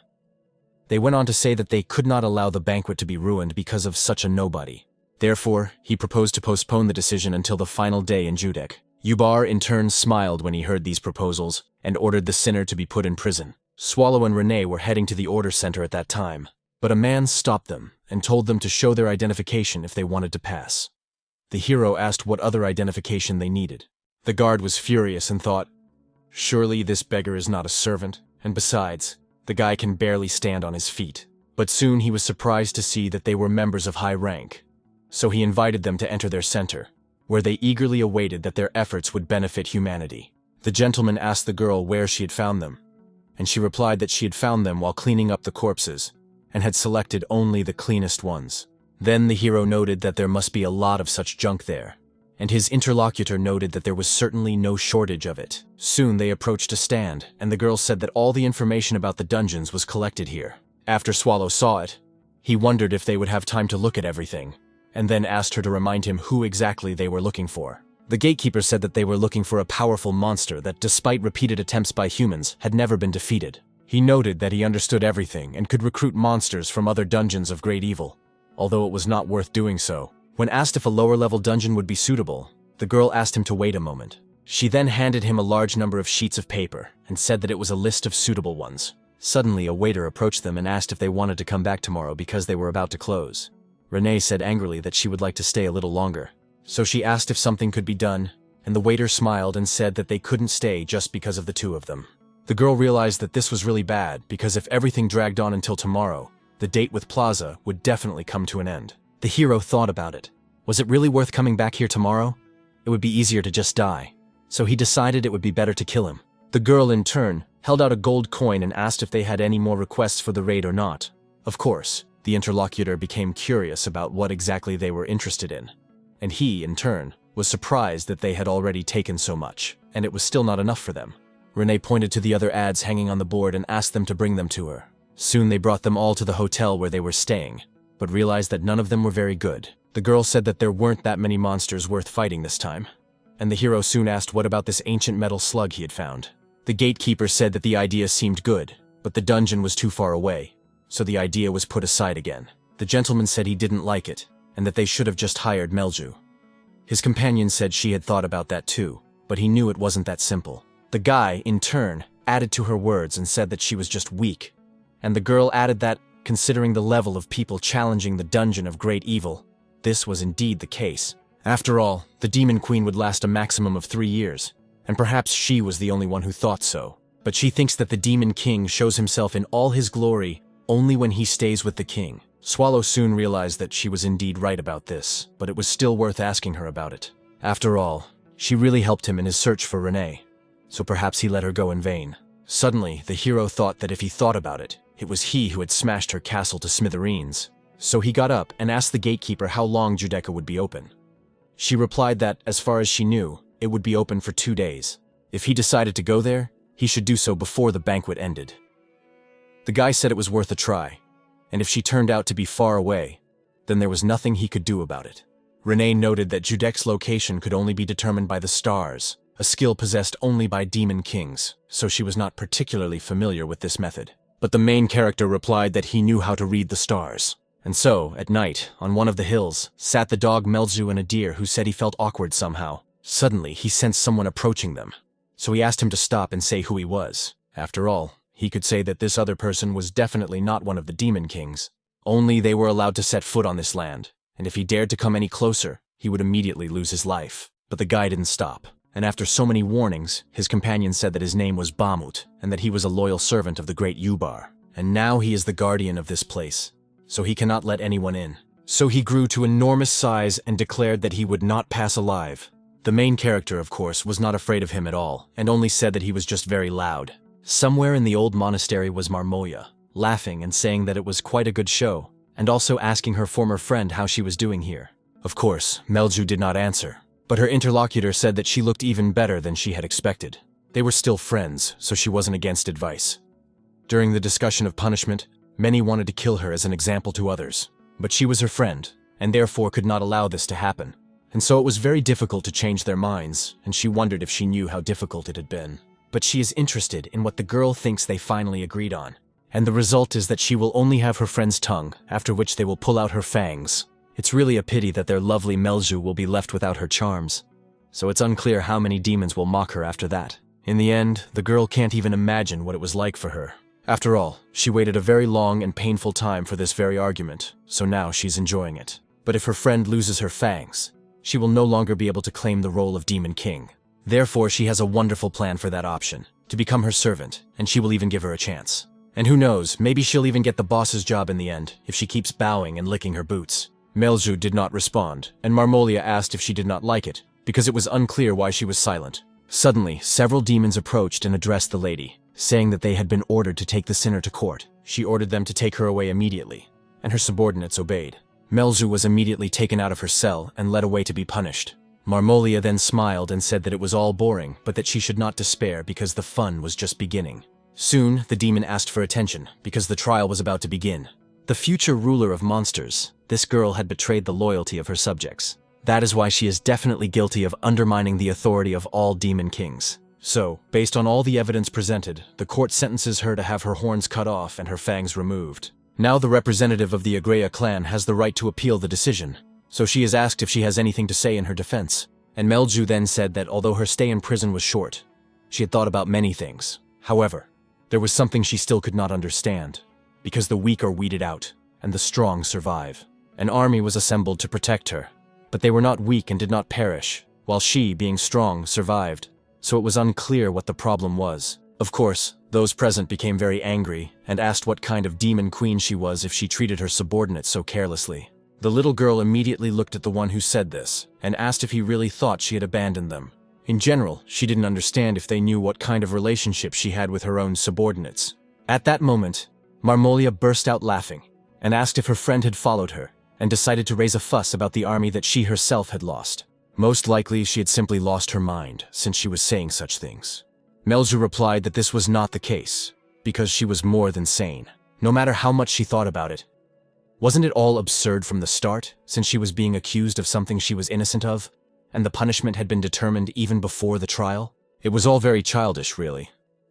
[SPEAKER 1] They went on to say that they could not allow the banquet to be ruined because of such a nobody. Therefore, he proposed to postpone the decision until the final day in Judek. Ubar in turn smiled when he heard these proposals and ordered the sinner to be put in prison. Swallow and Renee were heading to the order center at that time, but a man stopped them and told them to show their identification if they wanted to pass. The hero asked what other identification they needed. The guard was furious and thought, surely this beggar is not a servant, and besides, the guy can barely stand on his feet. But soon he was surprised to see that they were members of high rank, so he invited them to enter their center, where they eagerly awaited that their efforts would benefit humanity. The gentleman asked the girl where she had found them, and she replied that she had found them while cleaning up the corpses, and had selected only the cleanest ones. Then the hero noted that there must be a lot of such junk there, and his interlocutor noted that there was certainly no shortage of it. Soon they approached a stand, and the girl said that all the information about the dungeons was collected here. After Swallow saw it, he wondered if they would have time to look at everything, and then asked her to remind him who exactly they were looking for. The gatekeeper said that they were looking for a powerful monster that, despite repeated attempts by humans, had never been defeated. He noted that he understood everything and could recruit monsters from other dungeons of great evil, although it was not worth doing so. When asked if a lower-level dungeon would be suitable, the girl asked him to wait a moment. She then handed him a large number of sheets of paper and said that it was a list of suitable ones. Suddenly, a waiter approached them and asked if they wanted to come back tomorrow because they were about to close. Renee said angrily that she would like to stay a little longer, so she asked if something could be done, and the waiter smiled and said that they couldn't stay just because of the two of them. The girl realized that this was really bad because if everything dragged on until tomorrow, the date with Plaza would definitely come to an end. The hero thought about it. Was it really worth coming back here tomorrow? It would be easier to just die, so he decided it would be better to kill him. The girl, in turn, held out a gold coin and asked if they had any more requests for the raid or not. Of course, the interlocutor became curious about what exactly they were interested in, and he, in turn, was surprised that they had already taken so much, and it was still not enough for them. Renee pointed to the other ads hanging on the board and asked them to bring them to her. Soon they brought them all to the hotel where they were staying, but realized that none of them were very good. The girl said that there weren't that many monsters worth fighting this time, and the hero soon asked what about this ancient metal slug he had found. The gatekeeper said that the idea seemed good, but the dungeon was too far away, so the idea was put aside again. The gentleman said he didn't like it, and that they should have just hired Melju. His companion said she had thought about that too, but he knew it wasn't that simple. The guy, in turn, added to her words and said that she was just weak. And the girl added that, considering the level of people challenging the dungeon of great evil, this was indeed the case. After all, the Demon Queen would last a maximum of 3 years, and perhaps she was the only one who thought so. But she thinks that the Demon King shows himself in all his glory only when he stays with the king. Swallow soon realized that she was indeed right about this, but it was still worth asking her about it. After all, she really helped him in his search for Renee, so perhaps he let her go in vain. Suddenly, the hero thought that if he thought about it, it was he who had smashed her castle to smithereens. So he got up and asked the gatekeeper how long Judecca would be open. She replied that, as far as she knew, it would be open for 2 days. If he decided to go there, he should do so before the banquet ended. The guy said it was worth a try, and if she turned out to be far away, then there was nothing he could do about it. Renee noted that Judec's location could only be determined by the stars, a skill possessed only by demon kings, so she was not particularly familiar with this method. But the main character replied that he knew how to read the stars. And so, at night, on one of the hills, sat the dog Melzu and a deer who said he felt awkward somehow. Suddenly, he sensed someone approaching them, so he asked him to stop and say who he was. After all, he could say that this other person was definitely not one of the demon kings. Only they were allowed to set foot on this land, and if he dared to come any closer, he would immediately lose his life. But the guy didn't stop, and after so many warnings, his companion said that his name was Bamut, and that he was a loyal servant of the great Yubar. And now he is the guardian of this place, so he cannot let anyone in. So he grew to enormous size and declared that he would not pass alive. The main character, of course, was not afraid of him at all, and only said that he was just very loud. Somewhere in the old monastery was Marmoya, laughing and saying that it was quite a good show, and also asking her former friend how she was doing here. Of course, Melju did not answer, but her interlocutor said that she looked even better than she had expected. They were still friends, so she wasn't against advice. During the discussion of punishment, many wanted to kill her as an example to others, but she was her friend, and therefore could not allow this to happen. And so it was very difficult to change their minds, and she wondered if she knew how difficult it had been. But she is interested in what the girl thinks they finally agreed on, and the result is that she will only have her friend's tongue, after which they will pull out her fangs. It's really a pity that their lovely Melju will be left without her charms, so it's unclear how many demons will mock her after that. In the end, the girl can't even imagine what it was like for her. After all, she waited a very long and painful time for this very argument, so now she's enjoying it. But if her friend loses her fangs, she will no longer be able to claim the role of Demon King. Therefore, she has a wonderful plan for that option, to become her servant, and she will even give her a chance. And who knows, maybe she'll even get the boss's job in the end, if she keeps bowing and licking her boots. Melju did not respond, and Marmolia asked if she did not like it, because it was unclear why she was silent. Suddenly, several demons approached and addressed the lady, saying that they had been ordered to take the sinner to court. She ordered them to take her away immediately, and her subordinates obeyed. Melzu was immediately taken out of her cell and led away to be punished. Marmolia then smiled and said that it was all boring, but that she should not despair because the fun was just beginning. Soon, the demon asked for attention, because the trial was about to begin. The future ruler of monsters, this girl had betrayed the loyalty of her subjects. That is why she is definitely guilty of undermining the authority of all demon kings. So, based on all the evidence presented, the court sentences her to have her horns cut off and her fangs removed. Now the representative of the Agreya clan has the right to appeal the decision, so she is asked if she has anything to say in her defense. And Melju then said that although her stay in prison was short, she had thought about many things. However, there was something she still could not understand, because the weak are weeded out, and the strong survive. An army was assembled to protect her, but they were not weak and did not perish, while she, being strong, survived. So it was unclear what the problem was. Of course, those present became very angry and asked what kind of demon queen she was if she treated her subordinates so carelessly. The little girl immediately looked at the one who said this and asked if he really thought she had abandoned them. In general, she didn't understand if they knew what kind of relationship she had with her own subordinates. At that moment, Marmolia burst out laughing and asked if her friend had followed her and decided to raise a fuss about the army that she herself had lost. Most likely, she had simply lost her mind since she was saying such things. Melju replied that this was not the case, because she was more than sane, no matter how much she thought about it. Wasn't it all absurd from the start, since she was being accused of something she was innocent of, and the punishment had been determined even before the trial? It was all very childish, really,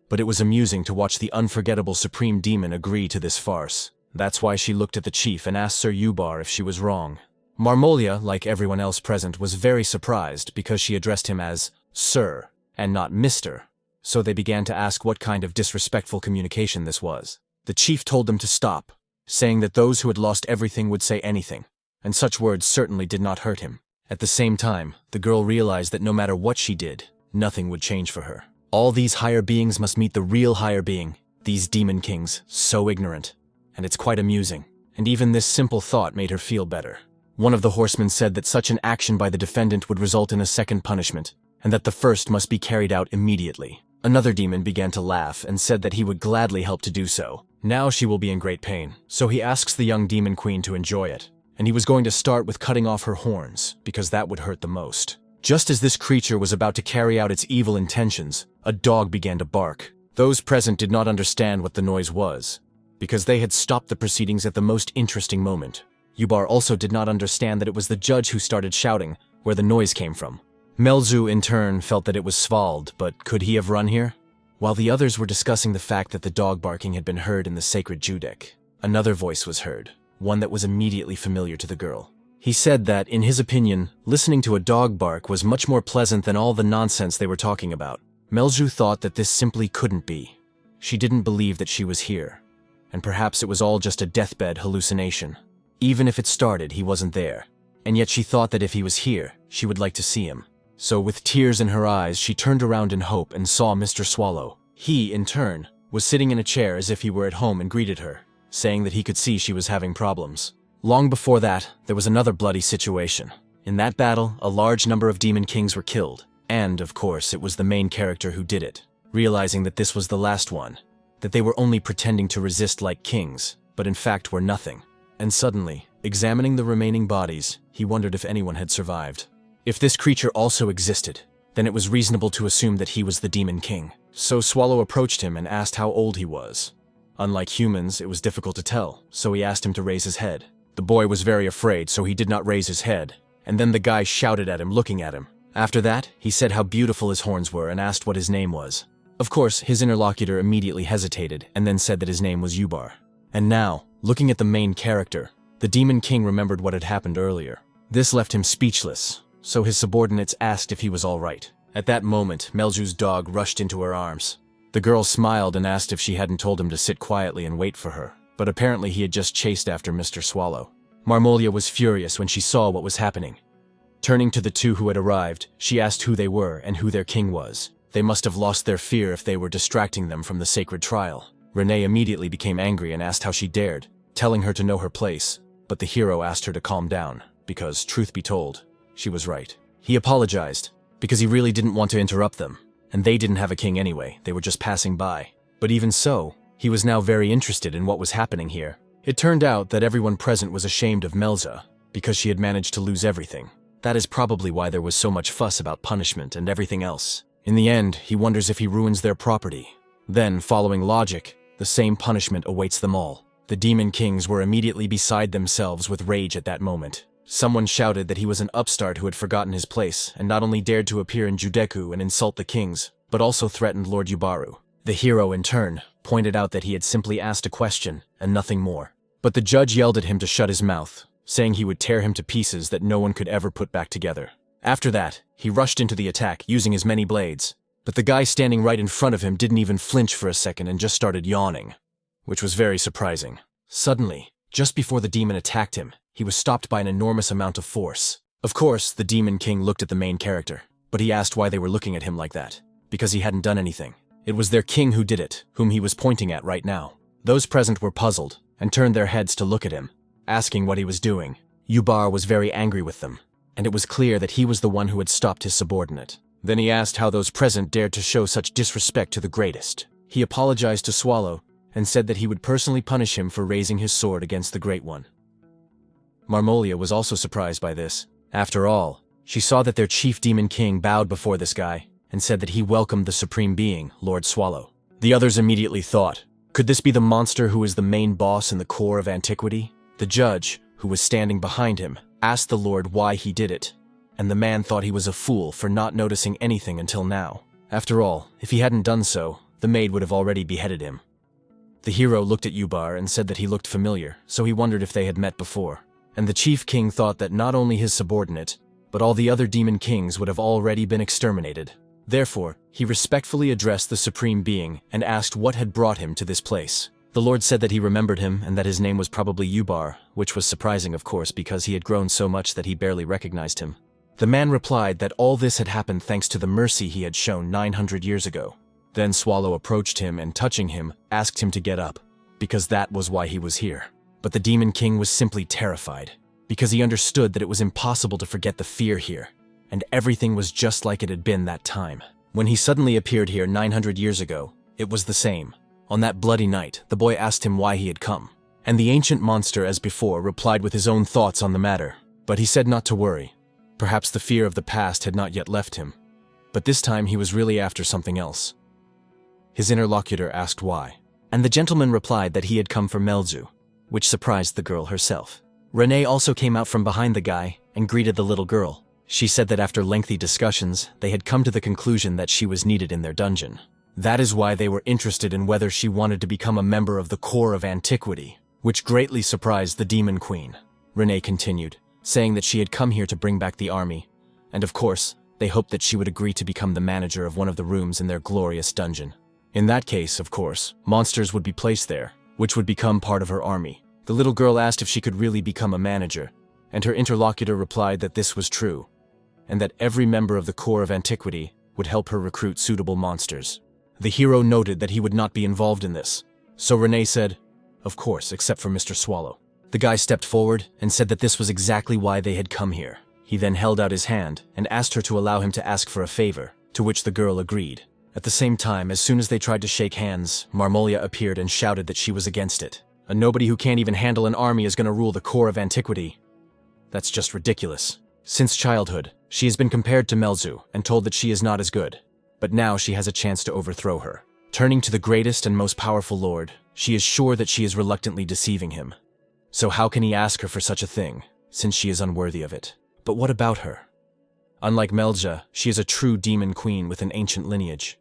[SPEAKER 1] but it was amusing to watch the unforgettable Supreme Demon agree to this farce. That's why she looked at the chief and asked Sir Yubar if she was wrong. Marmolia, like everyone else present, was very surprised because she addressed him as Sir and not Mr., so they began to ask what kind of disrespectful communication this was. The chief told them to stop, saying that those who had lost everything would say anything, and such words certainly did not hurt him. At the same time, the girl realized that no matter what she did, nothing would change for her. All these higher beings must meet the real higher being, these demon kings, so ignorant. And it's quite amusing. And even this simple thought made her feel better. One of the horsemen said that such an action by the defendant would result in a second punishment, and that the first must be carried out immediately. Another demon began to laugh and said that he would gladly help to do so. Now she will be in great pain, so he asks the young demon queen to enjoy it. And he was going to start with cutting off her horns, because that would hurt the most. Just as this creature was about to carry out its evil intentions, a dog began to bark. Those present did not understand what the noise was, because they had stopped the proceedings at the most interesting moment. Yubar also did not understand that it was the judge who started shouting, where the noise came from. Melzu, in turn, felt that it was Svald, but could he have run here? While the others were discussing the fact that the dog barking had been heard in the sacred Judek, another voice was heard, one that was immediately familiar to the girl. He said that, in his opinion, listening to a dog bark was much more pleasant than all the nonsense they were talking about. Melzu thought that this simply couldn't be. She didn't believe that she was here, and perhaps it was all just a deathbed hallucination. Even if it started, he wasn't there, and yet she thought that if he was here, she would like to see him. So with tears in her eyes, she turned around in hope and saw Mr. Swallow. He, in turn, was sitting in a chair as if he were at home and greeted her, saying that he could see she was having problems. Long before that, there was another bloody situation. In that battle, a large number of demon kings were killed, and, of course, it was the main character who did it. Realizing that this was the last one, that they were only pretending to resist like kings, but in fact were nothing. And suddenly, examining the remaining bodies, he wondered if anyone had survived. If this creature also existed, then it was reasonable to assume that he was the demon king. So Swallow approached him and asked how old he was. Unlike humans, it was difficult to tell, so he asked him to raise his head. The boy was very afraid, so he did not raise his head, and then the guy shouted at him, looking at him. After that, he said how beautiful his horns were and asked what his name was. Of course, his interlocutor immediately hesitated and then said that his name was Yubar. And now, looking at the main character, the demon king remembered what had happened earlier. This left him speechless, so his subordinates asked if he was all right. At that moment, Melju's dog rushed into her arms. The girl smiled and asked if she hadn't told him to sit quietly and wait for her, but apparently he had just chased after Mr. Swallow. Marmolia was furious when she saw what was happening. Turning to the two who had arrived, she asked who they were and who their king was. They must have lost their fear if they were distracting them from the sacred trial. Renee immediately became angry and asked how she dared, telling her to know her place, but the hero asked her to calm down, because, truth be told, she was right. He apologized, because he really didn't want to interrupt them, and they didn't have a king anyway, they were just passing by. But even so, he was now very interested in what was happening here. It turned out that everyone present was ashamed of Melza, because she had managed to lose everything. That is probably why there was so much fuss about punishment and everything else. In the end, he wonders if he ruins their property. Then, following logic, the same punishment awaits them all. The demon kings were immediately beside themselves with rage at that moment. Someone shouted that he was an upstart who had forgotten his place, and not only dared to appear in Judeku and insult the kings, but also threatened Lord Yubaru. The hero, in turn, pointed out that he had simply asked a question, and nothing more. But the judge yelled at him to shut his mouth, saying he would tear him to pieces that no one could ever put back together. After that, he rushed into the attack, using his many blades. But the guy standing right in front of him didn't even flinch for a second and just started yawning, which was very surprising. Suddenly, just before the demon attacked him, he was stopped by an enormous amount of force. Of course, the demon king looked at the main character, but he asked why they were looking at him like that. Because he hadn't done anything. It was their king who did it, whom he was pointing at right now. Those present were puzzled, and turned their heads to look at him, asking what he was doing. Yubar was very angry with them, and it was clear that he was the one who had stopped his subordinate. Then he asked how those present dared to show such disrespect to the greatest. He apologized to Swallow, and said that he would personally punish him for raising his sword against the Great One. Marmolia was also surprised by this. After all, she saw that their chief demon king bowed before this guy, and said that he welcomed the supreme being, Lord Swallow. The others immediately thought, could this be the monster who is the main boss in the core of antiquity? The judge, who was standing behind him, asked the Lord why he did it, and the man thought he was a fool for not noticing anything until now. After all, if he hadn't done so, the maid would have already beheaded him. The hero looked at Yubar and said that he looked familiar, so he wondered if they had met before. and the chief king thought that not only his subordinate, but all the other demon kings would have already been exterminated. Therefore, he respectfully addressed the supreme being and asked what had brought him to this place. The Lord said that he remembered him and that his name was probably Ubar, which was surprising of course because he had grown so much that he barely recognized him. The man replied that all this had happened thanks to the mercy he had shown 900 years ago. Then Swallow approached him and touching him, asked him to get up, because that was why he was here. But the Demon King was simply terrified, because he understood that it was impossible to forget the fear here, and everything was just like it had been that time. When he suddenly appeared here 900 years ago, it was the same. On that bloody night, the boy asked him why he had come, and the ancient monster, as before, replied with his own thoughts on the matter. But he said not to worry. Perhaps the fear of the past had not yet left him, but this time he was really after something else. His interlocutor asked why, and the gentleman replied that he had come for Melzu, which surprised the girl herself. Renee also came out from behind the guy and greeted the little girl. She said that after lengthy discussions, they had come to the conclusion that she was needed in their dungeon. That is why they were interested in whether she wanted to become a member of the core of antiquity, which greatly surprised the Demon Queen. Renee continued, saying that she had come here to bring back the army, and of course, they hoped that she would agree to become the manager of one of the rooms in their glorious dungeon. In that case, of course, monsters would be placed there, which would become part of her army. The little girl asked if she could really become a manager, and her interlocutor replied that this was true, and that every member of the core of antiquity would help her recruit suitable monsters. The hero noted that he would not be involved in this, so Renee said, "Of course, except for Mr. Swallow." The guy stepped forward and said that this was exactly why they had come here. He then held out his hand and asked her to allow him to ask for a favor, to which the girl agreed. At the same time, as soon as they tried to shake hands, Marmolia appeared and shouted that she was against it. A nobody who can't even handle an army is going to rule the core of antiquity. That's just ridiculous. Since childhood, she has been compared to Melzu and told that she is not as good, but now she has a chance to overthrow her. Turning to the greatest and most powerful lord, she is sure that she is reluctantly deceiving him. So how can he ask her for such a thing, since she is unworthy of it? But what about her? Unlike Melja, she is a true demon queen with an ancient lineage.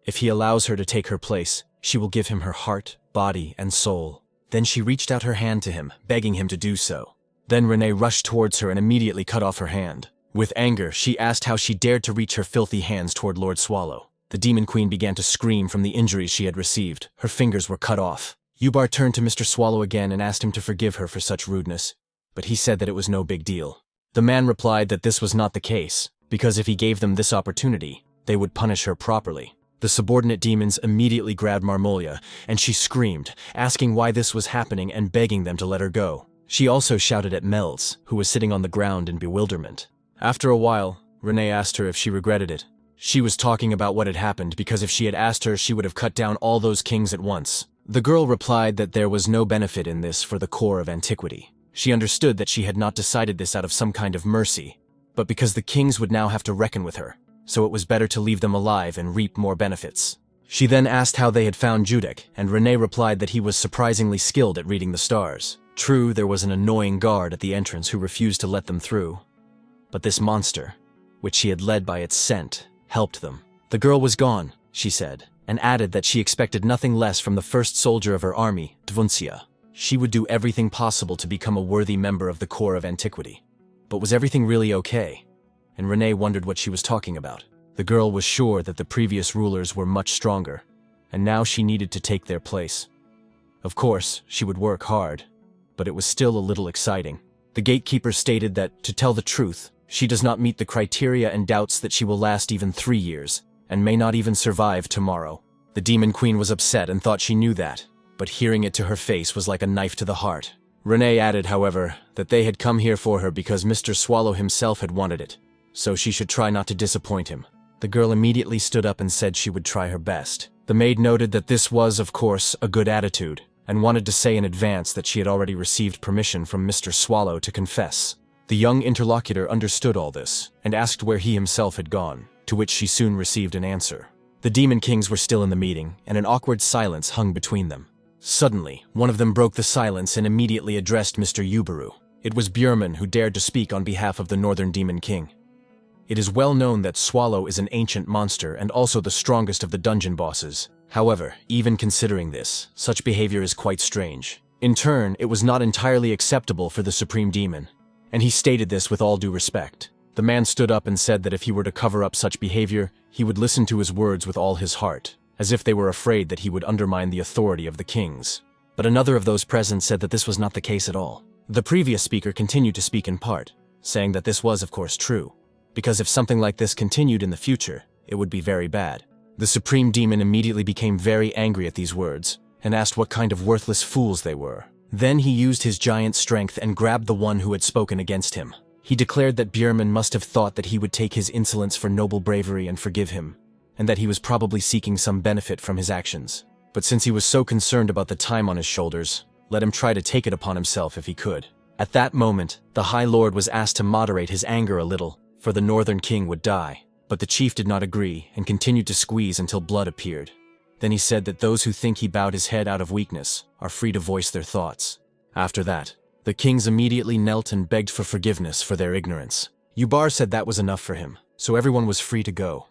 [SPEAKER 1] If he allows her to take her place, she will give him her heart, body, and soul. Then she reached out her hand to him, begging him to do so. Then Renee rushed towards her and immediately cut off her hand. With anger, she asked how she dared to reach her filthy hands toward Lord Swallow. The Demon Queen began to scream from the injuries she had received. Her fingers were cut off. Ubar turned to Mr. Swallow again and asked him to forgive her for such rudeness, but he said that it was no big deal. The man replied that this was not the case, because if he gave them this opportunity, they would punish her properly. The subordinate demons immediately grabbed Marmolia, and she screamed, asking why this was happening and begging them to let her go. She also shouted at Melz, who was sitting on the ground in bewilderment. After a while, Renee asked her if she regretted it. She was talking about what had happened because if she had asked her, she would have cut down all those kings at once. The girl replied that there was no benefit in this for the core of antiquity. She understood that she had not decided this out of some kind of mercy, but because the kings would now have to reckon with her, so it was better to leave them alive and reap more benefits. She then asked how they had found Judek, and Renee replied that he was surprisingly skilled at reading the stars. True, there was an annoying guard at the entrance who refused to let them through, but this monster, which she had led by its scent, helped them. The girl was gone, she said, and added that she expected nothing less from the first soldier of her army, Dvunsia. She would do everything possible to become a worthy member of the core of antiquity. But was everything really okay? And Renee wondered what she was talking about. The girl was sure that the previous rulers were much stronger, and now she needed to take their place. Of course, she would work hard, but it was still a little exciting. The gatekeeper stated that, to tell the truth, she does not meet the criteria and doubts that she will last even 3 years, and may not even survive tomorrow. The Demon Queen was upset and thought she knew that, but hearing it to her face was like a knife to the heart. Renee added, however, that they had come here for her because Mr. Swallow himself had wanted it, so she should try not to disappoint him. The girl immediately stood up and said she would try her best. The maid noted that this was, of course, a good attitude, and wanted to say in advance that she had already received permission from Mr. Swallow to confess. The young interlocutor understood all this, and asked where he himself had gone, to which she soon received an answer. The Demon Kings were still in the meeting, and an awkward silence hung between them. Suddenly, one of them broke the silence and immediately addressed Mr. Yubaru. It was Björman who dared to speak on behalf of the Northern Demon King. It is well known that Swallow is an ancient monster and also the strongest of the dungeon bosses. However, even considering this, such behavior is quite strange. In turn, it was not entirely acceptable for the Supreme Demon, and he stated this with all due respect. The man stood up and said that if he were to cover up such behavior, he would listen to his words with all his heart, as if they were afraid that he would undermine the authority of the kings. But another of those present said that this was not the case at all. The previous speaker continued to speak in part, saying that this was of course true, because if something like this continued in the future, it would be very bad. The Supreme Demon immediately became very angry at these words, and asked what kind of worthless fools they were. Then he used his giant strength and grabbed the one who had spoken against him. He declared that Björn must have thought that he would take his insolence for noble bravery and forgive him, and that he was probably seeking some benefit from his actions. But since he was so concerned about the time on his shoulders, let him try to take it upon himself if he could. At that moment, the High Lord was asked to moderate his anger a little, for the Northern King would die. But the chief did not agree and continued to squeeze until blood appeared. Then he said that those who think he bowed his head out of weakness are free to voice their thoughts. After that, the kings immediately knelt and begged for forgiveness for their ignorance. Yubar said that was enough for him, so everyone was free to go.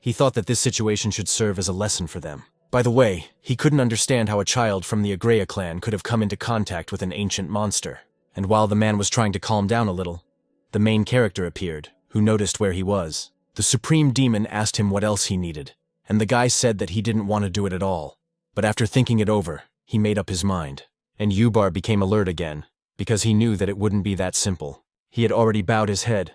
[SPEAKER 1] He thought that this situation should serve as a lesson for them. By the way, he couldn't understand how a child from the Agrea clan could have come into contact with an ancient monster. And while the man was trying to calm down a little, the main character appeared, who noticed where he was. The Supreme Demon asked him what else he needed, and the guy said that he didn't want to do it at all. But after thinking it over, he made up his mind. And Yubar became alert again, because he knew that it wouldn't be that simple. He had already bowed his head.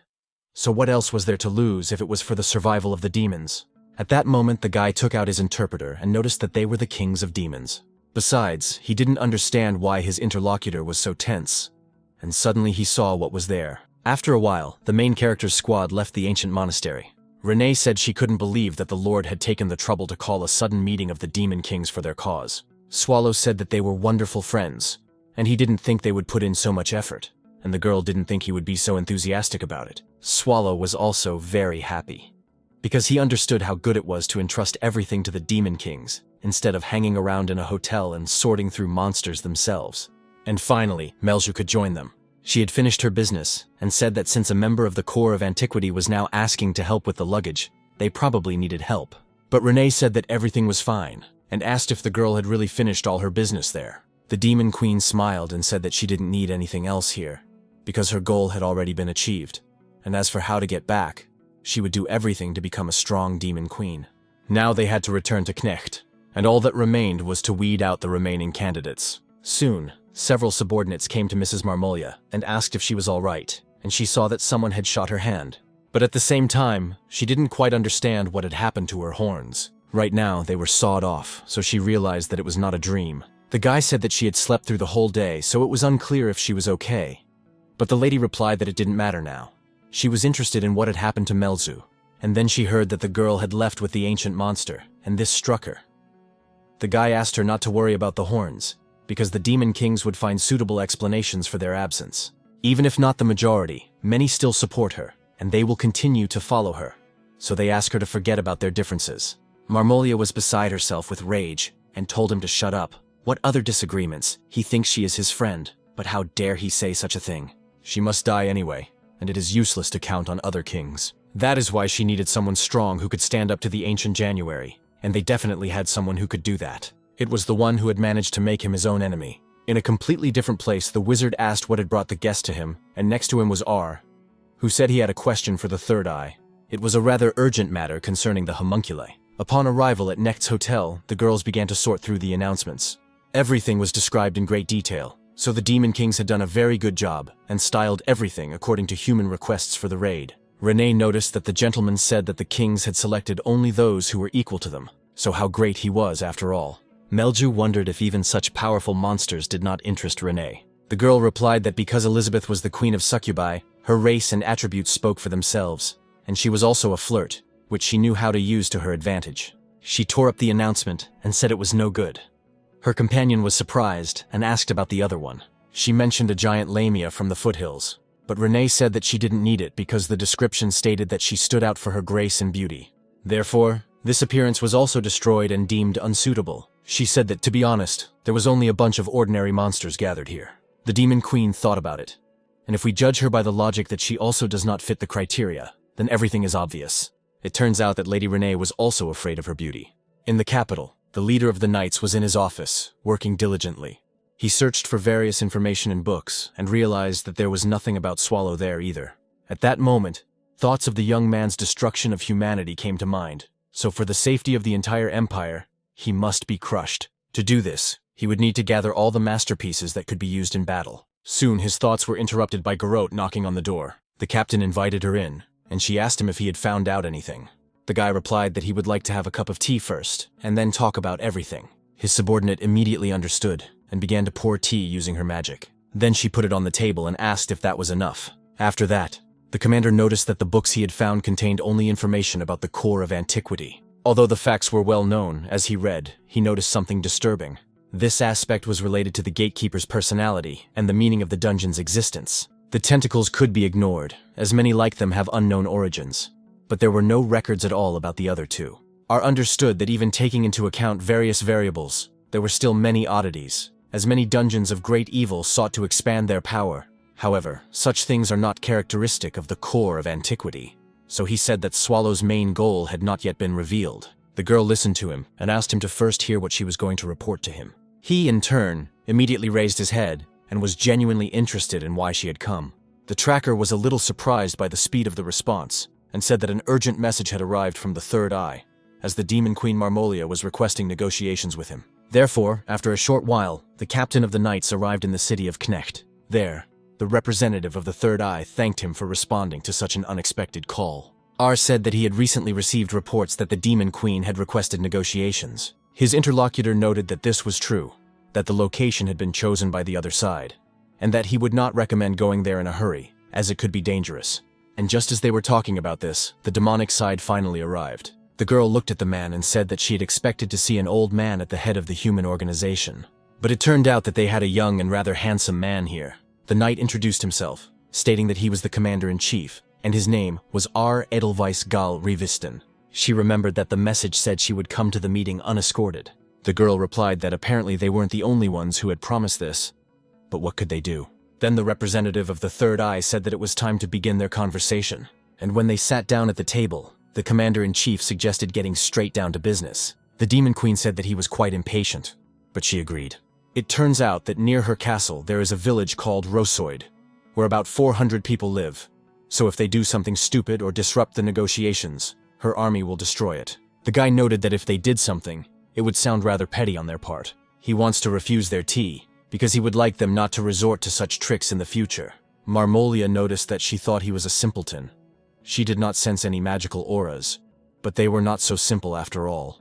[SPEAKER 1] So what else was there to lose if it was for the survival of the demons? At that moment, the guy took out his interpreter and noticed that they were the kings of demons. Besides, he didn't understand why his interlocutor was so tense. And suddenly he saw what was there. After a while, the main character's squad left the ancient monastery. Renee said she couldn't believe that the Lord had taken the trouble to call a sudden meeting of the demon kings for their cause. Swallow said that they were wonderful friends, and he didn't think they would put in so much effort, and the girl didn't think he would be so enthusiastic about it. Swallow was also very happy, because he understood how good it was to entrust everything to the demon kings, instead of hanging around in a hotel and sorting through monsters themselves. And finally, Melju could join them. She had finished her business, and said that since a member of the Corps of Antiquity was now asking to help with the luggage, they probably needed help. But Renee said that everything was fine, and asked if the girl had really finished all her business there. The Demon Queen smiled and said that she didn't need anything else here, because her goal had already been achieved, and as for how to get back, she would do everything to become a strong Demon Queen. Now they had to return to Knecht, and all that remained was to weed out the remaining candidates. Soon, several subordinates came to Mrs. Marmolia and asked if she was all right, and she saw that someone had shot her hand. But at the same time, she didn't quite understand what had happened to her horns. Right now, they were sawed off, so she realized that it was not a dream. The guy said that she had slept through the whole day, so it was unclear if she was okay. But the lady replied that it didn't matter now. She was interested in what had happened to Melzu, and then she heard that the girl had left with the ancient monster, and this struck her. The guy asked her not to worry about the horns, because the Demon Kings would find suitable explanations for their absence. Even if not the majority, many still support her, and they will continue to follow her. So they ask her to forget about their differences. Marmolia was beside herself with rage, and told him to shut up. What other disagreements? He thinks she is his friend, but how dare he say such a thing? She must die anyway, and it is useless to count on other kings. That is why she needed someone strong who could stand up to the ancient January, and they definitely had someone who could do that. It was the one who had managed to make him his own enemy. In a completely different place, the wizard asked what had brought the guest to him, and next to him was R, who said he had a question for the third eye. It was a rather urgent matter concerning the homunculi. Upon arrival at Knecht's hotel, the girls began to sort through the announcements. Everything was described in great detail, so the Demon Kings had done a very good job, and styled everything according to human requests for the raid. Renee noticed that the gentleman said that the kings had selected only those who were equal to them, so how great he was after all. Melju wondered if even such powerful monsters did not interest Renee. The girl replied that because Elizabeth was the queen of succubi, her race and attributes spoke for themselves, and she was also a flirt, which she knew how to use to her advantage. She tore up the announcement and said it was no good. Her companion was surprised and asked about the other one. She mentioned a giant lamia from the foothills, but Renee said that she didn't need it because the description stated that she stood out for her grace and beauty. Therefore, this appearance was also destroyed and deemed unsuitable. She said that, to be honest, there was only a bunch of ordinary monsters gathered here. The Demon Queen thought about it, and if we judge her by the logic that she also does not fit the criteria, then everything is obvious. It turns out that Lady Renee was also afraid of her beauty. In the capital, the leader of the knights was in his office, working diligently. He searched for various information in books and realized that there was nothing about Swallow there either. At that moment, thoughts of the young man's destruction of humanity came to mind. So for the safety of the entire empire, he must be crushed. To do this, he would need to gather all the masterpieces that could be used in battle. Soon his thoughts were interrupted by Garrote knocking on the door. The captain invited her in, and she asked him if he had found out anything. The guy replied that he would like to have a cup of tea first, and then talk about everything. His subordinate immediately understood, and began to pour tea using her magic. Then she put it on the table and asked if that was enough. After that, the commander noticed that the books he had found contained only information about the core of antiquity. Although the facts were well known, as he read, he noticed something disturbing. This aspect was related to the gatekeeper's personality and the meaning of the dungeon's existence. The tentacles could be ignored, as many like them have unknown origins. But there were no records at all about the other two. R understood that even taking into account various variables, there were still many oddities, as many dungeons of great evil sought to expand their power. However, such things are not characteristic of the core of antiquity. So he said that Swallow's main goal had not yet been revealed. The girl listened to him and asked him to first hear what she was going to report to him. He, in turn, immediately raised his head and was genuinely interested in why she had come. The tracker was a little surprised by the speed of the response and said that an urgent message had arrived from the Third Eye, as the Demon Queen Marmolia was requesting negotiations with him. Therefore, after a short while, the captain of the knights arrived in the city of Knecht. There, the representative of the Third Eye thanked him for responding to such an unexpected call. R said that he had recently received reports that the Demon Queen had requested negotiations. His interlocutor noted that this was true, that the location had been chosen by the other side, and that he would not recommend going there in a hurry, as it could be dangerous. And just as they were talking about this, the demonic side finally arrived. The girl looked at the man and said that she had expected to see an old man at the head of the human organization. But it turned out that they had a young and rather handsome man here. The knight introduced himself, stating that he was the commander-in-chief, and his name was R. Edelweiss Gal Revisten. She remembered that the message said she would come to the meeting unescorted. The girl replied that apparently they weren't the only ones who had promised this, but what could they do? Then the representative of the Third Eye said that it was time to begin their conversation, and when they sat down at the table, the commander-in-chief suggested getting straight down to business. The Demon Queen said that he was quite impatient, but she agreed. It turns out that near her castle there is a village called Rosoid, where about 400 people live, so if they do something stupid or disrupt the negotiations, her army will destroy it. The guy noted that if they did something, it would sound rather petty on their part. He wants to refuse their tea, because he would like them not to resort to such tricks in the future. Marmolia noticed that she thought he was a simpleton. She did not sense any magical auras, but they were not so simple after all.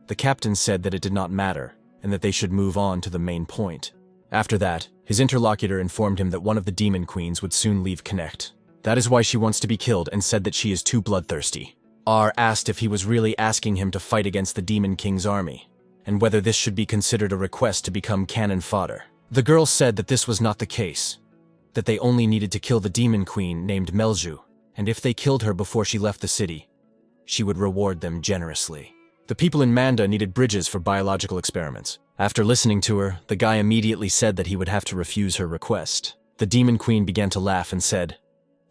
[SPEAKER 1] The captain said that it did not matter, and that they should move on to the main point. After that, his interlocutor informed him that one of the demon queens would soon leave Knecht. That is why she wants to be killed and said that she is too bloodthirsty. R asked if he was really asking him to fight against the Demon King's army, and whether this should be considered a request to become cannon fodder. The girl said that this was not the case, that they only needed to kill the Demon Queen named Melju, and if they killed her before she left the city, she would reward them generously. The people in Manda needed bridges for biological experiments. After listening to her, the guy immediately said that he would have to refuse her request. The Demon Queen began to laugh and said,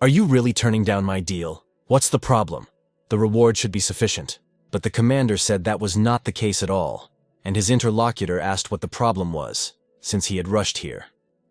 [SPEAKER 1] "Are you really turning down my deal? What's the problem? The reward should be sufficient." But the commander said that was not the case at all, and his interlocutor asked what the problem was, since he had rushed here,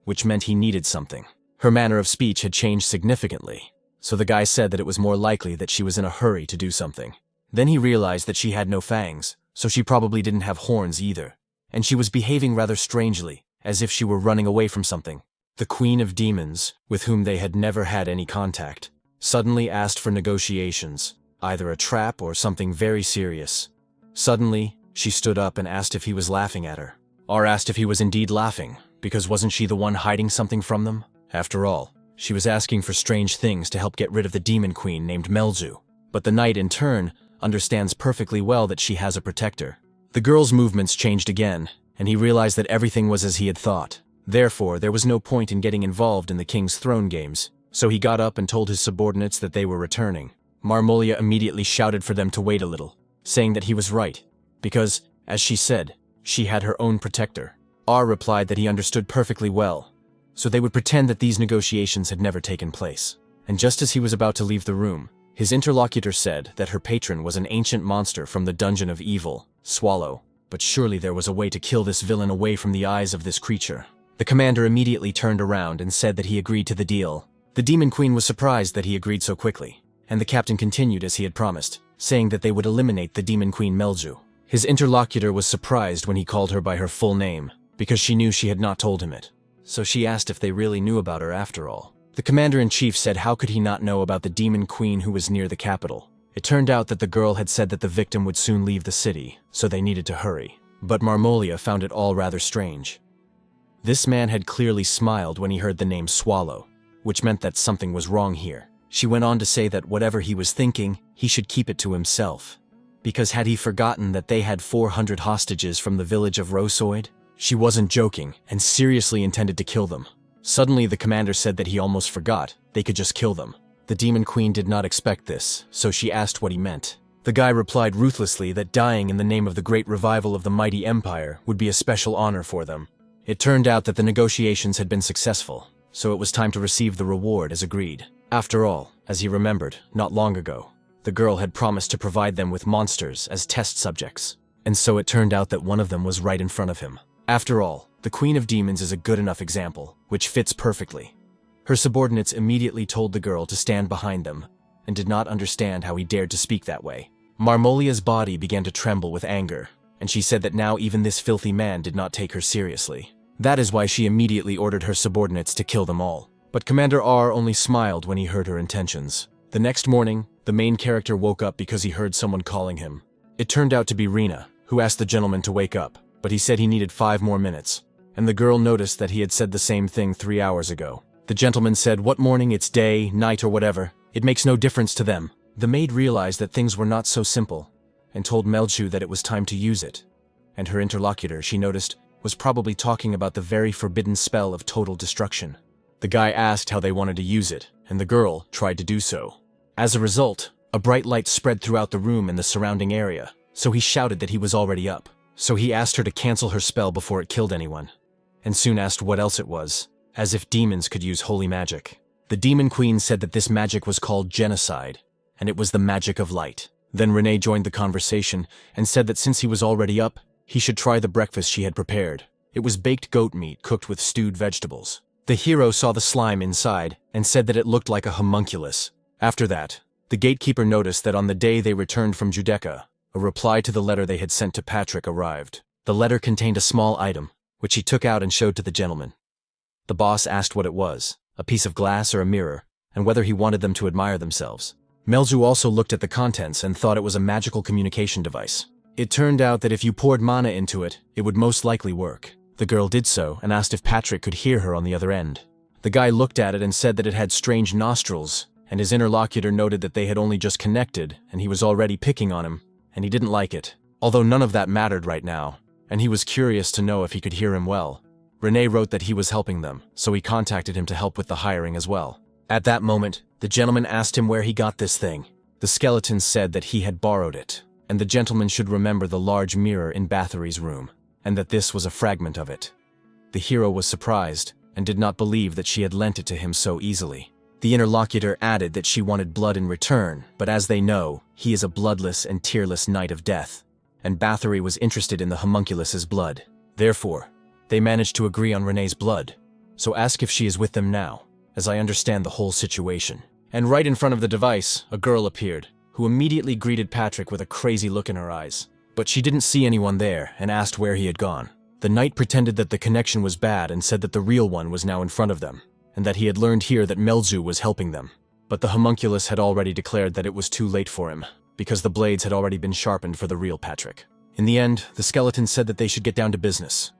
[SPEAKER 1] which meant he needed something. Her manner of speech had changed significantly, so the guy said that it was more likely that she was in a hurry to do something. Then he realized that she had no fangs, so she probably didn't have horns either, and she was behaving rather strangely, as if she were running away from something. The Queen of Demons, with whom they had never had any contact, suddenly asked for negotiations, either a trap or something very serious. Suddenly, she stood up and asked if he was laughing at her. R asked if he was indeed laughing, because wasn't she the one hiding something from them? After all, she was asking for strange things to help get rid of the Demon Queen named Melzu. But the knight, in turn, understands perfectly well that she has a protector. The girl's movements changed again, and he realized that everything was as he had thought. Therefore, there was no point in getting involved in the king's throne games, so he got up and told his subordinates that they were returning. Marmolia immediately shouted for them to wait a little, saying that he was right, because, as she said, she had her own protector. R replied that he understood perfectly well, so they would pretend that these negotiations had never taken place. And just as he was about to leave the room, his interlocutor said that her patron was an ancient monster from the Dungeon of Evil, Swallow. but surely there was a way to kill this villain away from the eyes of this creature. The commander immediately turned around and said that he agreed to the deal. The Demon Queen was surprised that he agreed so quickly, and the captain continued as he had promised, saying that they would eliminate the Demon Queen Melju. His interlocutor was surprised when he called her by her full name, because she knew she had not told him it. So she asked if they really knew about her after all. The commander-in-chief said how could he not know about the Demon Queen who was near the capital. It turned out that the girl had said that the victim would soon leave the city, so they needed to hurry. But Marmolia found it all rather strange. This man had clearly smiled when he heard the name Swallow, which meant that something was wrong here. She went on to say that whatever he was thinking, he should keep it to himself. Because had he forgotten that they had 400 hostages from the village of Rosoid? She wasn't joking, and seriously intended to kill them. Suddenly the commander said that he almost forgot, they could just kill them. The Demon Queen did not expect this, so she asked what he meant. The guy replied ruthlessly that dying in the name of the great revival of the mighty empire would be a special honor for them. It turned out that the negotiations had been successful, so it was time to receive the reward as agreed. After all, as he remembered, not long ago, the girl had promised to provide them with monsters as test subjects, and so it turned out that one of them was right in front of him. After all, the Queen of Demons is a good enough example, which fits perfectly. Her subordinates immediately told the girl to stand behind them, and did not understand how he dared to speak that way. Marmolia's body began to tremble with anger, and she said that now even this filthy man did not take her seriously. That is why she immediately ordered her subordinates to kill them all. But Commander R only smiled when he heard her intentions. The next morning, the main character woke up because he heard someone calling him. It turned out to be Rena, who asked the gentleman to wake up, but he said he needed 5 more minutes, and the girl noticed that he had said the same thing 3 hours ago. The gentleman said, "What morning, it's day, night, or whatever, it makes no difference to them." The maid realized that things were not so simple, and told Melju that it was time to use it. And her interlocutor, she noticed, was probably talking about the very forbidden spell of total destruction. The guy asked how they wanted to use it, and the girl tried to do so. As a result, a bright light spread throughout the room and the surrounding area, so he shouted that he was already up. So he asked her to cancel her spell before it killed anyone, and soon asked what else it was, as if demons could use holy magic. The Demon Queen said that this magic was called genocide, and it was the magic of light. Then Renee joined the conversation and said that since he was already up, he should try the breakfast she had prepared. It was baked goat meat cooked with stewed vegetables. The hero saw the slime inside and said that it looked like a homunculus. After that, the gatekeeper noticed that on the day they returned from Judeca, a reply to the letter they had sent to Patrick arrived. The letter contained a small item, which he took out and showed to the gentleman. The boss asked what it was, a piece of glass or a mirror, and whether he wanted them to admire themselves. Melju also looked at the contents and thought it was a magical communication device. It turned out that if you poured mana into it, it would most likely work. The girl did so and asked if Patrick could hear her on the other end. The guy looked at it and said that it had strange nostrils, and his interlocutor noted that they had only just connected and he was already picking on him, and he didn't like it. Although none of that mattered right now, and he was curious to know if he could hear him well. Renee wrote that he was helping them, so he contacted him to help with the hiring as well. At that moment, the gentleman asked him where he got this thing. The skeleton said that he had borrowed it, and the gentleman should remember the large mirror in Bathory's room, and that this was a fragment of it. The hero was surprised, and did not believe that she had lent it to him so easily. The interlocutor added that she wanted blood in return, but as they know, he is a bloodless and tearless knight of death, and Bathory was interested in the homunculus's blood. Therefore, they managed to agree on Renee's blood, so ask if she is with them now, as I understand the whole situation. And right in front of the device, a girl appeared, who immediately greeted Patrick with a crazy look in her eyes. But she didn't see anyone there and asked where he had gone. The knight pretended that the connection was bad and said that the real one was now in front of them, and that he had learned here that Melju was helping them. But the homunculus had already declared that it was too late for him, because the blades had already been sharpened for the real Patrick. In the end, the skeleton said that they should get down to business.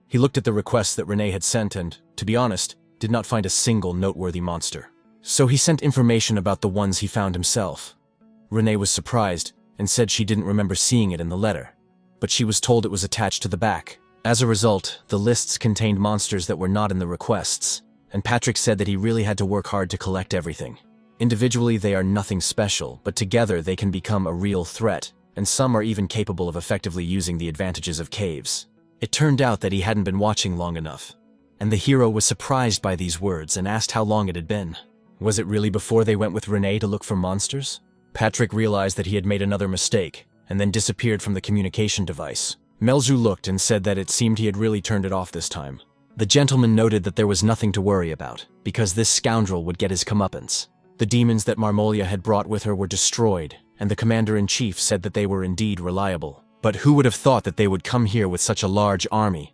[SPEAKER 1] He looked at the requests that Renee had sent and, to be honest, did not find a single noteworthy monster. So he sent information about the ones he found himself. Renee was surprised and said she didn't remember seeing it in the letter, but she was told it was attached to the back. As a result, the lists contained monsters that were not in the requests, and Patrick said that he really had to work hard to collect everything. Individually, they are nothing special, but together they can become a real threat, and some are even capable of effectively using the advantages of caves. It turned out that he hadn't been watching long enough, and the hero was surprised by these words and asked how long it had been. Was it really before they went with Renee to look for monsters? Patrick realized that he had made another mistake, and then disappeared from the communication device. Melzu looked and said that it seemed he had really turned it off this time. The gentleman noted that there was nothing to worry about, because this scoundrel would get his comeuppance. The demons that Marmolia had brought with her were destroyed, and the commander-in-chief said that they were indeed reliable. But who would have thought that they would come here with such a large army?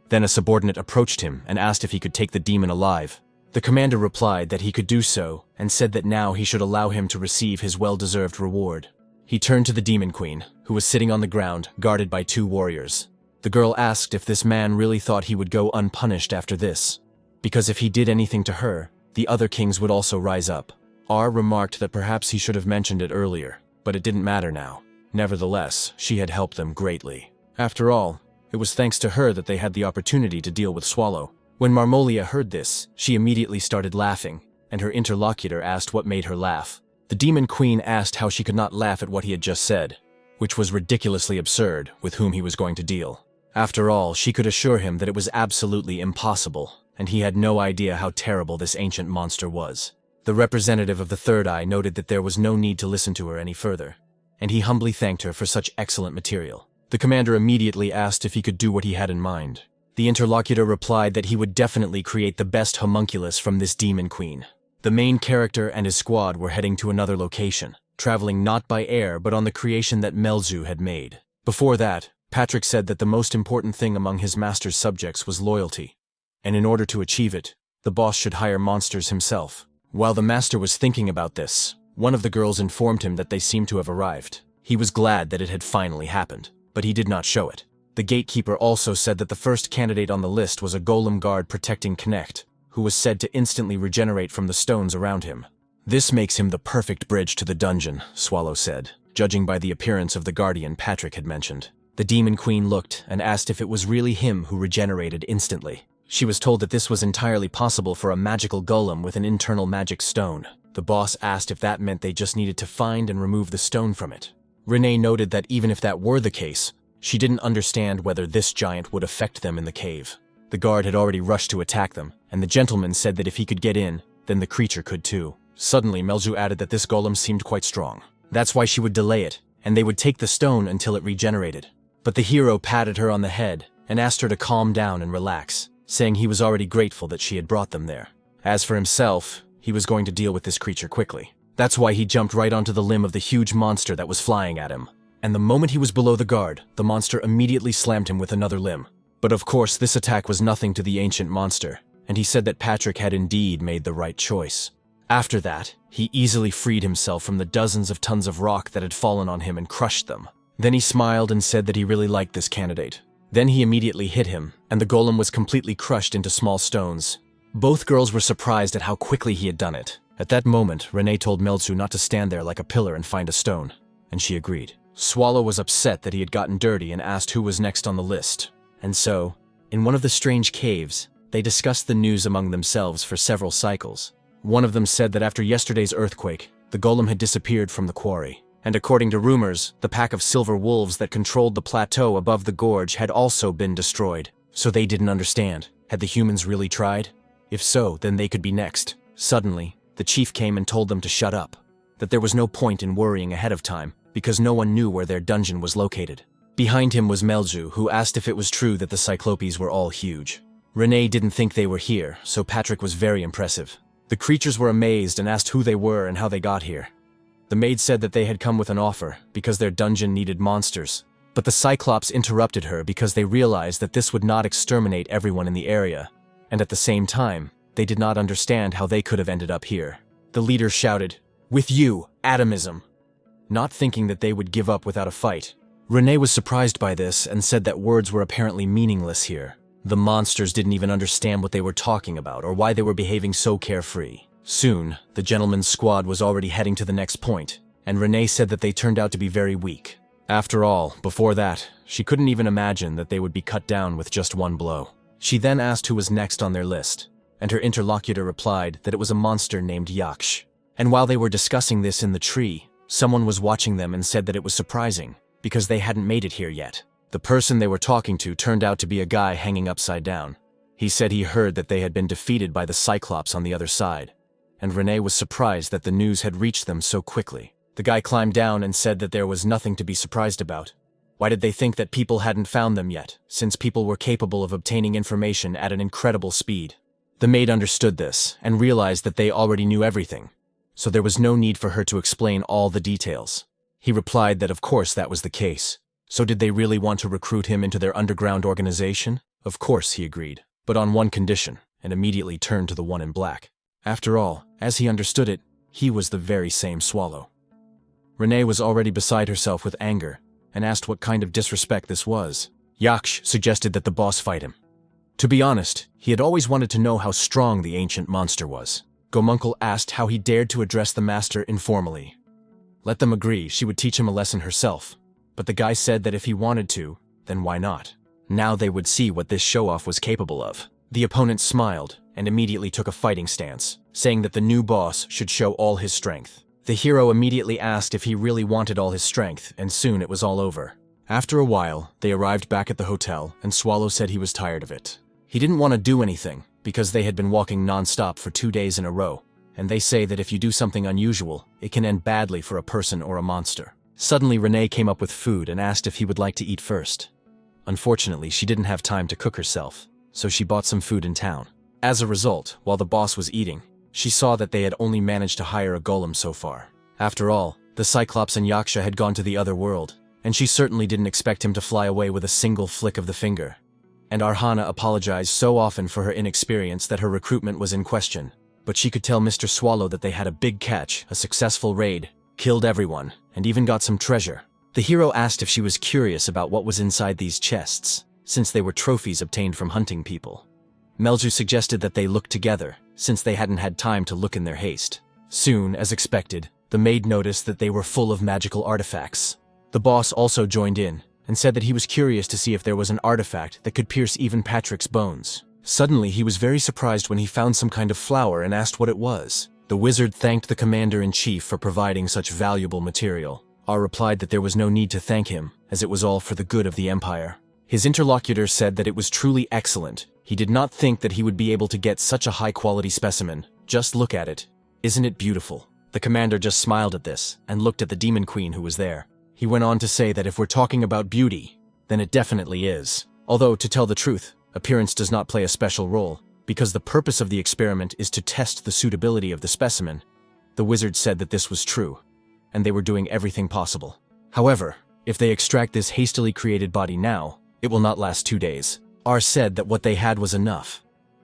[SPEAKER 1] Then a subordinate approached him and asked if he could take the demon alive. The commander replied that he could do so, and said that now he should allow him to receive his well-deserved reward. He turned to the demon queen, who was sitting on the ground, guarded by 2 warriors. The girl asked if this man really thought he would go unpunished after this, because if he did anything to her, the other kings would also rise up. R remarked that perhaps he should have mentioned it earlier, but it didn't matter now. Nevertheless, she had helped them greatly. After all, it was thanks to her that they had the opportunity to deal with Swallow. When Marmolia heard this, she immediately started laughing, and her interlocutor asked what made her laugh. The demon queen asked how she could not laugh at what he had just said, which was ridiculously absurd with whom he was going to deal. After all, she could assure him that it was absolutely impossible, and he had no idea how terrible this ancient monster was. The representative of the Third Eye noted that there was no need to listen to her any further, and he humbly thanked her for such excellent material. The commander immediately asked if he could do what he had in mind. The interlocutor replied that he would definitely create the best homunculus from this demon queen. The main character and his squad were heading to another location, traveling not by air but on the creation that Melzu had made. Before that, Patrick said that the most important thing among his master's subjects was loyalty, and in order to achieve it, the boss should hire monsters himself. While the master was thinking about this, one of the girls informed him that they seemed to have arrived. He was glad that it had finally happened, but he did not show it. The gatekeeper also said that the first candidate on the list was a golem guard protecting Connect, who was said to instantly regenerate from the stones around him. This makes him the perfect bridge to the dungeon, Swallow said, judging by the appearance of the guardian Patrick had mentioned. The demon queen looked and asked if it was really him who regenerated instantly. She was told that this was entirely possible for a magical golem with an internal magic stone. The boss asked if that meant they just needed to find and remove the stone from it. Renee noted that even if that were the case, she didn't understand whether this giant would affect them in the cave. The guard had already rushed to attack them, and the gentleman said that if he could get in, then the creature could too. Suddenly, Melzu added that this golem seemed quite strong. That's why she would delay it, and they would take the stone until it regenerated. But the hero patted her on the head and asked her to calm down and relax, saying he was already grateful that she had brought them there. As for himself, he was going to deal with this creature quickly. That's why he jumped right onto the limb of the huge monster that was flying at him. And the moment he was below the guard, the monster immediately slammed him with another limb. But of course, this attack was nothing to the ancient monster, and he said that Patrick had indeed made the right choice. After that, he easily freed himself from the dozens of tons of rock that had fallen on him and crushed them. Then he smiled and said that he really liked this candidate. Then he immediately hit him, and the golem was completely crushed into small stones. Both girls were surprised at how quickly he had done it. At that moment, Renee told Melzu not to stand there like a pillar and find a stone, and she agreed. Swallow was upset that he had gotten dirty and asked who was next on the list. And so, in one of the strange caves, they discussed the news among themselves for several cycles. One of them said that after yesterday's earthquake, the golem had disappeared from the quarry. And according to rumors, the pack of silver wolves that controlled the plateau above the gorge had also been destroyed. So they didn't understand. Had the humans really tried? If so, then they could be next. Suddenly, the chief came and told them to shut up. That there was no point in worrying ahead of time, because no one knew where their dungeon was located. Behind him was Melzu, who asked if it was true that the Cyclopes were all huge. Renee didn't think they were here, so Patrick was very impressive. The creatures were amazed and asked who they were and how they got here. The maid said that they had come with an offer, because their dungeon needed monsters. But the Cyclops interrupted her because they realized that this would not exterminate everyone in the area, and at the same time, they did not understand how they could have ended up here. The leader shouted, "With you, atomism!" Not thinking that they would give up without a fight. Renee was surprised by this and said that words were apparently meaningless here. The monsters didn't even understand what they were talking about or why they were behaving so carefree. Soon, the gentleman's squad was already heading to the next point, and Renee said that they turned out to be very weak. After all, before that, she couldn't even imagine that they would be cut down with just one blow. She then asked who was next on their list, and her interlocutor replied that it was a monster named Yaksh. And while they were discussing this in the tree, someone was watching them and said that it was surprising, because they hadn't made it here yet. The person they were talking to turned out to be a guy hanging upside down. He said he heard that they had been defeated by the Cyclops on the other side, and Renee was surprised that the news had reached them so quickly. The guy climbed down and said that there was nothing to be surprised about. Why did they think that people hadn't found them yet, since people were capable of obtaining information at an incredible speed? The maid understood this and realized that they already knew everything, so there was no need for her to explain all the details. He replied that of course that was the case. So did they really want to recruit him into their underground organization? Of course, he agreed, but on one condition, and immediately turned to the one in black. After all, as he understood it, he was the very same Swallow. Renee was already beside herself with anger, and asked what kind of disrespect this was. Yaksh suggested that the boss fight him. To be honest, he had always wanted to know how strong the ancient monster was. Gomunkel asked how he dared to address the master informally. Let them agree she would teach him a lesson herself, but the guy said that if he wanted to, then why not? Now they would see what this show-off was capable of. The opponent smiled and immediately took a fighting stance, saying that the new boss should show all his strength. The hero immediately asked if he really wanted all his strength, and soon it was all over. After a while, they arrived back at the hotel, and Swallow said he was tired of it. He didn't want to do anything, because they had been walking non-stop for 2 days in a row, and they say that if you do something unusual, it can end badly for a person or a monster. Suddenly, Renee came up with food and asked if he would like to eat first. Unfortunately, she didn't have time to cook herself, so she bought some food in town. As a result, while the boss was eating, she saw that they had only managed to hire a golem so far. After all, the Cyclops and Yaksha had gone to the other world, and she certainly didn't expect him to fly away with a single flick of the finger. And Arhana apologized so often for her inexperience that her recruitment was in question. But she could tell Mr. Swallow that they had a big catch, a successful raid, killed everyone, and even got some treasure. The hero asked if she was curious about what was inside these chests, since they were trophies obtained from hunting people. Melju suggested that they look together, since they hadn't had time to look in their haste. Soon, as expected, the maid noticed that they were full of magical artifacts. The boss also joined in, and said that he was curious to see if there was an artifact that could pierce even Patrick's bones. Suddenly, he was very surprised when he found some kind of flower and asked what it was. The wizard thanked the commander-in-chief for providing such valuable material. R replied that there was no need to thank him, as it was all for the good of the empire. His interlocutor said that it was truly excellent. He did not think that he would be able to get such a high-quality specimen. Just look at it. Isn't it beautiful? The commander just smiled at this, and looked at the demon queen who was there. He went on to say that if we're talking about beauty, then it definitely is. Although, to tell the truth, appearance does not play a special role, because the purpose of the experiment is to test the suitability of the specimen. The wizard said that this was true, and they were doing everything possible. However, if they extract this hastily created body now, it will not last 2 days. R said that what they had was enough.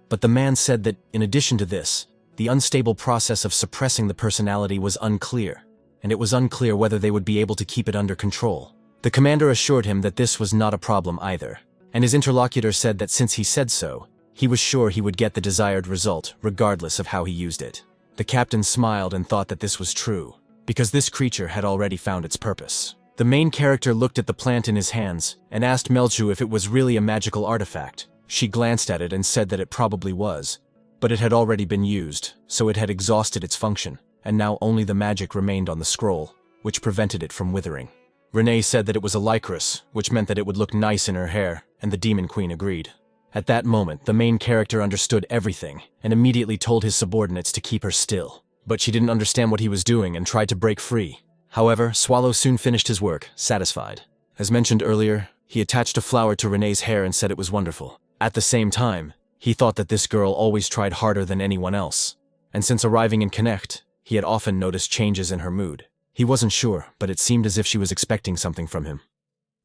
[SPEAKER 1] But the man said that, in addition to this, the unstable process of suppressing the personality was unclear, and it was unclear whether they would be able to keep it under control. The commander assured him that this was not a problem either, and his interlocutor said that since he said so, he was sure he would get the desired result, regardless of how he used it. The captain smiled and thought that this was true, because this creature had already found its purpose. The main character looked at the plant in his hands and asked Melchu if it was really a magical artifact. She glanced at it and said that it probably was, but it had already been used, so it had exhausted its function, and now only the magic remained on the scroll, which prevented it from withering. Renee said that it was a lycris, which meant that it would look nice in her hair, and the demon queen agreed. At that moment, the main character understood everything, and immediately told his subordinates to keep her still. But she didn't understand what he was doing and tried to break free. However, Swallow soon finished his work, satisfied. As mentioned earlier, he attached a flower to Renee's hair and said it was wonderful. At the same time, he thought that this girl always tried harder than anyone else, and since arriving in Connect, he had often noticed changes in her mood. He wasn't sure, but it seemed as if she was expecting something from him.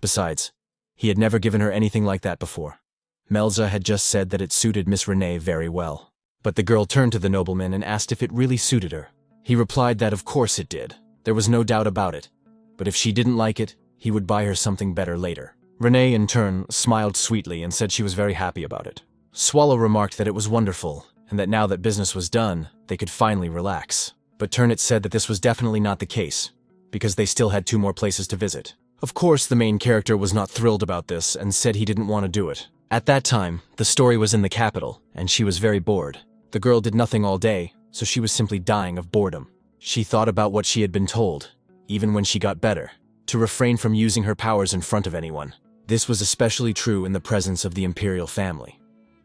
[SPEAKER 1] Besides, he had never given her anything like that before. Melza had just said that it suited Miss Renee very well. But the girl turned to the nobleman and asked if it really suited her. He replied that of course it did. There was no doubt about it. But if she didn't like it, he would buy her something better later. Renee, in turn, smiled sweetly and said she was very happy about it. Swallow remarked that it was wonderful, and that now that business was done, they could finally relax. But Turnit said that this was definitely not the case, because they still had 2 more places to visit. Of course, the main character was not thrilled about this and said he didn't want to do it. At that time, the story was in the capital, and she was very bored. The girl did nothing all day, so she was simply dying of boredom. She thought about what she had been told, even when she got better, to refrain from using her powers in front of anyone. This was especially true in the presence of the imperial family.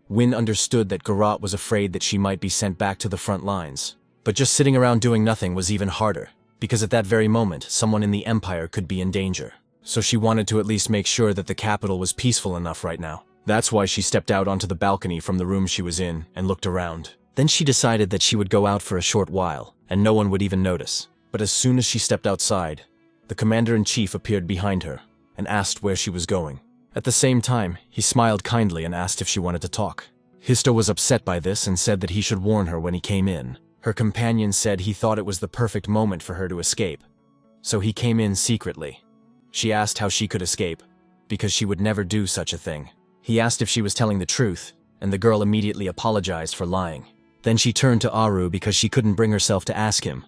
[SPEAKER 1] Win understood that Garat was afraid that she might be sent back to the front lines. But just sitting around doing nothing was even harder, because at that very moment, someone in the empire could be in danger. so she wanted to at least make sure that the capital was peaceful enough right now. That's why she stepped out onto the balcony from the room she was in and looked around. Then she decided that she would go out for a short while, and no one would even notice. But as soon as she stepped outside, the commander-in-chief appeared behind her and asked where she was going. At the same time, he smiled kindly and asked if she wanted to talk. Histo was upset by this and said that he should warn her when he came in. Her companion said he thought it was the perfect moment for her to escape, so he came in secretly. She asked how she could escape, because she would never do such a thing. He asked if she was telling the truth, and the girl immediately apologized for lying. Then she turned to Aru because she couldn't bring herself to ask him,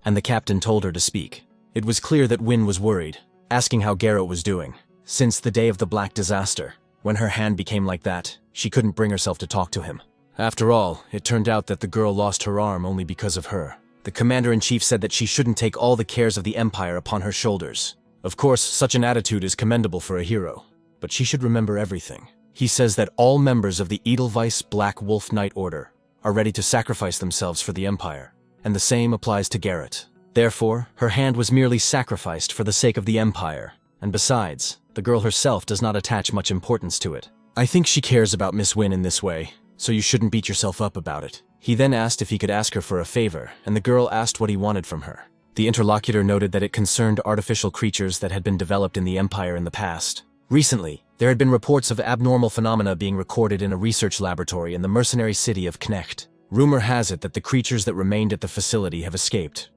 [SPEAKER 1] and the captain told her to speak. It was clear that Win was worried, asking how Garrett was doing. Since the day of the Black Disaster, when her hand became like that, she couldn't bring herself to talk to him. After all, it turned out that the girl lost her arm only because of her. The commander-in-chief said that she shouldn't take all the cares of the Empire upon her shoulders. Of course, such an attitude is commendable for a hero, but she should remember everything. He says that all members of the Edelweiss Black Wolf Knight Order are ready to sacrifice themselves for the Empire, and the same applies to Garrett. Therefore, her hand was merely sacrificed for the sake of the Empire, and besides, the girl herself does not attach much importance to it. I think she cares about Miss Win in this way, so you shouldn't beat yourself up about it. He then asked if he could ask her for a favor, and the girl asked what he wanted from her. The interlocutor noted that it concerned artificial creatures that had been developed in the Empire in the past. Recently, there had been reports of abnormal phenomena being recorded in a research laboratory in the mercenary city of Knecht. Rumor has it that the creatures that remained at the facility have escaped.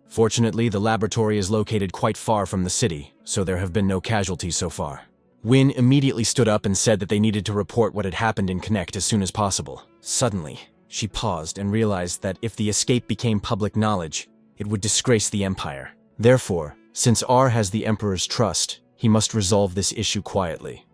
[SPEAKER 1] Fortunately, the laboratory is located quite far from the city, so there have been no casualties so far. Win immediately stood up and said that they needed to report what had happened in Knecht as soon as possible. Suddenly, she paused and realized that if the escape became public knowledge, it would disgrace the Empire. Therefore, since R has the Emperor's trust, he must resolve this issue quietly.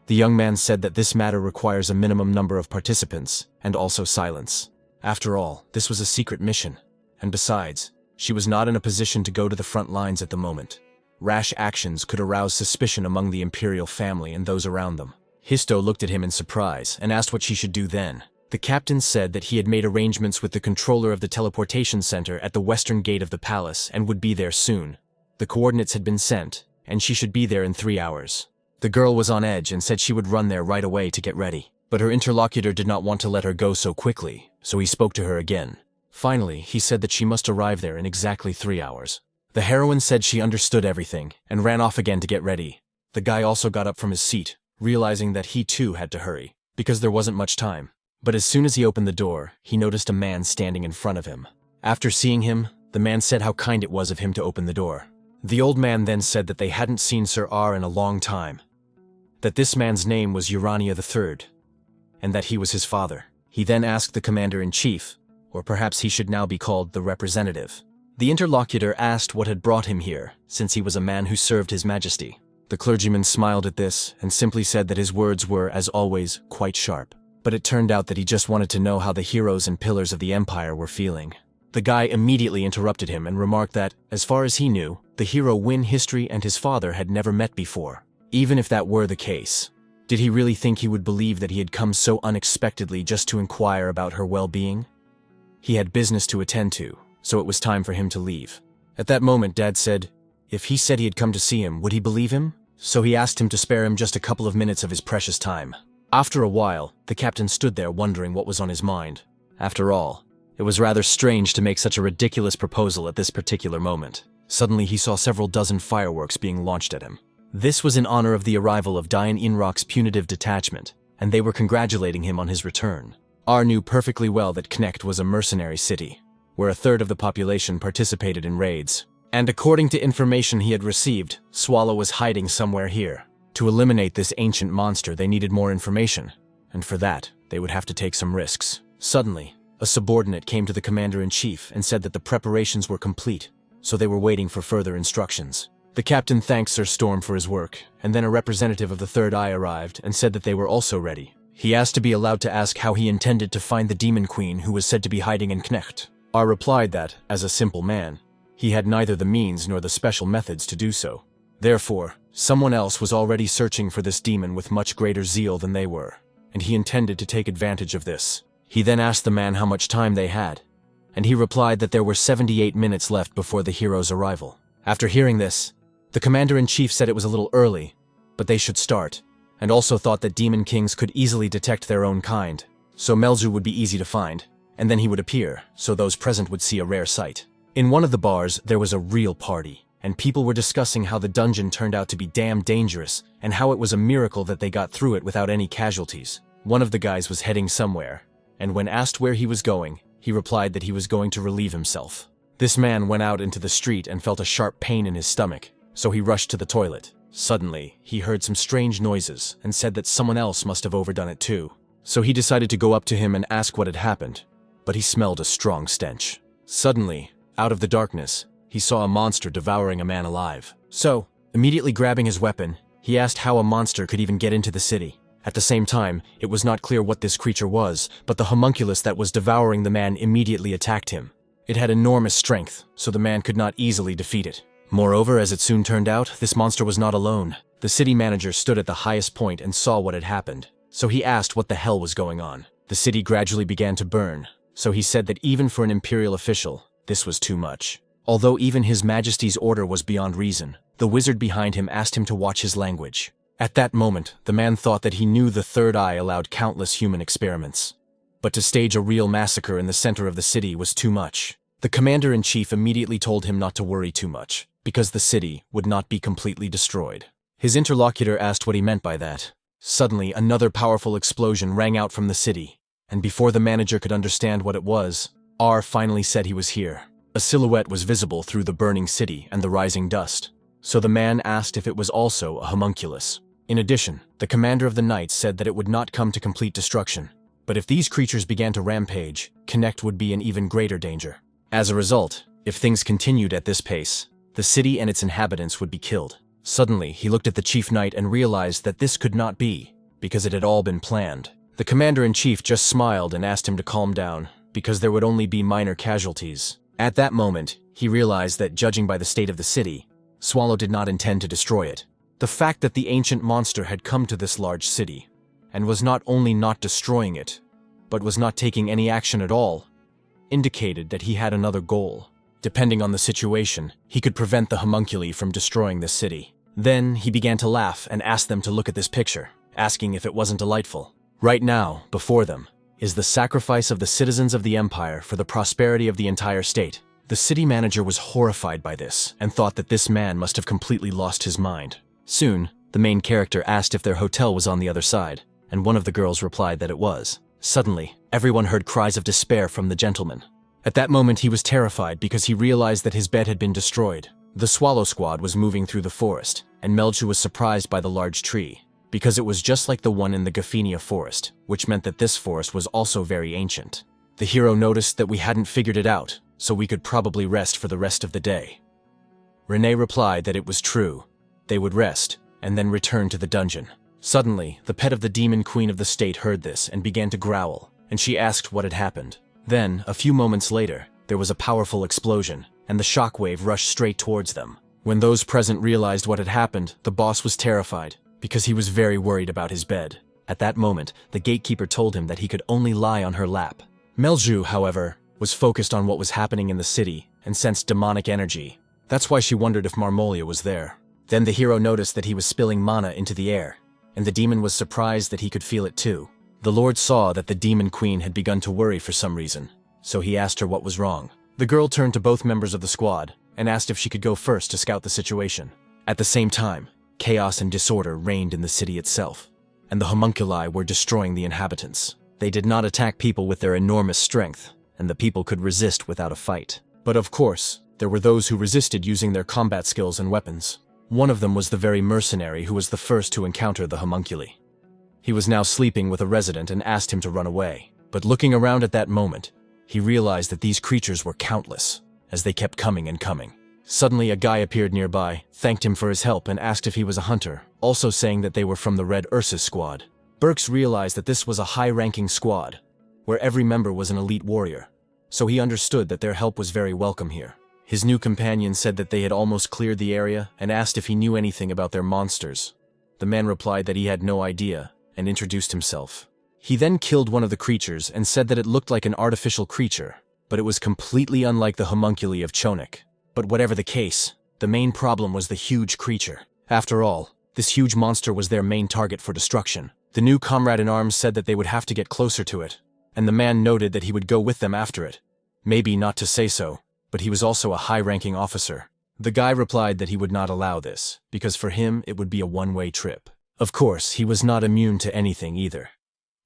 [SPEAKER 1] The young man said that this matter requires a minimum number of participants, and also silence. After all, this was a secret mission, and besides, she was not in a position to go to the front lines at the moment. Rash actions could arouse suspicion among the imperial family and those around them. Histo looked at him in surprise and asked what she should do then. The captain said that he had made arrangements with the controller of the teleportation center at the western gate of the palace and would be there soon. The coordinates had been sent, and she should be there in 3 hours. The girl was on edge and said she would run there right away to get ready. But her interlocutor did not want to let her go so quickly, so he spoke to her again. Finally, he said that she must arrive there in exactly 3 hours. The heroine said she understood everything and ran off again to get ready. The guy also got up from his seat, realizing that he too had to hurry, because there wasn't much time. But as soon as he opened the door, he noticed a man standing in front of him. After seeing him, the man said how kind it was of him to open the door. The old man then said that they hadn't seen Sir R in a long time, that this man's name was Urania III, and that he was his father. He then asked the commander-in-chief, or perhaps he should now be called the representative. The interlocutor asked what had brought him here, since he was a man who served His Majesty. The clergyman smiled at this and simply said that his words were, as always, quite sharp. But it turned out that he just wanted to know how the heroes and pillars of the Empire were feeling. The guy immediately interrupted him and remarked that, as far as he knew, the hero Win History and his father had never met before. Even if that were the case, did he really think he would believe that he had come so unexpectedly just to inquire about her well-being? He had business to attend to, so it was time for him to leave. At that moment, Dad said, if he said he had come to see him, would he believe him? So he asked him to spare him just a couple of minutes of his precious time. After a while, the captain stood there wondering what was on his mind. After all, it was rather strange to make such a ridiculous proposal at this particular moment. Suddenly he saw several dozen fireworks being launched at him. This was in honor of the arrival of Dian Inrock's punitive detachment, and they were congratulating him on his return. R knew perfectly well that Knecht was a mercenary city, where a third of the population participated in raids. And according to information he had received, Swallow was hiding somewhere here. To eliminate this ancient monster, they needed more information, and for that, they would have to take some risks. Suddenly, a subordinate came to the commander-in-chief and said that the preparations were complete, so they were waiting for further instructions. The captain thanked Sir Storm for his work, and then a representative of the Third Eye arrived and said that they were also ready. He asked to be allowed to ask how he intended to find the demon queen who was said to be hiding in Knecht. R replied that, as a simple man, he had neither the means nor the special methods to do so. Therefore, someone else was already searching for this demon with much greater zeal than they were, and he intended to take advantage of this. He then asked the man how much time they had, and he replied that there were 78 minutes left before the hero's arrival. After hearing this, The commander-in-chief said it was a little early, but they should start, and also thought that demon kings could easily detect their own kind, so Melzu would be easy to find, and then he would appear, so those present would see a rare sight. In one of the bars, there was a real party, and people were discussing how the dungeon turned out to be damn dangerous, and how it was a miracle that they got through it without any casualties. One of the guys was heading somewhere, and when asked where he was going, he replied that he was going to relieve himself. This man went out into the street and felt a sharp pain in his stomach, so he rushed to the toilet. Suddenly, he heard some strange noises and said that someone else must have overdone it too. So he decided to go up to him and ask what had happened, but he smelled a strong stench. Suddenly, out of the darkness, he saw a monster devouring a man alive. So, immediately grabbing his weapon, he asked how a monster could even get into the city. At the same time, it was not clear what this creature was, but the homunculus that was devouring the man immediately attacked him. It had enormous strength, so the man could not easily defeat it. Moreover, as it soon turned out, this monster was not alone. The city manager stood at the highest point and saw what had happened, so he asked what the hell was going on. The city gradually began to burn, so he said that even for an imperial official, this was too much. Although even His Majesty's order was beyond reason, the wizard behind him asked him to watch his language. At that moment, the man thought that he knew the third eye allowed countless human experiments. But to stage a real massacre in the center of the city was too much. The commander-in-chief immediately told him not to worry too much, because the city would not be completely destroyed. His interlocutor asked what he meant by that. Suddenly, another powerful explosion rang out from the city, and before the manager could understand what it was, R finally said he was here. A silhouette was visible through the burning city and the rising dust, so the man asked if it was also a homunculus. In addition, the commander of the knights said that it would not come to complete destruction, but if these creatures began to rampage, Connect would be in even greater danger. As a result, if things continued at this pace, the city and its inhabitants would be killed. Suddenly, he looked at the chief knight and realized that this could not be, because it had all been planned. The commander-in-chief just smiled and asked him to calm down, because there would only be minor casualties. At that moment, he realized that, judging by the state of the city, Swallow did not intend to destroy it. The fact that the ancient monster had come to this large city, and was not only not destroying it, but was not taking any action at all, indicated that he had another goal. Depending on the situation, he could prevent the homunculi from destroying the city. Then he began to laugh and asked them to look at this picture, asking if it wasn't delightful. Right now, before them, is the sacrifice of the citizens of the empire for the prosperity of the entire state. The city manager was horrified by this and thought that this man must have completely lost his mind. Soon, the main character asked if their hotel was on the other side, and one of the girls replied that it was. Suddenly, everyone heard cries of despair from the gentleman. At that moment, he was terrified because he realized that his bed had been destroyed. The Swallow Squad was moving through the forest, and Melju was surprised by the large tree, because it was just like the one in the Gaffenia forest, which meant that this forest was also very ancient. The hero noticed that we hadn't figured it out, so we could probably rest for the rest of the day. Renee replied that it was true. They would rest, and then return to the dungeon. Suddenly, the pet of the demon queen of the state heard this and began to growl, and she asked what had happened. Then, a few moments later, there was a powerful explosion, and the shockwave rushed straight towards them. When those present realized what had happened, the boss was terrified, because he was very worried about his bed. At that moment, the gatekeeper told him that he could only lie on her lap. Melju, however, was focused on what was happening in the city and sensed demonic energy. That's why she wondered if Marmolia was there. Then the hero noticed that he was spilling mana into the air, and the demon was surprised that he could feel it too. The Lord saw that the demon queen had begun to worry for some reason, so he asked her what was wrong. The girl turned to both members of the squad and asked if she could go first to scout the situation. At the same time, chaos and disorder reigned in the city itself, and the homunculi were destroying the inhabitants. They did not attack people with their enormous strength, and the people could resist without a fight. But of course, there were those who resisted using their combat skills and weapons. One of them was the very mercenary who was the first to encounter the homunculi. He was now sleeping with a resident and asked him to run away. But looking around at that moment, he realized that these creatures were countless, as they kept coming and coming. Suddenly, a guy appeared nearby, thanked him for his help, and asked if he was a hunter, also saying that they were from the Red Ursus squad. Burks realized that this was a high-ranking squad, where every member was an elite warrior, so he understood that their help was very welcome here. His new companion said that they had almost cleared the area and asked if he knew anything about their monsters. The man replied that he had no idea and introduced himself. He then killed one of the creatures and said that it looked like an artificial creature, but it was completely unlike the homunculi of Chonik. But whatever the case, The main problem was the huge creature. After all, this huge monster was their main target for destruction. The new comrade in arms said that they would have to get closer to it, and the man noted that he would go with them after it. Maybe not to say so, but he was also a high-ranking officer. The guy replied that he would not allow this, because for him it would be a one-way trip. Of course, he was not immune to anything either.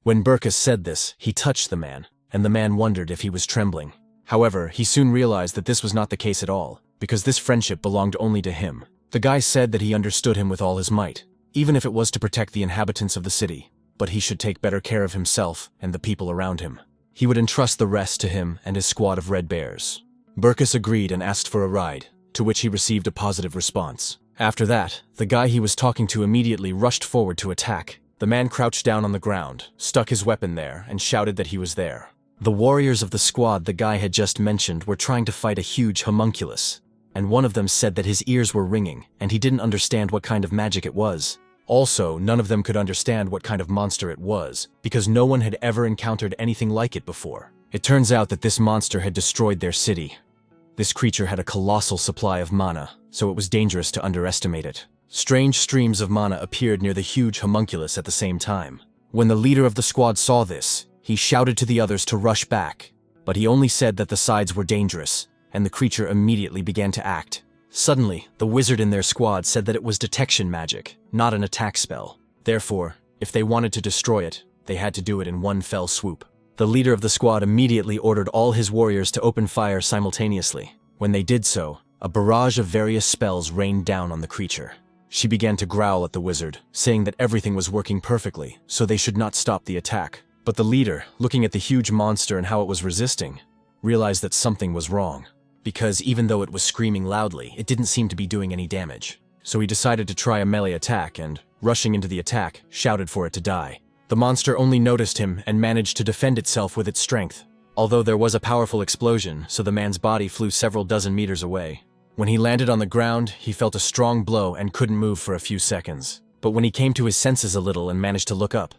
[SPEAKER 1] When Burkus said this, he touched the man, and the man wondered if he was trembling. However, he soon realized that this was not the case at all, because this friendship belonged only to him. The guy said that he understood him with all his might, even if it was to protect the inhabitants of the city, but he should take better care of himself and the people around him. He would entrust the rest to him and his squad of red bears. Burkus agreed and asked for a ride, to which he received a positive response. After that, the guy he was talking to immediately rushed forward to attack. The man crouched down on the ground, stuck his weapon there, and shouted that he was there. The warriors of the squad the guy had just mentioned were trying to fight a huge homunculus, and one of them said that his ears were ringing and he didn't understand what kind of magic it was. Also, none of them could understand what kind of monster it was, because no one had ever encountered anything like it before. It turns out that this monster had destroyed their city. This creature had a colossal supply of mana, so it was dangerous to underestimate it. Strange streams of mana appeared near the huge homunculus at the same time. When the leader of the squad saw this, he shouted to the others to rush back, but he only said that the sides were dangerous, and the creature immediately began to act. Suddenly, the wizard in their squad said that it was detection magic, not an attack spell. Therefore, if they wanted to destroy it, they had to do it in one fell swoop. The leader of the squad immediately ordered all his warriors to open fire simultaneously. When they did so, a barrage of various spells rained down on the creature. She began to growl at the wizard, saying that everything was working perfectly, so they should not stop the attack. But the leader, looking at the huge monster and how it was resisting, realized that something was wrong, because even though it was screaming loudly, it didn't seem to be doing any damage. So he decided to try a melee attack and, rushing into the attack, shouted for it to die. The monster only noticed him and managed to defend itself with its strength, although there was a powerful explosion, so the man's body flew several dozen meters away. When he landed on the ground, he felt a strong blow and couldn't move for a few seconds. But when he came to his senses a little and managed to look up,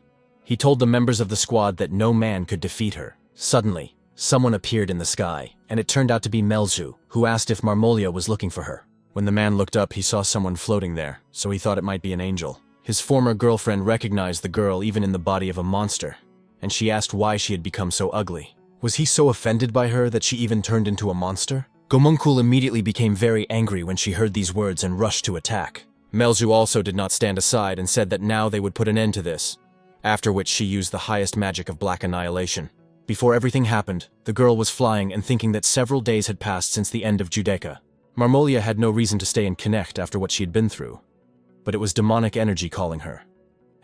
[SPEAKER 1] he told the members of the squad that no man could defeat her. Suddenly, someone appeared in the sky, and it turned out to be Melzu, who asked if Marmolia was looking for her. When the man looked up, he saw someone floating there, so he thought it might be an angel. His former girlfriend recognized the girl even in the body of a monster, and she asked why she had become so ugly. Was he so offended by her that she even turned into a monster? Gomunkul immediately became very angry when she heard these words and rushed to attack. Melzu also did not stand aside and said that now they would put an end to this, after which she used the highest magic of black annihilation. Before everything happened, the girl was flying and thinking that several days had passed since the end of Judaica. Marmolia had no reason to stay and connect after what she had been through, but it was demonic energy calling her,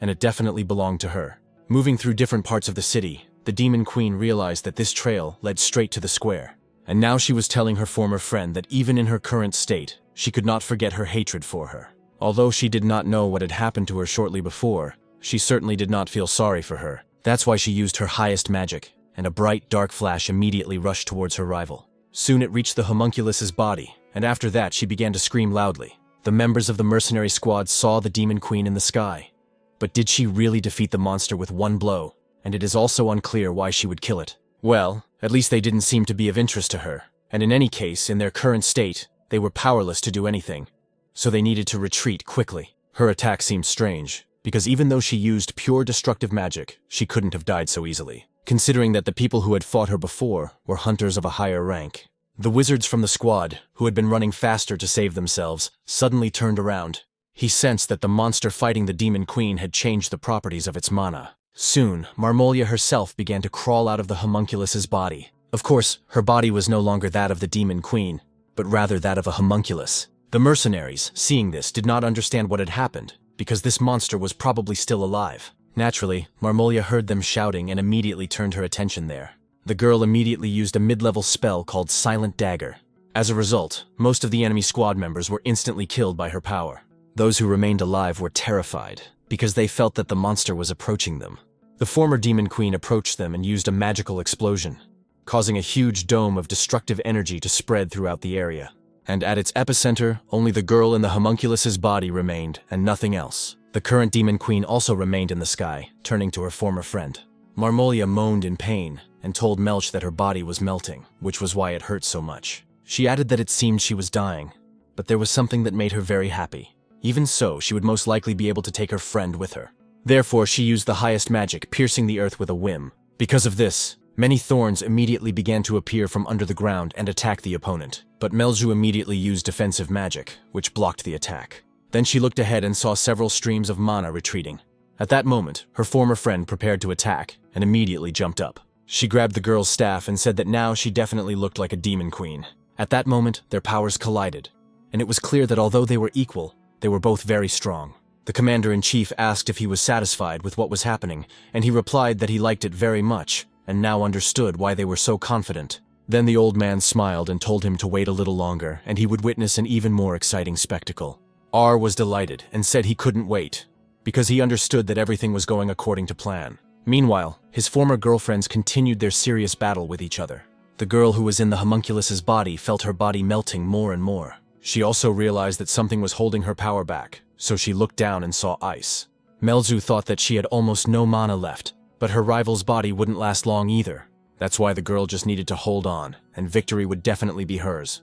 [SPEAKER 1] and it definitely belonged to her. Moving through different parts of the city, the Demon Queen realized that this trail led straight to the square, and now she was telling her former friend that even in her current state, she could not forget her hatred for her. Although she did not know what had happened to her shortly before, she certainly did not feel sorry for her. That's why she used her highest magic, and a bright, dark flash immediately rushed towards her rival. Soon it reached the homunculus's body, and after that she began to scream loudly. The members of the mercenary squad saw the Demon Queen in the sky. But did she really defeat the monster with one blow? And it is also unclear why she would kill it. Well, at least they didn't seem to be of interest to her, and in any case, in their current state, they were powerless to do anything, so they needed to retreat quickly. Her attack seemed strange, because even though she used pure destructive magic, she couldn't have died so easily, considering that the people who had fought her before were hunters of a higher rank. The wizards from the squad, who had been running faster to save themselves, suddenly turned around. He sensed that the monster fighting the Demon Queen had changed the properties of its mana. Soon, Marmolia herself began to crawl out of the homunculus's body. Of course, her body was no longer that of the Demon Queen, but rather that of a homunculus. The mercenaries, seeing this, did not understand what had happened, because this monster was probably still alive. Naturally, Marmolia heard them shouting and immediately turned her attention there. The girl immediately used a mid-level spell called Silent Dagger. As a result, most of the enemy squad members were instantly killed by her power. Those who remained alive were terrified, because they felt that the monster was approaching them. The former Demon Queen approached them and used a magical explosion, causing a huge dome of destructive energy to spread throughout the area. And at its epicenter, only the girl in the homunculus's body remained, and nothing else. The current Demon Queen also remained in the sky, turning to her former friend. Marmolia moaned in pain, and told Melch that her body was melting, which was why it hurt so much. She added that it seemed she was dying, but there was something that made her very happy. Even so, she would most likely be able to take her friend with her. Therefore, she used the highest magic, piercing the earth with a whim. Because of this, many thorns immediately began to appear from under the ground and attack the opponent. But Melju immediately used defensive magic, which blocked the attack. Then she looked ahead and saw several streams of mana retreating. At that moment, her former friend prepared to attack and immediately jumped up. She grabbed the girl's staff and said that now she definitely looked like a demon queen. At that moment, their powers collided, and it was clear that although they were equal, they were both very strong. The commander-in-chief asked if he was satisfied with what was happening, and he replied that he liked it very much, and now understood why they were so confident. Then the old man smiled and told him to wait a little longer, and he would witness an even more exciting spectacle. R was delighted and said he couldn't wait, because he understood that everything was going according to plan. Meanwhile, his former girlfriends continued their serious battle with each other. The girl who was in the homunculus's body felt her body melting more and more. She also realized that something was holding her power back, so she looked down and saw ice. Melzu thought that she had almost no mana left, but her rival's body wouldn't last long either. That's why the girl just needed to hold on, and victory would definitely be hers.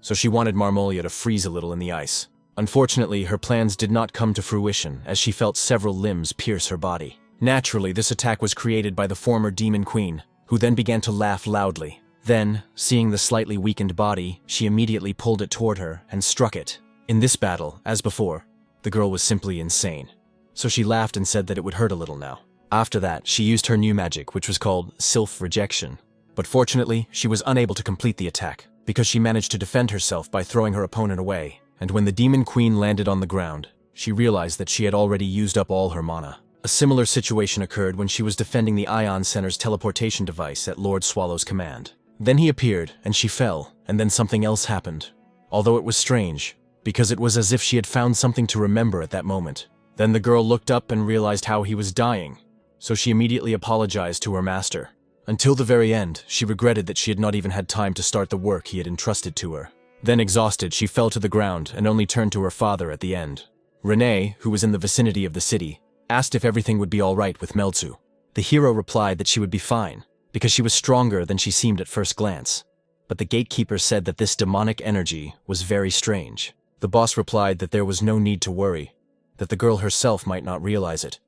[SPEAKER 1] So she wanted Marmolia to freeze a little in the ice. Unfortunately, her plans did not come to fruition, as she felt several limbs pierce her body. Naturally, this attack was created by the former demon queen, who then began to laugh loudly. Then, seeing the slightly weakened body, she immediately pulled it toward her and struck it. In this battle, as before, the girl was simply insane. So she laughed and said that it would hurt a little now. After that, she used her new magic, which was called Sylph Rejection. But fortunately, she was unable to complete the attack, because she managed to defend herself by throwing her opponent away. And when the demon queen landed on the ground, she realized that she had already used up all her mana. A similar situation occurred when she was defending the Ion Center's teleportation device at Lord Swallow's command. Then he appeared, and she fell, and then something else happened. Although it was strange, because it was as if she had found something to remember at that moment. Then the girl looked up and realized how he was dying, so she immediately apologized to her master. Until the very end, she regretted that she had not even had time to start the work he had entrusted to her. Then exhausted, she fell to the ground and only turned to her father at the end. Renee, who was in the vicinity of the city, asked if everything would be all right with Melzu. The hero replied that she would be fine, because she was stronger than she seemed at first glance. But the gatekeeper said that this demonic energy was very strange. The boss replied that there was no need to worry, that the girl herself might not realize it,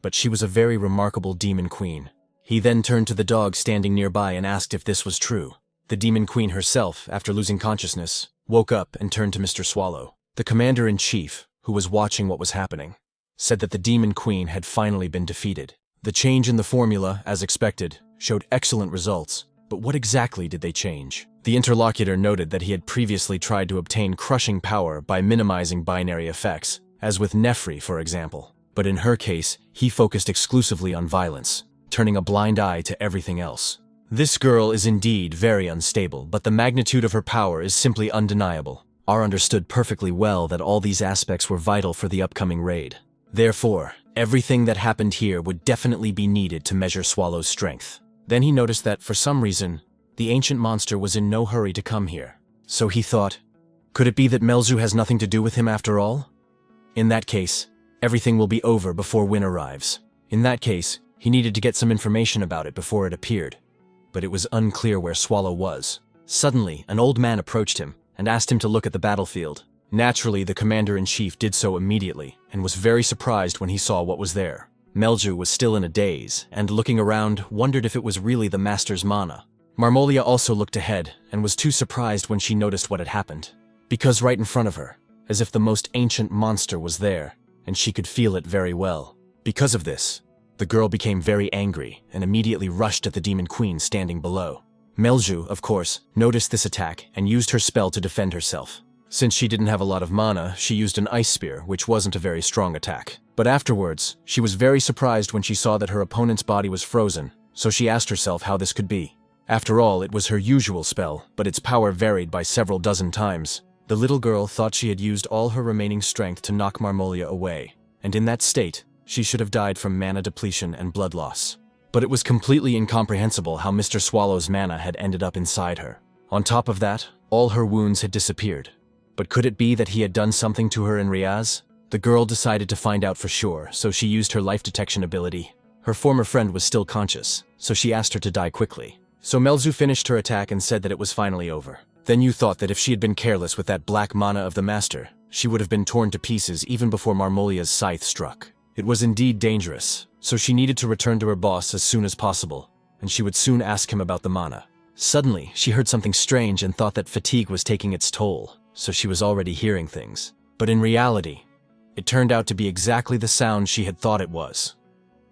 [SPEAKER 1] but she was a very remarkable demon queen. He then turned to the dog standing nearby and asked if this was true. The demon queen herself, after losing consciousness, woke up and turned to Mr. Swallow. The commander-in-chief, who was watching what was happening, said that the demon queen had finally been defeated. The change in the formula, as expected, showed excellent results, but what exactly did they change? The interlocutor noted that he had previously tried to obtain crushing power by minimizing binary effects, as with Nefri, for example. But in her case, he focused exclusively on violence, turning a blind eye to everything else. This girl is indeed very unstable, but the magnitude of her power is simply undeniable. R understood perfectly well that all these aspects were vital for the upcoming raid. Therefore, everything that happened here would definitely be needed to measure Swallow's strength. Then he noticed that, for some reason, the ancient monster was in no hurry to come here. So he thought, could it be that Melzu has nothing to do with him after all? In that case, everything will be over before Win arrives. In that case, he needed to get some information about it before it appeared. But it was unclear where Swallow was. Suddenly, an old man approached him and asked him to look at the battlefield. Naturally, the commander-in-chief did so immediately and was very surprised when he saw what was there. Melju was still in a daze and, looking around, wondered if it was really the master's mana. Marmolia also looked ahead and was too surprised when she noticed what had happened. Because right in front of her, as if the most ancient monster was there, and she could feel it very well. Because of this, the girl became very angry and immediately rushed at the demon queen standing below. Melju, of course, noticed this attack and used her spell to defend herself. Since she didn't have a lot of mana, she used an ice spear, which wasn't a very strong attack. But afterwards, she was very surprised when she saw that her opponent's body was frozen, so she asked herself how this could be. After all, it was her usual spell, but its power varied by several dozen times. The little girl thought she had used all her remaining strength to knock Marmolia away, and in that state, she should have died from mana depletion and blood loss. But it was completely incomprehensible how Mr. Swallow's mana had ended up inside her. On top of that, all her wounds had disappeared. But could it be that he had done something to her in Riaz? The girl decided to find out for sure, so she used her life detection ability. Her former friend was still conscious, so she asked her to die quickly. So Melzu finished her attack and said that it was finally over. Then you thought that if she had been careless with that black mana of the master, she would have been torn to pieces even before Marmolia's scythe struck. It was indeed dangerous, so she needed to return to her boss as soon as possible, and she would soon ask him about the mana. Suddenly, she heard something strange and thought that fatigue was taking its toll, so she was already hearing things. But in reality, it turned out to be exactly the sound she had thought it was,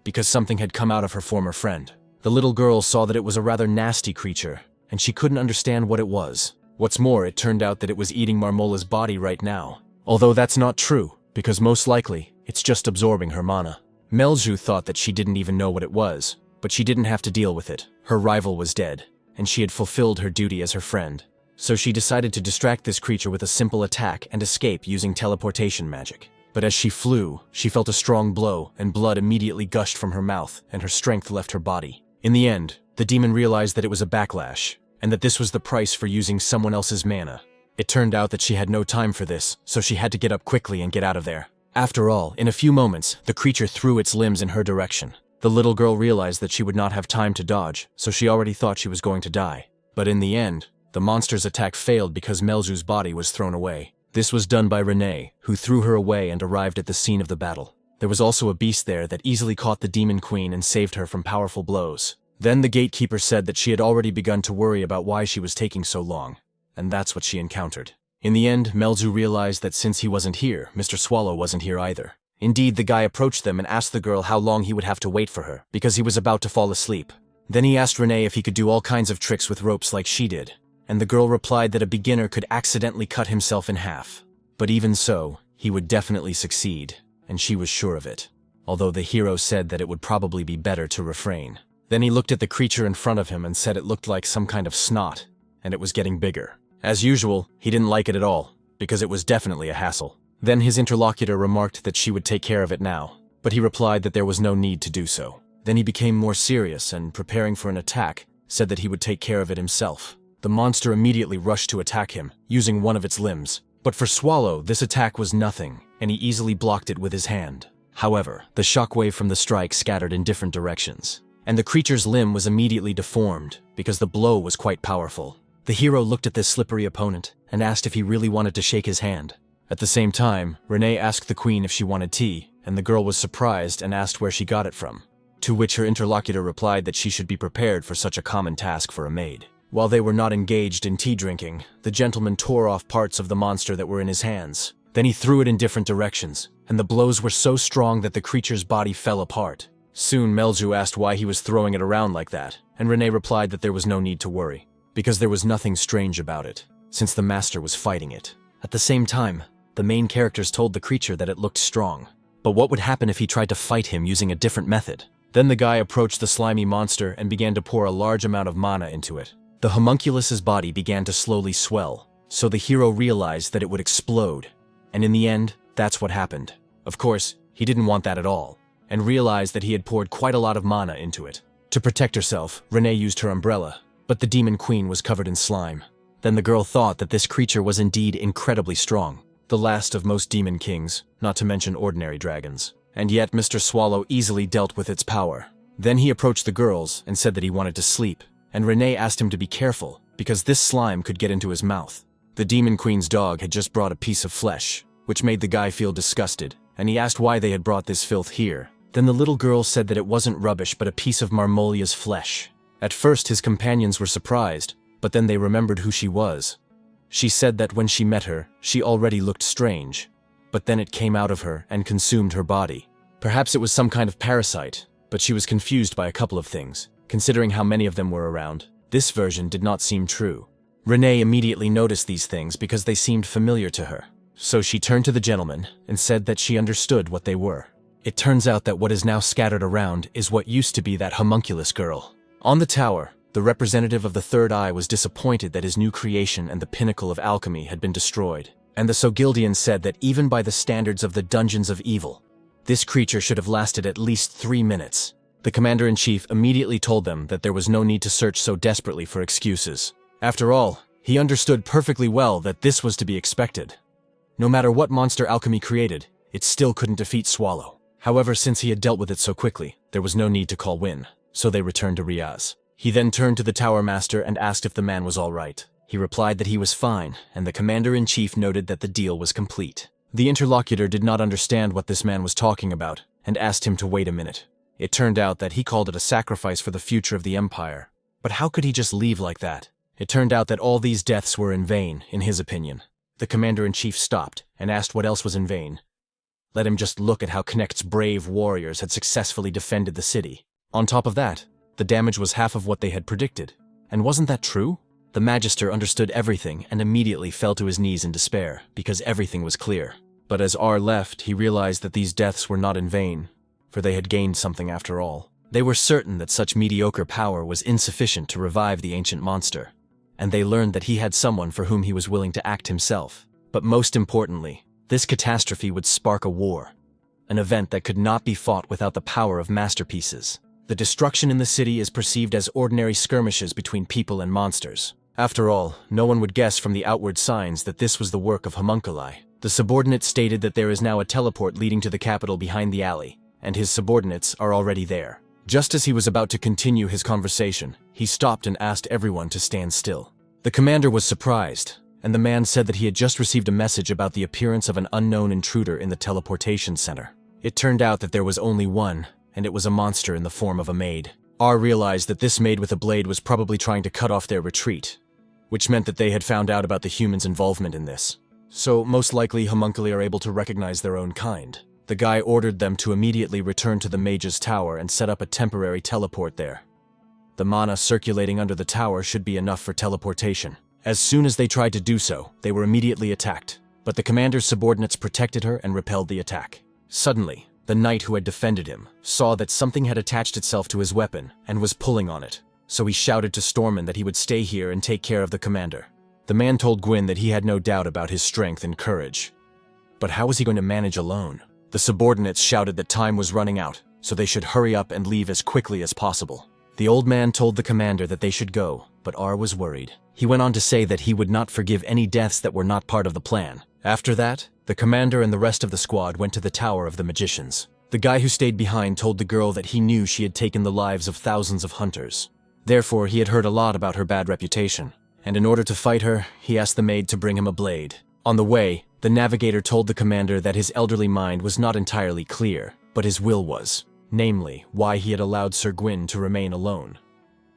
[SPEAKER 1] because something had come out of her former friend. The little girl saw that it was a rather nasty creature, and she couldn't understand what it was. What's more, it turned out that it was eating Marmola's body right now. Although that's not true, because most likely, it's just absorbing her mana. Melju thought that she didn't even know what it was, but she didn't have to deal with it. Her rival was dead, and she had fulfilled her duty as her friend. So she decided to distract this creature with a simple attack and escape using teleportation magic. But as she flew, she felt a strong blow, and blood immediately gushed from her mouth, and her strength left her body. In the end, the demon realized that it was a backlash, and that this was the price for using someone else's mana. It turned out that she had no time for this, so she had to get up quickly and get out of there. After all, in a few moments, the creature threw its limbs in her direction. The little girl realized that she would not have time to dodge, so she already thought she was going to die. But in the end, the monster's attack failed because Melzu's body was thrown away. This was done by Renee, who threw her away and arrived at the scene of the battle. There was also a beast there that easily caught the demon queen and saved her from powerful blows. Then the gatekeeper said that she had already begun to worry about why she was taking so long, and that's what she encountered. In the end, Melzu realized that since he wasn't here, Mr. Swallow wasn't here either. Indeed, the guy approached them and asked the girl how long he would have to wait for her, because he was about to fall asleep. Then he asked Renee if he could do all kinds of tricks with ropes like she did, and the girl replied that a beginner could accidentally cut himself in half. But even so, he would definitely succeed, and she was sure of it, although the hero said that it would probably be better to refrain. Then he looked at the creature in front of him and said it looked like some kind of snot, and it was getting bigger. As usual, he didn't like it at all, because it was definitely a hassle. Then his interlocutor remarked that she would take care of it now, but he replied that there was no need to do so. Then he became more serious and, preparing for an attack, said that he would take care of it himself. The monster immediately rushed to attack him, using one of its limbs. But for Swallow, this attack was nothing, and he easily blocked it with his hand. However, the shockwave from the strike scattered in different directions, and the creature's limb was immediately deformed, because the blow was quite powerful. The hero looked at this slippery opponent, and asked if he really wanted to shake his hand. At the same time, Renee asked the queen if she wanted tea, and the girl was surprised and asked where she got it from. To which her interlocutor replied that she should be prepared for such a common task for a maid. While they were not engaged in tea drinking, the gentleman tore off parts of the monster that were in his hands. Then he threw it in different directions, and the blows were so strong that the creature's body fell apart. Soon Melzu asked why he was throwing it around like that, and Renee replied that there was no need to worry, because there was nothing strange about it, since the master was fighting it. At the same time, the main characters told the creature that it looked strong. But what would happen if he tried to fight him using a different method? Then the guy approached the slimy monster and began to pour a large amount of mana into it. The homunculus's body began to slowly swell, so the hero realized that it would explode. And in the end, that's what happened. Of course, he didn't want that at all, and realized that he had poured quite a lot of mana into it. To protect herself, Renee used her umbrella, but the demon queen was covered in slime. Then the girl thought that this creature was indeed incredibly strong, the last of most demon kings, not to mention ordinary dragons. And yet Mr. Swallow easily dealt with its power. Then he approached the girls and said that he wanted to sleep, and Renee asked him to be careful, because this slime could get into his mouth. The demon queen's dog had just brought a piece of flesh, which made the guy feel disgusted, and he asked why they had brought this filth here. Then the little girl said that it wasn't rubbish but a piece of Marmolia's flesh. At first his companions were surprised, but then they remembered who she was. She said that when she met her, she already looked strange, but then it came out of her and consumed her body. Perhaps it was some kind of parasite, but she was confused by a couple of things. Considering how many of them were around, this version did not seem true. Renee immediately noticed these things because they seemed familiar to her. So she turned to the gentleman and said that she understood what they were. It turns out that what is now scattered around is what used to be that homunculus girl. On the tower, the representative of the third eye was disappointed that his new creation and the pinnacle of alchemy had been destroyed, and the Sogildian said that even by the standards of the dungeons of evil, this creature should have lasted at least 3 minutes. The commander-in-chief immediately told them that there was no need to search so desperately for excuses. After all, he understood perfectly well that this was to be expected. No matter what monster alchemy created, it still couldn't defeat Swallow. However, since he had dealt with it so quickly, there was no need to call Win, so they returned to Riaz. He then turned to the tower master and asked if the man was all right. He replied that he was fine, and the commander-in-chief noted that the deal was complete. The interlocutor did not understand what this man was talking about, and asked him to wait a minute. It turned out that he called it a sacrifice for the future of the empire. But how could he just leave like that? It turned out that all these deaths were in vain, in his opinion. The commander-in-chief stopped and asked what else was in vain. Let him just look at how Connect's brave warriors had successfully defended the city. On top of that, the damage was half of what they had predicted. And wasn't that true? The Magister understood everything and immediately fell to his knees in despair, because everything was clear. But as R left, he realized that these deaths were not in vain, for they had gained something after all. They were certain that such mediocre power was insufficient to revive the ancient monster, and they learned that he had someone for whom he was willing to act himself. But most importantly, this catastrophe would spark a war, an event that could not be fought without the power of masterpieces. The destruction in the city is perceived as ordinary skirmishes between people and monsters. After all, no one would guess from the outward signs that this was the work of homunculi. The subordinate stated that there is now a teleport leading to the capital behind the alley, and his subordinates are already there. Just as he was about to continue his conversation, he stopped and asked everyone to stand still. The commander was surprised, and the man said that he had just received a message about the appearance of an unknown intruder in the teleportation center. It turned out that there was only one, and it was a monster in the form of a maid. R realized that this maid with a blade was probably trying to cut off their retreat, which meant that they had found out about the humans' involvement in this. So most likely homunculi are able to recognize their own kind. The guy ordered them to immediately return to the mage's tower and set up a temporary teleport there. The mana circulating under the tower should be enough for teleportation. As soon as they tried to do so, they were immediately attacked, but the commander's subordinates protected her and repelled the attack. Suddenly, the knight who had defended him saw that something had attached itself to his weapon and was pulling on it, so he shouted to Stormin that he would stay here and take care of the commander. The man told Gwyn that he had no doubt about his strength and courage. But how was he going to manage alone? The subordinates shouted that time was running out, so they should hurry up and leave as quickly as possible. The old man told the commander that they should go, but R was worried. He went on to say that he would not forgive any deaths that were not part of the plan. After that, the commander and the rest of the squad went to the Tower of the Magicians. The guy who stayed behind told the girl that he knew she had taken the lives of thousands of hunters. Therefore, he had heard a lot about her bad reputation, and in order to fight her, he asked the maid to bring him a blade. On the way, the navigator told the commander that his elderly mind was not entirely clear, but his will was, namely, why he had allowed Sir Gwyn to remain alone.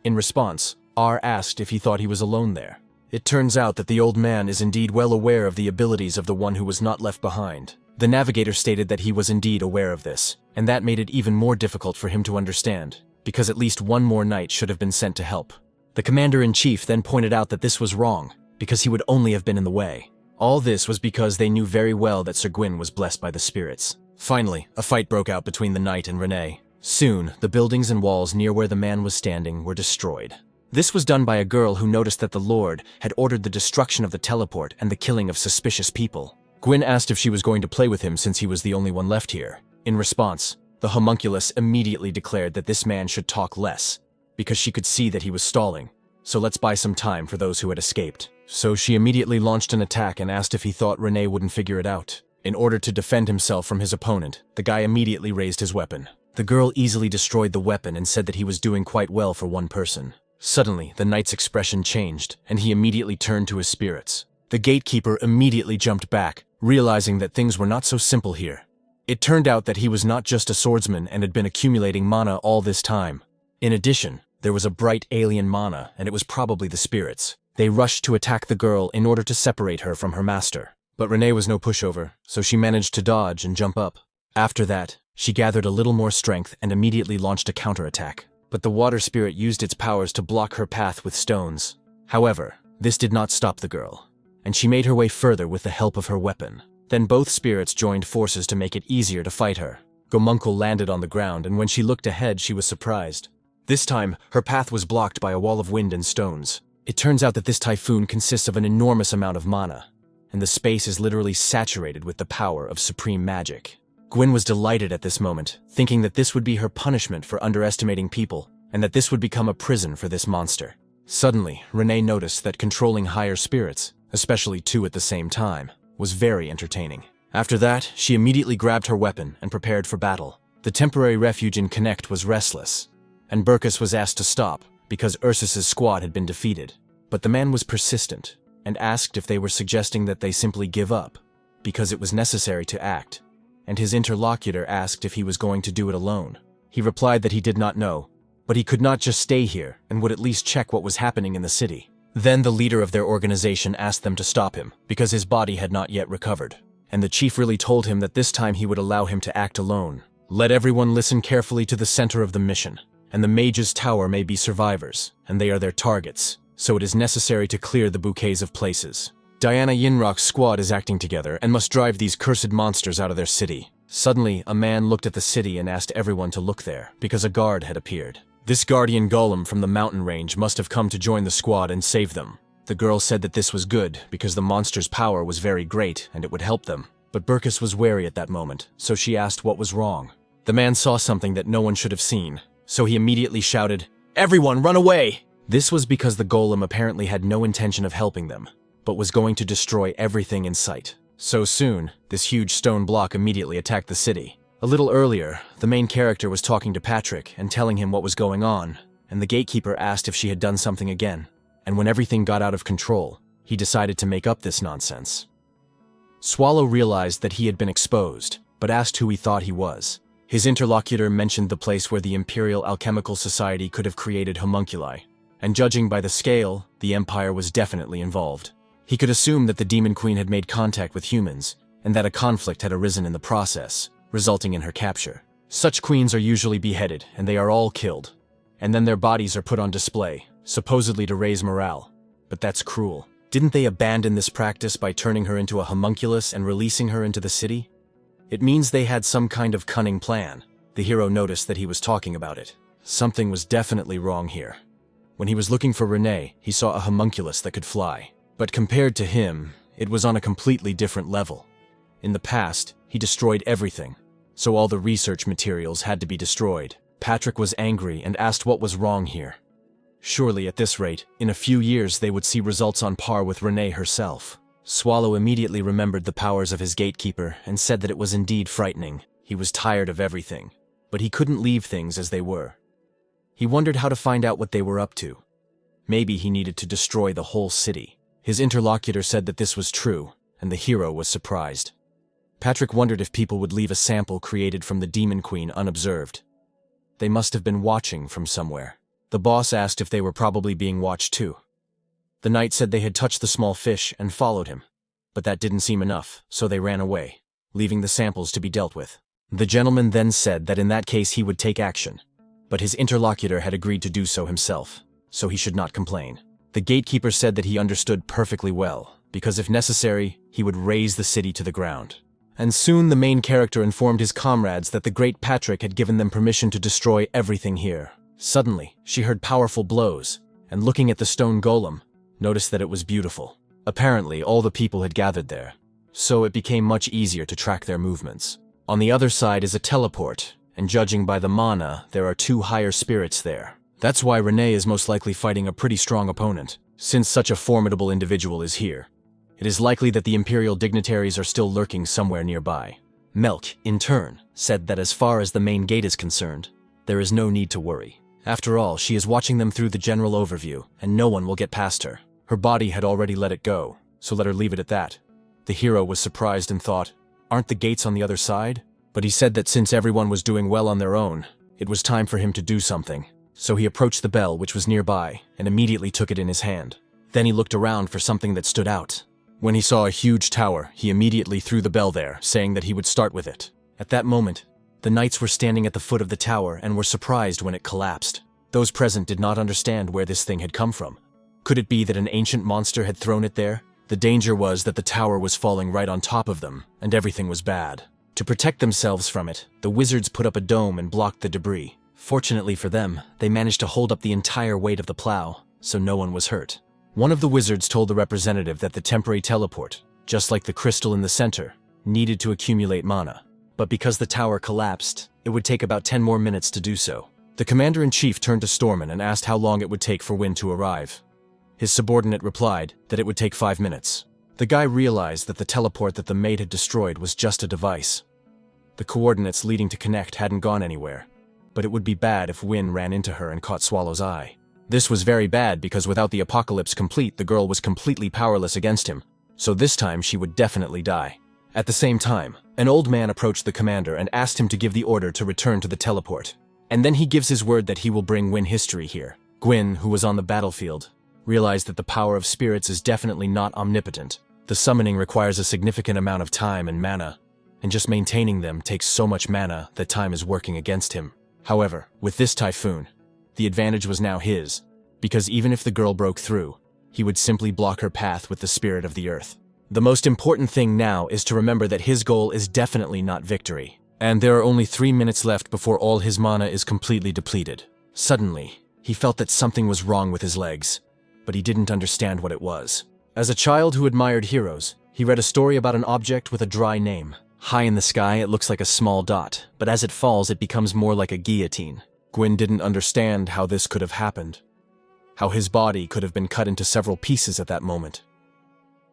[SPEAKER 1] In response, R asked if he thought he was alone there. It turns out that the old man is indeed well aware of the abilities of the one who was not left behind. The navigator stated that he was indeed aware of this, and that made it even more difficult for him to understand, because at least one more knight should have been sent to help. The commander-in-chief then pointed out that this was wrong, because he would only have been in the way. All this was because they knew very well that Sir Gwyn was blessed by the spirits. Finally, a fight broke out between the knight and Renee. Soon, the buildings and walls near where the man was standing were destroyed. This was done by a girl who noticed that the Lord had ordered the destruction of the teleport and the killing of suspicious people. Gwyn asked if she was going to play with him since he was the only one left here. In response, the homunculus immediately declared that this man should talk less, because she could see that he was stalling. So let's buy some time for those who had escaped. So she immediately launched an attack and asked if he thought Renee wouldn't figure it out. In order to defend himself from his opponent, the guy immediately raised his weapon. The girl easily destroyed the weapon and said that he was doing quite well for one person. Suddenly, the knight's expression changed, and he immediately turned to his spirits. The gatekeeper immediately jumped back, realizing that things were not so simple here. It turned out that he was not just a swordsman and had been accumulating mana all this time. In addition, there was a bright alien mana, and it was probably the spirits. They rushed to attack the girl in order to separate her from her master. But Renee was no pushover, so she managed to dodge and jump up. After that, she gathered a little more strength and immediately launched a counterattack. But the water spirit used its powers to block her path with stones. However, this did not stop the girl, and she made her way further with the help of her weapon. Then both spirits joined forces to make it easier to fight her. Gomunkel landed on the ground, and when she looked ahead, she was surprised. This time, her path was blocked by a wall of wind and stones. It turns out that this typhoon consists of an enormous amount of mana, and the space is literally saturated with the power of supreme magic. Gwyn was delighted at this moment, thinking that this would be her punishment for underestimating people, and that this would become a prison for this monster. Suddenly, Renee noticed that controlling higher spirits, especially two at the same time, was very entertaining. After that, she immediately grabbed her weapon and prepared for battle. The temporary refuge in Connect was restless, and Burkus was asked to stop, because Ursus's squad had been defeated. But the man was persistent and asked if they were suggesting that they simply give up, because it was necessary to act, and his interlocutor asked if he was going to do it alone. He replied that he did not know, but he could not just stay here and would at least check what was happening in the city. Then the leader of their organization asked them to stop him because his body had not yet recovered, and the chief really told him that this time he would allow him to act alone. Let everyone listen carefully to the center of the mission, and the mage's tower may be survivors, and they are their targets, so it is necessary to clear the bouquets of places. Diana Yinrock's squad is acting together and must drive these cursed monsters out of their city. Suddenly, a man looked at the city and asked everyone to look there, because a guard had appeared. This guardian golem from the mountain range must have come to join the squad and save them. The girl said that this was good, because the monster's power was very great and it would help them. But Burkus was wary at that moment, so she asked what was wrong. The man saw something that no one should have seen, so he immediately shouted, "Everyone, run away!" This was because the golem apparently had no intention of helping them, but was going to destroy everything in sight. So soon, this huge stone block immediately attacked the city. A little earlier, the main character was talking to Patrick and telling him what was going on, and the gatekeeper asked if she had done something again. And when everything got out of control, he decided to make up this nonsense. Swallow realized that he had been exposed, but asked who he thought he was. His interlocutor mentioned the place where the Imperial Alchemical Society could have created homunculi, and judging by the scale, the Empire was definitely involved. He could assume that the Demon Queen had made contact with humans, and that a conflict had arisen in the process, resulting in her capture. Such queens are usually beheaded, and they are all killed. And then their bodies are put on display, supposedly to raise morale. But that's cruel. Didn't they abandon this practice by turning her into a homunculus and releasing her into the city? It means they had some kind of cunning plan. The hero noticed that he was talking about it. Something was definitely wrong here. When he was looking for Renee, he saw a homunculus that could fly. But compared to him, it was on a completely different level. In the past, he destroyed everything, so all the research materials had to be destroyed. Patrick was angry and asked what was wrong here. Surely at this rate, in a few years they would see results on par with Renee herself. Swallow immediately remembered the powers of his gatekeeper and said that it was indeed frightening. He was tired of everything, but he couldn't leave things as they were. He wondered how to find out what they were up to. Maybe he needed to destroy the whole city. His interlocutor said that this was true, and the hero was surprised. Patrick wondered if people would leave a sample created from the Demon Queen unobserved. They must have been watching from somewhere. The boss asked if they were probably being watched too. The knight said they had touched the small fish and followed him, but that didn't seem enough, so they ran away, leaving the samples to be dealt with. The gentleman then said that in that case he would take action, but his interlocutor had agreed to do so himself, so he should not complain. The gatekeeper said that he understood perfectly well, because if necessary, he would raze the city to the ground. And soon the main character informed his comrades that the great Patrick had given them permission to destroy everything here. Suddenly, she heard powerful blows, and looking at the stone golem, noticed that it was beautiful. Apparently, all the people had gathered there, so it became much easier to track their movements. On the other side is a teleport, and judging by the mana, there are 2 higher spirits there. That's why Renee is most likely fighting a pretty strong opponent, since such a formidable individual is here. It is likely that the Imperial dignitaries are still lurking somewhere nearby. Melk, in turn, said that as far as the main gate is concerned, there is no need to worry. After all, she is watching them through the general overview, and no one will get past her. Her body had already let it go, so let her leave it at that. The hero was surprised and thought, aren't the gates on the other side? But he said that since everyone was doing well on their own, it was time for him to do something. So he approached the bell, which was nearby, and immediately took it in his hand. Then he looked around for something that stood out. When he saw a huge tower, he immediately threw the bell there, saying that he would start with it. At that moment, the knights were standing at the foot of the tower and were surprised when it collapsed. Those present did not understand where this thing had come from. Could it be that an ancient monster had thrown it there? The danger was that the tower was falling right on top of them, and everything was bad. To protect themselves from it, the wizards put up a dome and blocked the debris. Fortunately for them, they managed to hold up the entire weight of the plow, so no one was hurt. One of the wizards told the representative that the temporary teleport, just like the crystal in the center, needed to accumulate mana. But because the tower collapsed, it would take about 10 more minutes to do so. The commander-in-chief turned to Stormin and asked how long it would take for Wynn to arrive. His subordinate replied that it would take 5 minutes. The guy realized that the teleport that the maid had destroyed was just a device. The coordinates leading to connect hadn't gone anywhere, but it would be bad if Wynn ran into her and caught Swallow's eye. This was very bad because without the apocalypse complete, the girl was completely powerless against him, so this time she would definitely die. At the same time, an old man approached the commander and asked him to give the order to return to the teleport. And then he gives his word that he will bring Win history here. Gwyn, who was on the battlefield, realized that the power of spirits is definitely not omnipotent. The summoning requires a significant amount of time and mana, and just maintaining them takes so much mana that time is working against him. However, with this typhoon, the advantage was now his, because even if the girl broke through, he would simply block her path with the spirit of the earth. The most important thing now is to remember that his goal is definitely not victory, and there are only 3 minutes left before all his mana is completely depleted. Suddenly, he felt that something was wrong with his legs, but he didn't understand what it was. As a child who admired heroes, he read a story about an object with a dry name. High in the sky, it looks like a small dot, but as it falls, it becomes more like a guillotine. Gwyn didn't understand how this could have happened, how his body could have been cut into several pieces at that moment.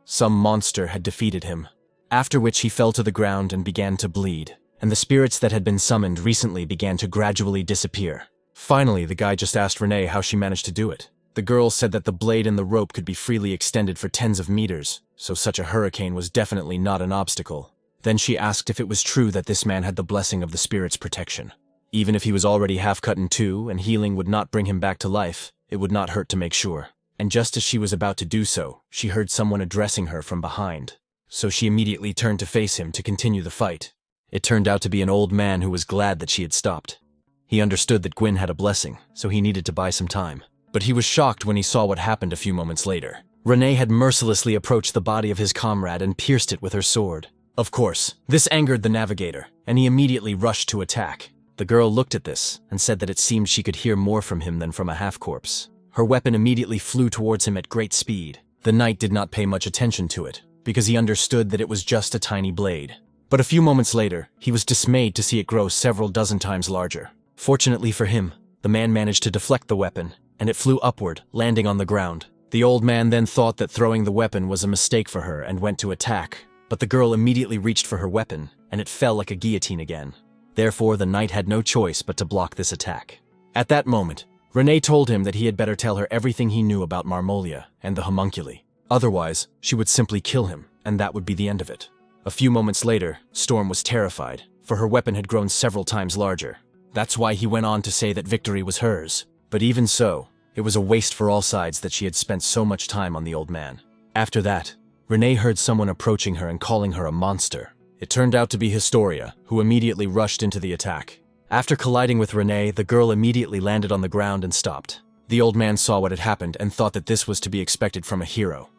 [SPEAKER 1] Some monster had defeated him, after which he fell to the ground and began to bleed, and the spirits that had been summoned recently began to gradually disappear. Finally, the guy just asked Renee how she managed to do it. The girl said that the blade and the rope could be freely extended for tens of meters, so such a hurricane was definitely not an obstacle. Then she asked if it was true that this man had the blessing of the spirit's protection. Even if he was already half cut in two and healing would not bring him back to life, it would not hurt to make sure. And just as she was about to do so, she heard someone addressing her from behind. So she immediately turned to face him to continue the fight. It turned out to be an old man who was glad that she had stopped. He understood that Gwyn had a blessing, so he needed to buy some time. But he was shocked when he saw what happened a few moments later. Renee had mercilessly approached the body of his comrade and pierced it with her sword. Of course, this angered the navigator, and he immediately rushed to attack. The girl looked at this and said that it seemed she could hear more from him than from a half-corpse. Her weapon immediately flew towards him at great speed. The knight did not pay much attention to it, because he understood that it was just a tiny blade. But a few moments later, he was dismayed to see it grow several dozen times larger. Fortunately for him, the man managed to deflect the weapon, and it flew upward, landing on the ground. The old man then thought that throwing the weapon was a mistake for her and went to attack, but the girl immediately reached for her weapon, and it fell like a guillotine again. Therefore, the knight had no choice but to block this attack. At that moment, Renee told him that he had better tell her everything he knew about Marmolia and the homunculi. Otherwise, she would simply kill him, and that would be the end of it. A few moments later, Storm was terrified, for her weapon had grown several times larger. That's why he went on to say that victory was hers. But even so, it was a waste for all sides that she had spent so much time on the old man. After that, Renee heard someone approaching her and calling her a monster. It turned out to be Historia, who immediately rushed into the attack. After colliding with Renee, the girl immediately landed on the ground and stopped. The old man saw what had happened and thought that this was to be expected from a hero.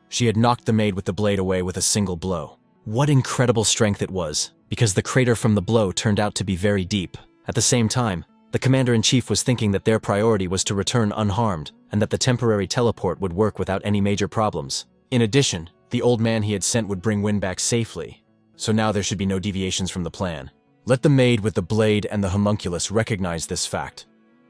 [SPEAKER 1] She had knocked the maid with the blade away with a single blow. What incredible strength it was, because the crater from the blow turned out to be very deep. At the same time, the commander-in-chief was thinking that their priority was to return unharmed and that the temporary teleport would work without any major problems. In addition, the old man he had sent would bring Win back safely, so now there should be no deviations from the plan. Let the maid with the blade and the homunculus recognize this fact,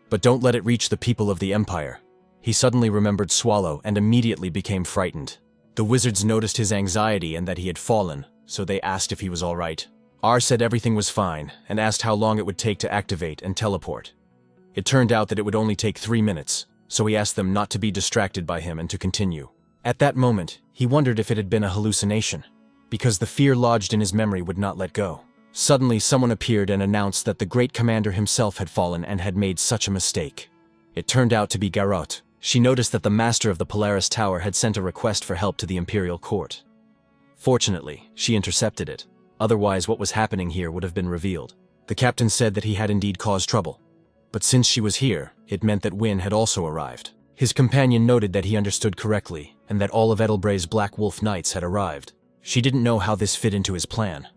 [SPEAKER 1] but don't let it reach the people of the Empire. He suddenly remembered Swallow and immediately became frightened. The wizards noticed his anxiety and that he had fallen, so they asked if he was all right. R said everything was fine and asked how long it would take to activate and teleport. It turned out that it would only take 3 minutes, so he asked them not to be distracted by him and to continue. At that moment, he wondered if it had been a hallucination, because the fear lodged in his memory would not let go. Suddenly, someone appeared and announced that the great commander himself had fallen and had made such a mistake. It turned out to be Garot. She noticed that the master of the Polaris Tower had sent a request for help to the Imperial Court. Fortunately, she intercepted it. Otherwise, what was happening here would have been revealed. The captain said that he had indeed caused trouble, but since she was here, it meant that Win had also arrived. His companion noted that he understood correctly, and that all of Edelbray's Black Wolf Knights had arrived. She didn't know how this fit into his plan.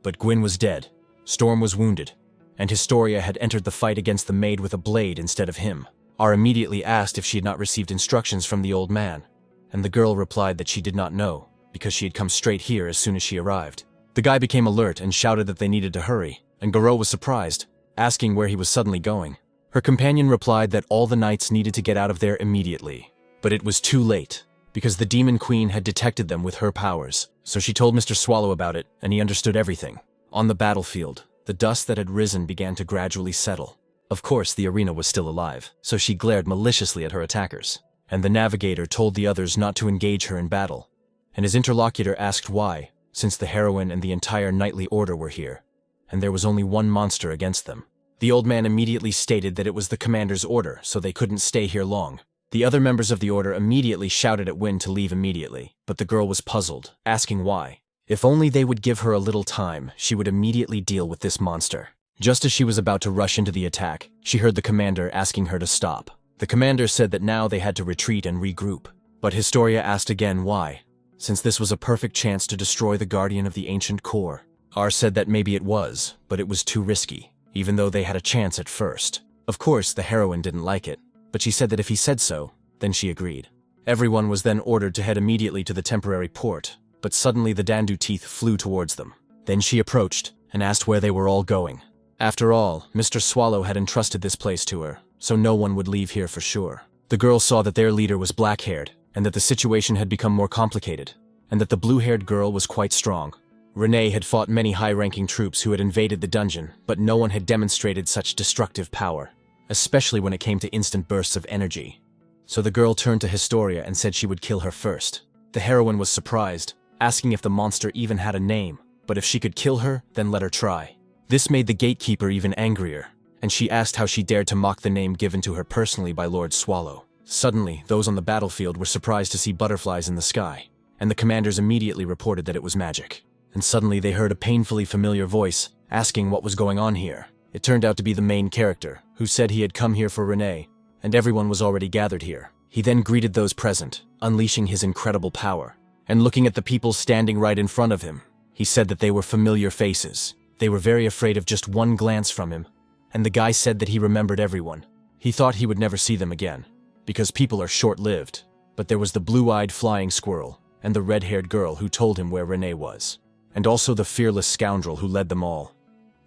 [SPEAKER 1] But Gwyn was dead, Storm was wounded, and Historia had entered the fight against the maid with a blade instead of him. R immediately asked if she had not received instructions from the old man, and the girl replied that she did not know, because she had come straight here as soon as she arrived. The guy became alert and shouted that they needed to hurry, and Garot was surprised, asking where he was suddenly going. Her companion replied that all the knights needed to get out of there immediately, but it was too late, because the Demon Queen had detected them with her powers. So she told Mr. Swallow about it, and he understood everything. On the battlefield, the dust that had risen began to gradually settle. Of course, the arena was still alive, so she glared maliciously at her attackers. And the navigator told the others not to engage her in battle. And his interlocutor asked why, since the heroine and the entire knightly order were here, and there was only one monster against them. The old man immediately stated that it was the commander's order, so they couldn't stay here long. The other members of the order immediately shouted at Wynne to leave immediately, but the girl was puzzled, asking why. If only they would give her a little time, she would immediately deal with this monster. Just as she was about to rush into the attack, she heard the commander asking her to stop. The commander said that now they had to retreat and regroup, but Historia asked again why, since this was a perfect chance to destroy the guardian of the ancient core. R said that maybe it was, but it was too risky, even though they had a chance at first. Of course, the heroine didn't like it, but she said that if he said so, then she agreed. Everyone was then ordered to head immediately to the temporary port, but suddenly the Dandu teeth flew towards them. Then she approached and asked where they were all going. After all, Mr. Swallow had entrusted this place to her, so no one would leave here for sure. The girl saw that their leader was black-haired, and that the situation had become more complicated, and that the blue-haired girl was quite strong. Renee had fought many high-ranking troops who had invaded the dungeon, but no one had demonstrated such destructive power, especially when it came to instant bursts of energy. So the girl turned to Historia and said she would kill her first. The heroine was surprised, asking if the monster even had a name, but if she could kill her, then let her try. This made the gatekeeper even angrier, and she asked how she dared to mock the name given to her personally by Lord Swallow. Suddenly, those on the battlefield were surprised to see butterflies in the sky, and the commanders immediately reported that it was magic. And suddenly they heard a painfully familiar voice, asking what was going on here. It turned out to be the main character, who said he had come here for Renee, and everyone was already gathered here. He then greeted those present, unleashing his incredible power. And looking at the people standing right in front of him, he said that they were familiar faces. They were very afraid of just one glance from him, and the guy said that he remembered everyone. He thought he would never see them again, because people are short-lived. But there was the blue-eyed flying squirrel, and the red-haired girl who told him where Renee was, and also the fearless scoundrel who led them all.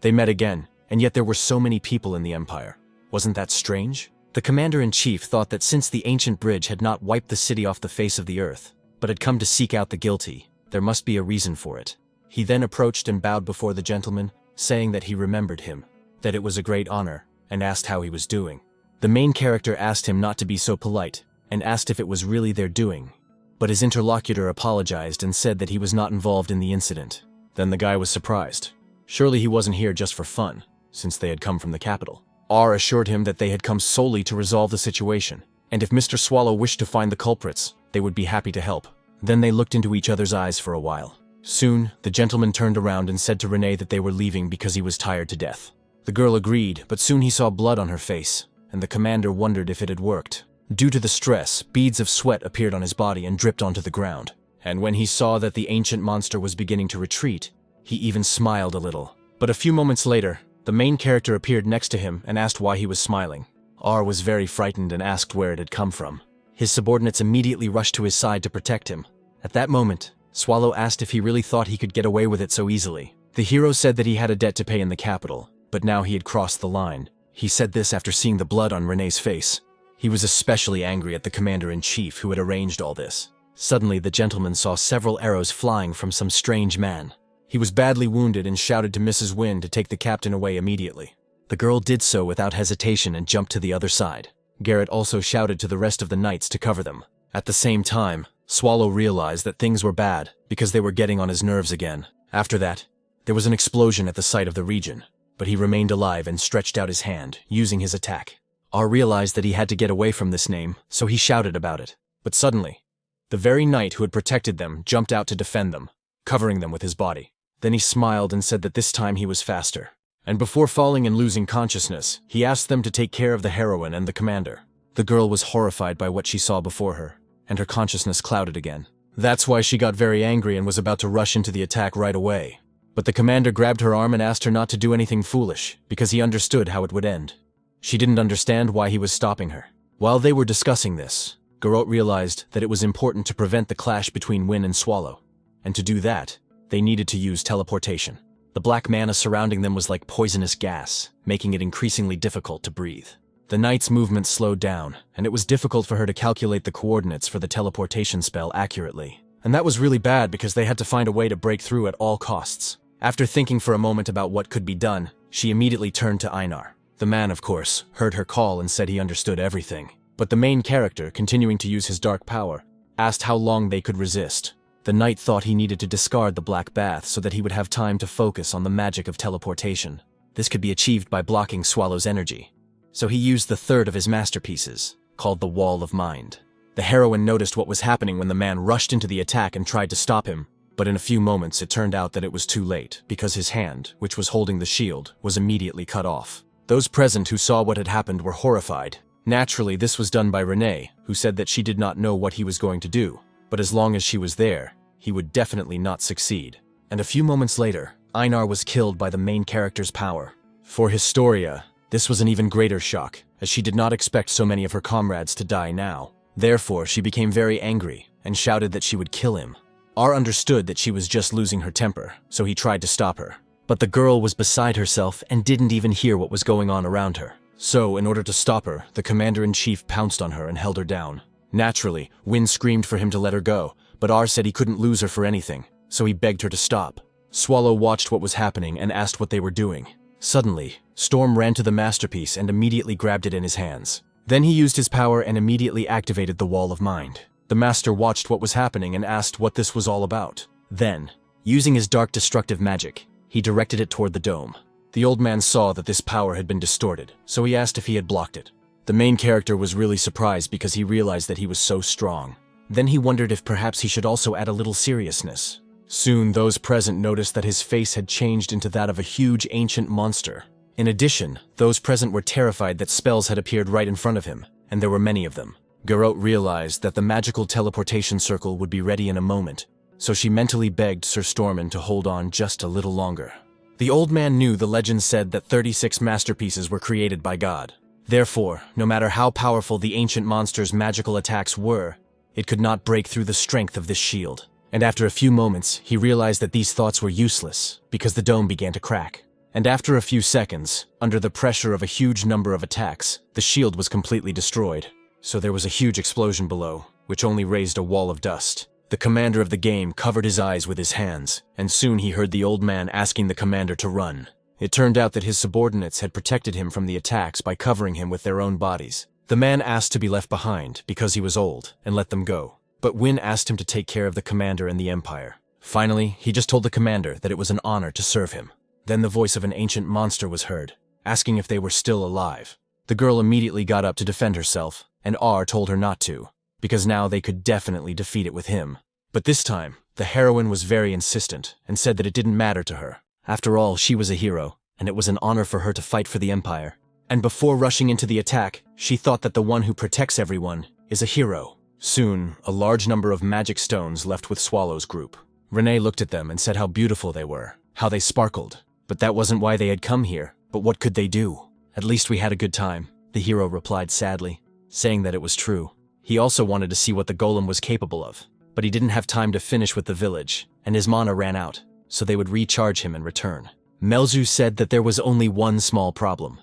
[SPEAKER 1] They met again, and yet there were so many people in the Empire. Wasn't that strange? The commander-in-chief thought that since the ancient bridge had not wiped the city off the face of the earth, but had come to seek out the guilty, there must be a reason for it. He then approached and bowed before the gentleman, saying that he remembered him, that it was a great honor, and asked how he was doing. The main character asked him not to be so polite, and asked if it was really their doing. But his interlocutor apologized and said that he was not involved in the incident. Then the guy was surprised. Surely he wasn't here just for fun, since they had come from the capital. R assured him that they had come solely to resolve the situation, and if Mr. Swallow wished to find the culprits, they would be happy to help. Then they looked into each other's eyes for a while. Soon, the gentleman turned around and said to Renee that they were leaving because he was tired to death. The girl agreed, but soon he saw blood on her face, and the commander wondered if it had worked. Due to the stress, beads of sweat appeared on his body and dripped onto the ground. And when he saw that the ancient monster was beginning to retreat, he even smiled a little. But a few moments later, the main character appeared next to him and asked why he was smiling. R was very frightened and asked where it had come from. His subordinates immediately rushed to his side to protect him. At that moment, Swallow asked if he really thought he could get away with it so easily. The hero said that he had a debt to pay in the capital, but now he had crossed the line. He said this after seeing the blood on Renee's face. He was especially angry at the commander-in-chief who had arranged all this. Suddenly, the gentleman saw several arrows flying from some strange man. He was badly wounded and shouted to Mrs. Wynne to take the captain away immediately. The girl did so without hesitation and jumped to the other side. Garrett also shouted to the rest of the knights to cover them. At the same time, Swallow realized that things were bad because they were getting on his nerves again. After that, there was an explosion at the site of the region, but he remained alive and stretched out his hand, using his attack. R realized that he had to get away from this name, so he shouted about it. But suddenly, the very knight who had protected them jumped out to defend them, covering them with his body. Then he smiled and said that this time he was faster. And before falling and losing consciousness, he asked them to take care of the heroine and the commander. The girl was horrified by what she saw before her, and her consciousness clouded again. That's why she got very angry and was about to rush into the attack right away. But the commander grabbed her arm and asked her not to do anything foolish, because he understood how it would end. She didn't understand why he was stopping her. While they were discussing this, Garrot realized that it was important to prevent the clash between Wynne and Swallow. And to do that, they needed to use teleportation. The black mana surrounding them was like poisonous gas, making it increasingly difficult to breathe. The knight's movement slowed down, and it was difficult for her to calculate the coordinates for the teleportation spell accurately. And that was really bad because they had to find a way to break through at all costs. After thinking for a moment about what could be done, she immediately turned to Einar. The man, of course, heard her call and said he understood everything. But the main character, continuing to use his dark power, asked how long they could resist. The knight thought he needed to discard the black bath so that he would have time to focus on the magic of teleportation. This could be achieved by blocking Swallow's energy. So he used the third of his masterpieces, called the Wall of Mind. The heroine noticed what was happening when the man rushed into the attack and tried to stop him, but in a few moments it turned out that it was too late, because his hand, which was holding the shield, was immediately cut off. Those present who saw what had happened were horrified. Naturally, this was done by Renee, who said that she did not know what he was going to do, but as long as she was there, he would definitely not succeed. And a few moments later, Einar was killed by the main character's power. For Historia, this was an even greater shock, as she did not expect so many of her comrades to die now. Therefore, she became very angry and shouted that she would kill him. R understood that she was just losing her temper, so he tried to stop her. But the girl was beside herself and didn't even hear what was going on around her. So, in order to stop her, the commander-in-chief pounced on her and held her down. Naturally, Win screamed for him to let her go, but R said he couldn't lose her for anything, so he begged her to stop. Swallow watched what was happening and asked what they were doing. Suddenly, Storm ran to the masterpiece and immediately grabbed it in his hands. Then he used his power and immediately activated the Wall of Mind. The master watched what was happening and asked what this was all about. Then, using his dark destructive magic, he directed it toward the dome. The old man saw that this power had been distorted, so he asked if he had blocked it. The main character was really surprised because he realized that he was so strong. Then he wondered if perhaps he should also add a little seriousness. Soon, those present noticed that his face had changed into that of a huge ancient monster. In addition, those present were terrified that spells had appeared right in front of him, and there were many of them. Garot realized that the magical teleportation circle would be ready in a moment, so she mentally begged Sir Stormin to hold on just a little longer. The old man knew the legend said that 36 masterpieces were created by God. Therefore, no matter how powerful the ancient monster's magical attacks were, it could not break through the strength of this shield. And after a few moments, he realized that these thoughts were useless, because the dome began to crack. And after a few seconds, under the pressure of a huge number of attacks, the shield was completely destroyed. So there was a huge explosion below, which only raised a wall of dust. The commander of the game covered his eyes with his hands, and soon he heard the old man asking the commander to run. It turned out that his subordinates had protected him from the attacks by covering him with their own bodies. The man asked to be left behind because he was old, and let them go. But Win asked him to take care of the commander and the empire. Finally, he just told the commander that it was an honor to serve him. Then the voice of an ancient monster was heard, asking if they were still alive. The girl immediately got up to defend herself, and R told her not to, because now they could definitely defeat it with him. But this time, the heroine was very insistent and said that it didn't matter to her. After all, she was a hero, and it was an honor for her to fight for the empire. And before rushing into the attack, she thought that the one who protects everyone is a hero. Soon, a large number of magic stones left with Swallow's group. Renee looked at them and said how beautiful they were, how they sparkled. But that wasn't why they had come here. But what could they do? At least we had a good time, the hero replied sadly, saying that it was true. He also wanted to see what the golem was capable of, but he didn't have time to finish with the village, and his mana ran out, so they would recharge him and return. Melzu said that there was only one small problem.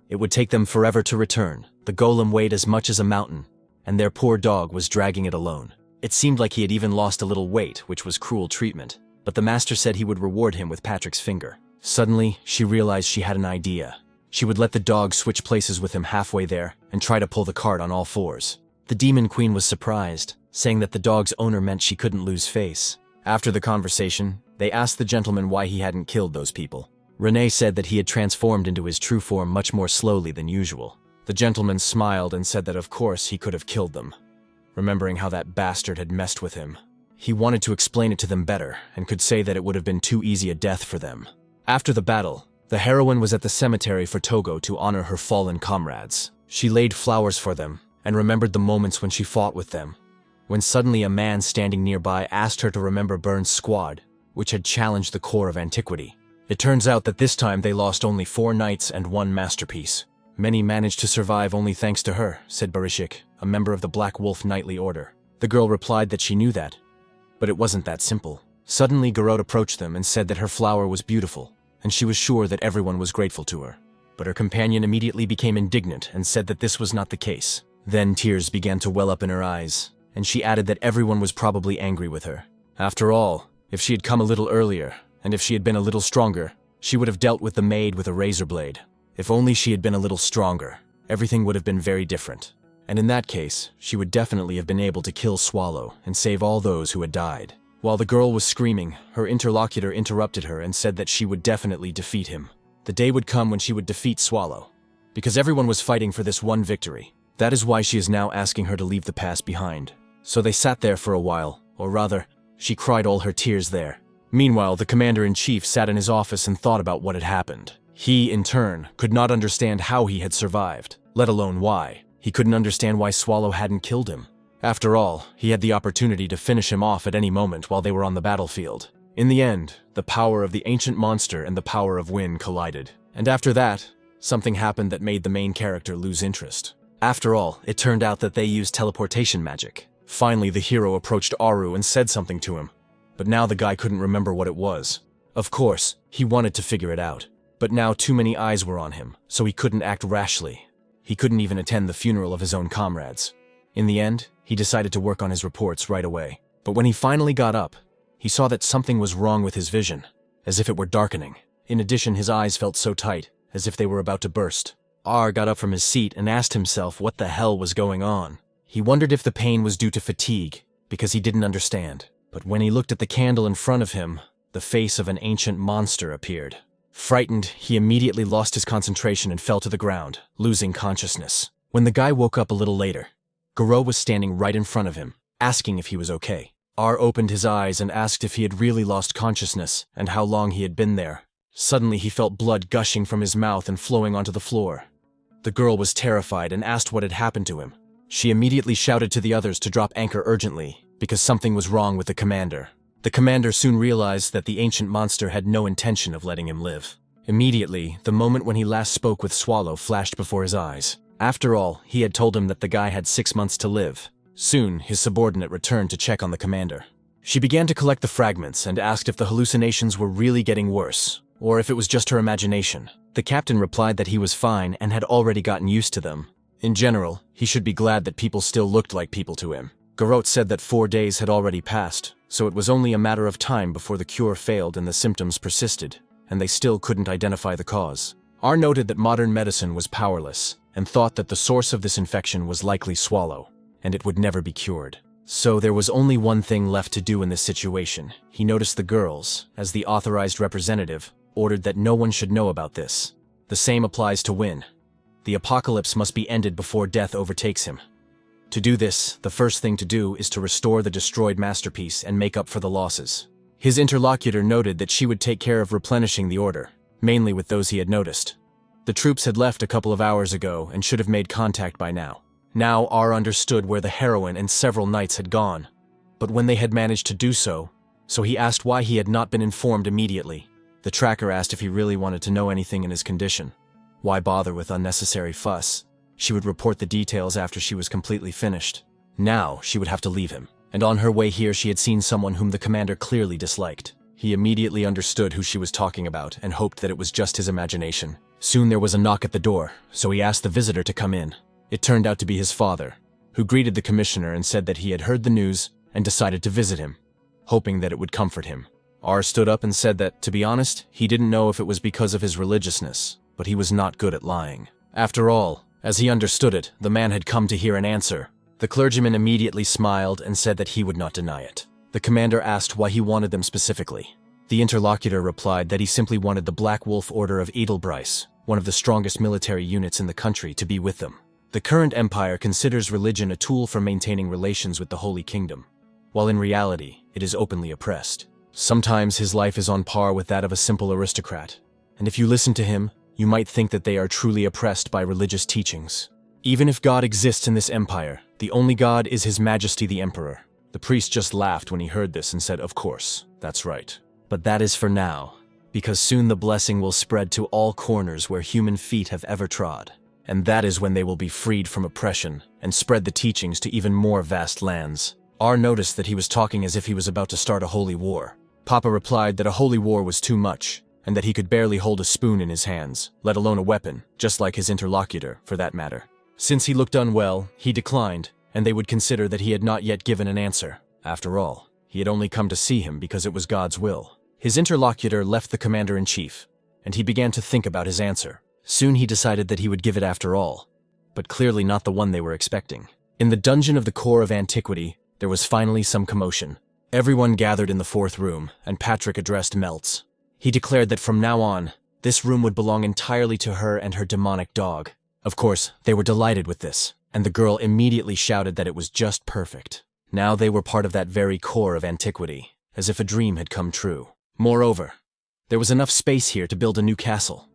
[SPEAKER 1] It would take them forever to return. The golem weighed as much as a mountain, and their poor dog was dragging it alone. It seemed like he had even lost a little weight, which was cruel treatment, but the master said he would reward him with Patrick's finger. Suddenly, she realized she had an idea. She would let the dog switch places with him halfway there and try to pull the cart on all fours. The demon queen was surprised, saying that the dog's owner meant she couldn't lose face. After the conversation, they asked the gentleman why he hadn't killed those people. Renee said that he had transformed into his true form much more slowly than usual. The gentleman smiled and said that of course he could have killed them, remembering how that bastard had messed with him. He wanted to explain it to them better and could say that it would have been too easy a death for them. After the battle, the heroine was at the cemetery for Togo to honor her fallen comrades. She laid flowers for them and remembered the moments when she fought with them, when suddenly a man standing nearby asked her to remember Bern's squad, which had challenged the core of antiquity. It turns out that this time they lost only 4 knights and 1 masterpiece. Many managed to survive only thanks to her, said Barishik, a member of the Black Wolf Knightly Order. The girl replied that she knew that, but it wasn't that simple. Suddenly, Garot approached them and said that her flower was beautiful, and she was sure that everyone was grateful to her. But her companion immediately became indignant and said that this was not the case. Then tears began to well up in her eyes, and she added that everyone was probably angry with her. After all, if she had come a little earlier, and if she had been a little stronger, she would have dealt with the maid with a razor blade. If only she had been a little stronger, everything would have been very different. And in that case, she would definitely have been able to kill Swallow and save all those who had died. While the girl was screaming, her interlocutor interrupted her and said that she would definitely defeat him. The day would come when she would defeat Swallow, because everyone was fighting for this one victory. That is why she is now asking her to leave the past behind. So they sat there for a while, or rather, she cried all her tears there. Meanwhile, the commander-in-chief sat in his office and thought about what had happened. He, in turn, could not understand how he had survived, let alone why. He couldn't understand why Swallow hadn't killed him. After all, he had the opportunity to finish him off at any moment while they were on the battlefield. In the end, the power of the ancient monster and the power of Win collided. And after that, something happened that made the main character lose interest. After all, it turned out that they used teleportation magic. Finally, the hero approached Aru and said something to him. But now the guy couldn't remember what it was. Of course, he wanted to figure it out. But now too many eyes were on him, so he couldn't act rashly. He couldn't even attend the funeral of his own comrades. In the end, he decided to work on his reports right away. But when he finally got up, he saw that something was wrong with his vision, as if it were darkening. In addition, his eyes felt so tight, as if they were about to burst. R got up from his seat and asked himself what the hell was going on. He wondered if the pain was due to fatigue, because he didn't understand. But when he looked at the candle in front of him, the face of an ancient monster appeared. Frightened, he immediately lost his concentration and fell to the ground, losing consciousness. When the guy woke up a little later, Goro was standing right in front of him, asking if he was okay. R opened his eyes and asked if he had really lost consciousness and how long he had been there. Suddenly he felt blood gushing from his mouth and flowing onto the floor. The girl was terrified and asked what had happened to him. She immediately shouted to the others to drop anchor urgently, because something was wrong with the commander. The commander soon realized that the ancient monster had no intention of letting him live. Immediately, the moment when he last spoke with Swallow flashed before his eyes. After all, he had told him that the guy had 6 months to live. Soon, his subordinate returned to check on the commander. She began to collect the fragments and asked if the hallucinations were really getting worse, or if it was just her imagination. The captain replied that he was fine and had already gotten used to them. In general, he should be glad that people still looked like people to him. Garot said that 4 days had already passed, so it was only a matter of time before the cure failed and the symptoms persisted, and they still couldn't identify the cause. R noted that modern medicine was powerless, and thought that the source of this infection was likely Swallow, and it would never be cured. So there was only one thing left to do in this situation. He noticed the girls, as the authorized representative, ordered that no one should know about this. The same applies to Win. The apocalypse must be ended before death overtakes him. To do this, the first thing to do is to restore the destroyed masterpiece and make up for the losses. His interlocutor noted that she would take care of replenishing the order, mainly with those he had noticed. The troops had left a couple of hours ago and should have made contact by now. Now R understood where the heroine and several knights had gone, but when they had managed to do so he asked why he had not been informed immediately. The tracker asked if he really wanted to know anything in his condition. Why bother with unnecessary fuss? She would report the details after she was completely finished. Now she would have to leave him, and on her way here she had seen someone whom the commander clearly disliked. He immediately understood who she was talking about and hoped that it was just his imagination. Soon there was a knock at the door, so he asked the visitor to come in. It turned out to be his father, who greeted the commissioner and said that he had heard the news and decided to visit him, hoping that it would comfort him. R stood up and said that, to be honest, he didn't know if it was because of his religiousness, but he was not good at lying. After all, as he understood it, the man had come to hear an answer. The clergyman immediately smiled and said that he would not deny it. The commander asked why he wanted them specifically. The interlocutor replied that he simply wanted the Black Wolf Order of Edelbryce, one of the strongest military units in the country, to be with them. The current empire considers religion a tool for maintaining relations with the Holy Kingdom, while in reality, it is openly oppressed. Sometimes his life is on par with that of a simple aristocrat, and if you listen to him, you might think that they are truly oppressed by religious teachings. Even if God exists in this empire, the only God is His Majesty the Emperor. The priest just laughed when he heard this and said, "Of course, that's right. But that is for now, because soon the blessing will spread to all corners where human feet have ever trod. And that is when they will be freed from oppression and spread the teachings to even more vast lands." R noticed that he was talking as if he was about to start a holy war. Papa replied that a holy war was too much, and that he could barely hold a spoon in his hands, let alone a weapon, just like his interlocutor, for that matter. Since he looked unwell, he declined, and they would consider that he had not yet given an answer. After all, he had only come to see him because it was God's will. His interlocutor left the commander-in-chief, and he began to think about his answer. Soon he decided that he would give it after all, but clearly not the one they were expecting. In the dungeon of the core of antiquity, there was finally some commotion. Everyone gathered in the fourth room, and Patrick addressed Meltz. He declared that from now on, this room would belong entirely to her and her demonic dog. Of course, they were delighted with this, and the girl immediately shouted that it was just perfect. Now they were part of that very core of antiquity, as if a dream had come true. Moreover, there was enough space here to build a new castle,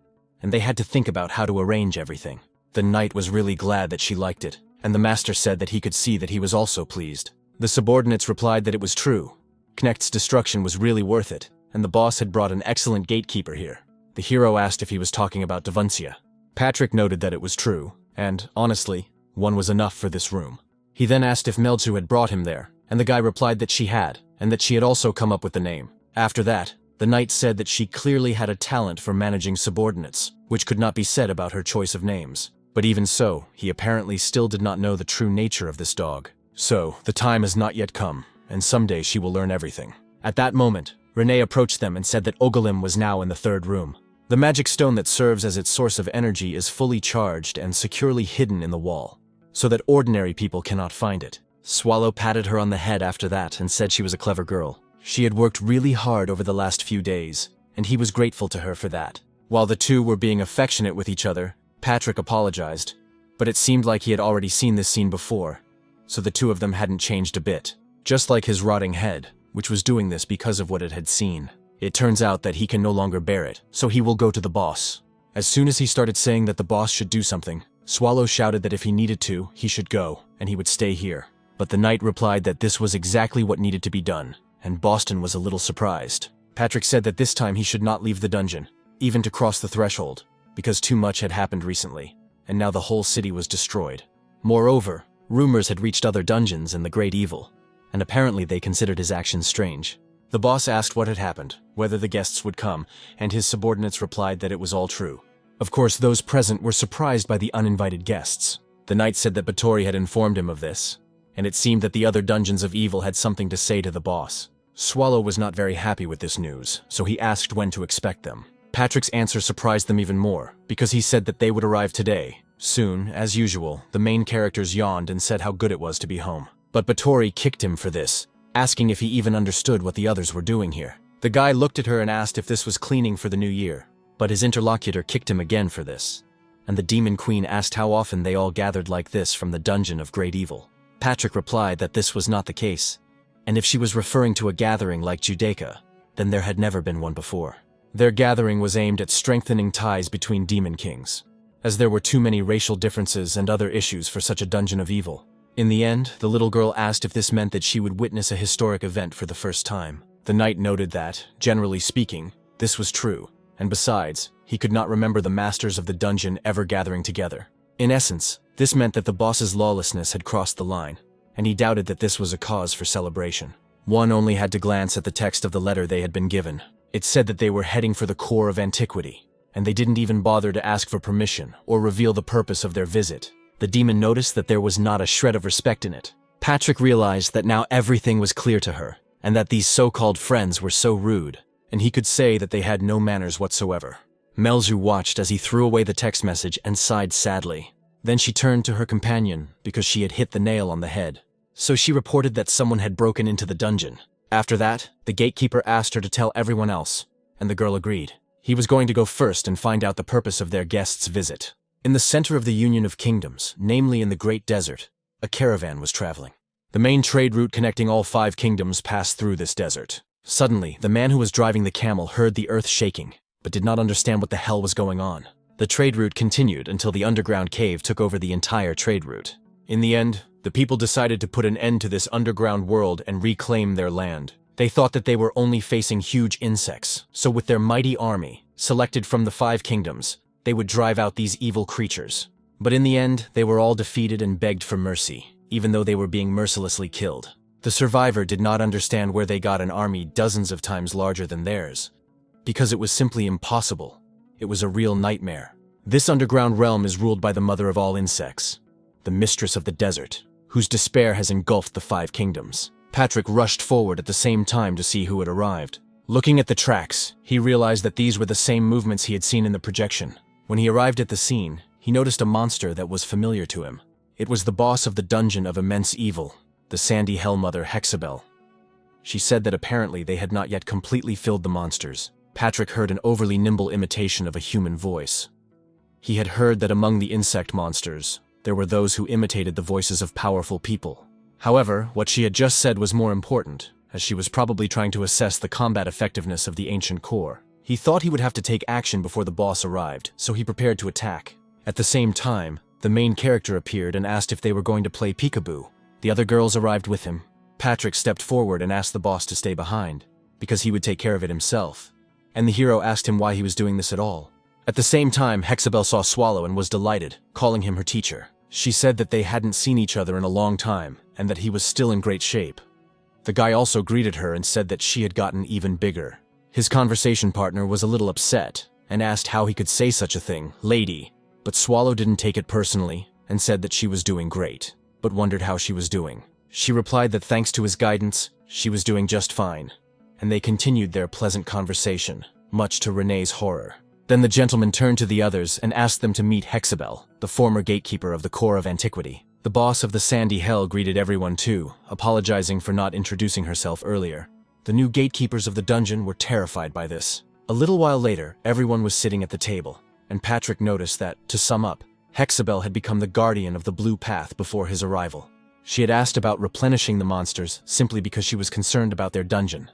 [SPEAKER 1] and they had to think about how to arrange everything. The knight was really glad that she liked it, and the master said that he could see that he was also pleased. The subordinates replied that it was true. Knecht's destruction was really worth it, and the boss had brought an excellent gatekeeper here. The hero asked if he was talking about Davuncia. Patrick noted that it was true, and, honestly, one was enough for this room. He then asked if Melzu had brought him there, and the guy replied that she had, and that she had also come up with the name. After that, the knight said that she clearly had a talent for managing subordinates, which could not be said about her choice of names. But even so, he apparently still did not know the true nature of this dog. So, the time has not yet come, and someday she will learn everything. At that moment, Renee approached them and said that Ogolim was now in the third room. The magic stone that serves as its source of energy is fully charged and securely hidden in the wall, so that ordinary people cannot find it. Swallow patted her on the head after that and said she was a clever girl. She had worked really hard over the last few days, and he was grateful to her for that. While the two were being affectionate with each other, Patrick apologized, but it seemed like he had already seen this scene before, so the two of them hadn't changed a bit. Just like his rotting head, which was doing this because of what it had seen. It turns out that he can no longer bear it, so he will go to the boss. As soon as he started saying that the boss should do something, Swallow shouted that if he needed to, he should go, and he would stay here. But the knight replied that this was exactly what needed to be done, and Boston was a little surprised. Patrick said that this time he should not leave the dungeon, even to cross the threshold, because too much had happened recently, and now the whole city was destroyed. Moreover, rumors had reached other dungeons and the Great Evil, and apparently they considered his actions strange. The boss asked what had happened, whether the guests would come, and his subordinates replied that it was all true. Of course, those present were surprised by the uninvited guests. The knight said that Batory had informed him of this, and it seemed that the other dungeons of evil had something to say to the boss. Swallow was not very happy with this news, so he asked when to expect them. Patrick's answer surprised them even more, because he said that they would arrive today. Soon, as usual, the main characters yawned and said how good it was to be home. But Batory kicked him for this, asking if he even understood what the others were doing here. The guy looked at her and asked if this was cleaning for the new year, but his interlocutor kicked him again for this. And the Demon Queen asked how often they all gathered like this from the dungeon of Great Evil. Patrick replied that this was not the case, and if she was referring to a gathering like Judaica, then there had never been one before. Their gathering was aimed at strengthening ties between demon kings, as there were too many racial differences and other issues for such a dungeon of evil. In the end, the little girl asked if this meant that she would witness a historic event for the first time. The knight noted that, generally speaking, this was true, and besides, he could not remember the masters of the dungeon ever gathering together. In essence, this meant that the boss's lawlessness had crossed the line, and he doubted that this was a cause for celebration. One only had to glance at the text of the letter they had been given. It said that they were heading for the core of antiquity, and they didn't even bother to ask for permission or reveal the purpose of their visit. The demon noticed that there was not a shred of respect in it. Patrick realized that now everything was clear to her, and that these so-called friends were so rude, and he could say that they had no manners whatsoever. Melzu watched as he threw away the text message and sighed sadly. Then she turned to her companion because she had hit the nail on the head. So she reported that someone had broken into the dungeon. After that, the gatekeeper asked her to tell everyone else, and the girl agreed. He was going to go first and find out the purpose of their guest's visit. In the center of the Union of Kingdoms, namely in the Great Desert, a caravan was traveling. The main trade route connecting all 5 kingdoms passed through this desert. Suddenly, the man who was driving the camel heard the earth shaking, but did not understand what the hell was going on. The trade route continued until the underground cave took over the entire trade route. In the end, the people decided to put an end to this underground world and reclaim their land. They thought that they were only facing huge insects, so with their mighty army, selected from the 5 kingdoms, they would drive out these evil creatures. But in the end, they were all defeated and begged for mercy, even though they were being mercilessly killed. The survivor did not understand where they got an army dozens of times larger than theirs, because it was simply impossible. It was a real nightmare. This underground realm is ruled by the mother of all insects, the mistress of the desert, whose despair has engulfed the 5 kingdoms. Patrick rushed forward at the same time to see who had arrived. Looking at the tracks, he realized that these were the same movements he had seen in the projection. When he arrived at the scene, he noticed a monster that was familiar to him. It was the boss of the dungeon of immense evil, the Sandy Hellmother Hexabel. She said that apparently they had not yet completely filled the monsters. Patrick heard an overly nimble imitation of a human voice. He had heard that among the insect monsters, there were those who imitated the voices of powerful people. However, what she had just said was more important, as she was probably trying to assess the combat effectiveness of the ancient core. He thought he would have to take action before the boss arrived, so he prepared to attack. At the same time, the main character appeared and asked if they were going to play peekaboo. The other girls arrived with him. Patrick stepped forward and asked the boss to stay behind, because he would take care of it himself. And the hero asked him why he was doing this at all. At the same time, Hexabel saw Swallow and was delighted, calling him her teacher. She said that they hadn't seen each other in a long time, and that he was still in great shape. The guy also greeted her and said that she had gotten even bigger. His conversation partner was a little upset, and asked how he could say such a thing, lady. But Swallow didn't take it personally, and said that she was doing great, but wondered how she was doing. She replied that thanks to his guidance, she was doing just fine, and they continued their pleasant conversation, much to Renee's horror. Then the gentleman turned to the others and asked them to meet Hexabel, the former gatekeeper of the core of antiquity. The boss of the Sandy Hell greeted everyone too, apologizing for not introducing herself earlier. The new gatekeepers of the dungeon were terrified by this. A little while later, everyone was sitting at the table, and Patrick noticed that, to sum up, Hexabel had become the guardian of the blue path before his arrival. She had asked about replenishing the monsters simply because she was concerned about their dungeon,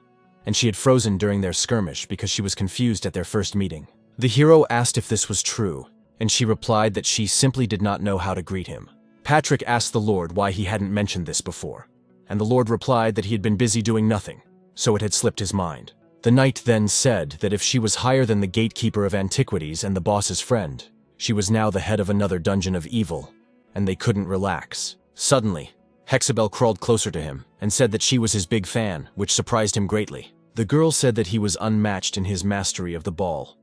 [SPEAKER 1] and she had frozen during their skirmish because she was confused at their first meeting. The hero asked if this was true, and she replied that she simply did not know how to greet him. Patrick asked the Lord why he hadn't mentioned this before, and the Lord replied that he had been busy doing nothing, so it had slipped his mind. The knight then said that if she was higher than the gatekeeper of antiquities and the boss's friend, she was now the head of another dungeon of evil, and they couldn't relax. Suddenly, Hexabel crawled closer to him and said that she was his big fan, which surprised him greatly. The girl said that he was unmatched in his mastery of the ball,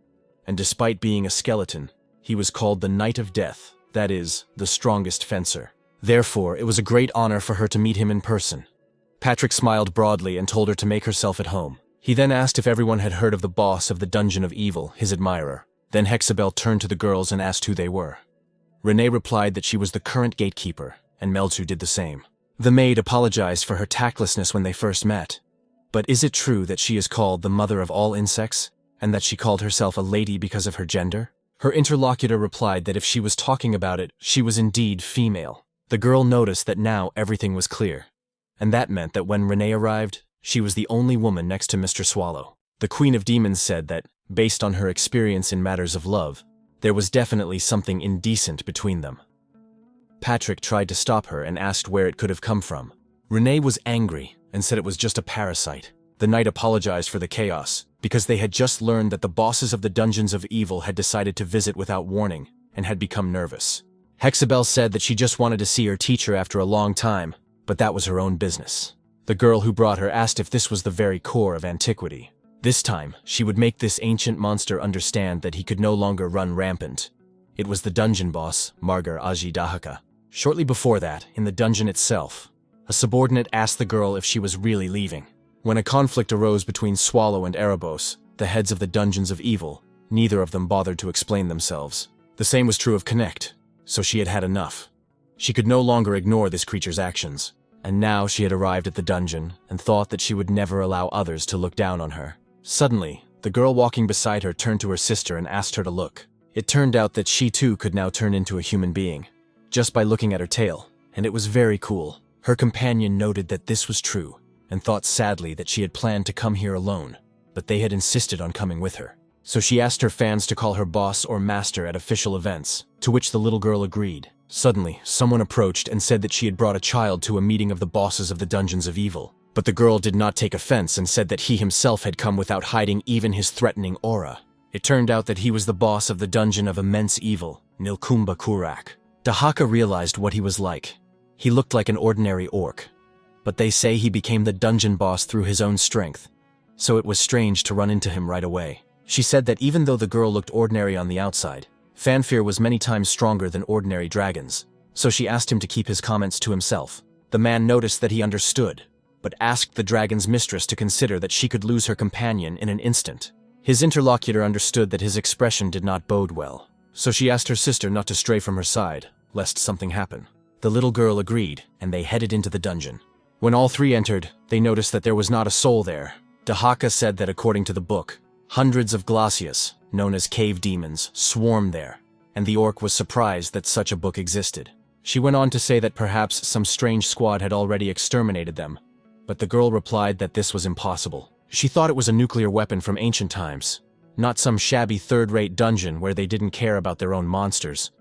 [SPEAKER 1] and despite being a skeleton, he was called the Knight of Death, that is, the strongest fencer. Therefore, it was a great honor for her to meet him in person. Patrick smiled broadly and told her to make herself at home. He then asked if everyone had heard of the boss of the Dungeon of Evil, his admirer. Then Hexabel turned to the girls and asked who they were. Renee replied that she was the current gatekeeper, and Melzu did the same. The maid apologized for her tactlessness when they first met. But is it true that she is called the mother of all insects, and that she called herself a lady because of her gender? Her interlocutor replied that if she was talking about it, she was indeed female. The girl noticed that now everything was clear, and that meant that when Renee arrived, she was the only woman next to Mr. Swallow. The Queen of Demons said that, based on her experience in matters of love, there was definitely something indecent between them. Patrick tried to stop her and asked where it could have come from. Renee was angry and said it was just a parasite. The knight apologized for the chaos, because they had just learned that the bosses of the Dungeons of Evil had decided to visit without warning and had become nervous. Hexabel said that she just wanted to see her teacher after a long time, but that was her own business. The girl who brought her asked if this was the very core of antiquity. This time, she would make this ancient monster understand that he could no longer run rampant. It was the dungeon boss, Margar Aji Dahaka. Shortly before that, in the dungeon itself, a subordinate asked the girl if she was really leaving. When a conflict arose between Swallow and Erebos, the heads of the Dungeons of Evil, neither of them bothered to explain themselves. The same was true of Connect, so she had had enough. She could no longer ignore this creature's actions, and now she had arrived at the dungeon and thought that she would never allow others to look down on her. Suddenly, the girl walking beside her turned to her sister and asked her to look. It turned out that she too could now turn into a human being, just by looking at her tail, and it was very cool. Her companion noted that this was true, and thought sadly that she had planned to come here alone, but they had insisted on coming with her. So she asked her fans to call her boss or master at official events, to which the little girl agreed. Suddenly, someone approached and said that she had brought a child to a meeting of the bosses of the Dungeons of Evil, but the girl did not take offense and said that he himself had come without hiding even his threatening aura. It turned out that he was the boss of the Dungeon of Immense Evil, Nilkumba Kurak. Dahaka realized what he was like. He looked like an ordinary orc, but they say he became the dungeon boss through his own strength, so it was strange to run into him right away. She said that even though the girl looked ordinary on the outside, Fanfear was many times stronger than ordinary dragons, so she asked him to keep his comments to himself. The man noticed that he understood, but asked the dragon's mistress to consider that she could lose her companion in an instant. His interlocutor understood that his expression did not bode well. so she asked her sister not to stray from her side, lest something happen. The little girl agreed, and they headed into the dungeon. When all three entered, they noticed that there was not a soul there. Dahaka said that according to the book, hundreds of glacius, known as cave demons, swarmed there, and the orc was surprised that such a book existed. She went on to say that perhaps some strange squad had already exterminated them, but the girl replied that this was impossible. She thought it was a nuclear weapon from ancient times, not some shabby third-rate dungeon where they didn't care about their own monsters.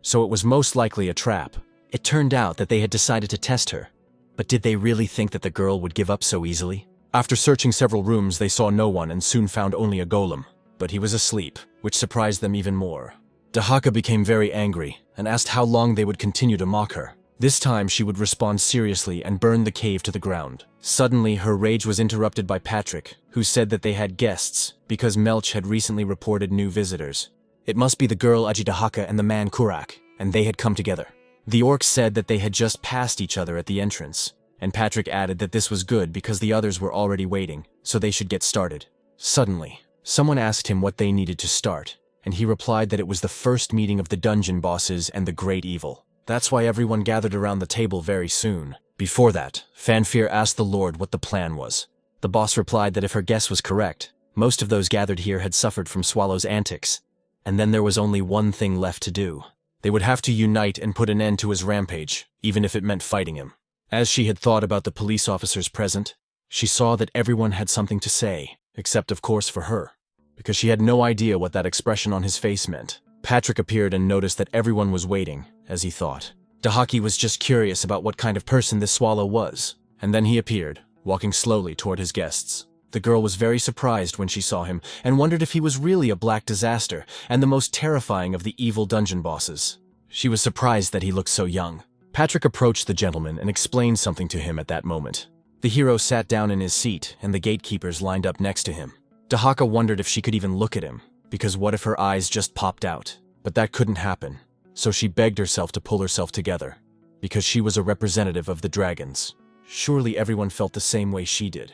[SPEAKER 1] So it was most likely a trap. It turned out that they had decided to test her. But did they really think that the girl would give up so easily? After searching several rooms, they saw no one and soon found only a golem. But he was asleep, which surprised them even more. Dahaka became very angry and asked how long they would continue to mock her. This time she would respond seriously and burn the cave to the ground. Suddenly, her rage was interrupted by Patrick, who said that they had guests because Melch had recently reported new visitors. It must be the girl Ajidahaka and the man Kurak, and they had come together. The orcs said that they had just passed each other at the entrance, and Patrick added that this was good because the others were already waiting, so they should get started. Suddenly, someone asked him what they needed to start, and he replied that it was the first meeting of the dungeon bosses and the great evil. That's why everyone gathered around the table very soon. Before that, Fanfear asked the Lord what the plan was. The boss replied that if her guess was correct, most of those gathered here had suffered from Swallow's antics, and then there was only one thing left to do. They would have to unite and put an end to his rampage, even if it meant fighting him. As she had thought about the police officers present, she saw that everyone had something to say, except of course for her, because she had no idea what that expression on his face meant. Patrick appeared and noticed that everyone was waiting, as he thought. Dahaki was just curious about what kind of person this swallow was, and then he appeared, walking slowly toward his guests. The girl was very surprised when she saw him, and wondered if he was really a black disaster, and the most terrifying of the evil dungeon bosses. She was surprised that he looked so young. Patrick approached the gentleman and explained something to him at that moment. The hero sat down in his seat, and the gatekeepers lined up next to him. Dahaka wondered if she could even look at him, because what if her eyes just popped out? But that couldn't happen, so she begged herself to pull herself together, because she was a representative of the dragons. Surely everyone felt the same way she did.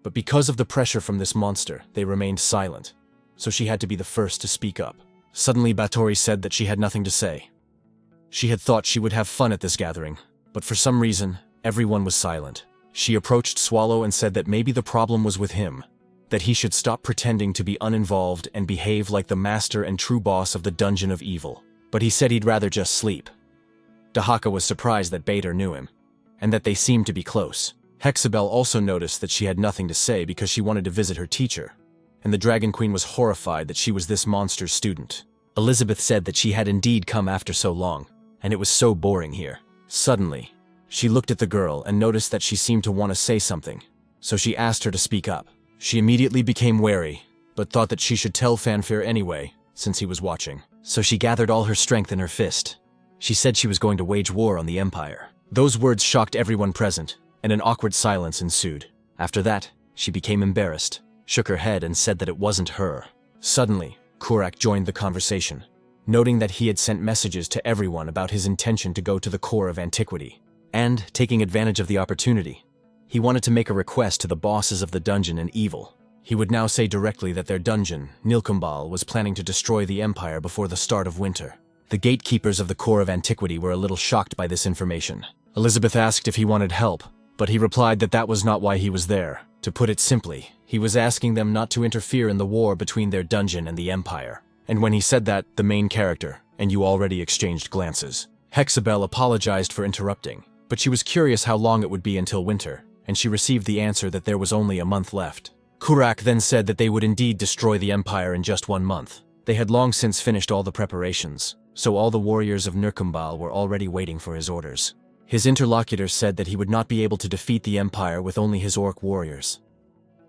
[SPEAKER 1] But because of the pressure from this monster, they remained silent, so she had to be the first to speak up. Suddenly Bathory said that she had nothing to say. She had thought she would have fun at this gathering, but for some reason, everyone was silent. She approached Swallow and said that maybe the problem was with him, that he should stop pretending to be uninvolved and behave like the master and true boss of the Dungeon of Evil. But he said he'd rather just sleep. Dahaka was surprised that Bader knew him, and that they seemed to be close. Hexabel also noticed that she had nothing to say because she wanted to visit her teacher, and the Dragon Queen was horrified that she was this monster's student. Elizabeth said that she had indeed come after so long, and it was so boring here. Suddenly, she looked at the girl and noticed that she seemed to want to say something, so she asked her to speak up. She immediately became wary, but thought that she should tell Fanfare anyway, since he was watching. So she gathered all her strength in her fist. She said she was going to wage war on the Empire. Those words shocked everyone present, and an awkward silence ensued. After that, she became embarrassed, shook her head and said that it wasn't her. Suddenly, Kurak joined the conversation, noting that he had sent messages to everyone about his intention to go to the core of antiquity. And, taking advantage of the opportunity, he wanted to make a request to the bosses of the dungeon and evil. He would now say directly that their dungeon, Nilkumbal, was planning to destroy the Empire before the start of winter. The gatekeepers of the core of antiquity were a little shocked by this information. Elizabeth asked if he wanted help, but he replied that that was not why he was there. To put it simply, he was asking them not to interfere in the war between their dungeon and the Empire. And when he said that, the main character, and you already exchanged glances. Hexabel apologized for interrupting, but she was curious how long it would be until winter, and she received the answer that there was only a month left. Kurak then said that they would indeed destroy the Empire in just 1 month. They had long since finished all the preparations, so all the warriors of Nirkumbal were already waiting for his orders. His interlocutor said that he would not be able to defeat the Empire with only his orc warriors.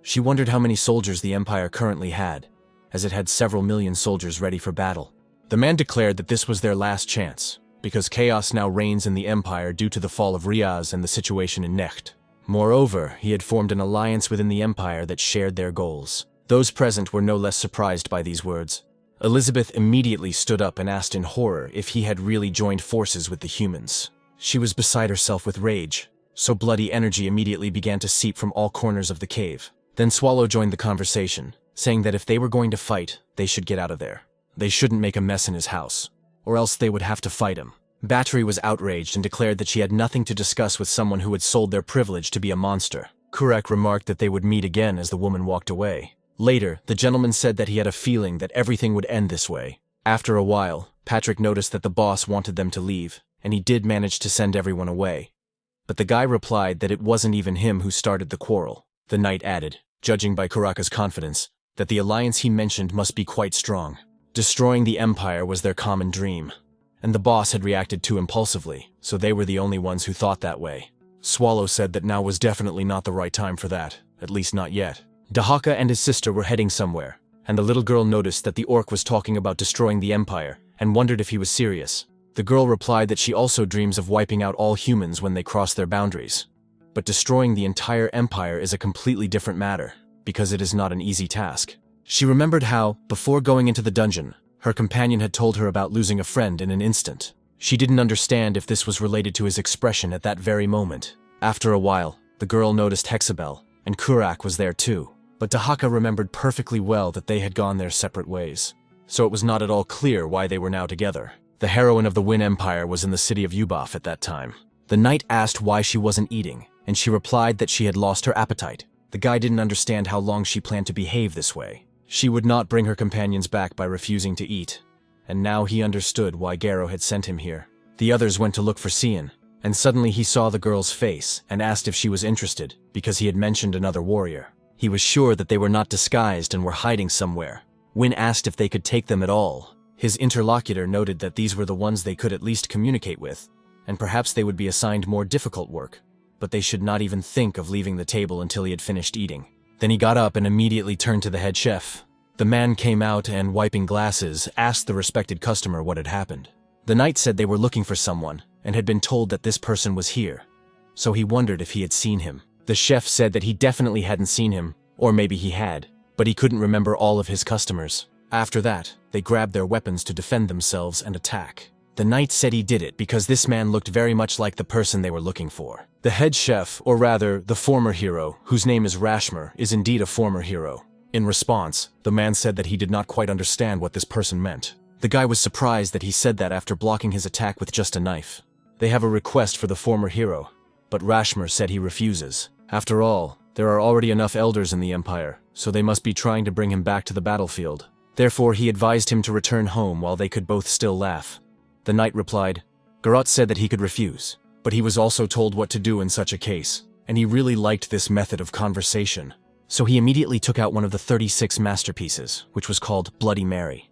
[SPEAKER 1] She wondered how many soldiers the Empire currently had, as it had several million soldiers ready for battle. The man declared that this was their last chance, because chaos now reigns in the Empire due to the fall of Riaz and the situation in Necht. Moreover, he had formed an alliance within the Empire that shared their goals. Those present were no less surprised by these words. Elizabeth immediately stood up and asked in horror if he had really joined forces with the humans. She was beside herself with rage, so bloody energy immediately began to seep from all corners of the cave. Then Swallow joined the conversation, saying that if they were going to fight, they should get out of there. They shouldn't make a mess in his house, or else they would have to fight him. Battery was outraged and declared that she had nothing to discuss with someone who had sold their privilege to be a monster. Kurak remarked that they would meet again as the woman walked away. Later, the gentleman said that he had a feeling that everything would end this way. After a while, Patrick noticed that the boss wanted them to leave, and he did manage to send everyone away. But the guy replied that it wasn't even him who started the quarrel. The knight added, judging by Kuraka's confidence, that the alliance he mentioned must be quite strong. Destroying the empire was their common dream, and the boss had reacted too impulsively, so they were the only ones who thought that way. Swallow said that now was definitely not the right time for that, at least not yet. Dahaka and his sister were heading somewhere, and the little girl noticed that the orc was talking about destroying the empire, and wondered if he was serious. The girl replied that she also dreams of wiping out all humans when they cross their boundaries. But destroying the entire empire is a completely different matter, because it is not an easy task. She remembered how, before going into the dungeon, her companion had told her about losing a friend in an instant. She didn't understand if this was related to his expression at that very moment. After a while, the girl noticed Hexabel, and Kurak was there too. But Dahaka remembered perfectly well that they had gone their separate ways. So it was not at all clear why they were now together. The heroine of the Win Empire was in the city of Yubaf at that time. The knight asked why she wasn't eating, and she replied that she had lost her appetite. The guy didn't understand how long she planned to behave this way. She would not bring her companions back by refusing to eat, and now he understood why Garo had sent him here. The others went to look for Cian, and suddenly he saw the girl's face and asked if she was interested, because he had mentioned another warrior. He was sure that they were not disguised and were hiding somewhere. Win asked if they could take them at all. His interlocutor noted that these were the ones they could at least communicate with, and perhaps they would be assigned more difficult work, but they should not even think of leaving the table until he had finished eating. Then he got up and immediately turned to the head chef. The man came out and, wiping glasses, asked the respected customer what had happened. The knight said they were looking for someone, and had been told that this person was here, so he wondered if he had seen him. The chef said that he definitely hadn't seen him, or maybe he had, but he couldn't remember all of his customers. After that, they grabbed their weapons to defend themselves and attack. The knight said he did it because this man looked very much like the person they were looking for. The head chef, or rather, the former hero, whose name is Rashmer, is indeed a former hero. In response, the man said that he did not quite understand what this person meant. The guy was surprised that he said that after blocking his attack with just a knife. They have a request for the former hero, but Rashmer said he refuses. After all, there are already enough elders in the Empire, so they must be trying to bring him back to the battlefield. Therefore, he advised him to return home while they could both still laugh. The knight replied. Garot said that he could refuse, but he was also told what to do in such a case, and he really liked this method of conversation. So he immediately took out one of the 36 masterpieces, which was called Bloody Mary.